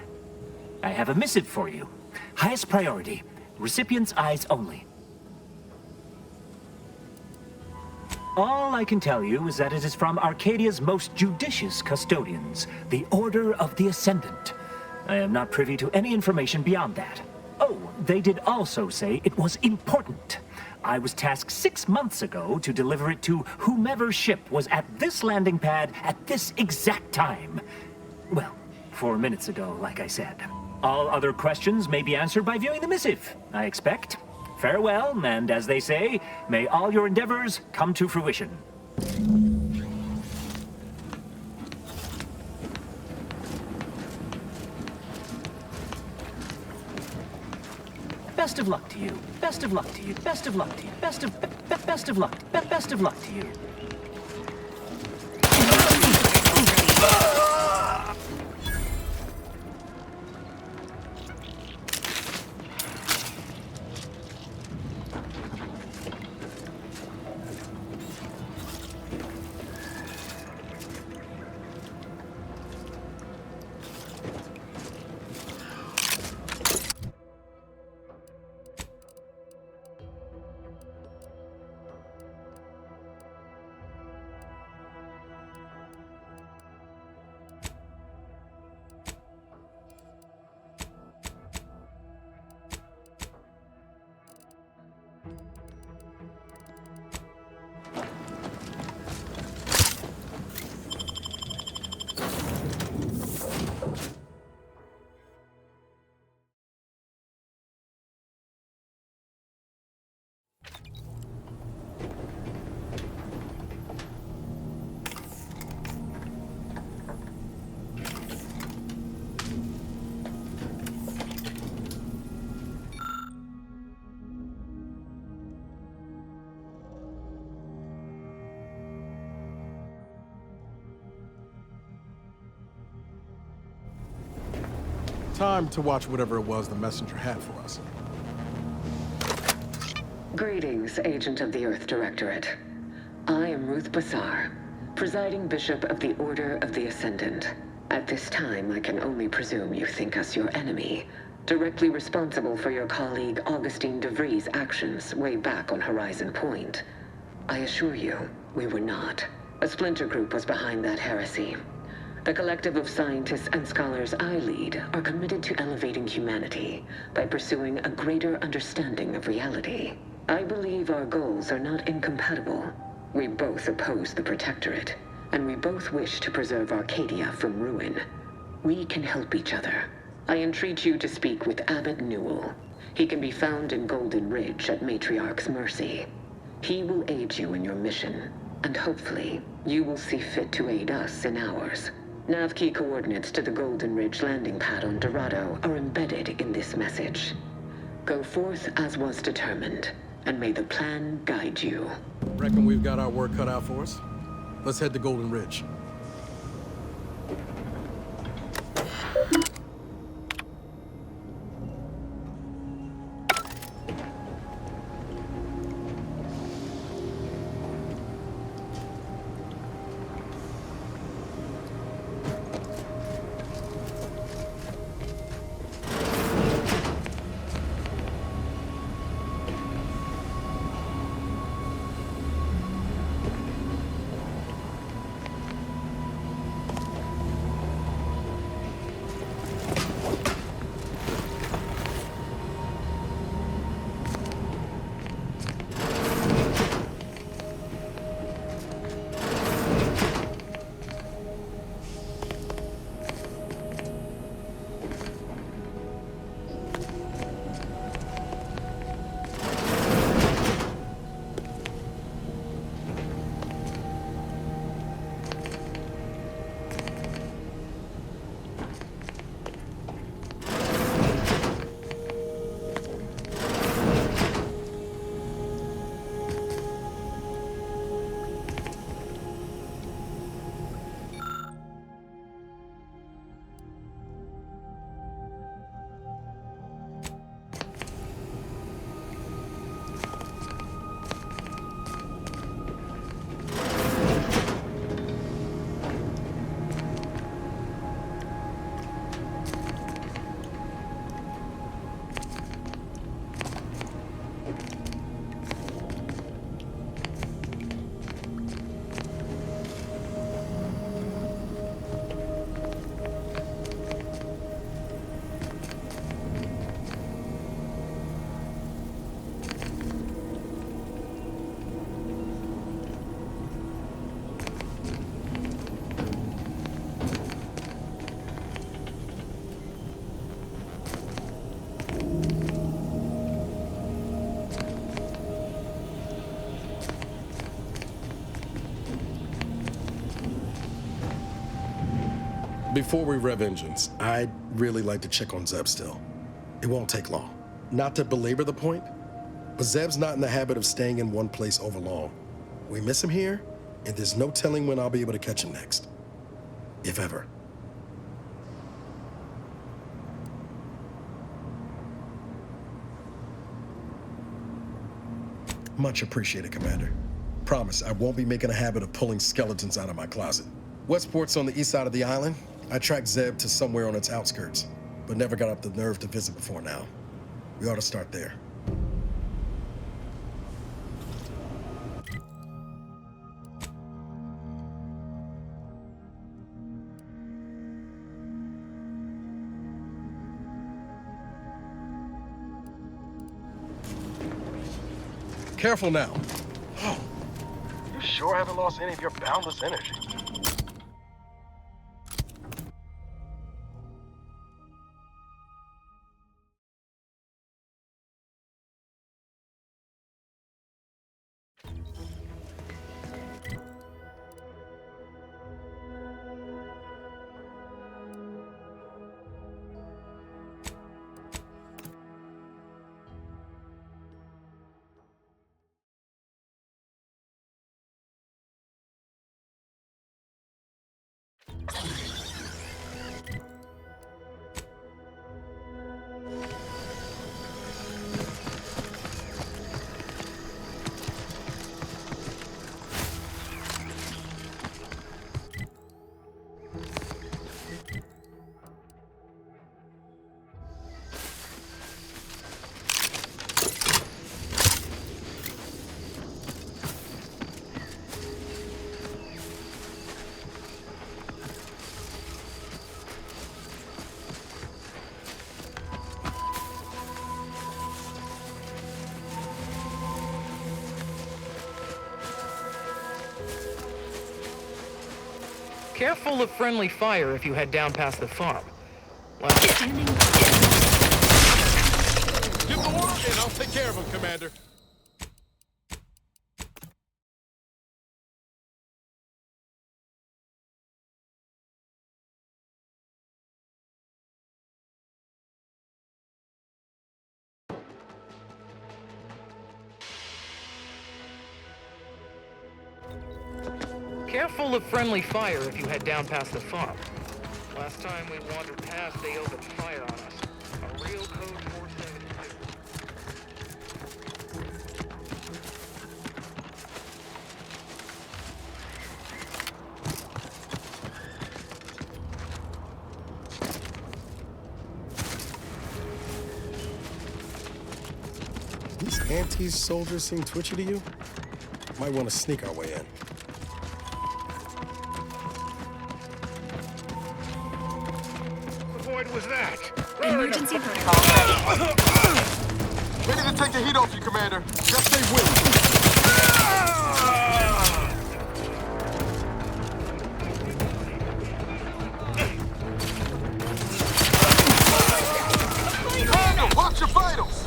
I have a missive for you. Highest priority. Recipient's eyes only. All I can tell you is that it is from Arcadia's most judicious custodians, the Order of the Ascendant. I am not privy to any information beyond that. Oh, they did also say it was important. I was tasked 6 months ago to deliver it to whomever ship was at this landing pad at this exact time. Well, 4 minutes ago, like I said. All other questions may be answered by viewing the missive, I expect. Farewell, and as they say, may all your endeavors come to fruition. Best of luck to you. Best of luck to you. Best of luck to you. Best of luck to you. Time to watch whatever it was the messenger had for us. Greetings, Agent of the Earth Directorate. I am Ruth Bassar, presiding Bishop of the Order of the Ascendant. At this time, I can only presume you think us your enemy, directly responsible for your colleague Augustine DeVries' actions way back on Horizon Point. I assure you, we were not. A splinter group was behind that heresy. The collective of scientists and scholars I lead are committed to elevating humanity by pursuing a greater understanding of reality. I believe our goals are not incompatible. We both oppose the Protectorate, and we both wish to preserve Arcadia from ruin. We can help each other. I entreat you to speak with Abbot Newell. He can be found in Golden Ridge at Matriarch's mercy. He will aid you in your mission, and hopefully, you will see fit to aid us in ours. Nav key coordinates to the Golden Ridge landing pad on Dorado are embedded in this message. Go forth as was determined, and may the plan guide you. Reckon we've got our work cut out for us? Let's head to Golden Ridge. Before we rev engines, I'd really like to check on Zeb still. It won't take long. Not to belabor the point, but Zeb's not in the habit of staying in one place over long. We miss him here, and there's no telling when I'll be able to catch him next. If ever. Much appreciated, Commander. Promise, I won't be making a habit of pulling skeletons out of my closet. Westport's on the east side of the island. I tracked Zeb to somewhere on its outskirts, but never got up the nerve to visit before now. We ought to start there. Careful now. You sure haven't lost any of your boundless energy. Careful of friendly fire if you head down past the farm. Well, Give the order, and I'll take care of him, Commander. careful of friendly fire if you head down past the farm. Last time we wandered past, they opened fire on us. A real code 472. These anti-soldiers seem twitchy to you? Might want to sneak our way in. What void was that? Emergency protocol ready. Ready to take the heat off you, Commander. Just stay with me. Commander, watch your vitals!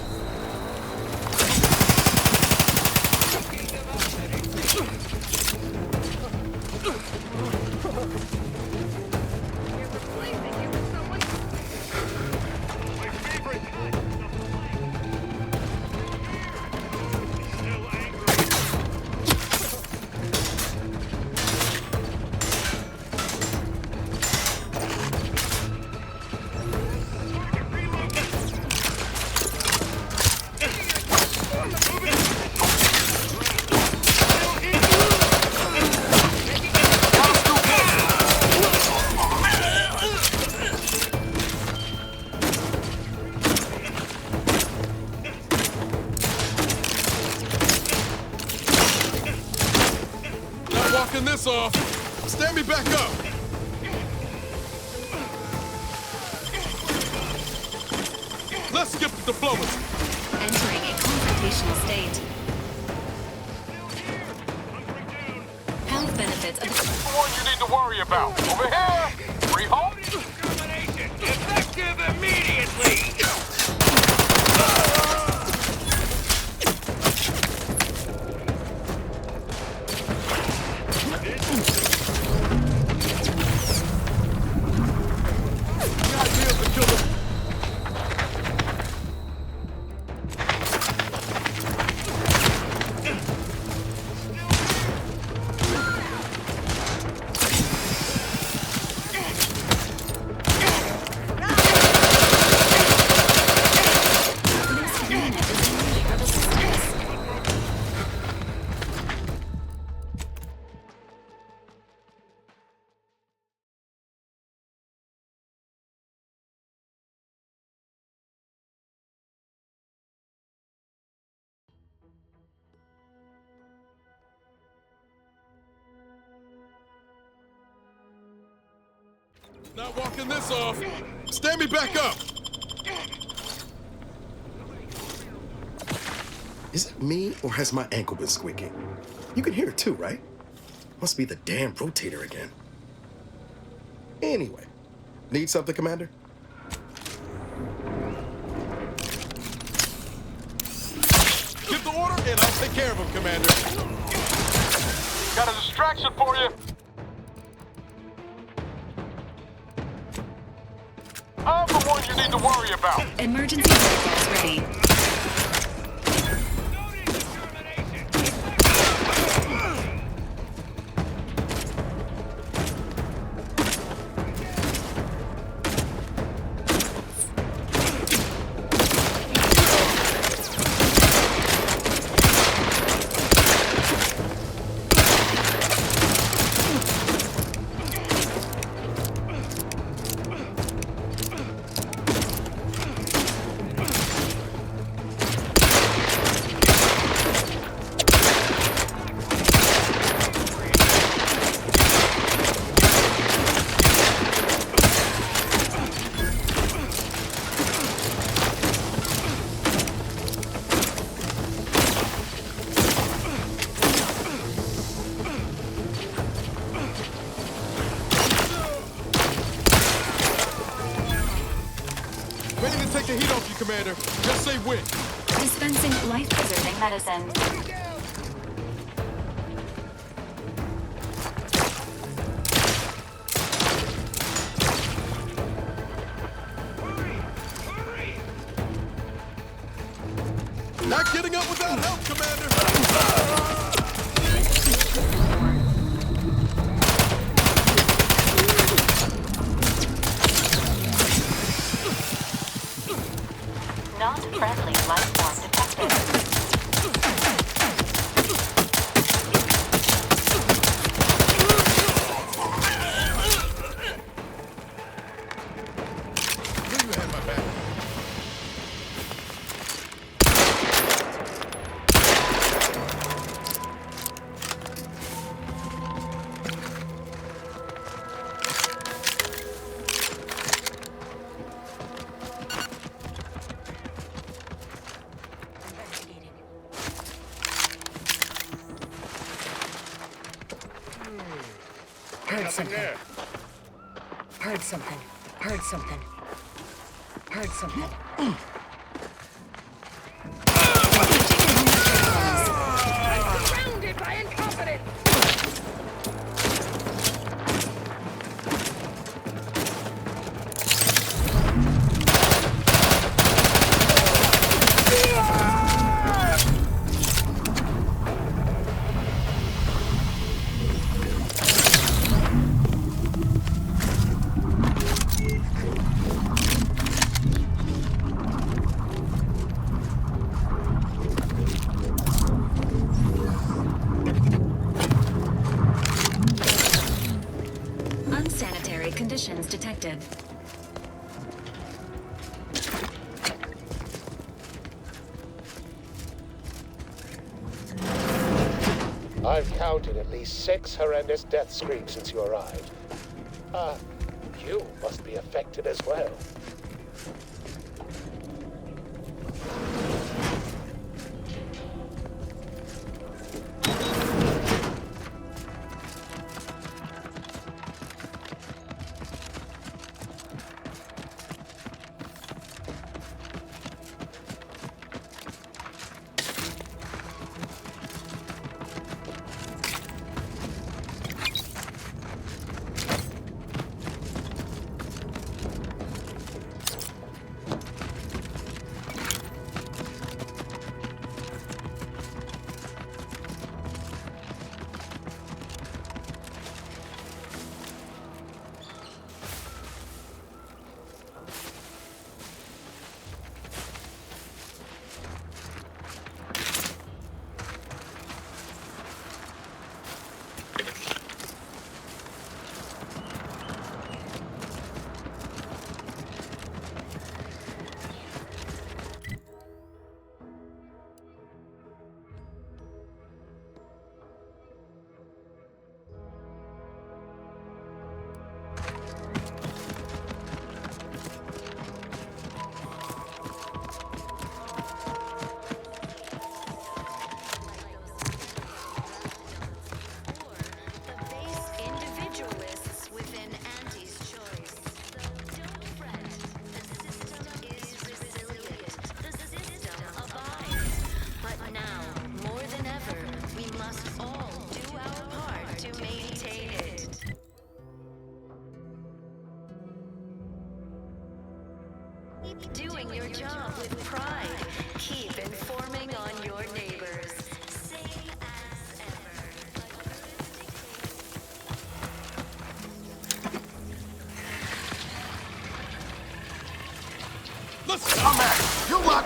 Walking this off. Stand me back up. Let's skip the diplomacy. Entering a confrontational state. Health benefits of The one you need to worry about. Over here. Free home. Effective immediately! Not walking this off. Stand me back up. Is it me, or has my ankle been squeaking? You can hear it too, right? Must be the damn rotator again. Anyway, need something, Commander? Give the order, and I'll take care of him, Commander. Got a distraction for you. I'm the one you need to worry about. emergency protocols ready. the heat off you, Commander. Just say when. Dispensing life-preserving medicine. Not getting up without help, Commander! Not friendly life form detected. Knew you had my back. Heard something. Heard something. Heard something. Heard something. Surrounded by incompetence! Unsanitary conditions detected. I've counted at least 6 horrendous death screams since you arrived. You must be affected as well. Keep doing your job with pride. Keep informing on your neighbors. Same as ever. Let's come back! You lot!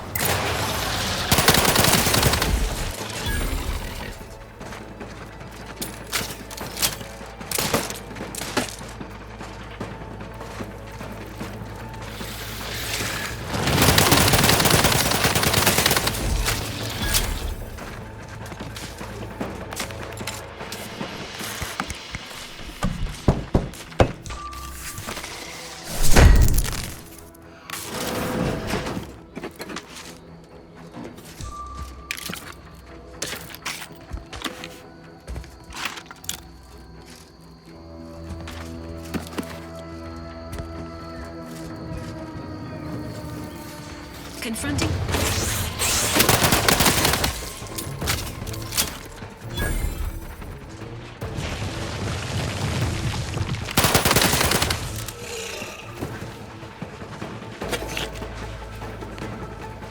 Confronting.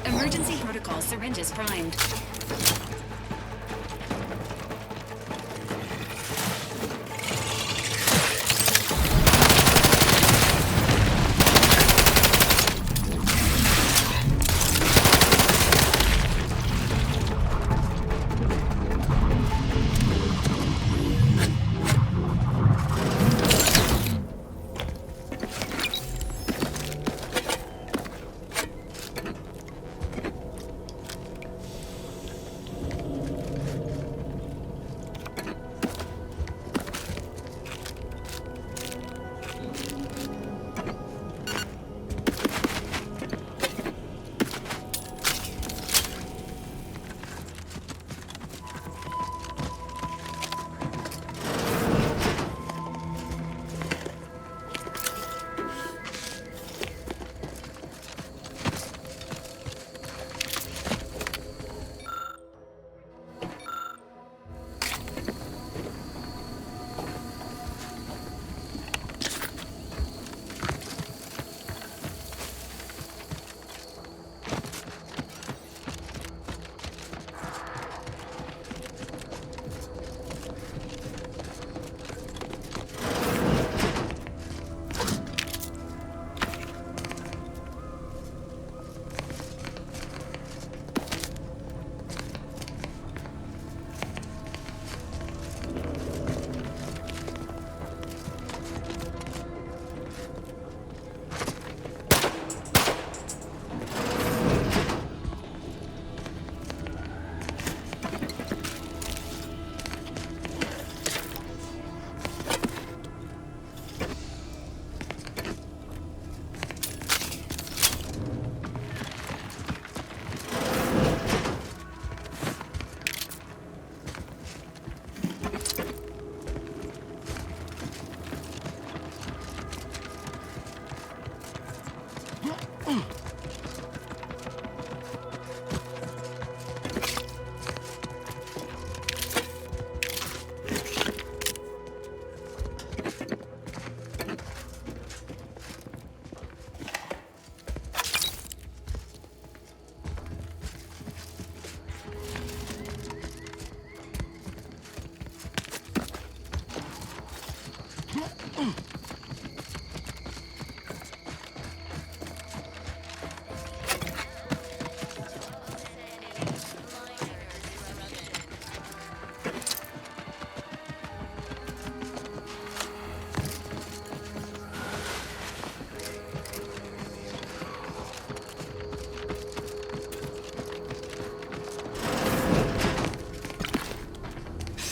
Emergency protocol syringes primed.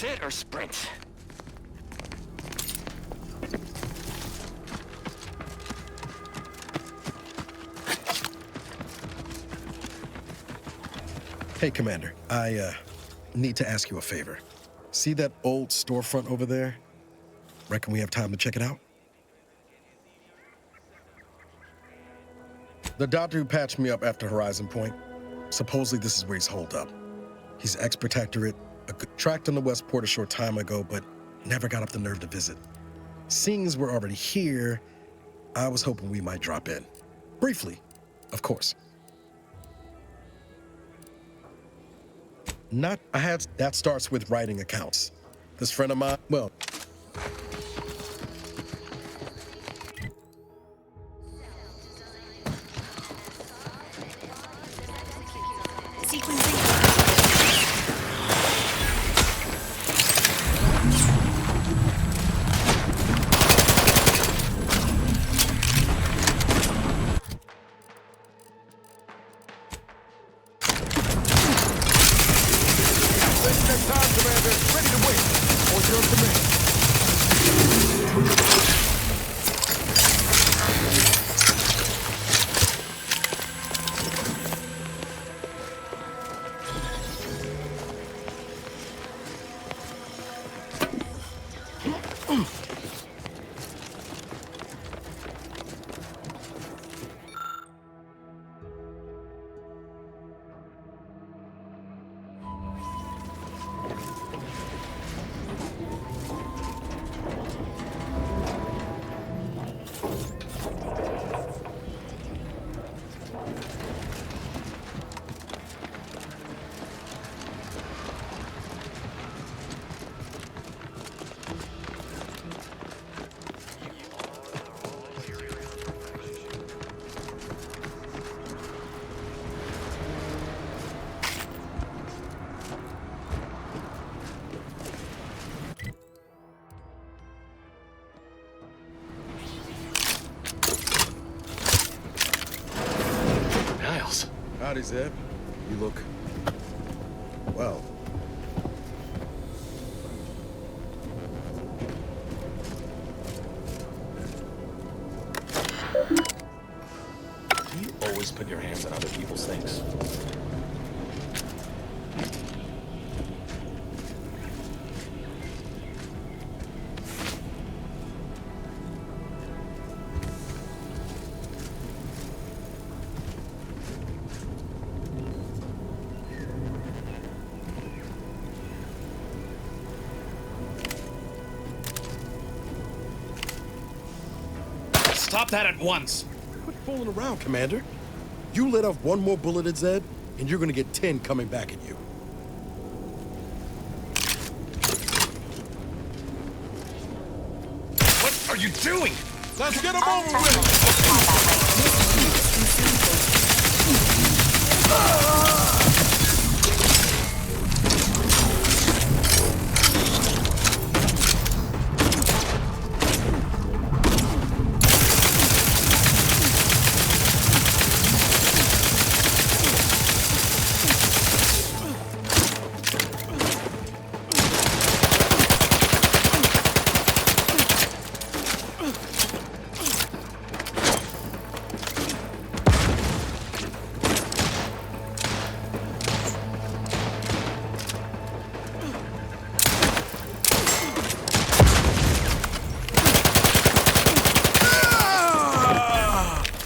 Sit or sprint? Hey, Commander. I, need to ask you a favor. See that old storefront over there? Reckon we have time to check it out? The doctor who patched me up after Horizon Point, supposedly this is where he's holed up. He's ex-protectorate, tracked on the Westport a short time ago, but never got up the nerve to visit. Seeing as we're already here, I was hoping we might drop in. Briefly, of course. That starts with writing accounts. This friend of mine, well, Time, Commander. Ready to wait. Or your command. Howdy, Zeb. You look... well. You always put your hands on other people's things. Stop that at once! Quit fooling around, Commander. You let off one more bullet at Zed, and you're gonna get 10 coming back at you. What are you doing? Let's get him over with!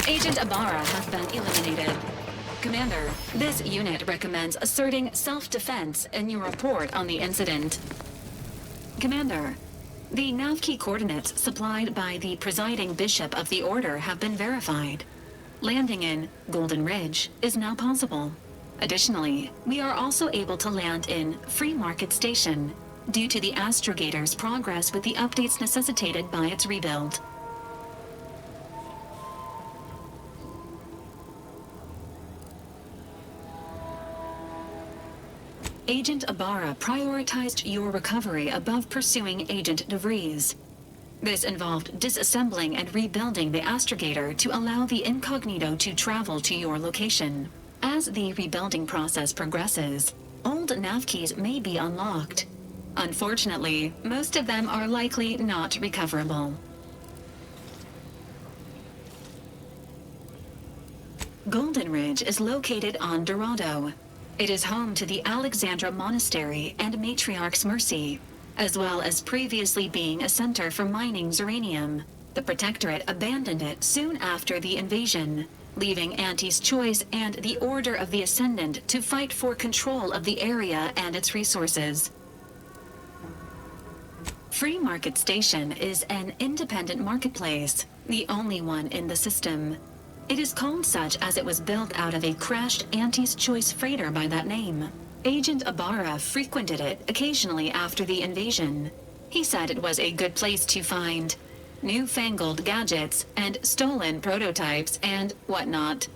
Agent Ibarra has been eliminated. Commander, this unit recommends asserting self-defense in your report on the incident. Commander, the nav key coordinates supplied by the presiding bishop of the Order have been verified. Landing in Golden Ridge is now possible. Additionally, we are also able to land in Free Market Station due to the astrogator's progress with the updates necessitated by its rebuild. Agent Ibarra prioritized your recovery above pursuing Agent DeVries. This involved disassembling and rebuilding the astrogator to allow the incognito to travel to your location. As the rebuilding process progresses, old nav keys may be unlocked. Unfortunately, most of them are likely not recoverable. Golden Ridge is located on Dorado. It is home to the Alexandra Monastery and Matriarch's Mercy, as well as previously being a center for mining uranium. The Protectorate abandoned it soon after the invasion, leaving Auntie's Choice and the Order of the Ascendant to fight for control of the area and its resources. Free Market Station is an independent marketplace, the only one in the system. It is called such as it was built out of a crashed Auntie's Choice freighter by that name. Agent Ibarra frequented it occasionally after the invasion. He said it was a good place to find newfangled gadgets and stolen prototypes and whatnot.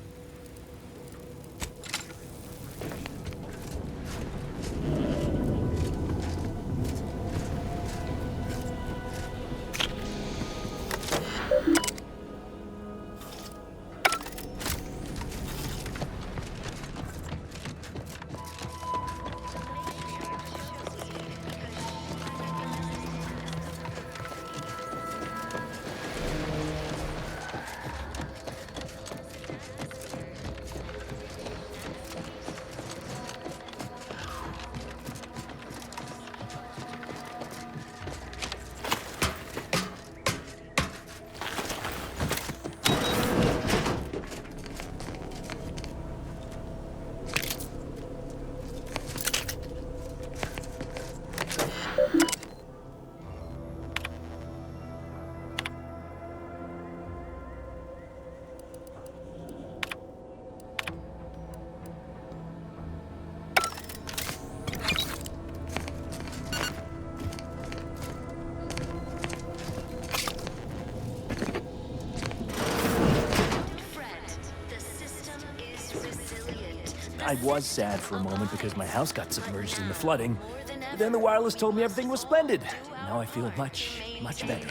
I was sad for a moment because my house got submerged in the flooding. But then the wireless told me everything was splendid. Now I feel much, much better.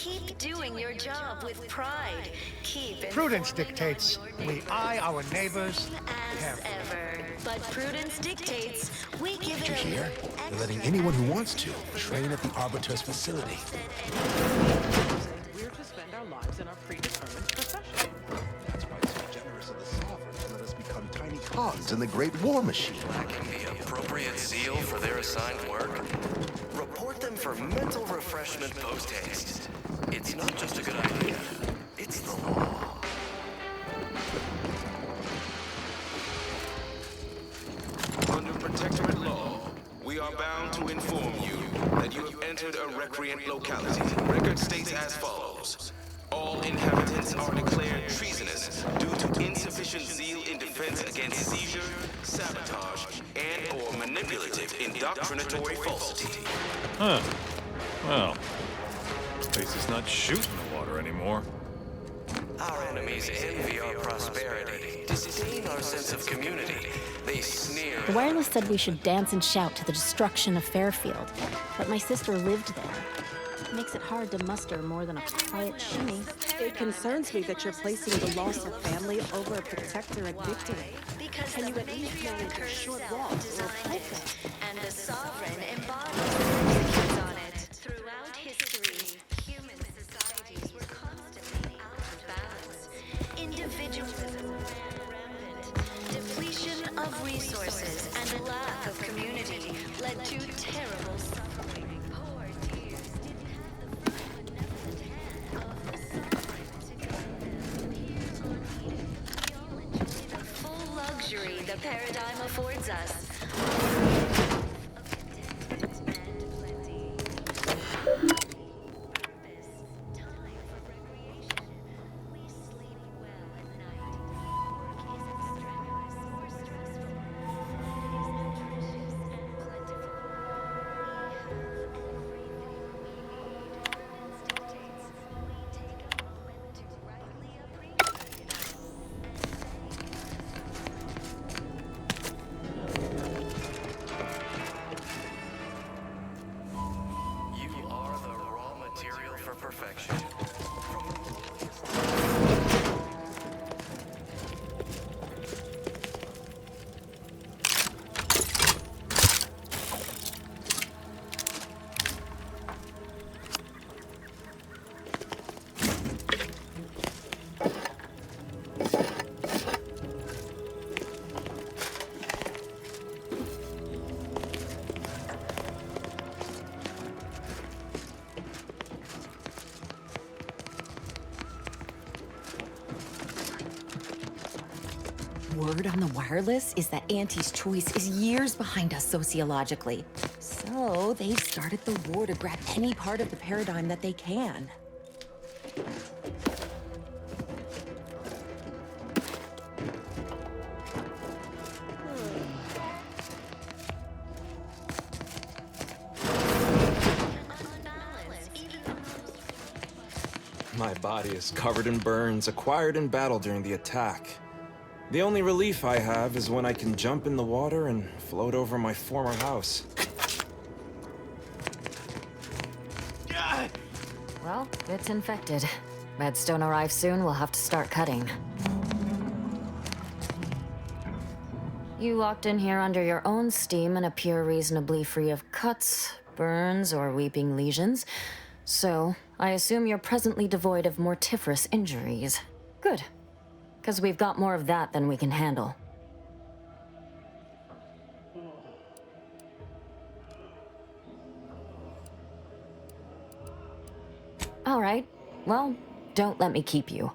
Keep doing your job with pride. Keep Prudence dictates we eye our neighbors as carefully. ever. But prudence dictates we give Did it you a hear? They're letting anyone who wants to train at the Arbiter's facility. We're to spend our lives in our predetermined profession. That's why it's so generous of the Sovereign to let us become tiny cogs in the Great War Machine. Lacking the appropriate zeal for their assigned work? Report them for mental refreshment post-haste. It's not just a good idea, it's the law. Under Protectorate law, we are bound to inform you that you have entered a recreant locality. Record states as follows. All inhabitants are declared treasonous due to insufficient zeal in defense against seizure, sabotage, and/or manipulative indoctrinatory falsity. Huh. Well, place is not shooting the water anymore. Our enemies envy our prosperity, disdain our sense of community. They sneer. The wireless said we should dance and shout to the destruction of Fairfield, but my sister lived there. It makes it hard to muster more than a quiet shimmy. It concerns me that you're placing the loss of family over a protectorate victory. Can you at least manage a short walk or a polka? And the Sovereign embodies and executes on it. Throughout history, human societies were constantly out of balance. Individualism ran rampant. Depletion of resources and lack of community led to terrible suffering. Poor dears didn't have the free benevolent hand of the Sovereign to guide them here on Eden. We all enjoy the full luxury the paradigm affords us. Perfection. Word on the wireless is that Auntie's choice is years behind us sociologically. So they've started the war to grab any part of the paradigm that they can. My body is covered in burns acquired in battle during the attack. The only relief I have is when I can jump in the water and float over my former house. Well, it's infected. Redstone arrives soon, we'll have to start cutting. You walked in here under your own steam and appear reasonably free of cuts, burns, or weeping lesions. So, I assume you're presently devoid of mortiferous injuries. Good. Because we've got more of that than we can handle. All right. Well, don't let me keep you.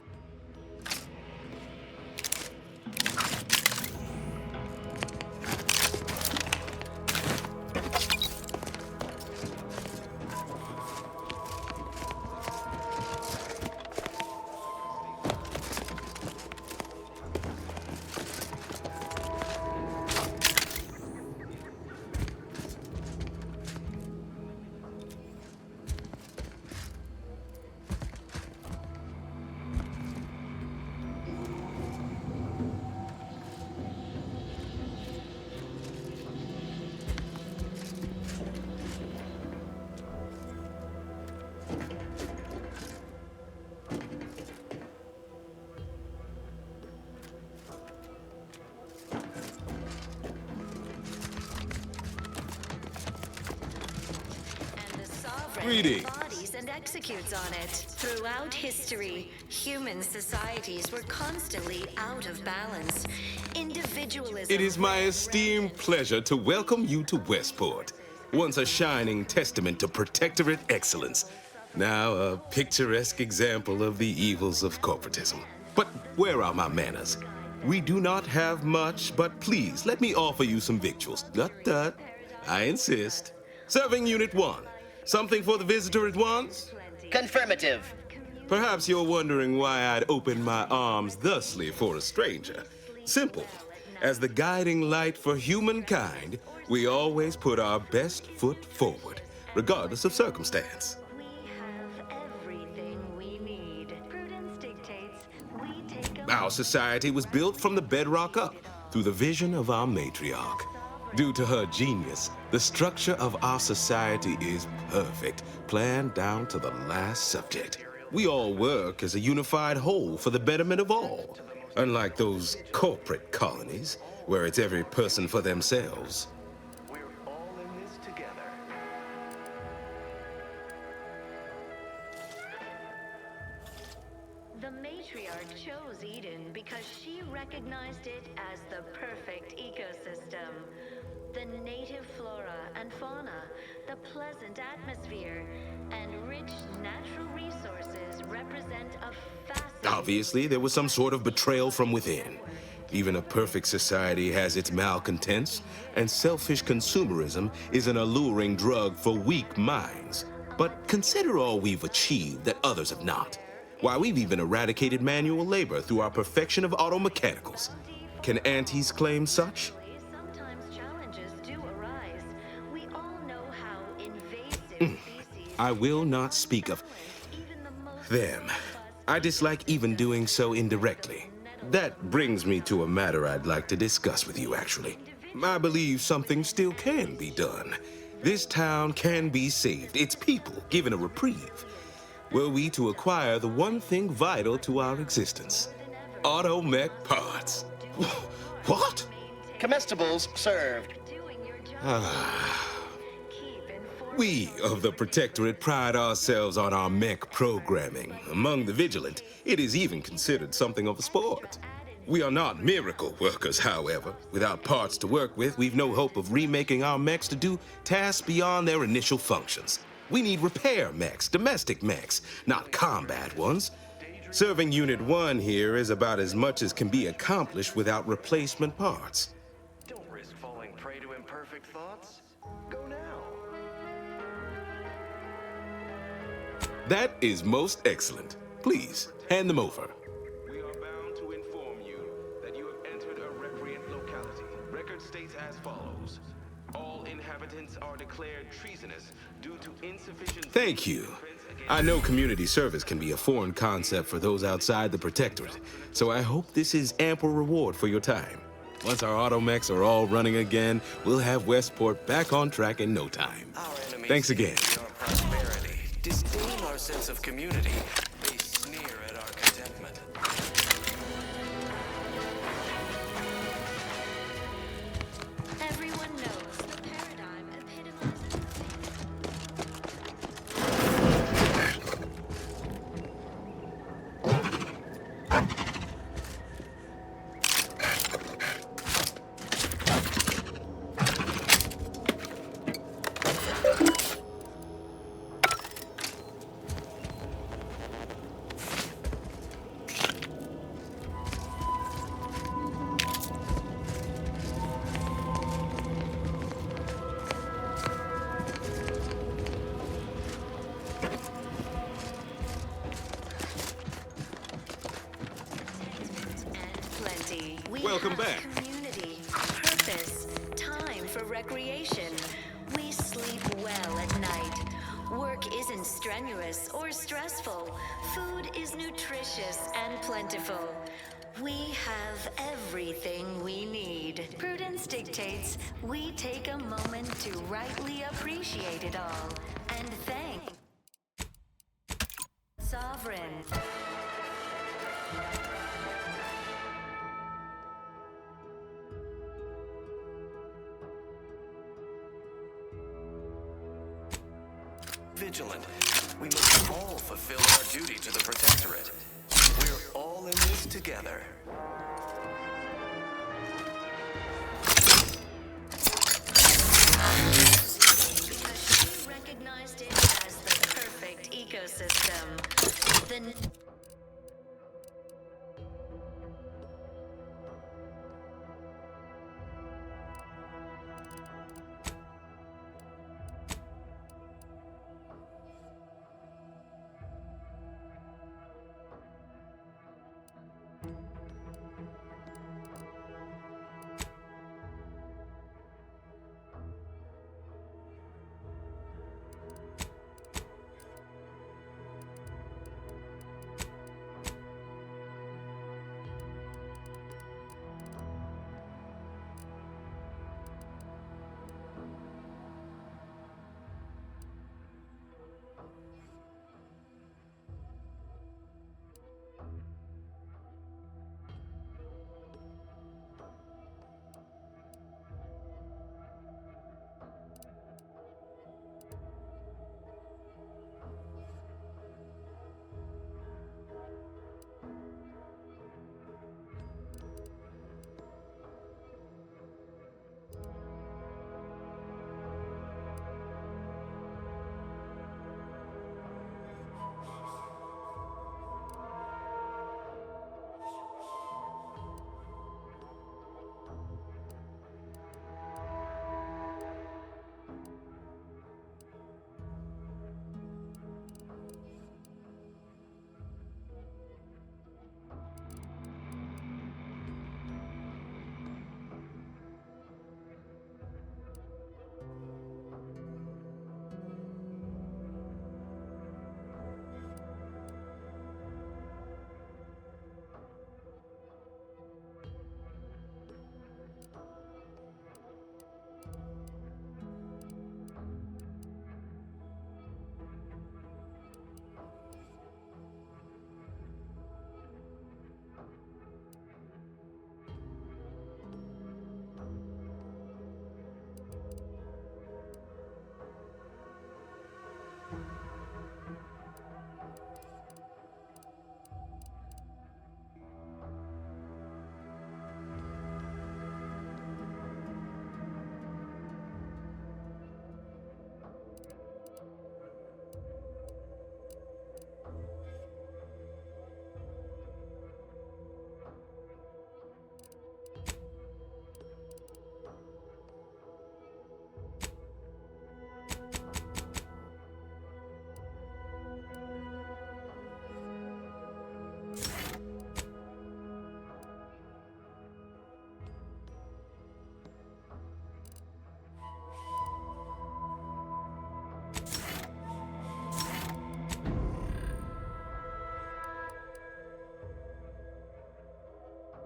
Greetings. Bodies and executes on it. Throughout history, human societies were constantly out of balance. Individualism. It is my esteemed pleasure to welcome you to Westport, once a shining testament to protectorate excellence. Now a picturesque example of the evils of corporatism. But where are my manners? We do not have much, but please let me offer you some victuals. Tut. I insist. Serving Unit 1. Something for the visitor at once? Confirmative. Perhaps you're wondering why I'd open my arms thusly for a stranger. Simple. As the guiding light for humankind, we always put our best foot forward, regardless of circumstance. Our society was built from the bedrock up through the vision of our matriarch. Due to her genius, the structure of our society is perfect, planned down to the last subject. We all work as a unified whole for the betterment of all, unlike those corporate colonies, where it's every person for themselves. The matriarch chose Eden because she recognized it as the perfect ecosystem. The native flora and fauna, the pleasant atmosphere, and rich natural resources represent a fascinating... Obviously, there was some sort of betrayal from within. Even a perfect society has its malcontents, and selfish consumerism is an alluring drug for weak minds. But consider all we've achieved that others have not. Why, we've even eradicated manual labor through our perfection of auto mechanicals. Can aunties claim such? I will not speak of them. I dislike even doing so indirectly. That brings me to a matter I'd like to discuss with you, actually. I believe something still can be done. This town can be saved, its people given a reprieve. Were we to acquire the one thing vital to our existence, auto mech parts. What? Comestibles served. We of the Protectorate pride ourselves on our mech programming. Among the vigilant, it is even considered something of a sport. We are not miracle workers, however. Without parts to work with, we've no hope of remaking our mechs to do tasks beyond their initial functions. We need repair mechs, domestic mechs, not combat ones. Serving Unit 1 here is about as much as can be accomplished without replacement parts. Don't risk falling prey to imperfect thoughts. Go now. That is most excellent. Please, hand them over. We are bound to inform you that you have entered a recreant locality. Record states as follows. All inhabitants are declared treasonous due to insufficient... Thank you. I know community service can be a foreign concept for those outside the Protectorate, so I hope this is ample reward for your time. Once our automechs are all running again, we'll have Westport back on track in no time. Thanks again. Prosperity, disdain our sense of community. They sneer at our contentment. Everyone knows the paradigm epitomizes... Welcome back. Community, purpose, time for recreation. We sleep well at night. Work isn't strenuous or stressful. Food is nutritious and plentiful. We have everything we need. Prudence dictates we take a moment to rightly appreciate it all and thank Sovereign. vigilant. We must all fulfill our duty to the Protectorate. We're all in this together. Because she recognized it as the perfect ecosystem. The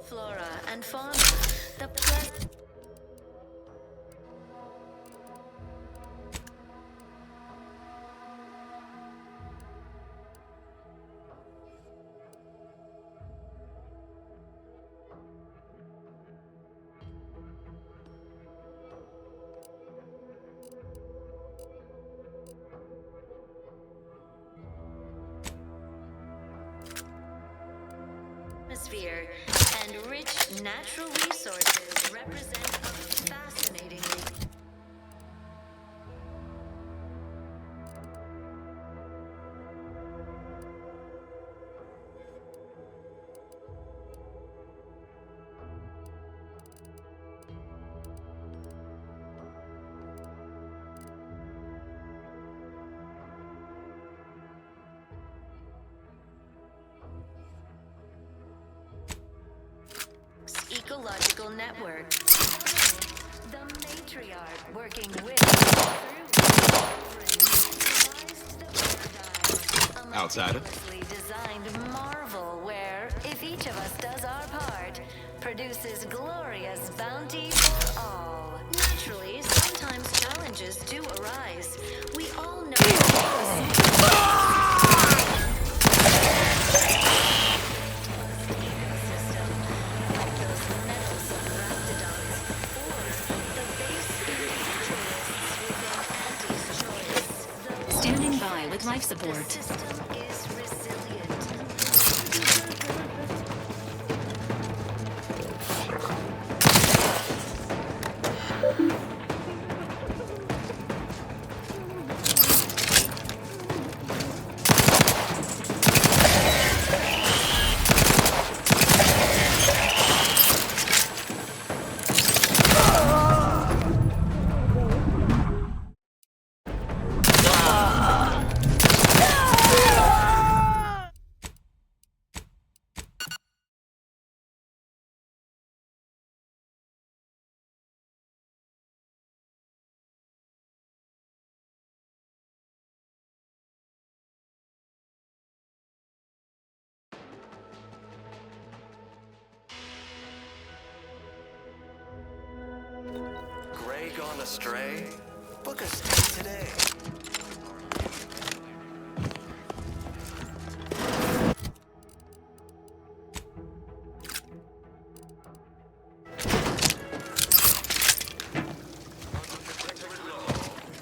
flora and fauna. The atmosphere and rich natural resources represent a fascinating ecological network. The matriarch working with Outsider. designed marvel where, if each of us does our part, produces glorious bounty for all. Naturally, sometimes challenges do arise. We all know Standing by support. System is resilient. Gray gone astray? Book a stay today.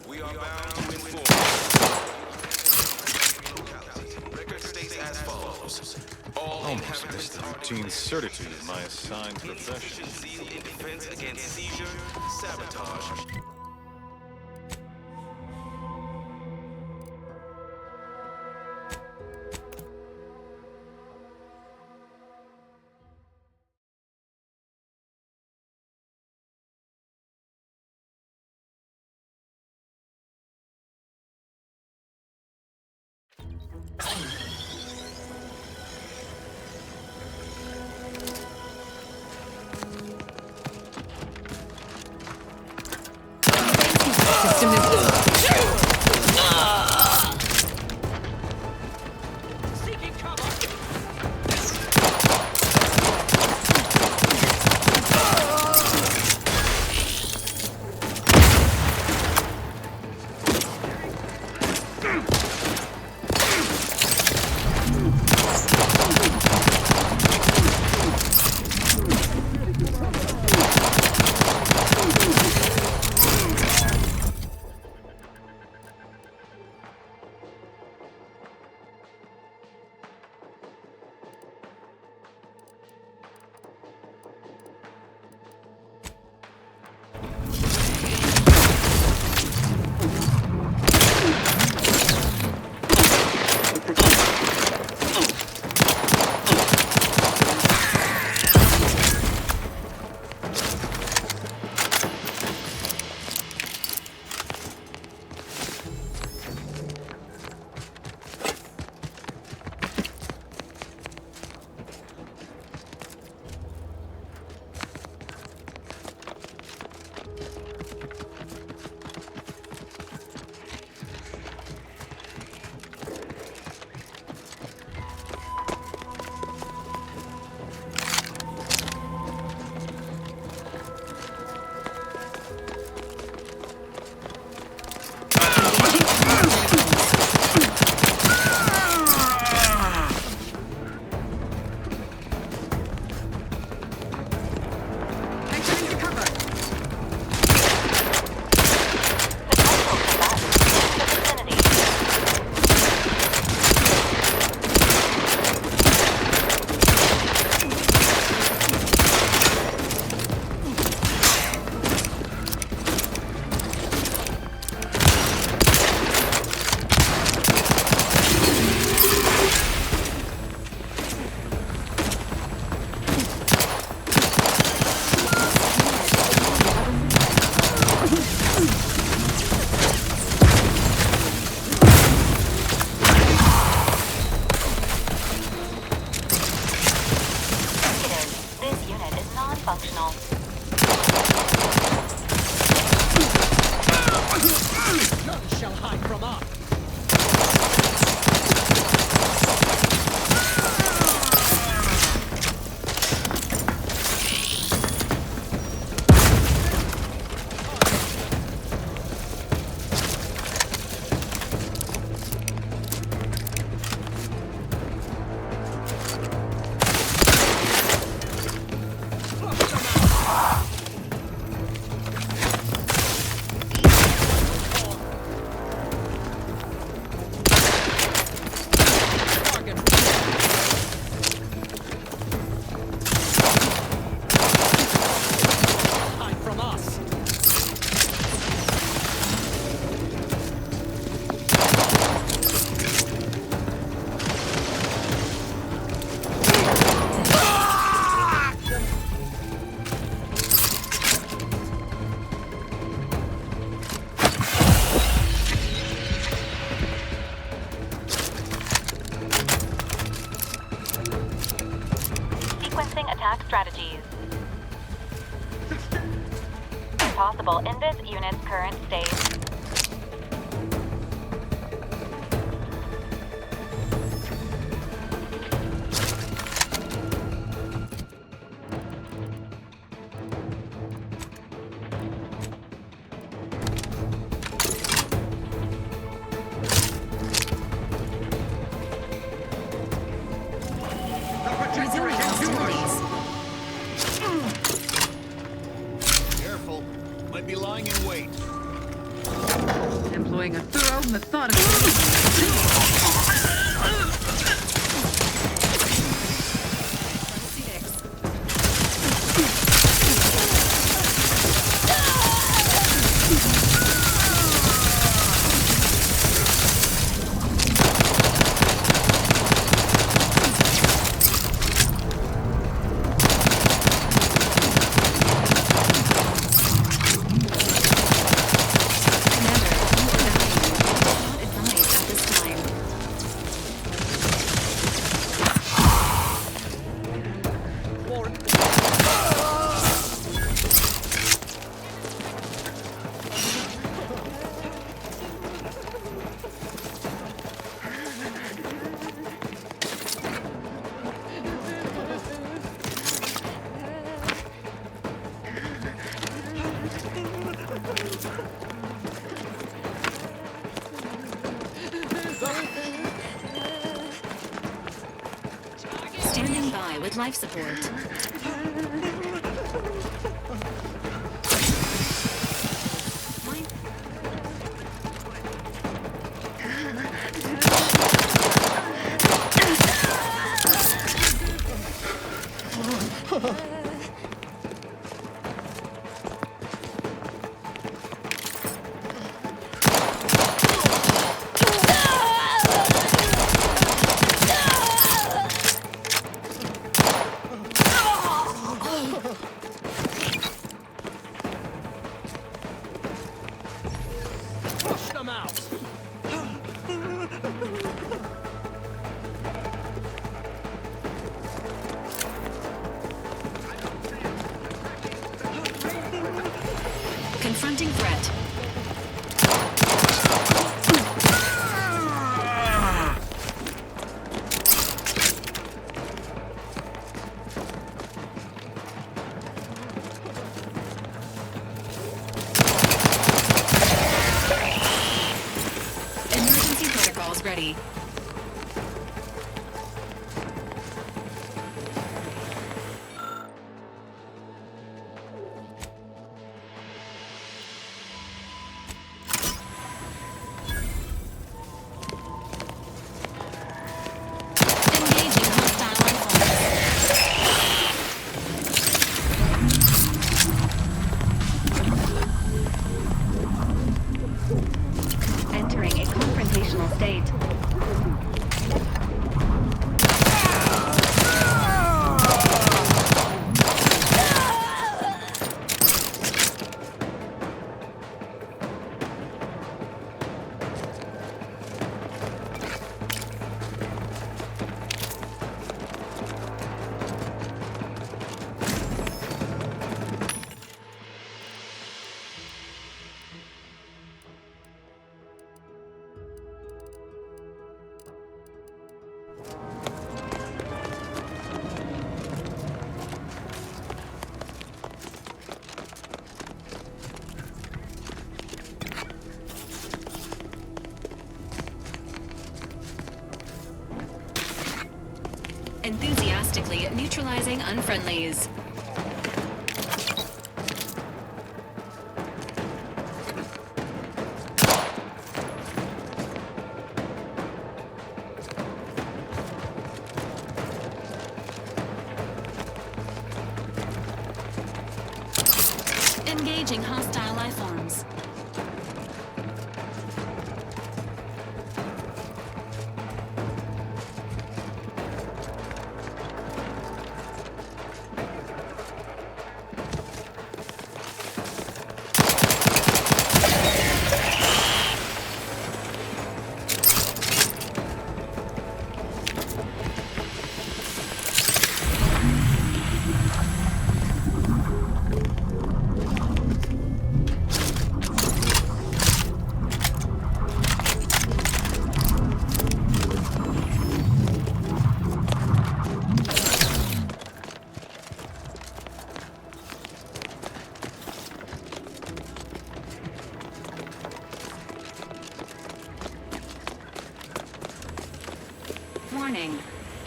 We are bound to inform. Record states as follows. All Almost missed the routine certitude of my assigned profession. in defense against seizure, sabotage. System is... Commencing attack strategies. Possible in this unit's current state. Careful. Might be lying in wait. Employing a thorough, methodical... Standing by with life support. Push them out. Confronting threat. Emergency protocols ready. Entering a confrontational state. Enthusiastically neutralizing unfriendlies. Engaging hostile life forms.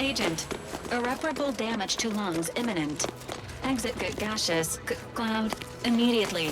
Agent, irreparable damage to lungs imminent. Exit gaseous cloud immediately.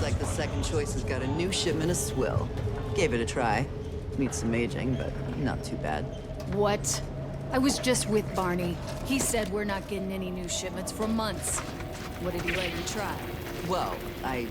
Like the second choice has got a new shipment of swill. Gave it a try. Needs some aging, but not too bad. What? I was just with Barney. He said we're not getting any new shipments for months. What did he let you try? Well, I...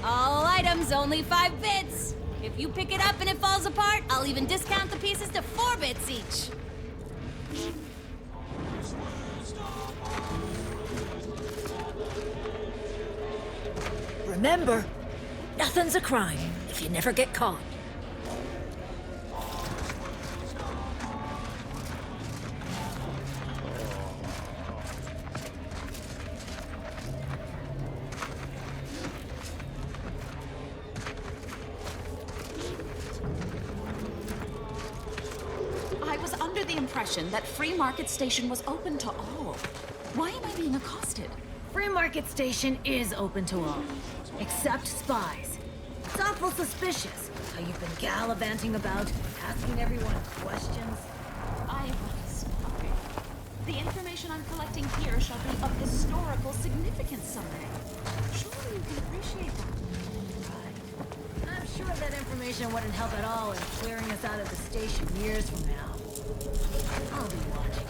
All items, only 5 bits. If you pick it up and it falls apart, I'll even discount the pieces to 4 bits each. Remember, nothing's a crime if you never get caught. I was under the impression that Free Market Station was open to all. Why am I being accosted? Free Market Station is open to all, except spies. It's awful suspicious how you've been gallivanting about, asking everyone questions. I am not a spy. The information I'm collecting here shall be of historical significance someday. Surely you can appreciate that. I'm sure that information wouldn't help at all in clearing us out of the station years from now. I'll be watching.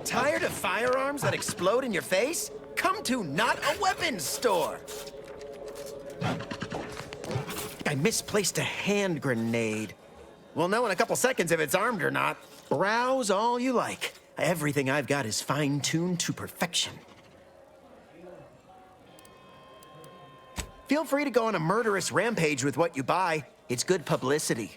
Tired of firearms that explode in your face? Come to Not a Weapons Store! I misplaced a hand grenade. We'll know in a couple seconds if it's armed or not. Browse all you like. Everything I've got is fine-tuned to perfection. Feel free to go on a murderous rampage with what you buy. It's good publicity.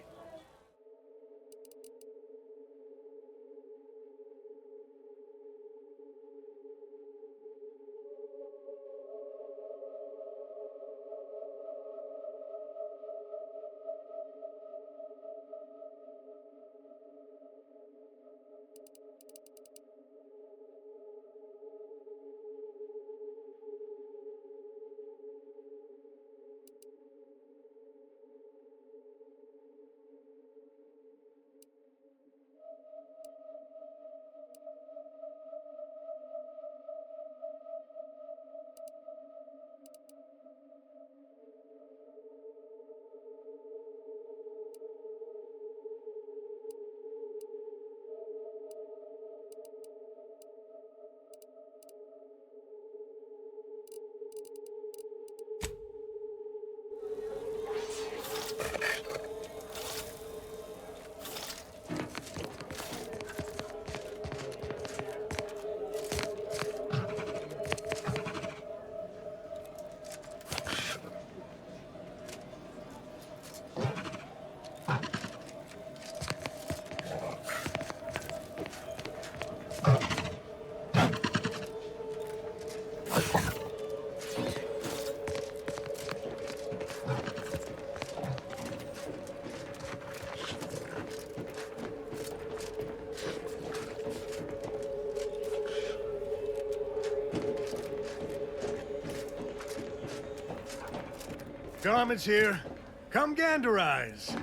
Garment's here. Come ganderize.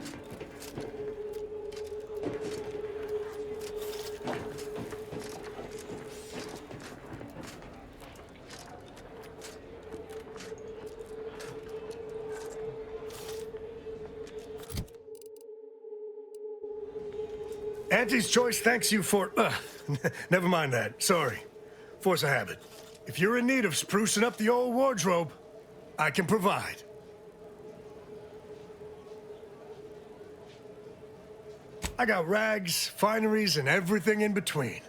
Auntie's Choice thanks you for... never mind that. Sorry. Force of habit. If you're in need of sprucing up the old wardrobe, I can provide. I got rags, fineries, and everything in between.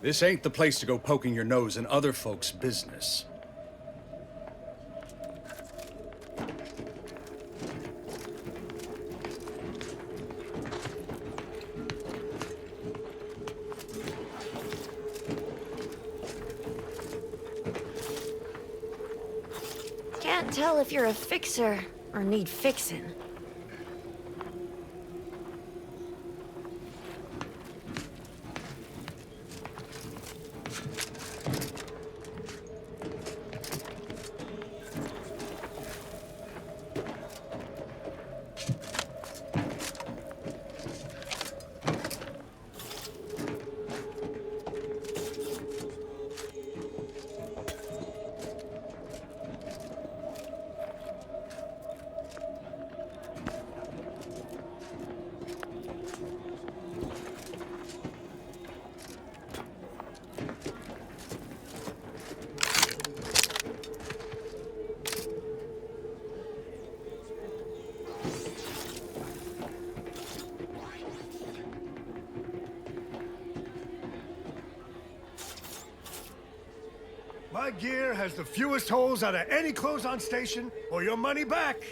This ain't the place to go poking your nose in other folks' business. Can't tell if you're a fixer or need fixin'. My gear has the fewest holes out of any clothes-on station, or your money back.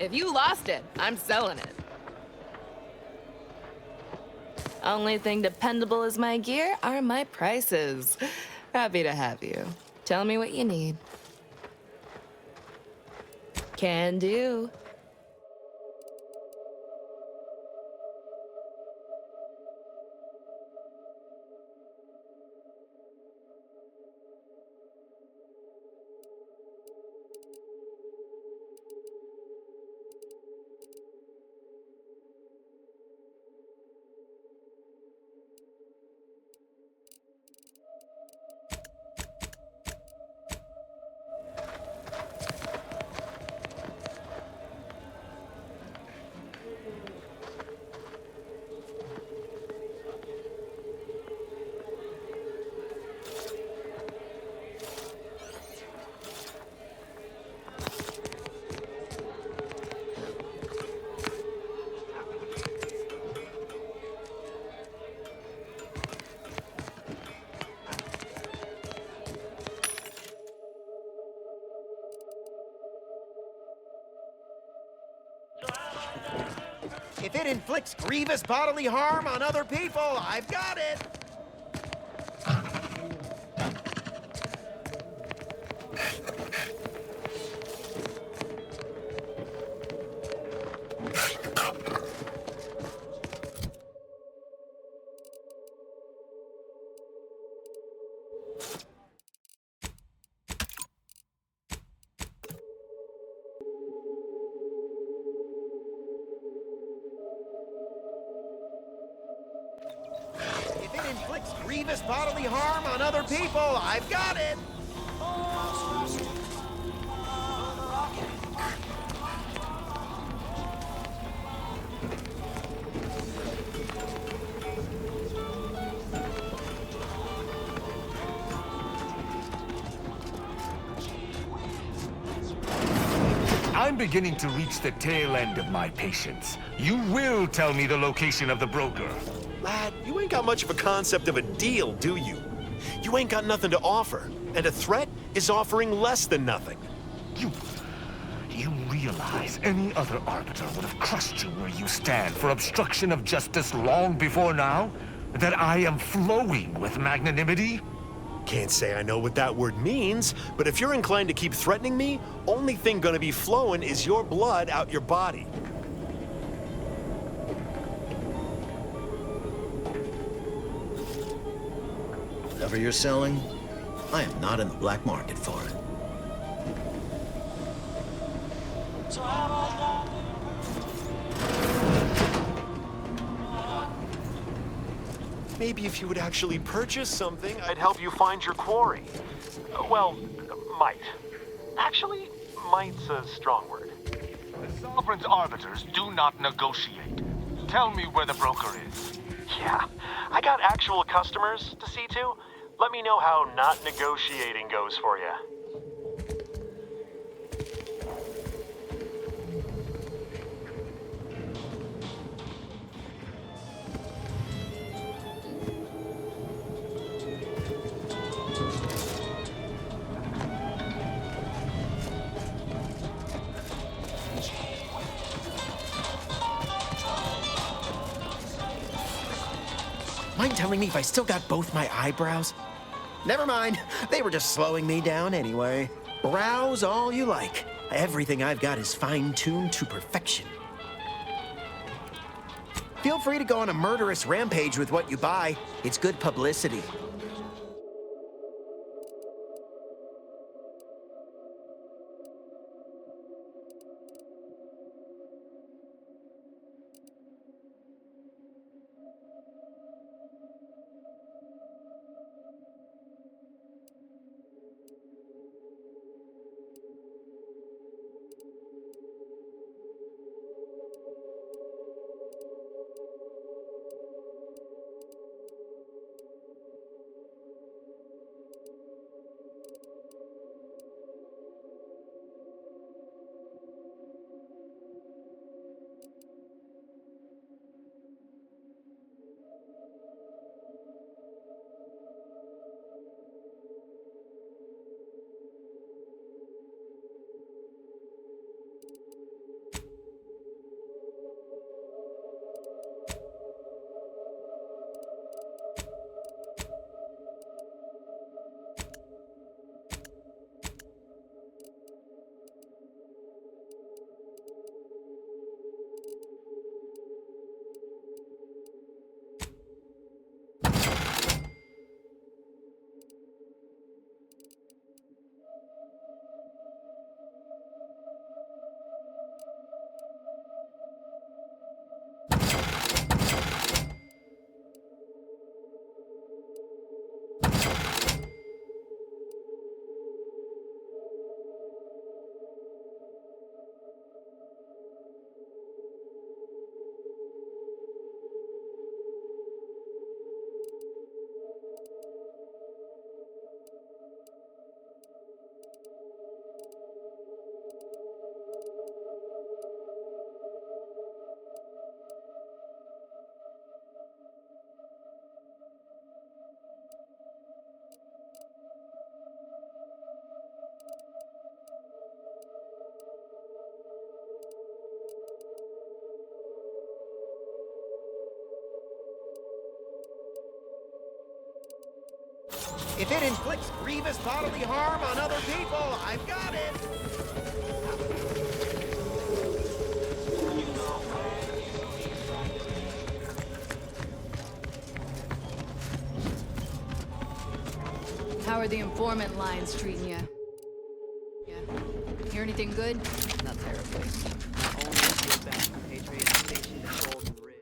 If you lost it, I'm selling it. Only thing dependable as my gear are my prices. Happy to have you. Tell me what you need. Can do. If it inflicts grievous bodily harm on other people, I've got it! If it inflicts grievous bodily harm on other people, I've got it! I'm beginning to reach the tail end of my patience. You will tell me the location of the broker. Lad, you ain't got much of a concept of a deal, do you? You ain't got nothing to offer, and a threat is offering less than nothing. You realize any other arbiter would have crushed you where you stand for obstruction of justice long before now? That I am flowing with magnanimity? Can't say I know what that word means, but if you're inclined to keep threatening me, only thing gonna be flowing is your blood out your body. Whatever you're selling, I am not in the black market for it. Maybe if you would actually purchase something, I'd help you find your quarry. Well, might. Actually, might's a strong word. The Sovereign's arbiters do not negotiate. Tell me where the broker is. Yeah, I got actual customers to see to. Let me know how not negotiating goes for you. Mind telling me if I still got both my eyebrows? Never mind. They were just slowing me down anyway. Browse all you like. Everything I've got is fine-tuned to perfection. Feel free to go on a murderous rampage with what you buy. It's good publicity. If it inflicts grievous bodily harm on other people, I've got it. How are the informant lines treating you? Hear anything good? Not terribly. Only a few back from Patriot stationed at Golden Ridge.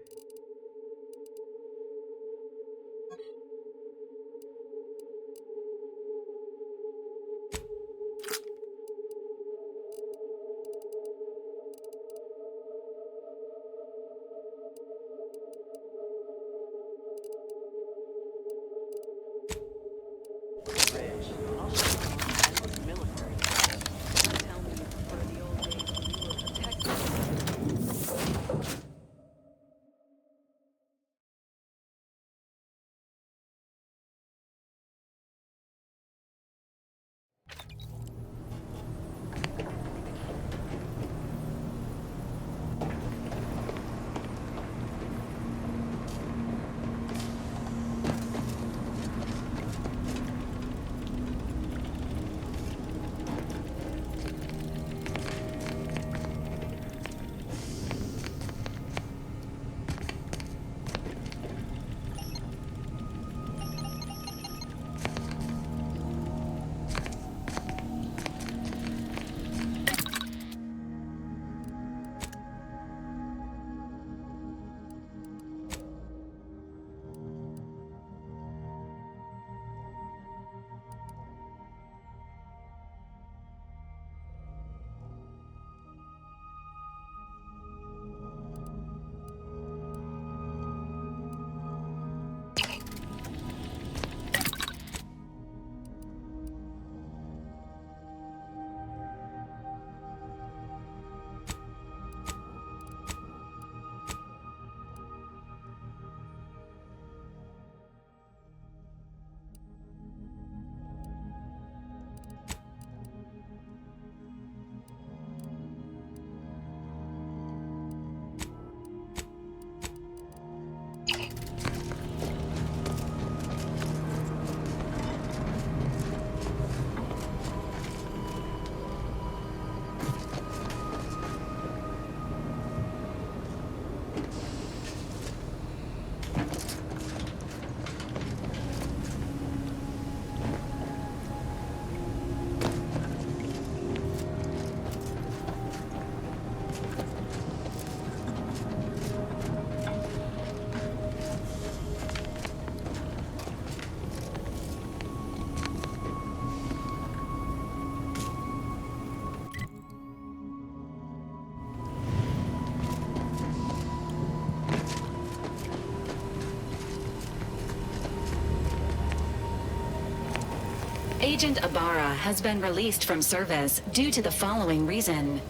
Agent Ibarra has been released from service due to the following reason.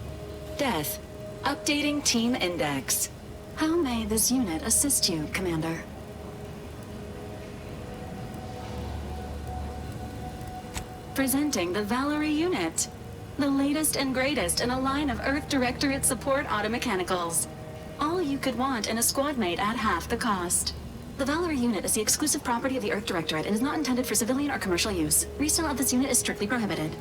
Death. Updating Team Index. How may this unit assist you, Commander? Presenting the Valerie unit. The latest and greatest in a line of Earth Directorate support automechanicals. All you could want in a squad mate at half the cost. The Valerie unit is the exclusive property of the Earth Directorate and is not intended for civilian or commercial use. Resale of this unit is strictly prohibited.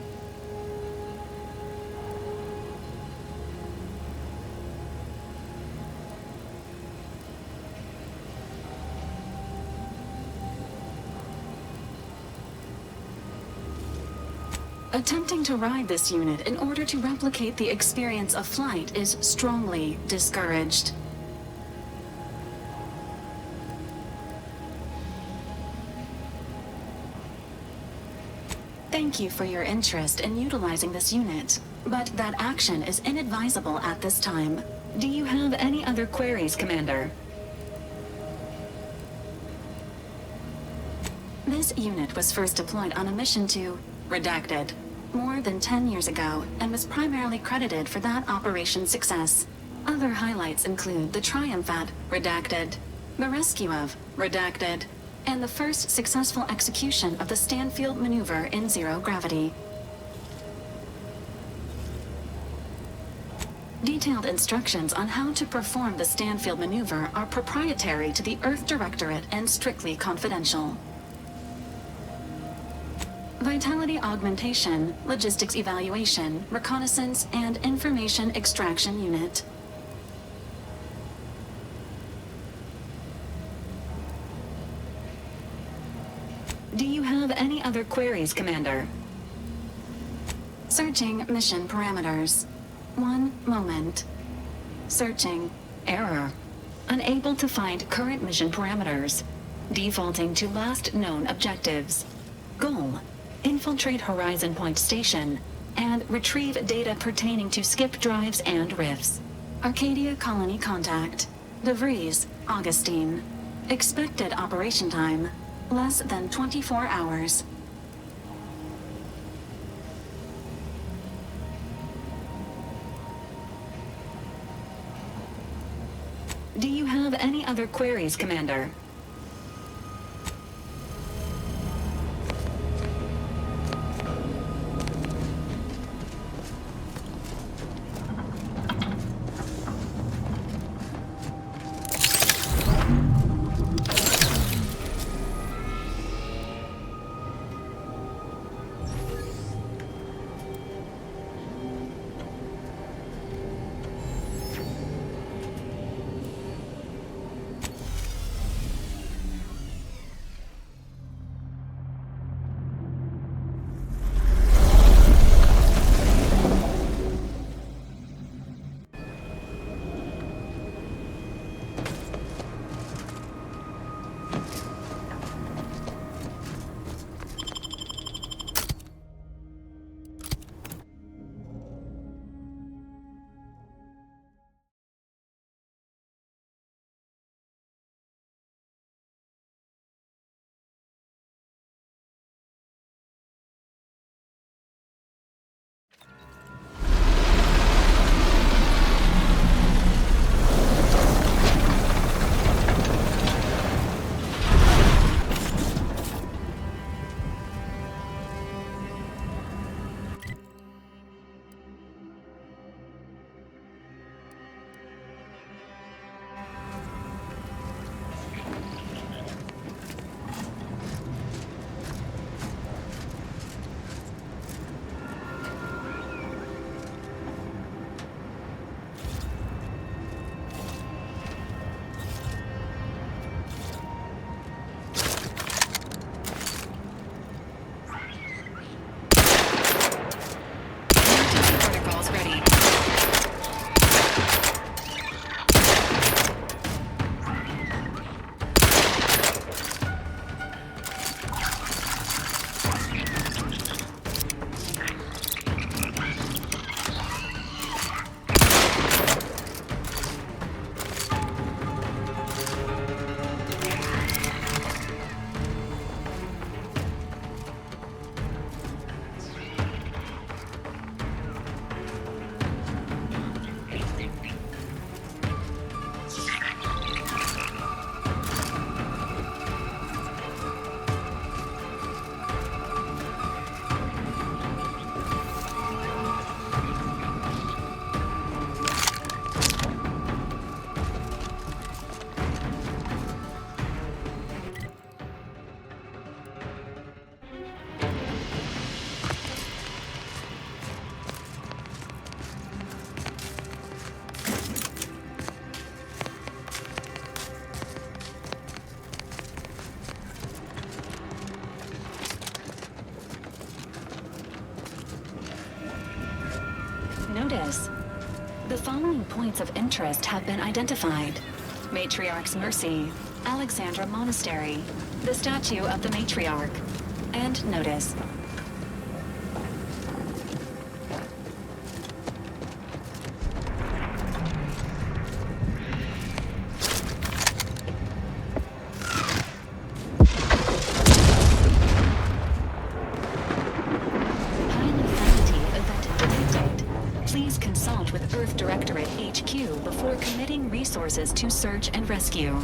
Attempting to ride this unit in order to replicate the experience of flight is strongly discouraged. Thank you for your interest in utilizing this unit, but that action is inadvisable at this time. Do you have any other queries, Commander? This unit was first deployed on a mission to Redacted more than 10 years ago and was primarily credited for that operation's success. Other highlights include the triumph at Redacted, the rescue of Redacted, and the first successful execution of the Stanfield maneuver in zero gravity. Detailed instructions on how to perform the Stanfield maneuver are proprietary to the Earth Directorate and strictly confidential. Vitality augmentation, logistics evaluation, reconnaissance, and information extraction unit. Do you have any other queries, Commander? Searching mission parameters. One moment. Searching. Error. Unable to find current mission parameters. Defaulting to last known objectives. Goal. Infiltrate Horizon Point Station and retrieve data pertaining to skip drives and rifts. Arcadia Colony contact. DeVries, Augustine. Expected operation time. Less than 24 hours. Do you have any other queries, Commander? Notice. The following points of interest have been identified. Matriarch's Mercy, Alexandra Monastery, the statue of the Matriarch, and notice. Before committing resources to search and rescue.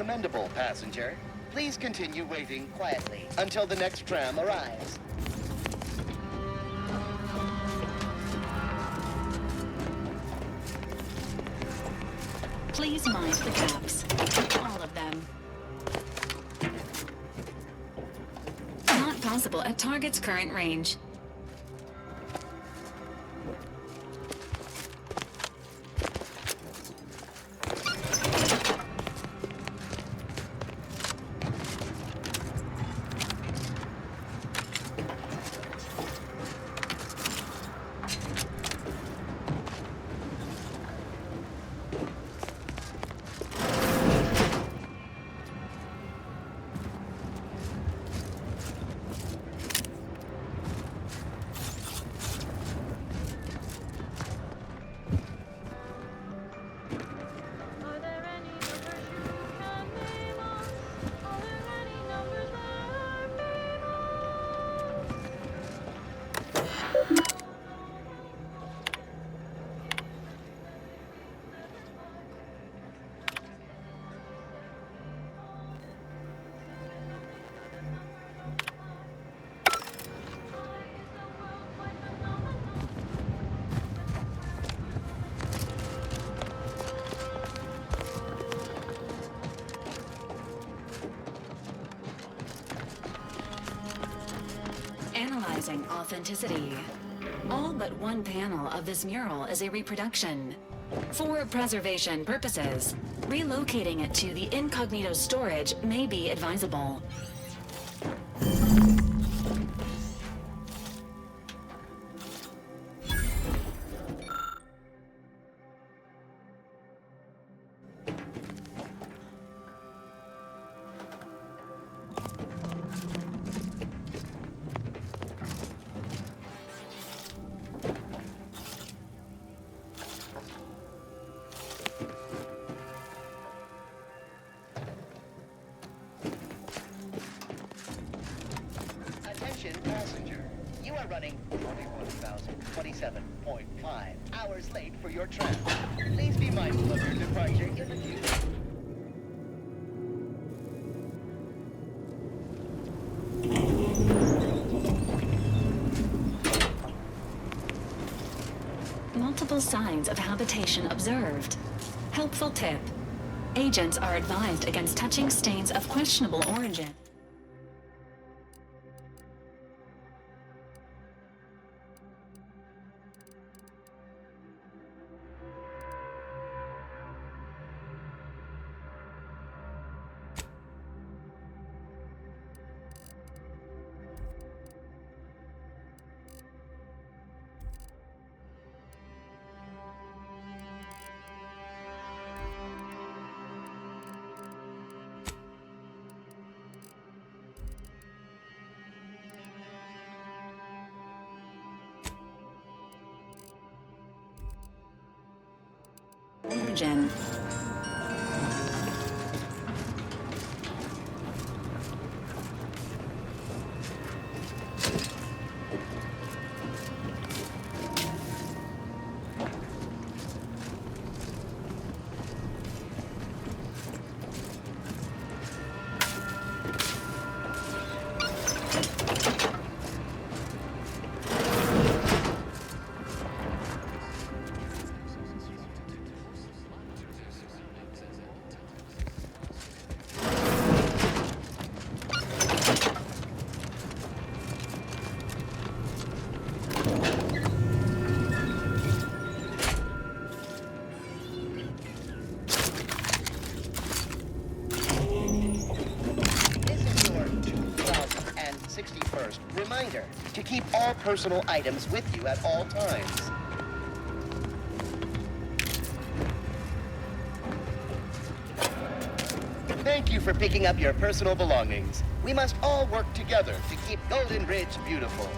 commendable, passenger. Please continue waiting quietly until the next tram arrives. Please mind the gaps. All of them. Not possible at target's current range. Analyzing authenticity. All but one panel of this mural is a reproduction. For preservation purposes, relocating it to the incognito storage may be advisable. Passenger, you are running 41,027.5 hours late for your tram. Please be mindful of your departure in the future. Multiple signs of habitation observed. Helpful tip. Agents are advised against touching stains of questionable origin. Origin. Reminder to keep all personal items with you at all times. Thank you for picking up your personal belongings. We must all work together to keep Golden Ridge beautiful.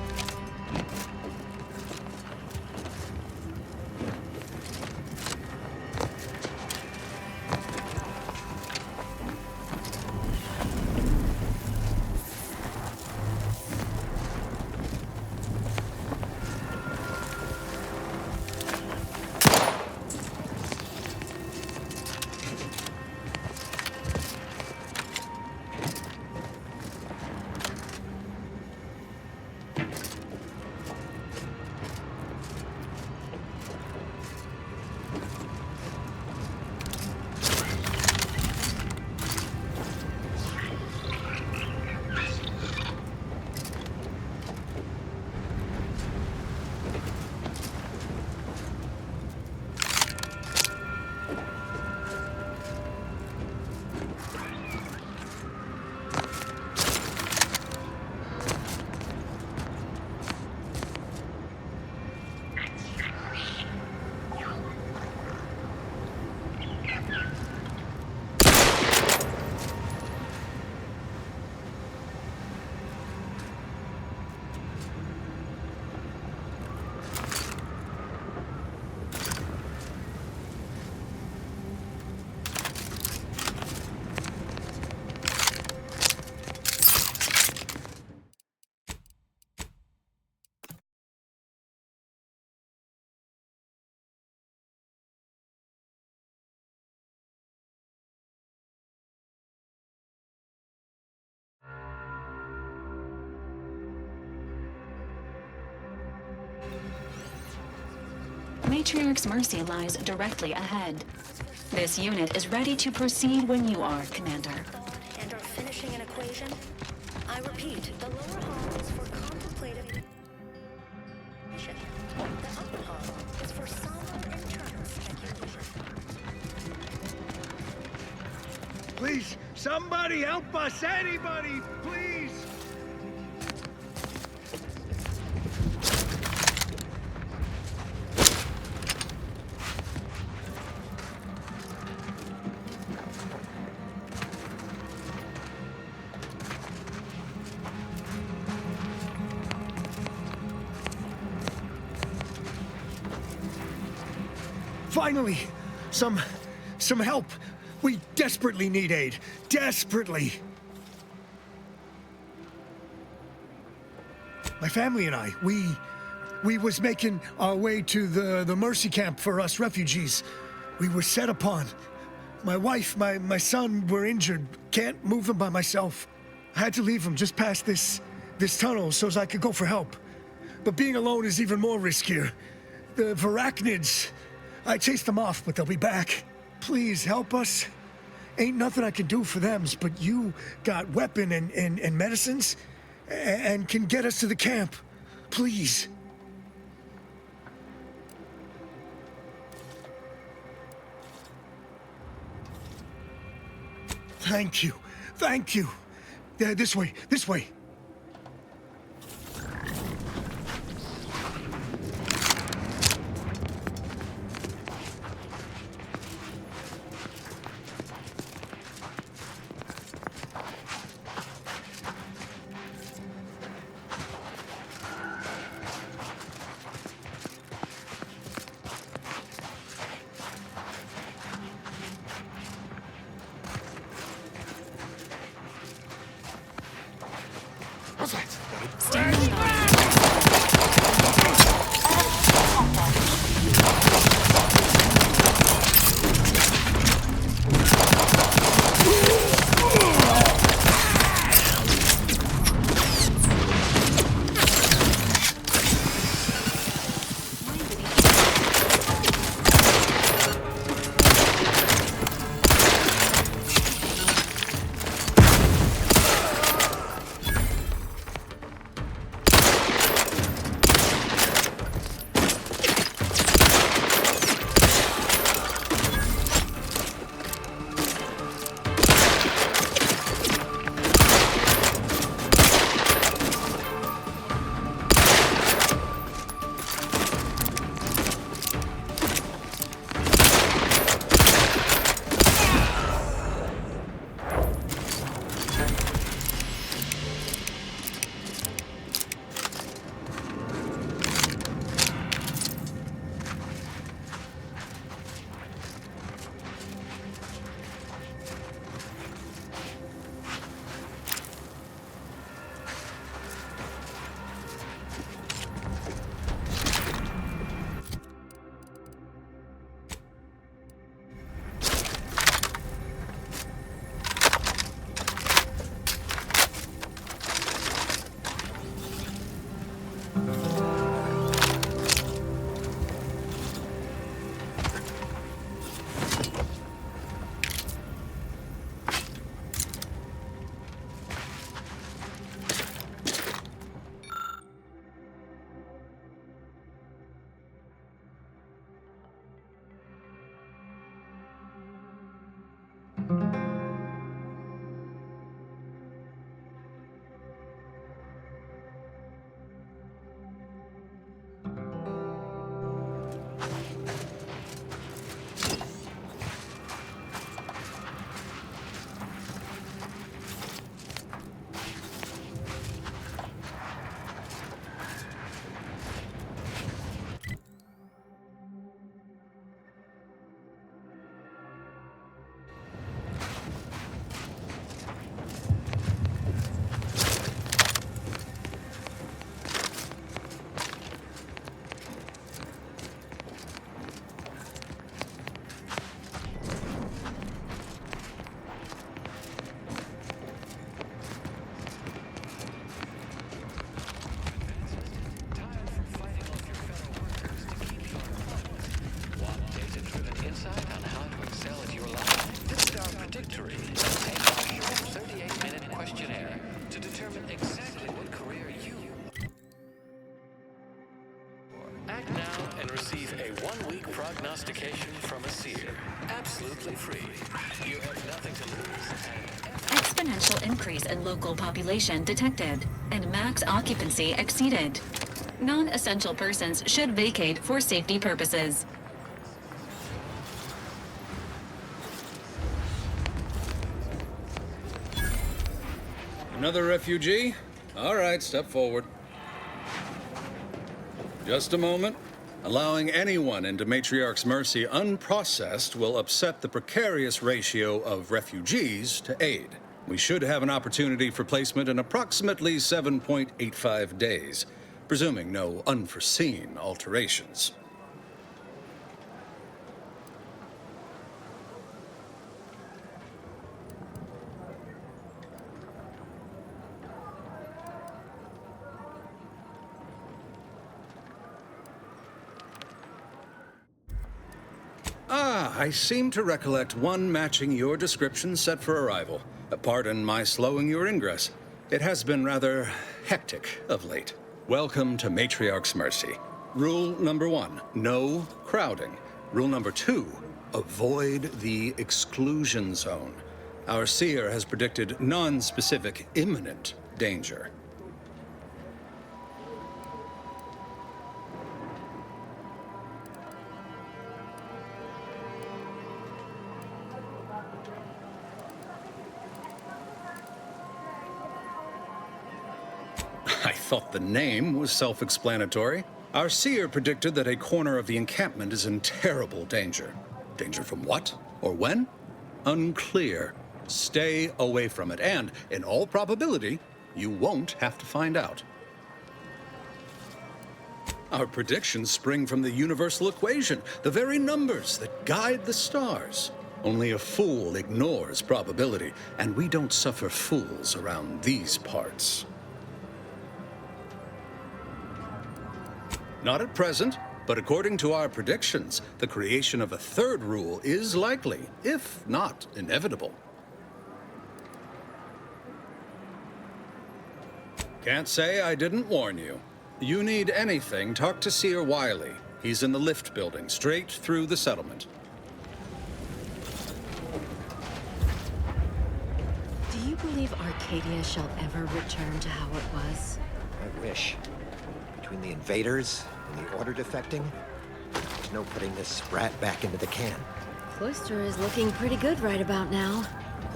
Matriarch's Mercy lies directly ahead. This unit is ready to proceed when you are, Commander. And are finishing an equation? I repeat, the lower hall is for contemplative... The upper hall is for somber internal speculation. Please, somebody help us! Anybody, please! Finally! Some help! We desperately need aid. Desperately! My family and I, we was making our way to the Mercy camp for us refugees. We were set upon. My wife, my son were injured. Can't move them by myself. I had to leave them just past this tunnel so as I could go for help. But being alone is even more riskier. The Varachnids, I chased them off, but they'll be back. Please help us. Ain't nothing I can do for them, but you got weapon and medicines and can get us to the camp. Please. Thank you. Thank you. This way. This way. What's that? absolutely free. You have nothing to lose. Exponential increase in local population detected, and max occupancy exceeded. Non-essential persons should vacate for safety purposes. Another refugee? All right, step forward. Just a moment. Allowing anyone into Matriarch's Mercy unprocessed will upset the precarious ratio of refugees to aid. We should have an opportunity for placement in approximately 7.85 days, presuming no unforeseen alterations. I seem to recollect one matching your description set for arrival. Pardon my slowing your ingress. It has been rather hectic of late. Welcome to Matriarch's Mercy. Rule number 1, no crowding. Rule number 2, avoid the exclusion zone. Our seer has predicted non-specific imminent danger. I thought the name was self-explanatory. Our seer predicted that a corner of the encampment is in terrible danger. Danger from what? Or when? Unclear. Stay away from it, and, in all probability, you won't have to find out. Our predictions spring from the universal equation, the very numbers that guide the stars. Only a fool ignores probability, and we don't suffer fools around these parts. Not at present, but according to our predictions, the creation of a third rule is likely, if not inevitable. Can't say I didn't warn you. You need anything, talk to Seer Wiley. He's in the lift building, straight through the settlement. Do you believe Arcadia shall ever return to how it was? I wish. Between the invaders and the order defecting, there's no putting this sprat back into the can. Cloister is looking pretty good right about now.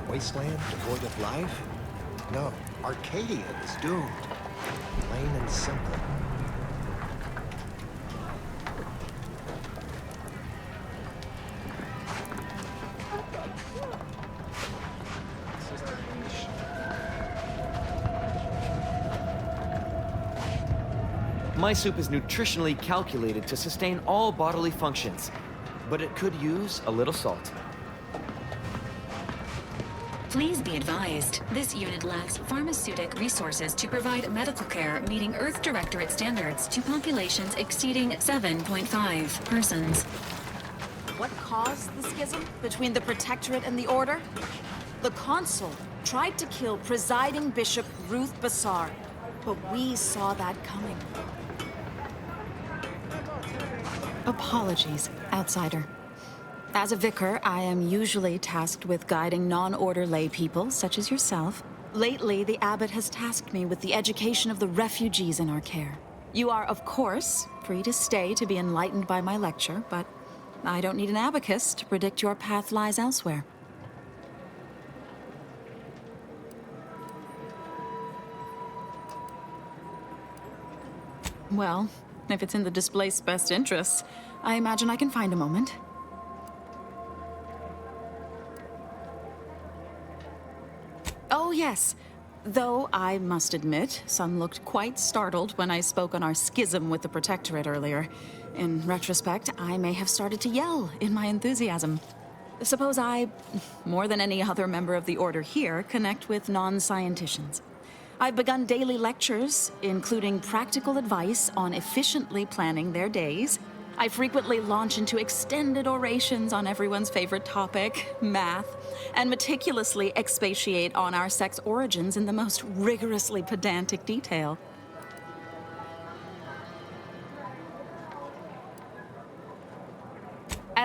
A wasteland devoid of life? No, Arcadia is doomed. Plain and simple. My soup is nutritionally calculated to sustain all bodily functions, but it could use a little salt. Please be advised, this unit lacks pharmaceutic resources to provide medical care meeting Earth Directorate standards to populations exceeding 7.5 persons. What caused the schism between the Protectorate and the Order? The Consul tried to kill presiding Bishop Ruth Bassar, but we saw that coming. Apologies, outsider. As a vicar, I am usually tasked with guiding non-order lay people, such as yourself. Lately, the abbot has tasked me with the education of the refugees in our care. You are, of course, free to stay to be enlightened by my lecture, but I don't need an abacus to predict your path lies elsewhere. Well, if it's in the displaced's best interests, I imagine I can find a moment. Oh, yes. Though I must admit, some looked quite startled when I spoke on our schism with the Protectorate earlier. In retrospect, I may have started to yell in my enthusiasm. Suppose I, more than any other member of the Order here, connect with non-scienticians. I've begun daily lectures, including practical advice on efficiently planning their days. I frequently launch into extended orations on everyone's favorite topic, math, and meticulously expatiate on our sex origins in the most rigorously pedantic detail.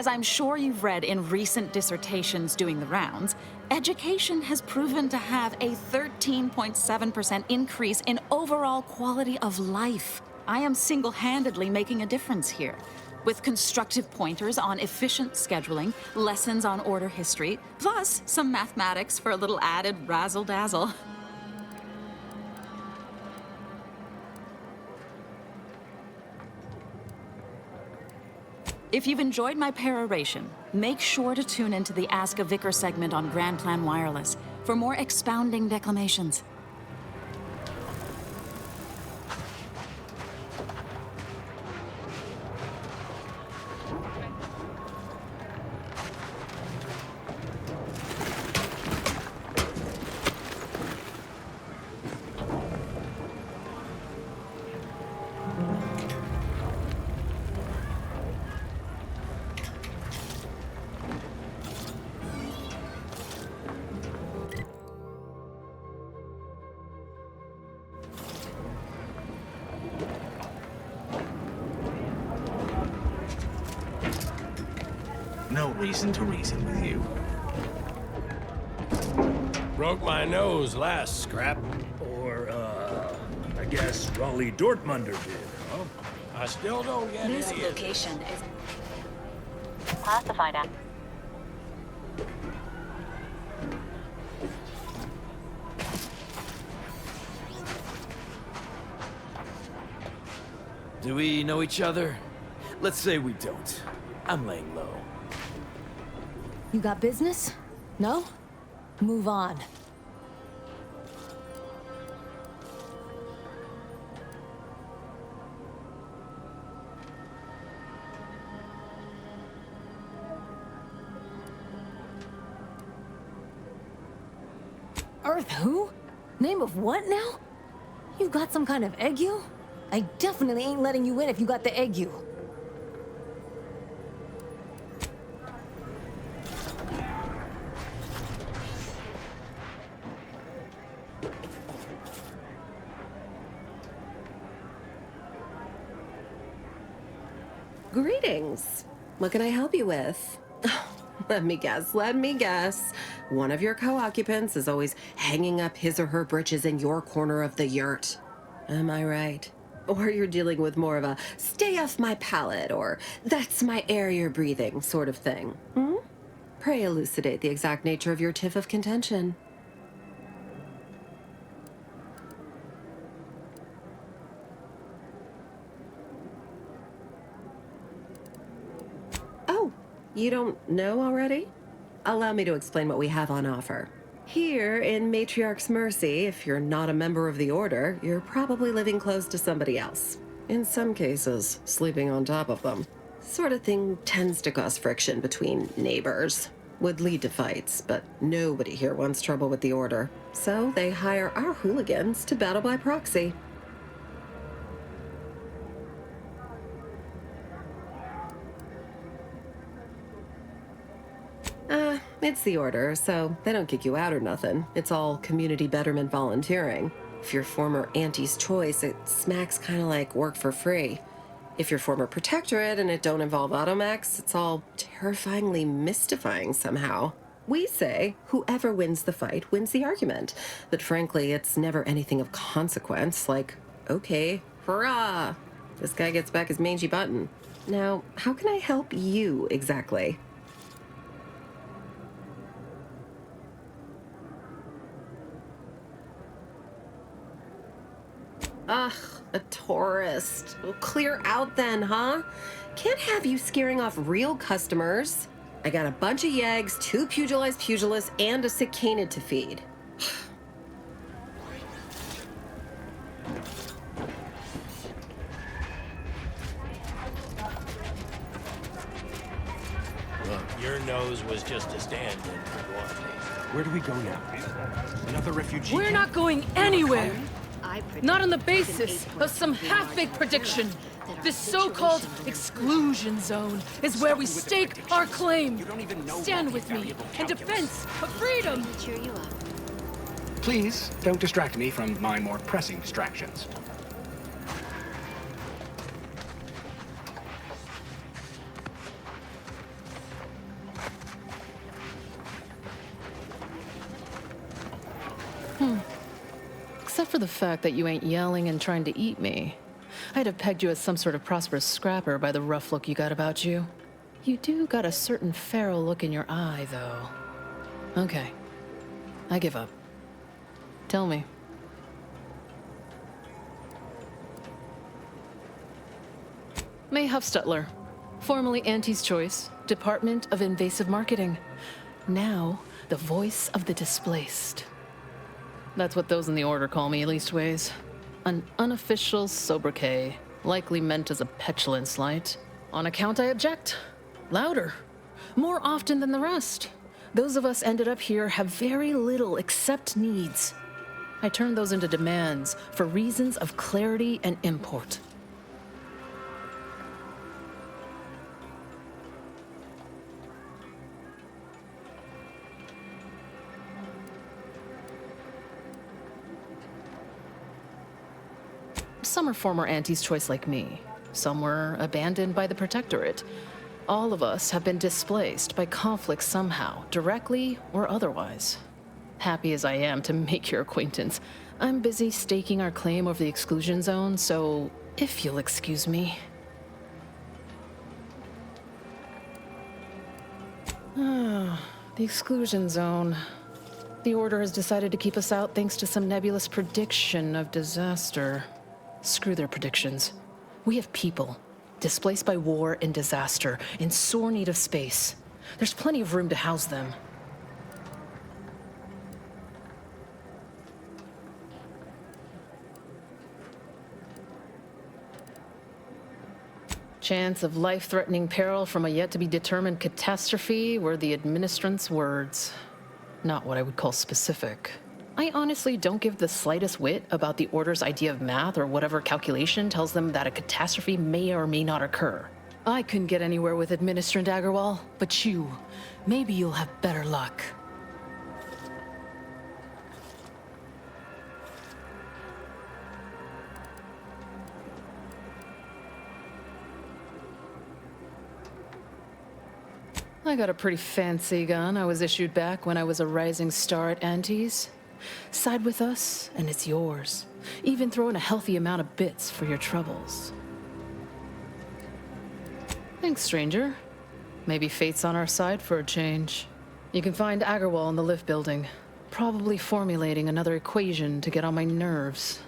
As I'm sure you've read in recent dissertations doing the rounds, education has proven to have a 13.7% increase in overall quality of life. I am single-handedly making a difference here, with constructive pointers on efficient scheduling, lessons on order history, plus some mathematics for a little added razzle-dazzle. If you've enjoyed my peroration, make sure to tune into the Ask a Vicar segment on Grand Plan Wireless for more expounding declamations. No reason to reason with you. Broke my nose last scrap. Or, I guess Raleigh Dortmunder did, huh? I still don't get This it. location is Classified. Do we know each other? Let's say we don't. I'm laying low. You got business? No? Move on. Earth who? Name of what now? You got some kind of ague? I definitely ain't letting you in if you got the ague. Greetings. What can I help you with? Let me guess. One of your co-occupants is always hanging up his or her britches in your corner of the yurt. Am I right? Or you're dealing with more of a stay off my palate or that's my air you're breathing sort of thing. Hmm? Pray elucidate the exact nature of your tiff of contention. Oh, you don't know already? Allow me to explain what we have on offer. Here in Matriarch's Mercy, if you're not a member of the Order, you're probably living close to somebody else. In some cases, sleeping on top of them. Sort of thing tends to cause friction between neighbors. Would lead to fights, but nobody here wants trouble with the Order. So they hire our hooligans to battle by proxy. It's the Order, so they don't kick you out or nothing. It's all community betterment volunteering. If you're former Auntie's Choice, it smacks kind of like work for free. If you're former Protectorate and it don't involve automechs, it's all terrifyingly mystifying somehow. We say whoever wins the fight wins the argument, but frankly, it's never anything of consequence, like, okay, hurrah, this guy gets back his mangy button. Now, how can I help you exactly? Ugh, a tourist. Well, clear out then, huh? Can't have you scaring off real customers. I got a bunch of yeggs, 2 pugilized pugilists, and a cicada to feed. Look, your nose was just a stand-in for Guante. Where do we go now? Another refugee We're camp? not going anywhere! Not on the basis of some half-baked prediction. This so-called exclusion zone is where we stake our claim. Stand with me in defense of freedom. Cheer you up. Please, don't distract me from my more pressing distractions. Except for the fact that you ain't yelling and trying to eat me. I'd have pegged you as some sort of prosperous scrapper by the rough look you got about you. You do got a certain feral look in your eye, though. Okay. I give up. Tell me. May Huffstutler, formerly Auntie's Choice, Department of Invasive Marketing. Now, the voice of the displaced. That's what those in the Order call me, leastways. An unofficial sobriquet, likely meant as a petulant slight. On account I object. Louder. More often than the rest. Those of us ended up here have very little except needs. I turn those into demands for reasons of clarity and import. Some are former Auntie's Choice like me. Some were abandoned by the Protectorate. All of us have been displaced by conflict somehow, directly or otherwise. Happy as I am to make your acquaintance, I'm busy staking our claim over the exclusion zone, so if you'll excuse me. The exclusion zone. The Order has decided to keep us out thanks to some nebulous prediction of disaster. Screw their predictions. We have people, displaced by war and disaster, in sore need of space. There's plenty of room to house them. Chance of life-threatening peril from a yet-to-be-determined catastrophe were the administrant's words. Not what I would call specific. I honestly don't give the slightest whit about the Order's idea of math or whatever calculation tells them that a catastrophe may or may not occur. I couldn't get anywhere with Administrant Agarwal, but you, maybe you'll have better luck. I got a pretty fancy gun I was issued back when I was a rising star at Auntie's. Side with us, and it's yours. Even throw in a healthy amount of bits for your troubles. Thanks, stranger. Maybe fate's on our side for a change. You can find Agarwal in the lift building, probably formulating another equation to get on my nerves.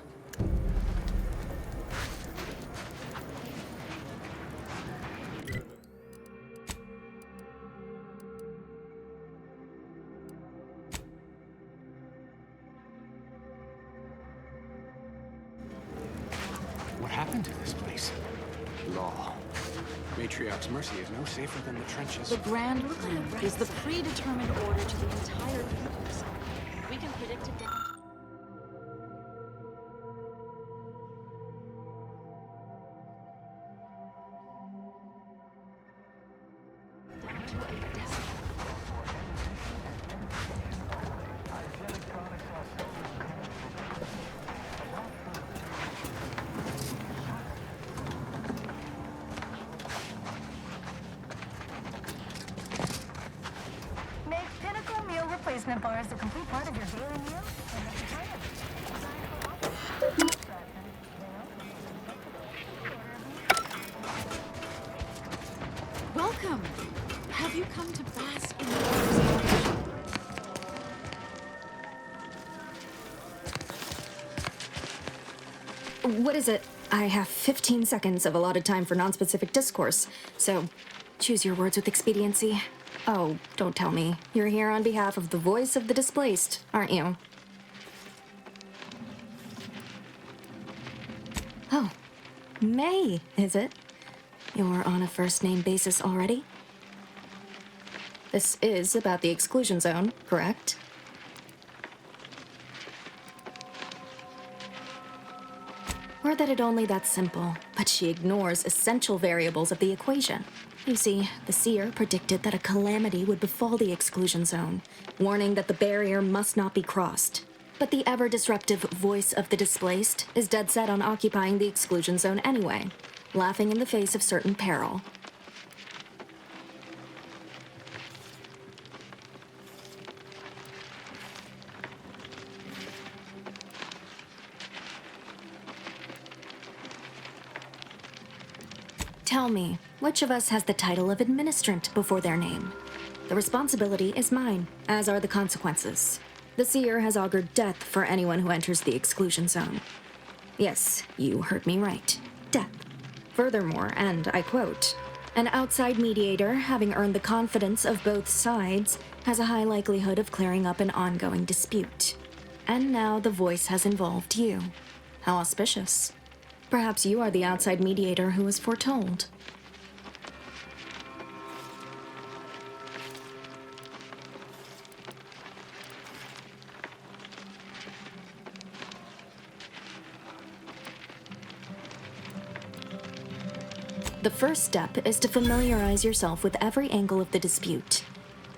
What happened to this place? Law. Matriarch's Mercy is no safer than the trenches. The Grand Plan is the predetermined order to the entire universe. We can predict it down. Replacement bar is a complete part of your daily meal. Welcome. Have you come to bask in the waters of ocean? What is it? I have 15 seconds of allotted time for non-specific discourse, so choose your words with expediency. Oh, don't tell me. You're here on behalf of the voice of the displaced, aren't you? Oh, May, is it? You're on a first-name basis already? This is about the exclusion zone, correct? Or that it only that simple, but she ignores essential variables of the equation. You see, the seer predicted that a calamity would befall the exclusion zone, warning that the barrier must not be crossed. But the ever-disruptive voice of the displaced is dead set on occupying the exclusion zone anyway, laughing in the face of certain peril. Tell me, which of us has the title of administrant before their name? The responsibility is mine, as are the consequences. The seer has augured death for anyone who enters the exclusion zone. Yes, you heard me right. Death. Furthermore, and I quote, an outside mediator, having earned the confidence of both sides, has a high likelihood of clearing up an ongoing dispute. And now the voice has involved you. How auspicious. Perhaps you are the outside mediator who was foretold. The first step is to familiarize yourself with every angle of the dispute.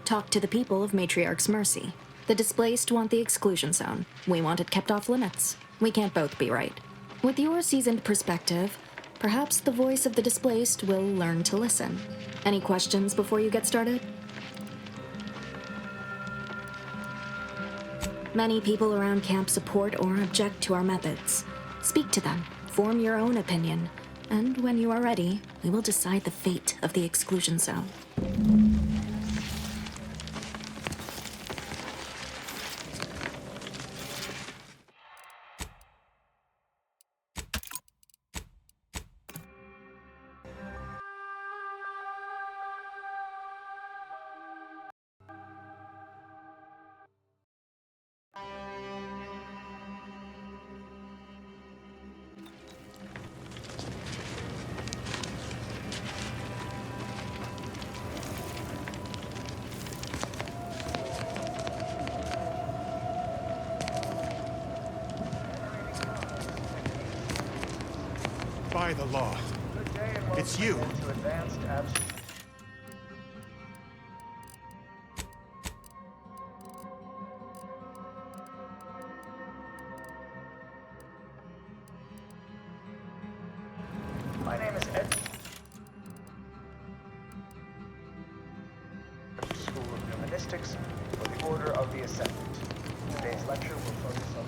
Talk to the people of Matriarch's Mercy. The displaced want the exclusion zone. We want it kept off limits. We can't both be right. With your seasoned perspective, perhaps the voice of the displaced will learn to listen. Any questions before you get started? Many people around camp support or object to our methods. Speak to them, form your own opinion, and when you are ready, we will decide the fate of the exclusion zone. By the law. It's you. My name is Ed. School of Humanistics for the Order of the Ascendant. Today's lecture will focus on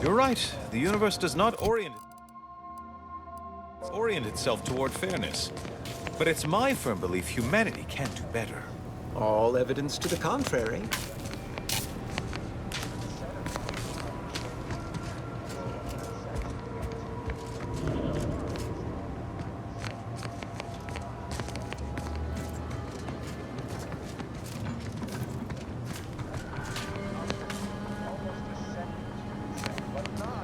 You're right. The universe does not orient itself toward fairness. But it's my firm belief humanity can do better. All evidence to the contrary.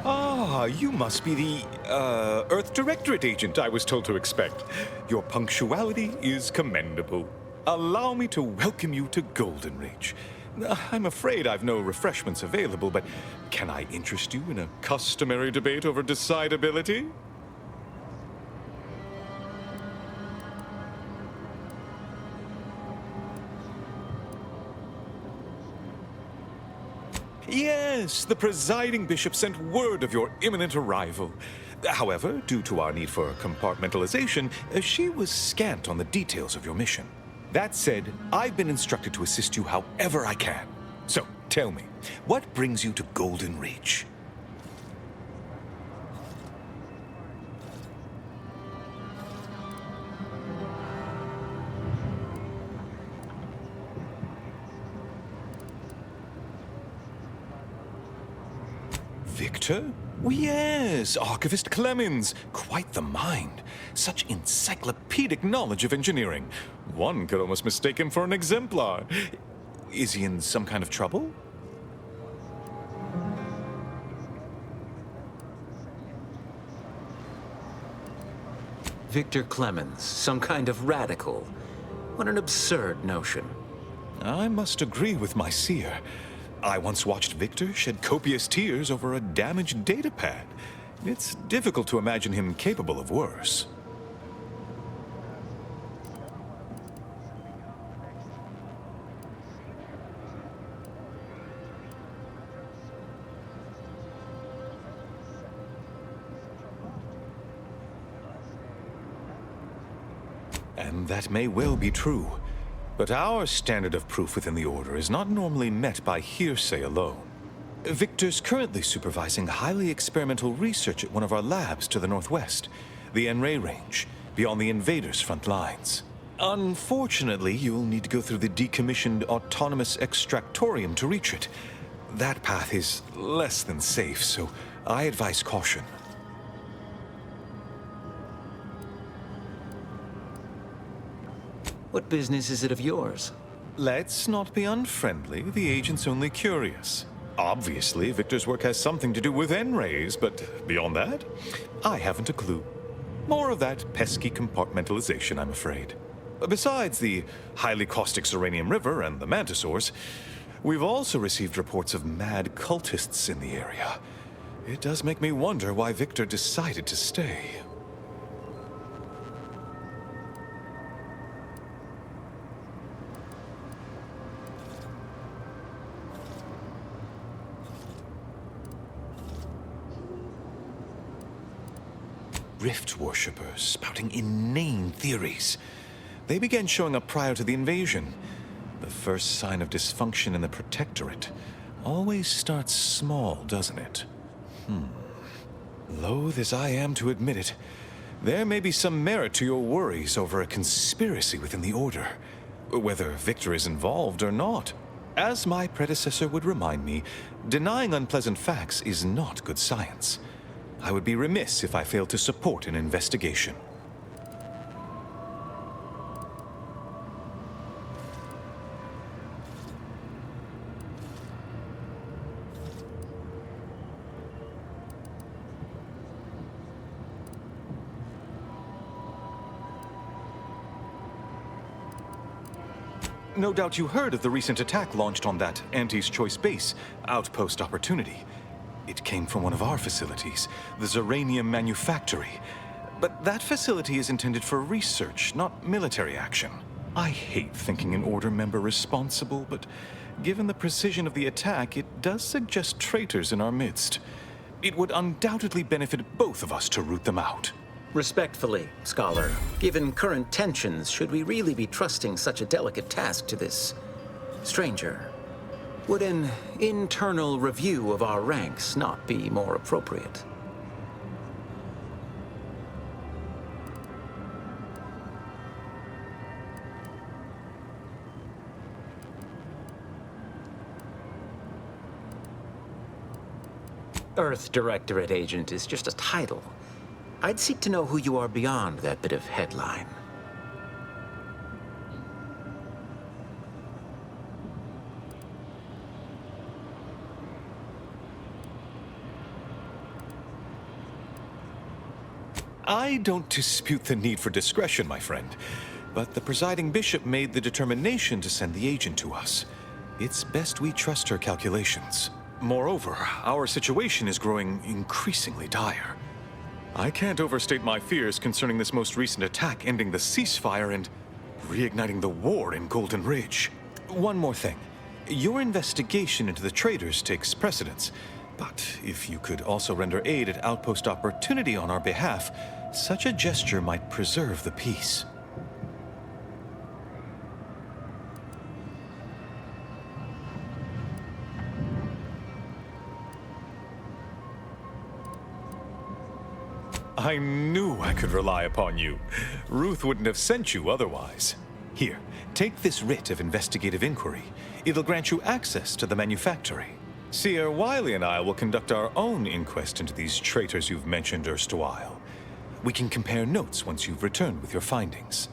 Ah, you must be the, Earth Directorate agent I was told to expect. Your punctuality is commendable. Allow me to welcome you to Golden Reach. I'm afraid I've no refreshments available, but can I interest you in a customary debate over decidability? Yes, the presiding bishop sent word of your imminent arrival. However, due to our need for compartmentalization, she was scant on the details of your mission. That said, I've been instructed to assist you however I can. So, tell me, what brings you to Golden Reach? Victor? Oh, yes, Archivist Clemens. Quite the mind. Such encyclopedic knowledge of engineering. One could almost mistake him for an exemplar. Is he in some kind of trouble? Victor Clemens, some kind of radical. What an absurd notion. I must agree with my seer. I once watched Victor shed copious tears over a damaged datapad. It's difficult to imagine him capable of worse. And that may well be true. But our standard of proof within the Order is not normally met by hearsay alone. Victor's currently supervising highly experimental research at one of our labs to the northwest, the Enray Range, beyond the invaders' front lines. Unfortunately, you'll need to go through the decommissioned autonomous extractorium to reach it. That path is less than safe, so I advise caution. What business is it of yours? Let's not be unfriendly. The agent's only curious. Obviously, Victor's work has something to do with N-rays, but beyond that, I haven't a clue. More of that pesky compartmentalization, I'm afraid. Besides the highly caustic Serenium River and the Mantisaurs, we've also received reports of mad cultists in the area. It does make me wonder why Victor decided to stay. Rift worshippers spouting inane theories. They began showing up prior to the invasion. The first sign of dysfunction in the Protectorate always starts small, doesn't it? Loath as I am to admit it, there may be some merit to your worries over a conspiracy within the Order, whether Victor is involved or not. As my predecessor would remind me, denying unpleasant facts is not good science. I would be remiss if I failed to support an investigation. No doubt you heard of the recent attack launched on that Auntie's Choice base, Outpost Opportunity. It came from one of our facilities, the Zeranium Manufactory. But that facility is intended for research, not military action. I hate thinking an Order member responsible, but given the precision of the attack, it does suggest traitors in our midst. It would undoubtedly benefit both of us to root them out. Respectfully, Scholar, given current tensions, should we really be trusting such a delicate task to this stranger? Would an internal review of our ranks not be more appropriate? Earth Directorate Agent is just a title. I'd seek to know who you are beyond that bit of headline. I don't dispute the need for discretion, my friend, but the presiding bishop made the determination to send the agent to us. It's best we trust her calculations. Moreover, our situation is growing increasingly dire. I can't overstate my fears concerning this most recent attack ending the ceasefire and reigniting the war in Golden Ridge. One more thing. Your investigation into the traitors takes precedence, but if you could also render aid at Outpost Opportunity on our behalf, such a gesture might preserve the peace. I knew I could rely upon you. Ruth wouldn't have sent you otherwise. Here, take this writ of investigative inquiry. It'll grant you access to the manufactory. Seer Wiley and I will conduct our own inquest into these traitors you've mentioned erstwhile. We can compare notes once you've returned with your findings.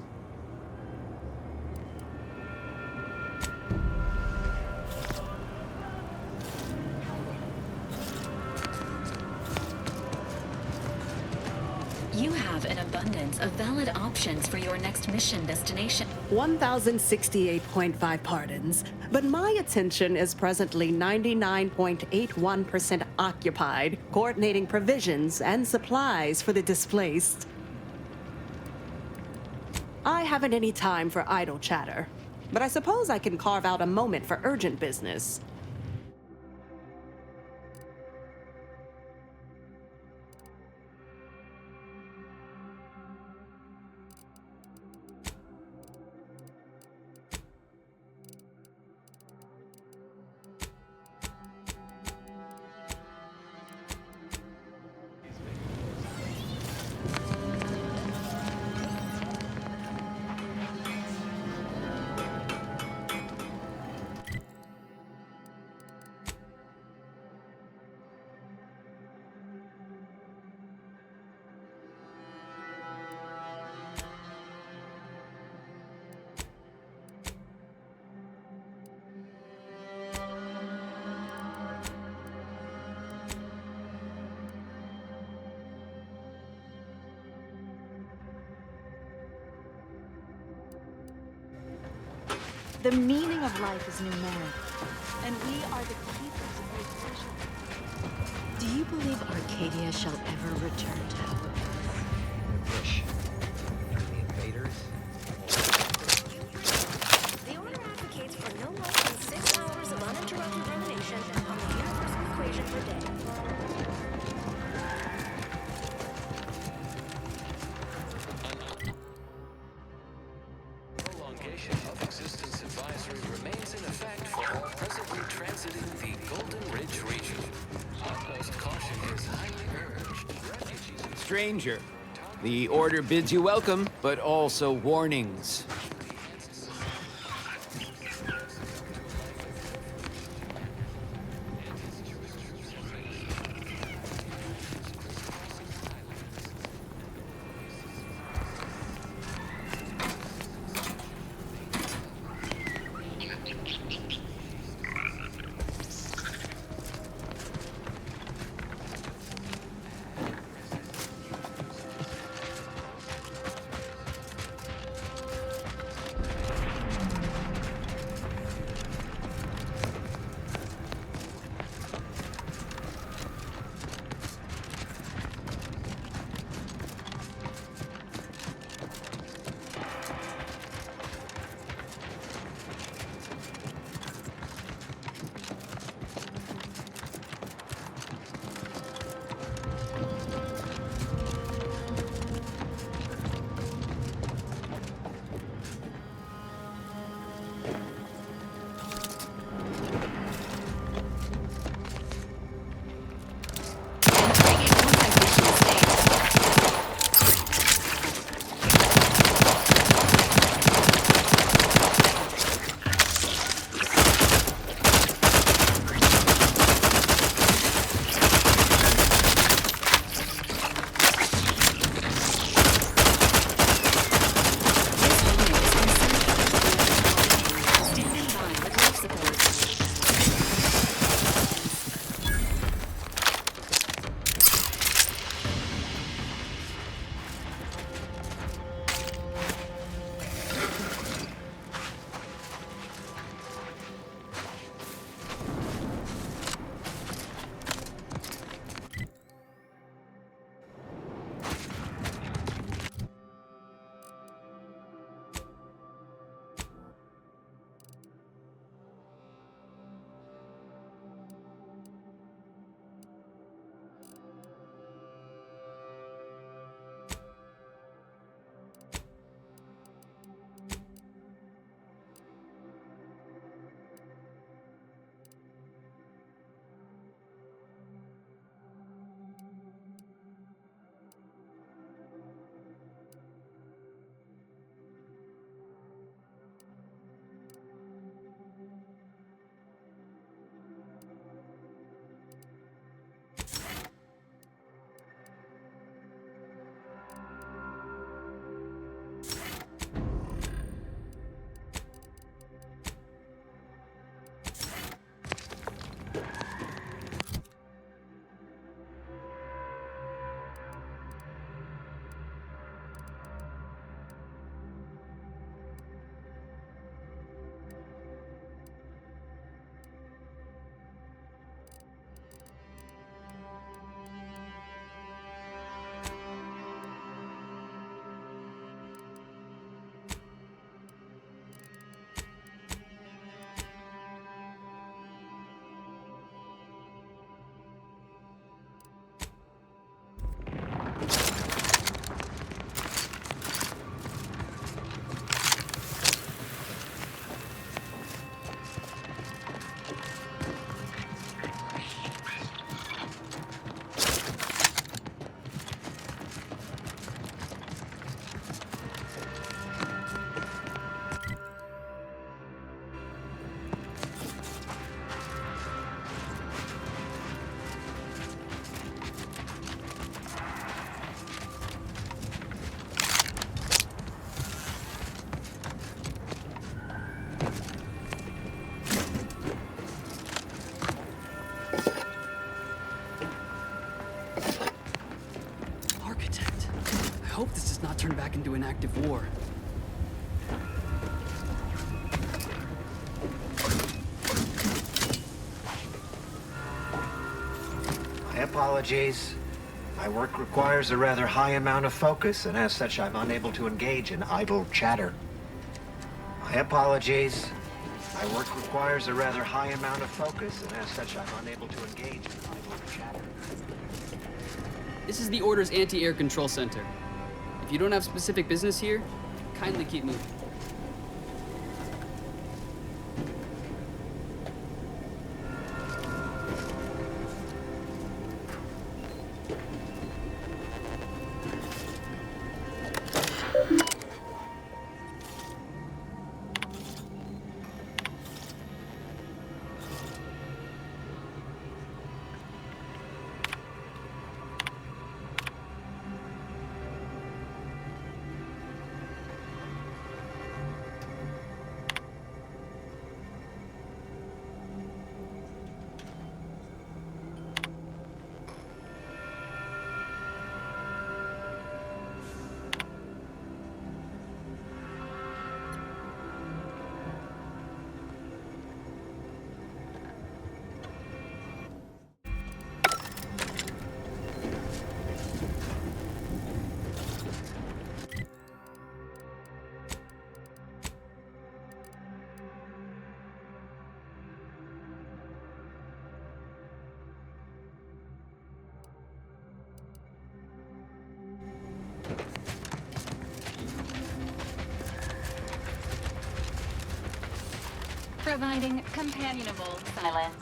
You have an abundance abundance of valid options for your next mission destination. 1,068.5 pardons, but my attention is presently 99.81% occupied, coordinating provisions and supplies for the displaced. I haven't any time for idle chatter, but I suppose I can carve out a moment for urgent business. The meaning of life is numeric, and we are the keepers of those treasures. Do you believe Arcadia shall ever return to our Push. Through the invaders. The Order advocates for no less than 6 hours of uninterrupted rumination on the universal equation per day. Prolongation of existence advisory remains in effect for all presently transiting the Golden Ridge region. Utmost caution is highly urged. Stranger, the Order bids you welcome, but also warnings. active war. My apologies. My work requires a rather high amount of focus, and as such, I'm unable to engage in idle chatter. My apologies. My work requires a rather high amount of focus, and as such, I'm unable to engage in idle chatter. This is the Order's anti-air control center. If you don't have specific business here, kindly keep moving. Providing companionable silence.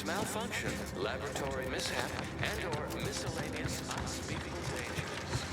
Malfunction, laboratory mishap, and/or miscellaneous unspeakable dangers.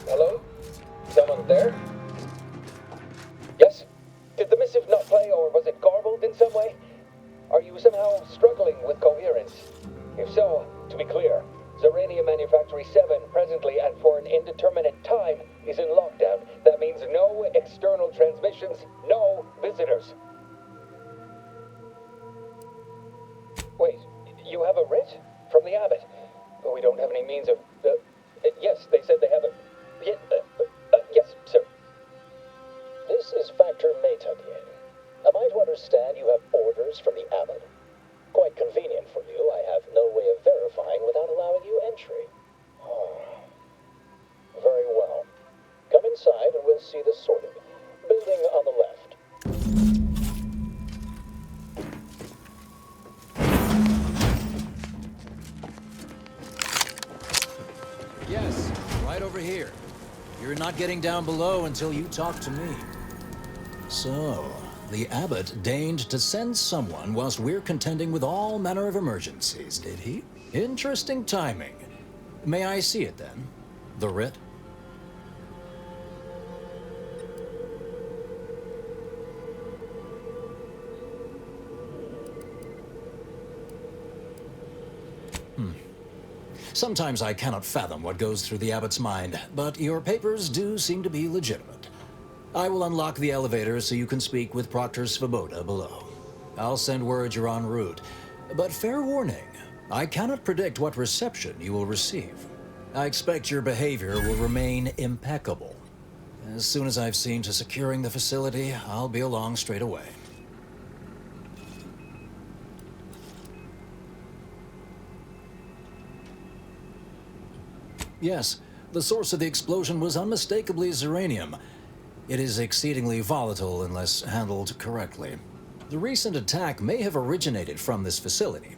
Hello? Someone there? Yes? Did the missive not play, or was it garbled in some way? Are you somehow struggling with coherence? If so, to be clear, Zeranium Manufactory 7 presently and for an indeterminate time is in lockdown. That means no external transmissions, no visitors. Wait, you have a writ? From the abbot? But we don't have any means of... yes, they said they have a... yes, sir. This is Factor Metadien. Am I to understand you have orders from the abbot? Quite convenient for you. I have no way of verifying without allowing you entry. Oh. Very well. Come inside and we'll see the sorting. Building on the left. Yes, right over here. You're not getting down below until you talk to me. So, the abbot deigned to send someone whilst we're contending with all manner of emergencies, did he? Interesting timing. May I see it then? The writ? Sometimes I cannot fathom what goes through the abbot's mind, but your papers do seem to be legitimate. I will unlock the elevator so you can speak with Proctor Svoboda below. I'll send word you're en route. But fair warning, I cannot predict what reception you will receive. I expect your behavior will remain impeccable. As soon as I've seen to securing the facility, I'll be along straight away. Yes, the source of the explosion was unmistakably Zeranium. It is exceedingly volatile unless handled correctly. The recent attack may have originated from this facility,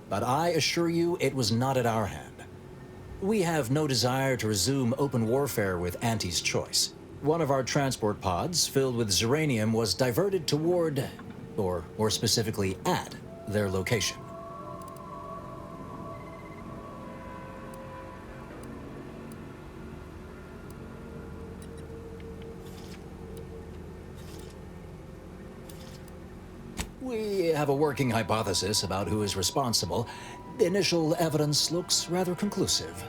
but I assure you it was not at our hand. We have no desire to resume open warfare with Auntie's choice. One of our transport pods filled with Zeranium was diverted toward, or more specifically at, their location. We have a working hypothesis about who is responsible. The initial evidence looks rather conclusive.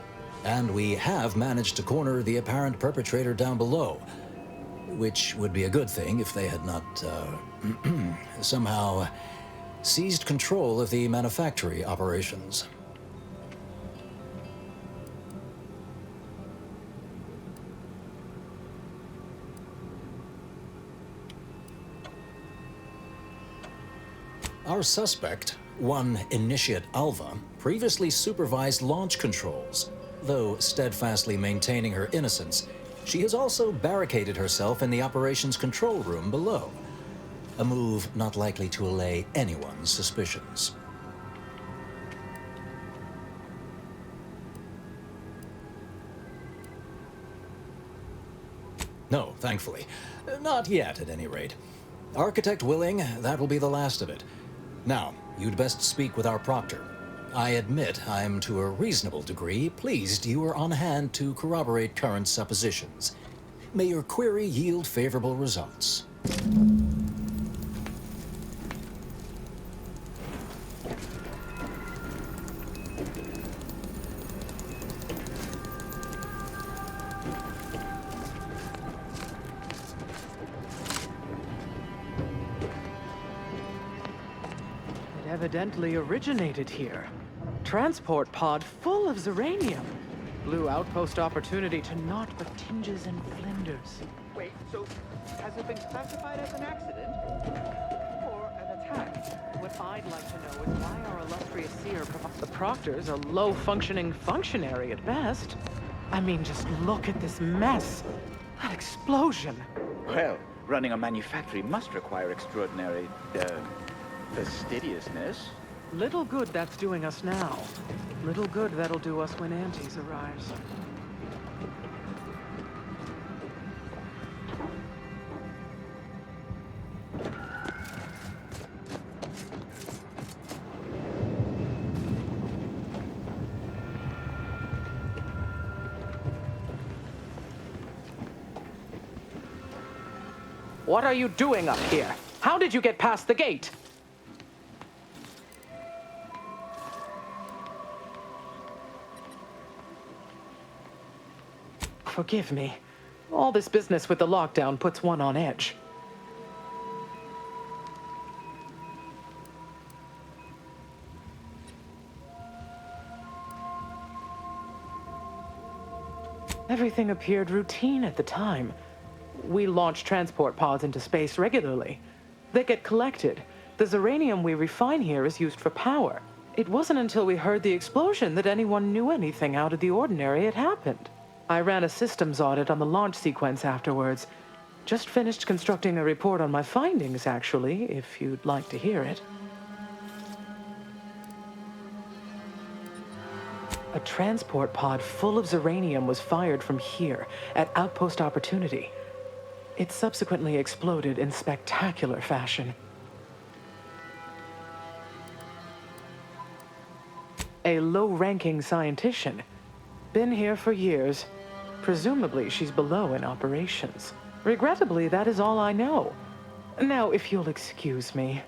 And we have managed to corner the apparent perpetrator down below, which would be a good thing if they had not, somehow seized control of the manufactory operations. Our suspect, one Initiate Alva, previously supervised launch controls. Though steadfastly maintaining her innocence, she has also barricaded herself in the operations control room below. A move not likely to allay anyone's suspicions. No, thankfully. Not yet, at any rate. Architect willing, that will be the last of it. Now, you'd best speak with our proctor. I admit I'm to a reasonable degree pleased you are on hand to corroborate current suppositions. May your query yield favorable results. Evidently originated here. Transport pod full of Zeranium. Blue outpost opportunity to naught but tinges and flinders. Wait, so has it been classified as an accident? Or an attack? What I'd like to know is why our illustrious seer the Proctor's a low-functioning functionary at best. I mean, just look at this mess. That explosion. Well, running a manufactory must require extraordinary, fastidiousness. Little good that's doing us now. Little good that'll do us when Auntie's arrives. What are you doing up here? How did you get past the gate? Forgive me. All this business with the lockdown puts one on edge. Everything appeared routine at the time. We launch transport pods into space regularly. They get collected. The Zeranium we refine here is used for power. It wasn't until we heard the explosion that anyone knew anything out of the ordinary had happened. I ran a systems audit on the launch sequence afterwards. Just finished constructing a report on my findings, actually, if you'd like to hear it. A transport pod full of Zeranium was fired from here, at Outpost Opportunity. It subsequently exploded in spectacular fashion. A low-ranking scientician. Been here for years. Presumably, she's below in operations. Regrettably, that is all I know. Now, if you'll excuse me.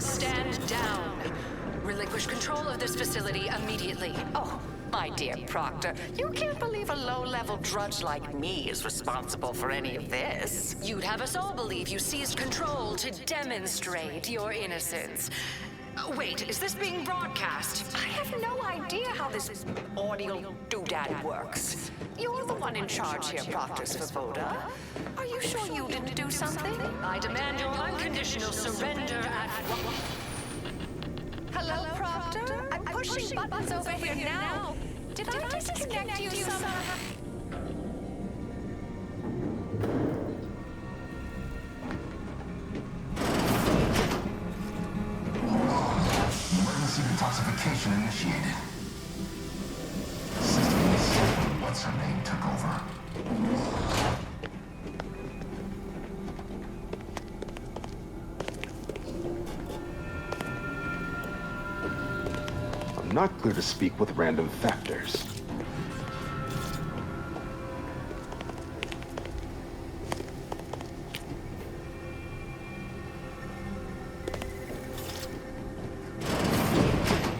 must stand down. Relinquish control of this facility immediately. Oh, my dear Proctor, you can't believe a low-level drudge like me is responsible for any of this. You'd have us all believe you seized control to demonstrate your innocence. Wait, is this being broadcast? I have no idea how this audio doodad works. You're the one in charge here, Proctor Svoboda. Are you sure you didn't do something? I demand your unconditional surrender at... Hello, Proctor? I'm pushing buttons over here now. Did I disconnect you somehow? Emergency detoxification initiated. System 7, what's her name, took over. I'm not clear to speak with random factors.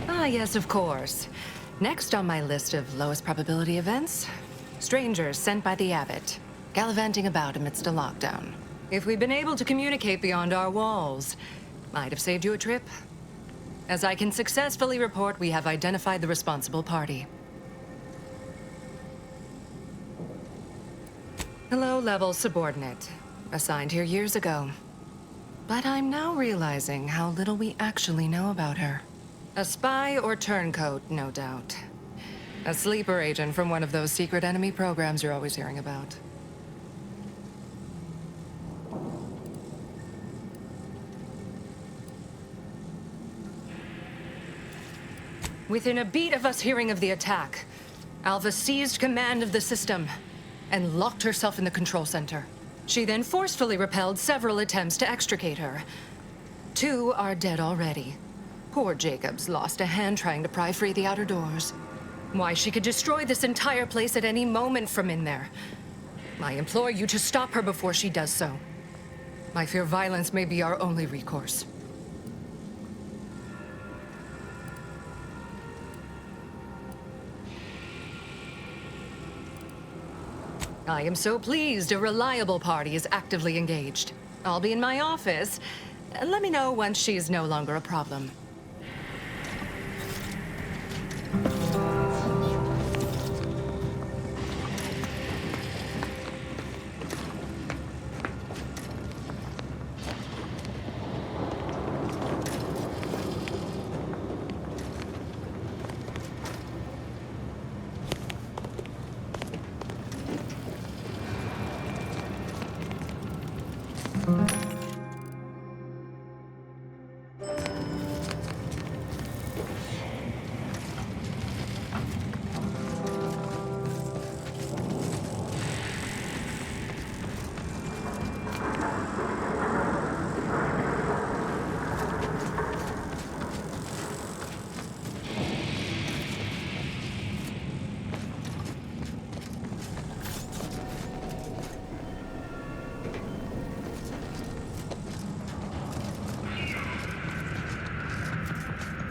Ah, yes, of course. Next on my list of lowest probability events, strangers sent by the Abbot, gallivanting about amidst a lockdown. If we'd been able to communicate beyond our walls, might have saved you a trip. As I can successfully report, we have identified the responsible party. A low-level subordinate, assigned here years ago. But I'm now realizing how little we actually know about her. A spy or turncoat, no doubt. A sleeper agent from one of those secret enemy programs you're always hearing about. Within a beat of us hearing of the attack, Alva seized command of the system and locked herself in the control center. She then forcefully repelled several attempts to extricate her. 2 are dead already. Poor Jacobs lost a hand trying to pry free the outer doors. Why, she could destroy this entire place at any moment from in there. I implore you to stop her before she does so. I fear violence may be our only recourse. I am so pleased a reliable party is actively engaged. I'll be in my office. Let me know once she's no longer a problem.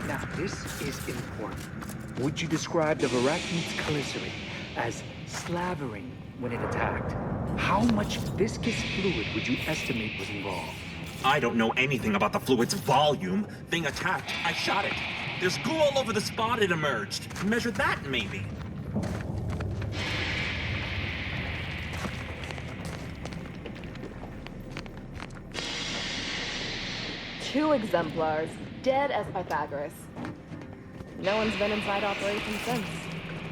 Now, this is important. Would you describe the Varachid's commissary as slavering when it attacked? How much viscous fluid would you estimate was involved? I don't know anything about the fluid's volume. Thing attacked. I shot it. There's goo all over the spot it emerged. Measure that, maybe. Two exemplars, dead as Pythagoras. No one's been inside operation since.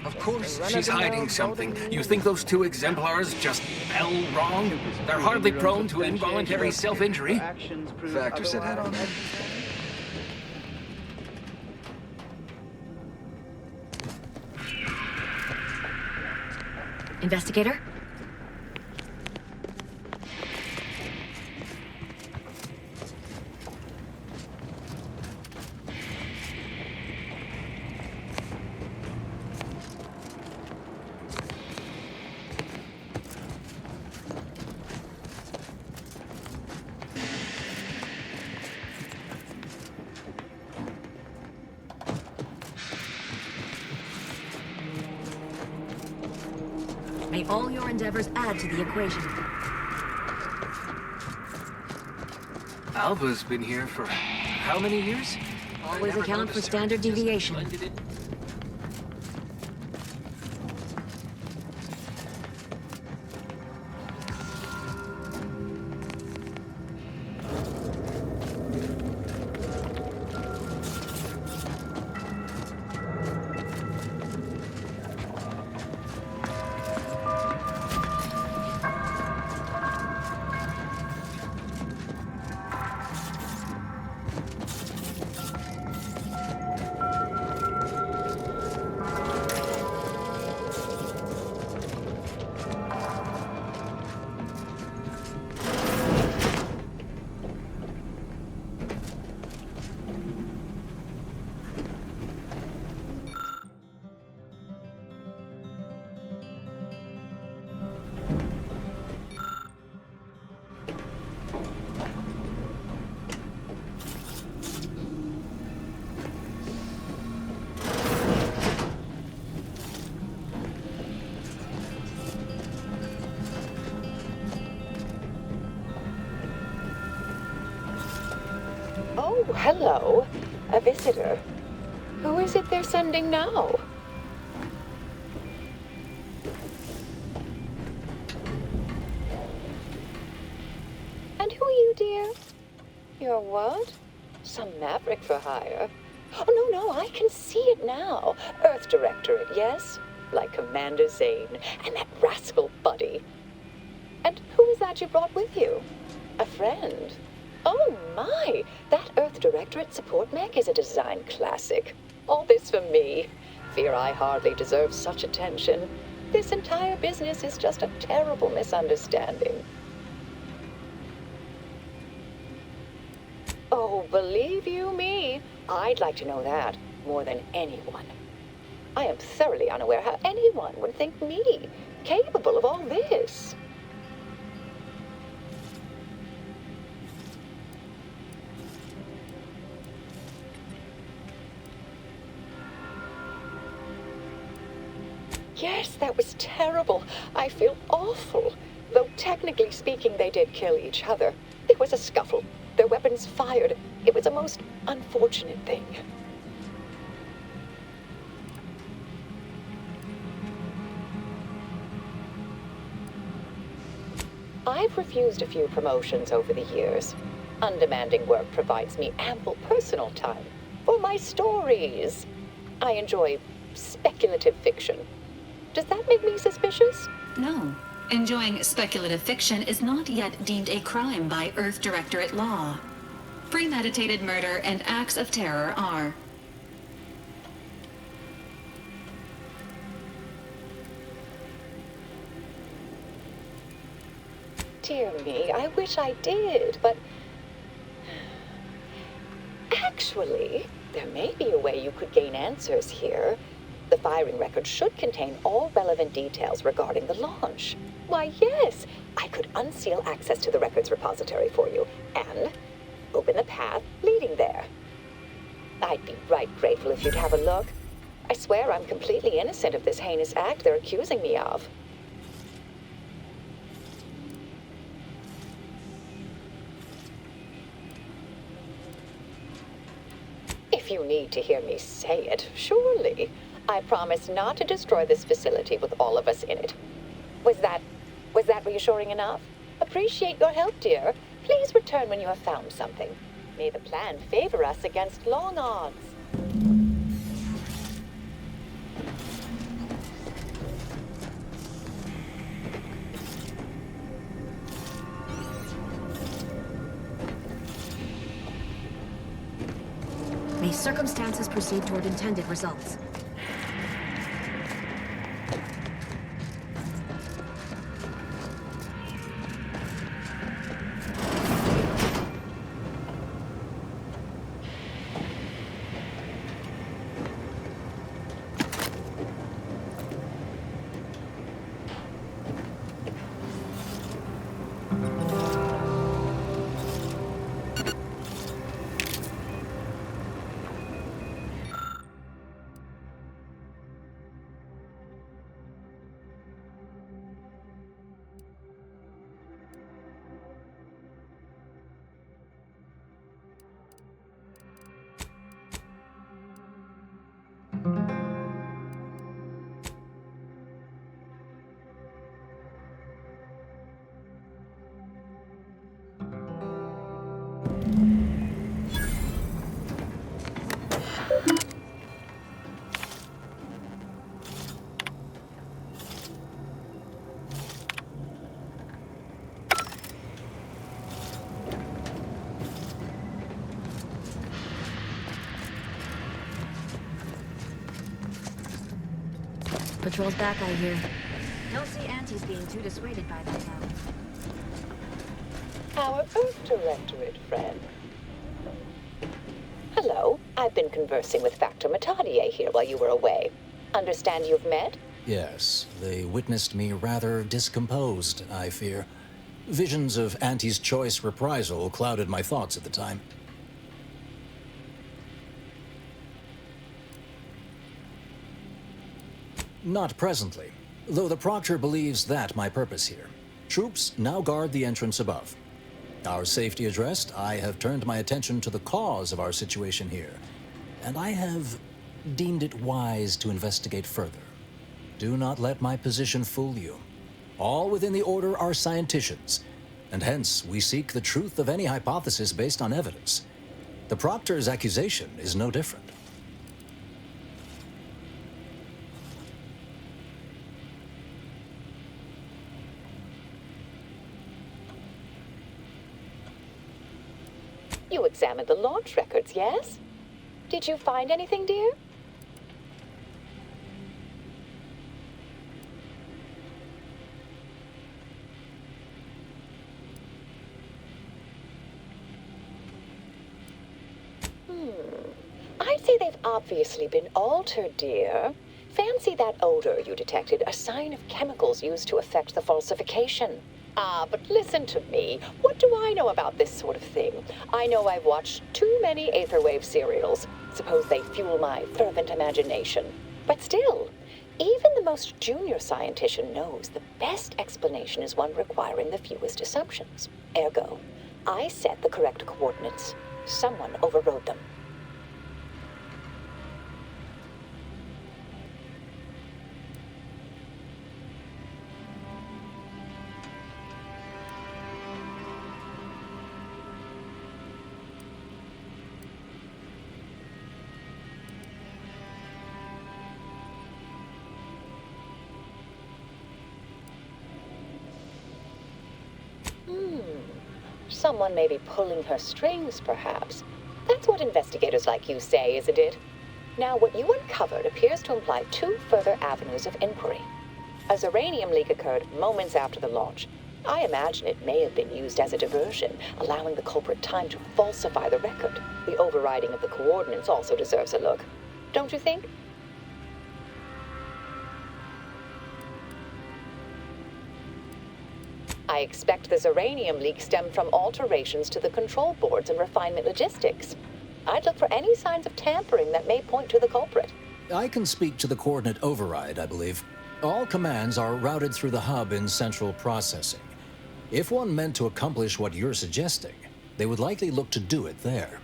Of course, she's hiding something. You think those 2 exemplars just fell wrong? They're hardly prone to involuntary self-injury. Factor said head on. Investigator? May all your endeavors add to the equation. Alva's been here for how many years? Always account for standard deviation. Oh, hello. A visitor. Who is it they're sending now? And who are you, dear? You're what? Some maverick for hire? Oh, no, I can see it now. Earth Directorate, yes? Like Commander Zane and that rascal Buddy. And who is that you brought with you? A friend? Oh my! That Earth Directorate support mech is a design classic. All this for me. Fear I hardly deserve such attention. This entire business is just a terrible misunderstanding. Oh, believe you me, I'd like to know that more than anyone. I am thoroughly unaware how anyone would think me capable of all this. Yes, that was terrible. I feel awful. Though technically speaking, they did kill each other. There was a scuffle. Their weapons fired. It was a most unfortunate thing. I've refused a few promotions over the years. Undemanding work provides me ample personal time for my stories. I enjoy speculative fiction. Does that make me suspicious? No. Enjoying speculative fiction is not yet deemed a crime by Earth Directorate law. Premeditated murder and acts of terror are. Dear me, I wish I did, but... Actually, there may be a way you could gain answers here. The firing record should contain all relevant details regarding the launch. Why, yes, I could unseal access to the records repository for you and open the path leading there. I'd be right grateful if you'd have a look. I swear I'm completely innocent of this heinous act they're accusing me of. If you need to hear me say it, surely. I promise not to destroy this facility with all of us in it. Was that reassuring enough? Appreciate your help, dear. Please return when you have found something. May the plan favor us against long odds. May circumstances proceed toward intended results. Patrol's back, I hear. Don't see Auntie's being too dissuaded by that, though. Our Earth Directorate friend. Hello. I've been conversing with Factor Matadier here while you were away. Understand you've met? Yes, they witnessed me rather discomposed, I fear. Visions of Auntie's choice reprisal clouded my thoughts at the time. Not presently, though the Proctor believes that my purpose here. Troops now guard the entrance above. Our safety addressed, I have turned my attention to the cause of our situation here, and I have deemed it wise to investigate further. Do not let my position fool you. All within the Order are scienticians, and hence we seek the truth of any hypothesis based on evidence. The Proctor's accusation is no different. You examined the launch records, yes? Did you find anything, dear? I'd say they've obviously been altered, dear. Fancy that odor you detected, a sign of chemicals used to affect the falsification. But listen to me. What do I know about this sort of thing? I know I've watched too many Aetherwave serials. Suppose they fuel my fervent imagination. But still, even the most junior scientician knows the best explanation is one requiring the fewest assumptions. Ergo, I set the correct coordinates. Someone overrode them. Someone may be pulling her strings, perhaps. That's what investigators like you say, isn't it? Now, what you uncovered appears to imply two further avenues of inquiry. A Zeranium leak occurred moments after the launch. I imagine it may have been used as a diversion, allowing the culprit time to falsify the record. The overriding of the coordinates also deserves a look. Don't you think? I expect the Zeranium leak stemmed from alterations to the control boards and refinement logistics. I'd look for any signs of tampering that may point to the culprit. I can speak to the coordinate override, I believe. All commands are routed through the hub in central processing. If one meant to accomplish what you're suggesting, they would likely look to do it there.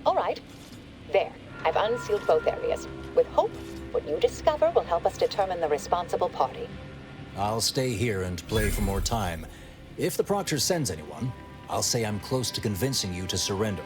All right. There. I've unsealed both areas. With hope, what you discover will help us determine the responsible party. I'll stay here and play for more time. If the Proctor sends anyone, I'll say I'm close to convincing you to surrender.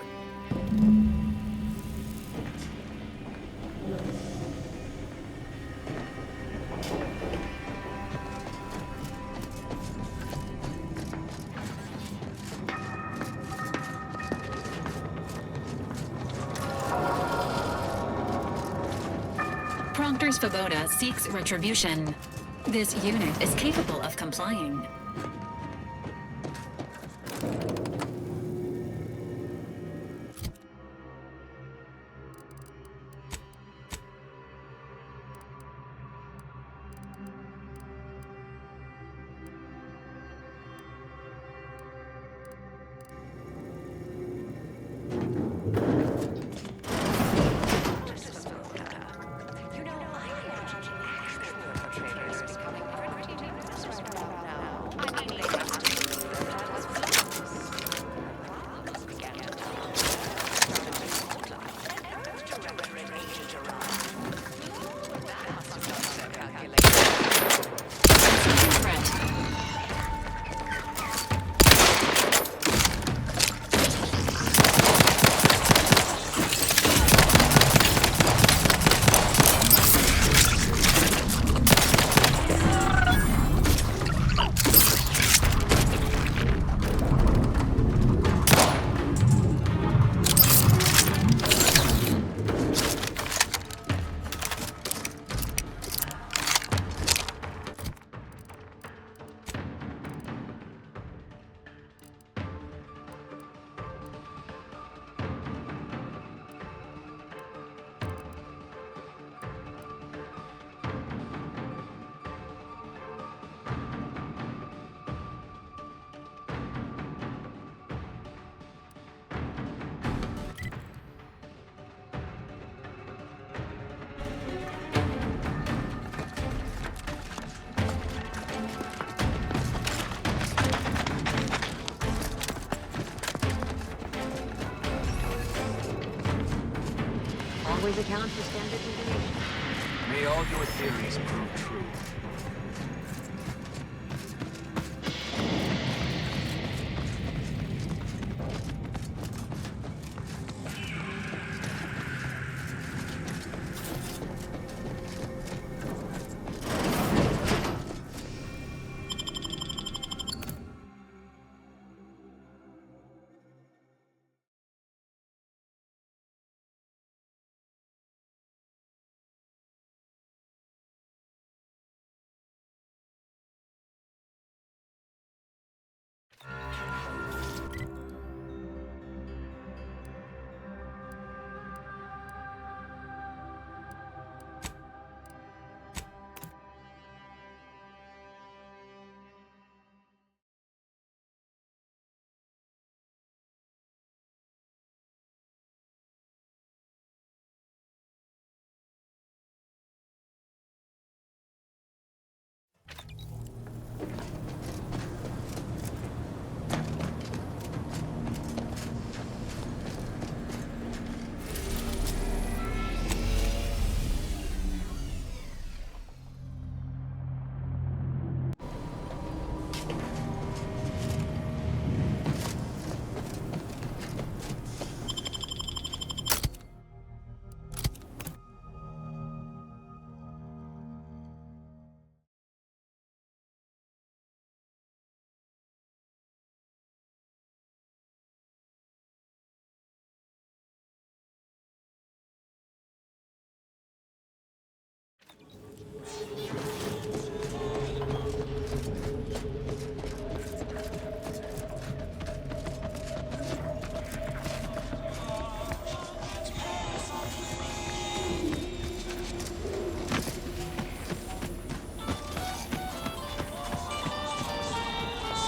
Proctor Svoboda seeks retribution. This unit is capable of complying. always account for standard deviation. May all your theories prove true.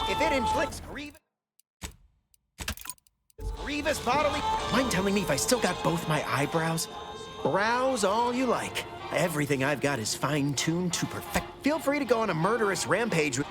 If it inflicts grievous bodily... Mind telling me if I still got both my eyebrows? Brows all you like. Everything I've got is fine-tuned to perfect. Feel free to go on a murderous rampage with...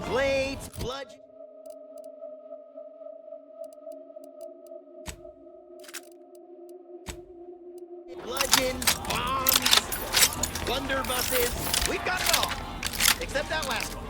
Blades, bludgeons... bombs, blunderbusses. We've got it all. Except that last one.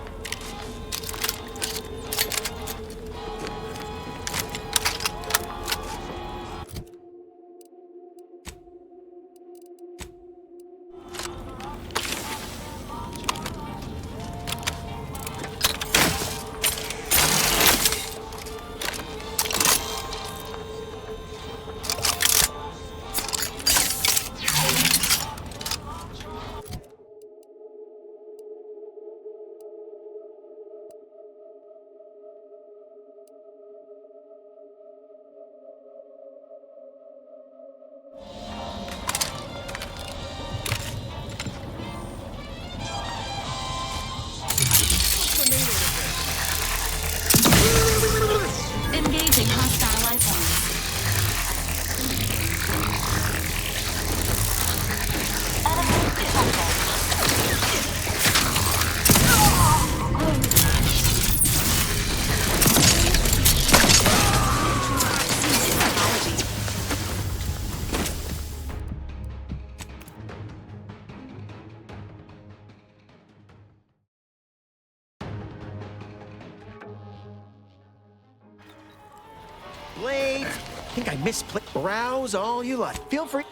Engaging hostile life forms. Blades. Think I misplaced. Brows all you like. Feel free.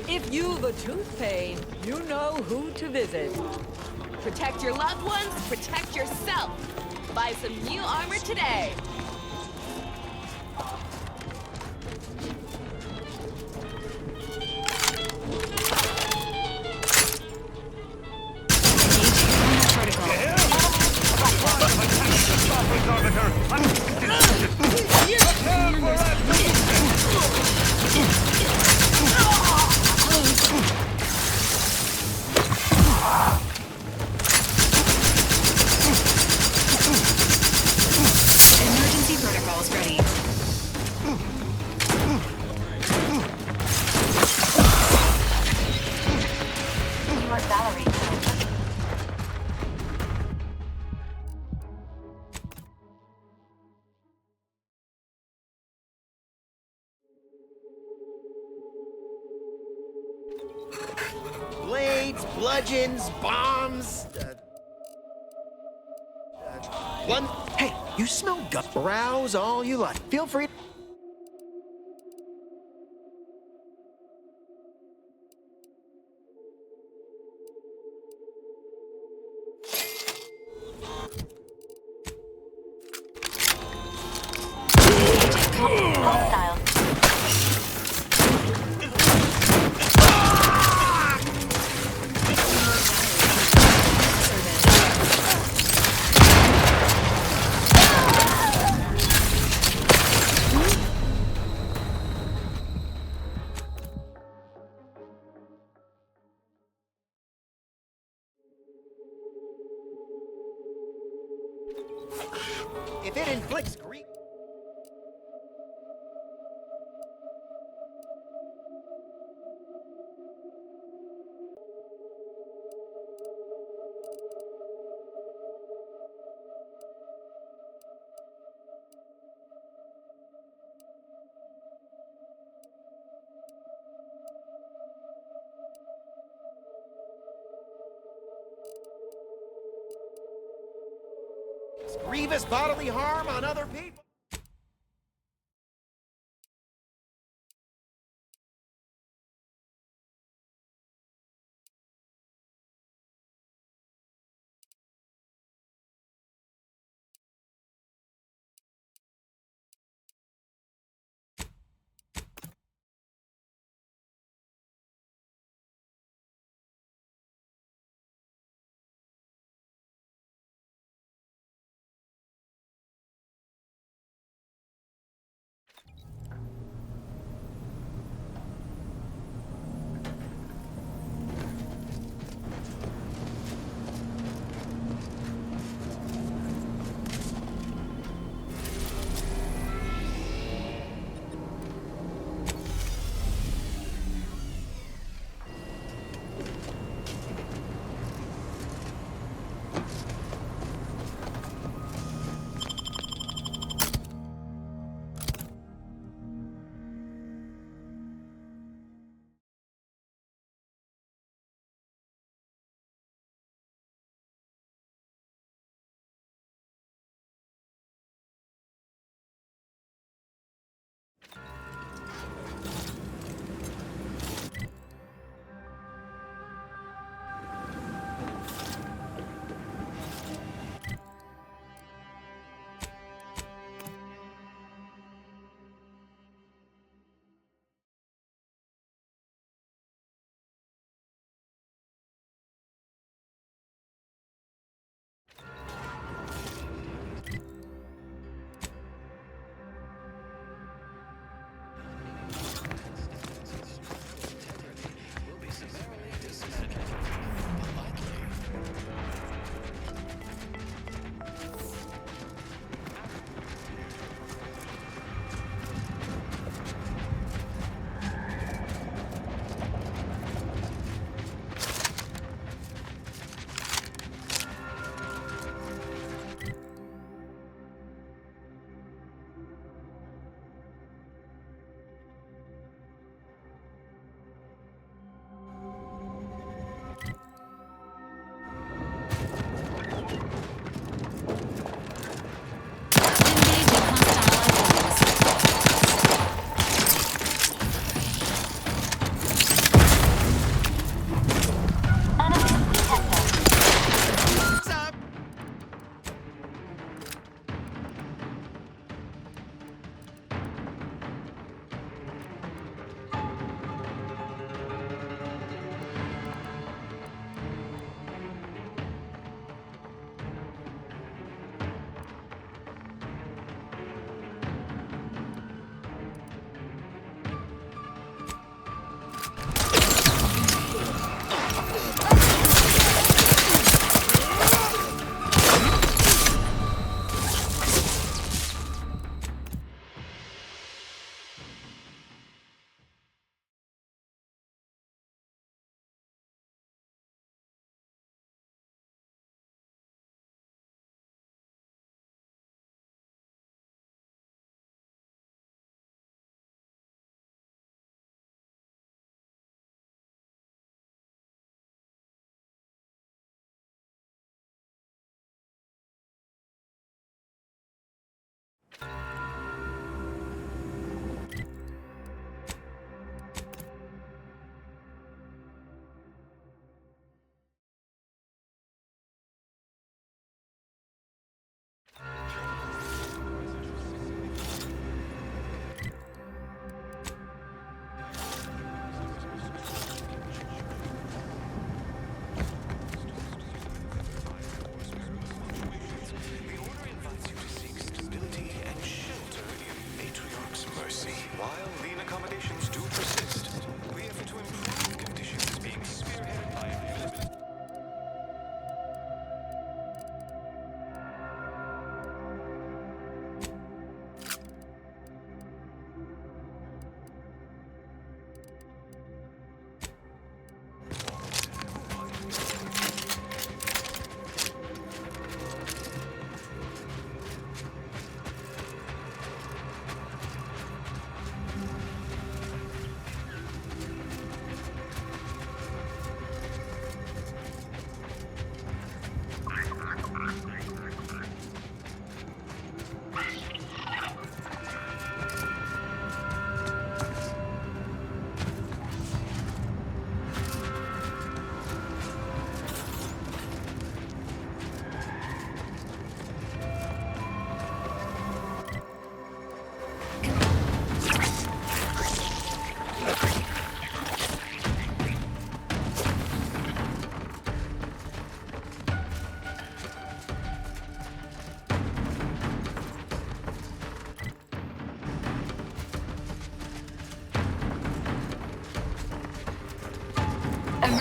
If you feel the tooth pain, you know who to visit. Protect your loved ones, protect yourself. Buy some new armor today. Emergency protocols ready. You are Valerie. Blades, bludgeons, bombs. One. Hey, you smell gut. Browse all you like. Feel free. Hostile. If it inflicts grief. Grievous bodily harm on other people.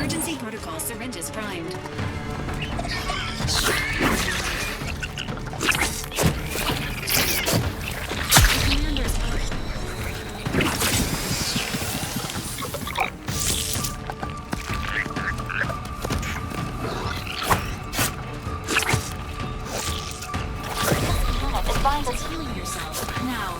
Emergency protocol syringes primed. Advise us healing yourself now.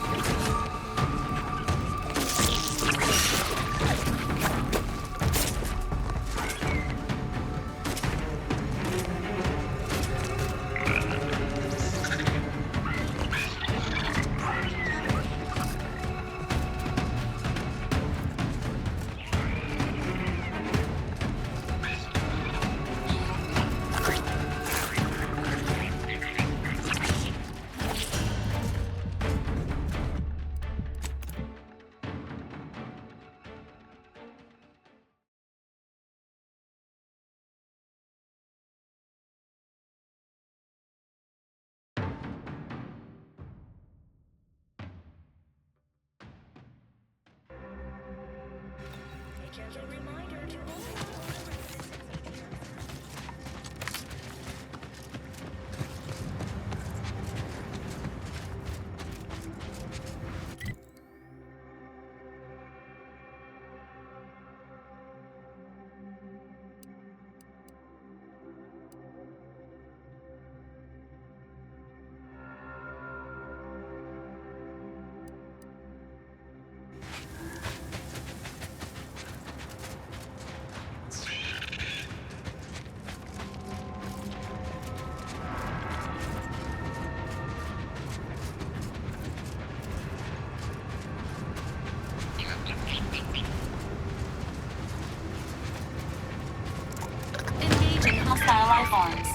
Engaging hostile life forms.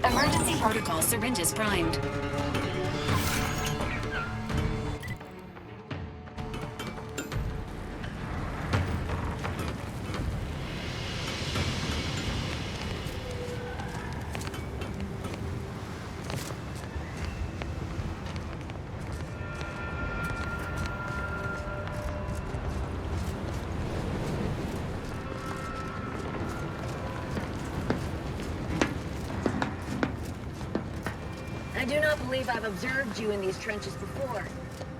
Emergency protocol syringes primed. I do not believe I've observed you in these trenches before.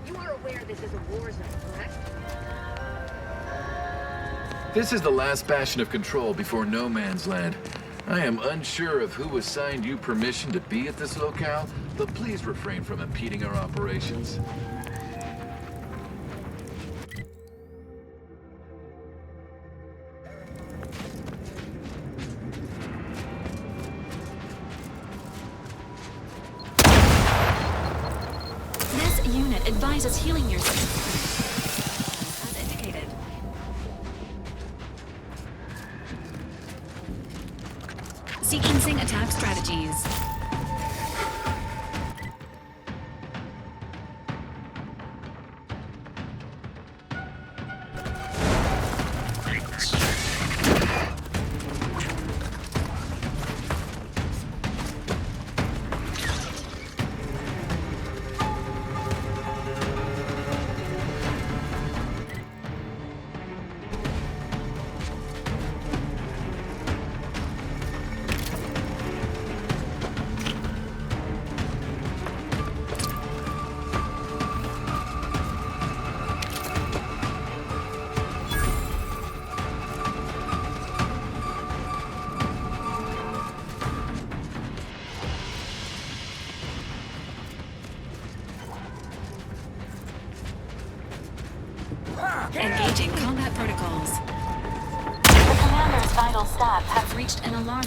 You are aware this is a war zone, correct? This is the last bastion of control before no man's land. I am unsure of who assigned you permission to be at this locale, but please refrain from impeding our operations. This unit advises healing yourself. As indicated. Sequencing attack strategies. Engaging combat protocols. The commander's vital stats Have reached an alarm.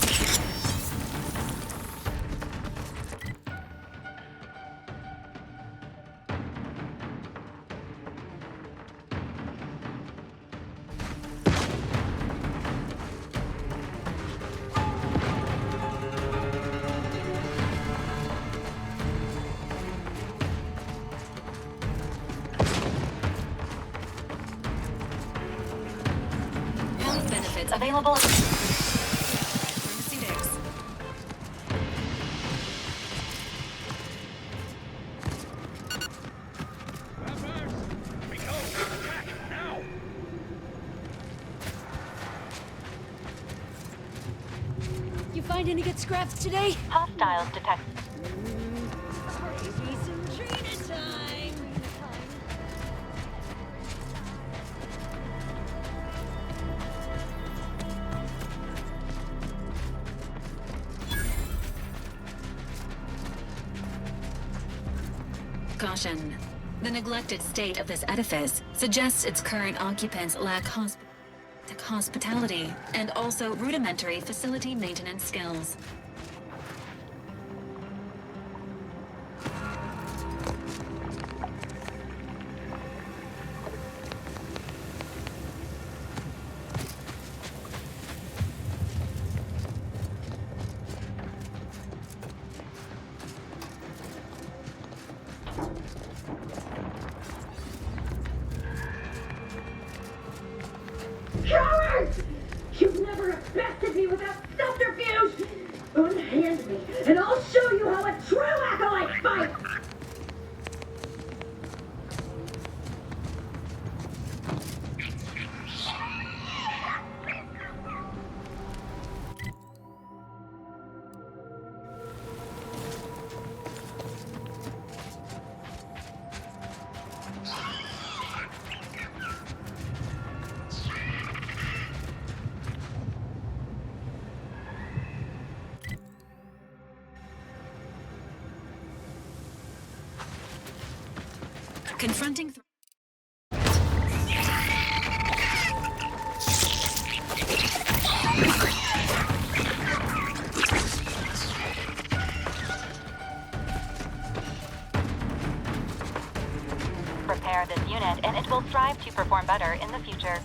available. Proceedings. You find any good scraps today? Hostiles detected. Crazy Centrina time! Caution. The neglected state of this edifice suggests its current occupants lack hospitality and also rudimentary facility maintenance skills. Cowards! You've never bested me without subterfuge! Unhand me, and I'll show you how a true acolyte fights! Confronting Prepare this unit, and it will strive to perform better in the future.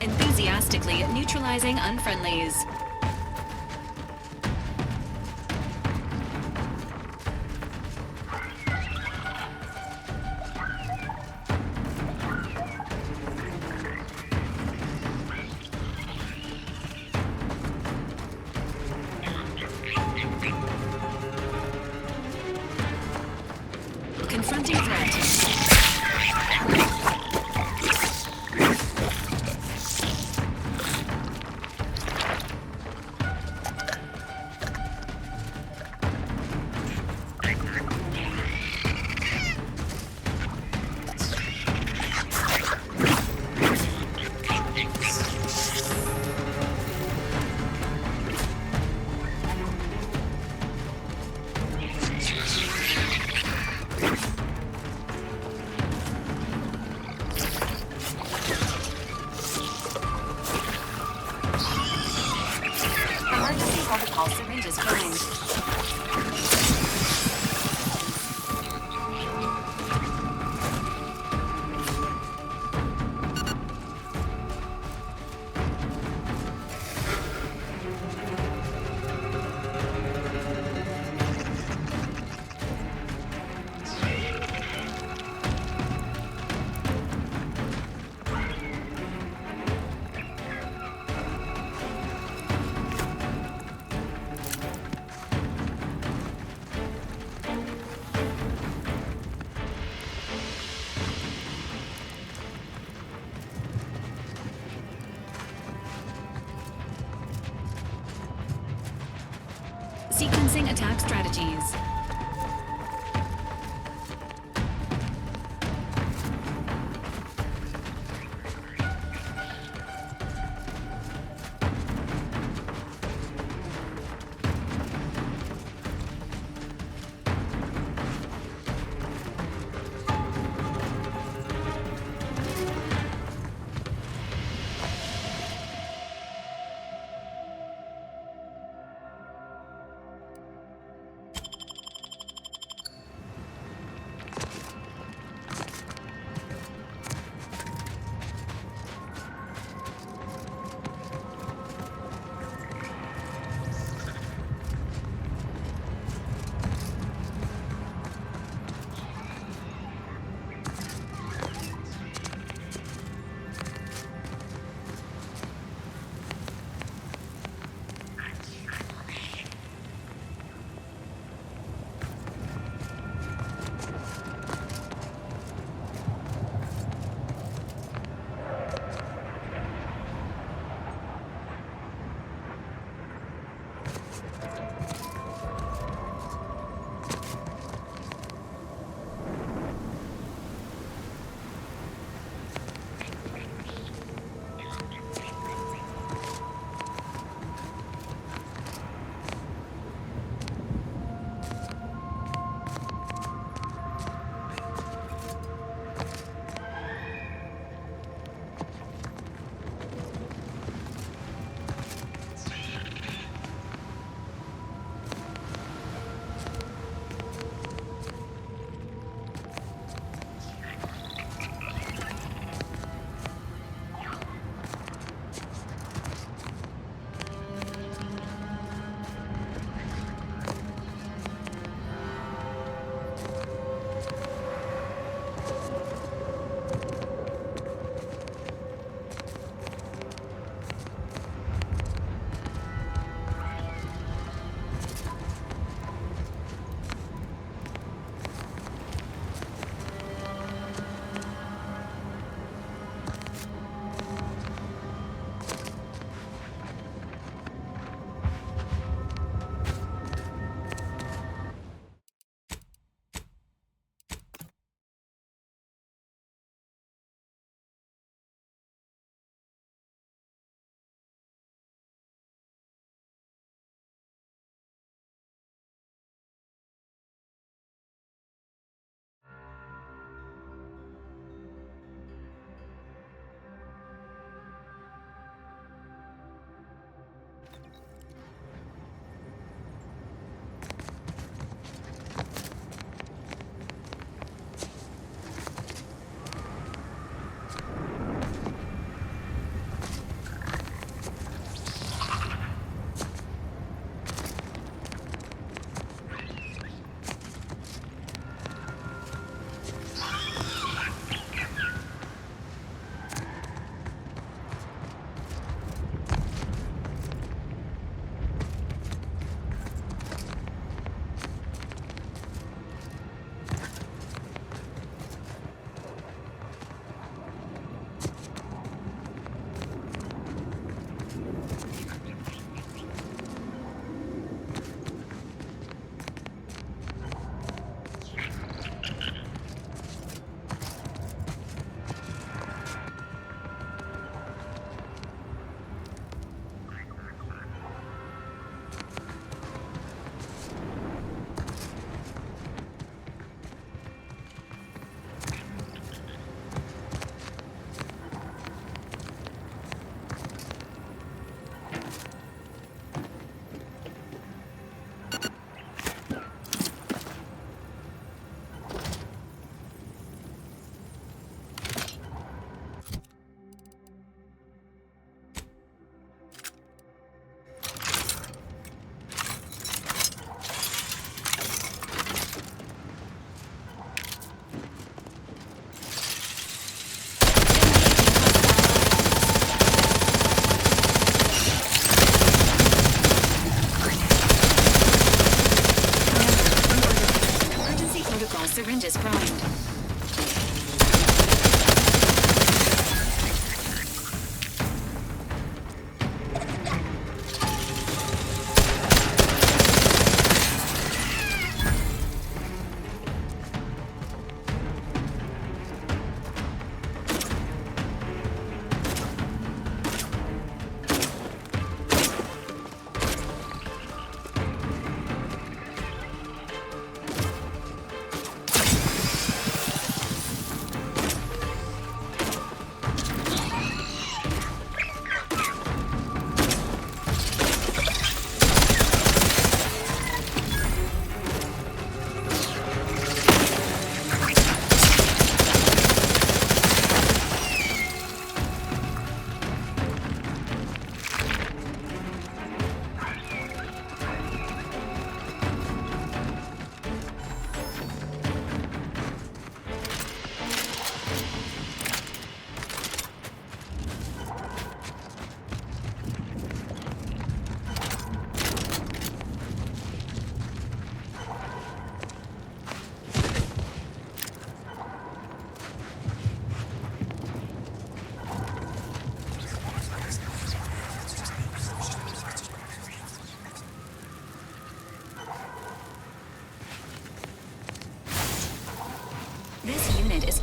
enthusiastically neutralizing unfriendlies. Confronting threat. Emergency protocol syringes primed.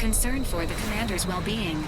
concern for the commander's well-being.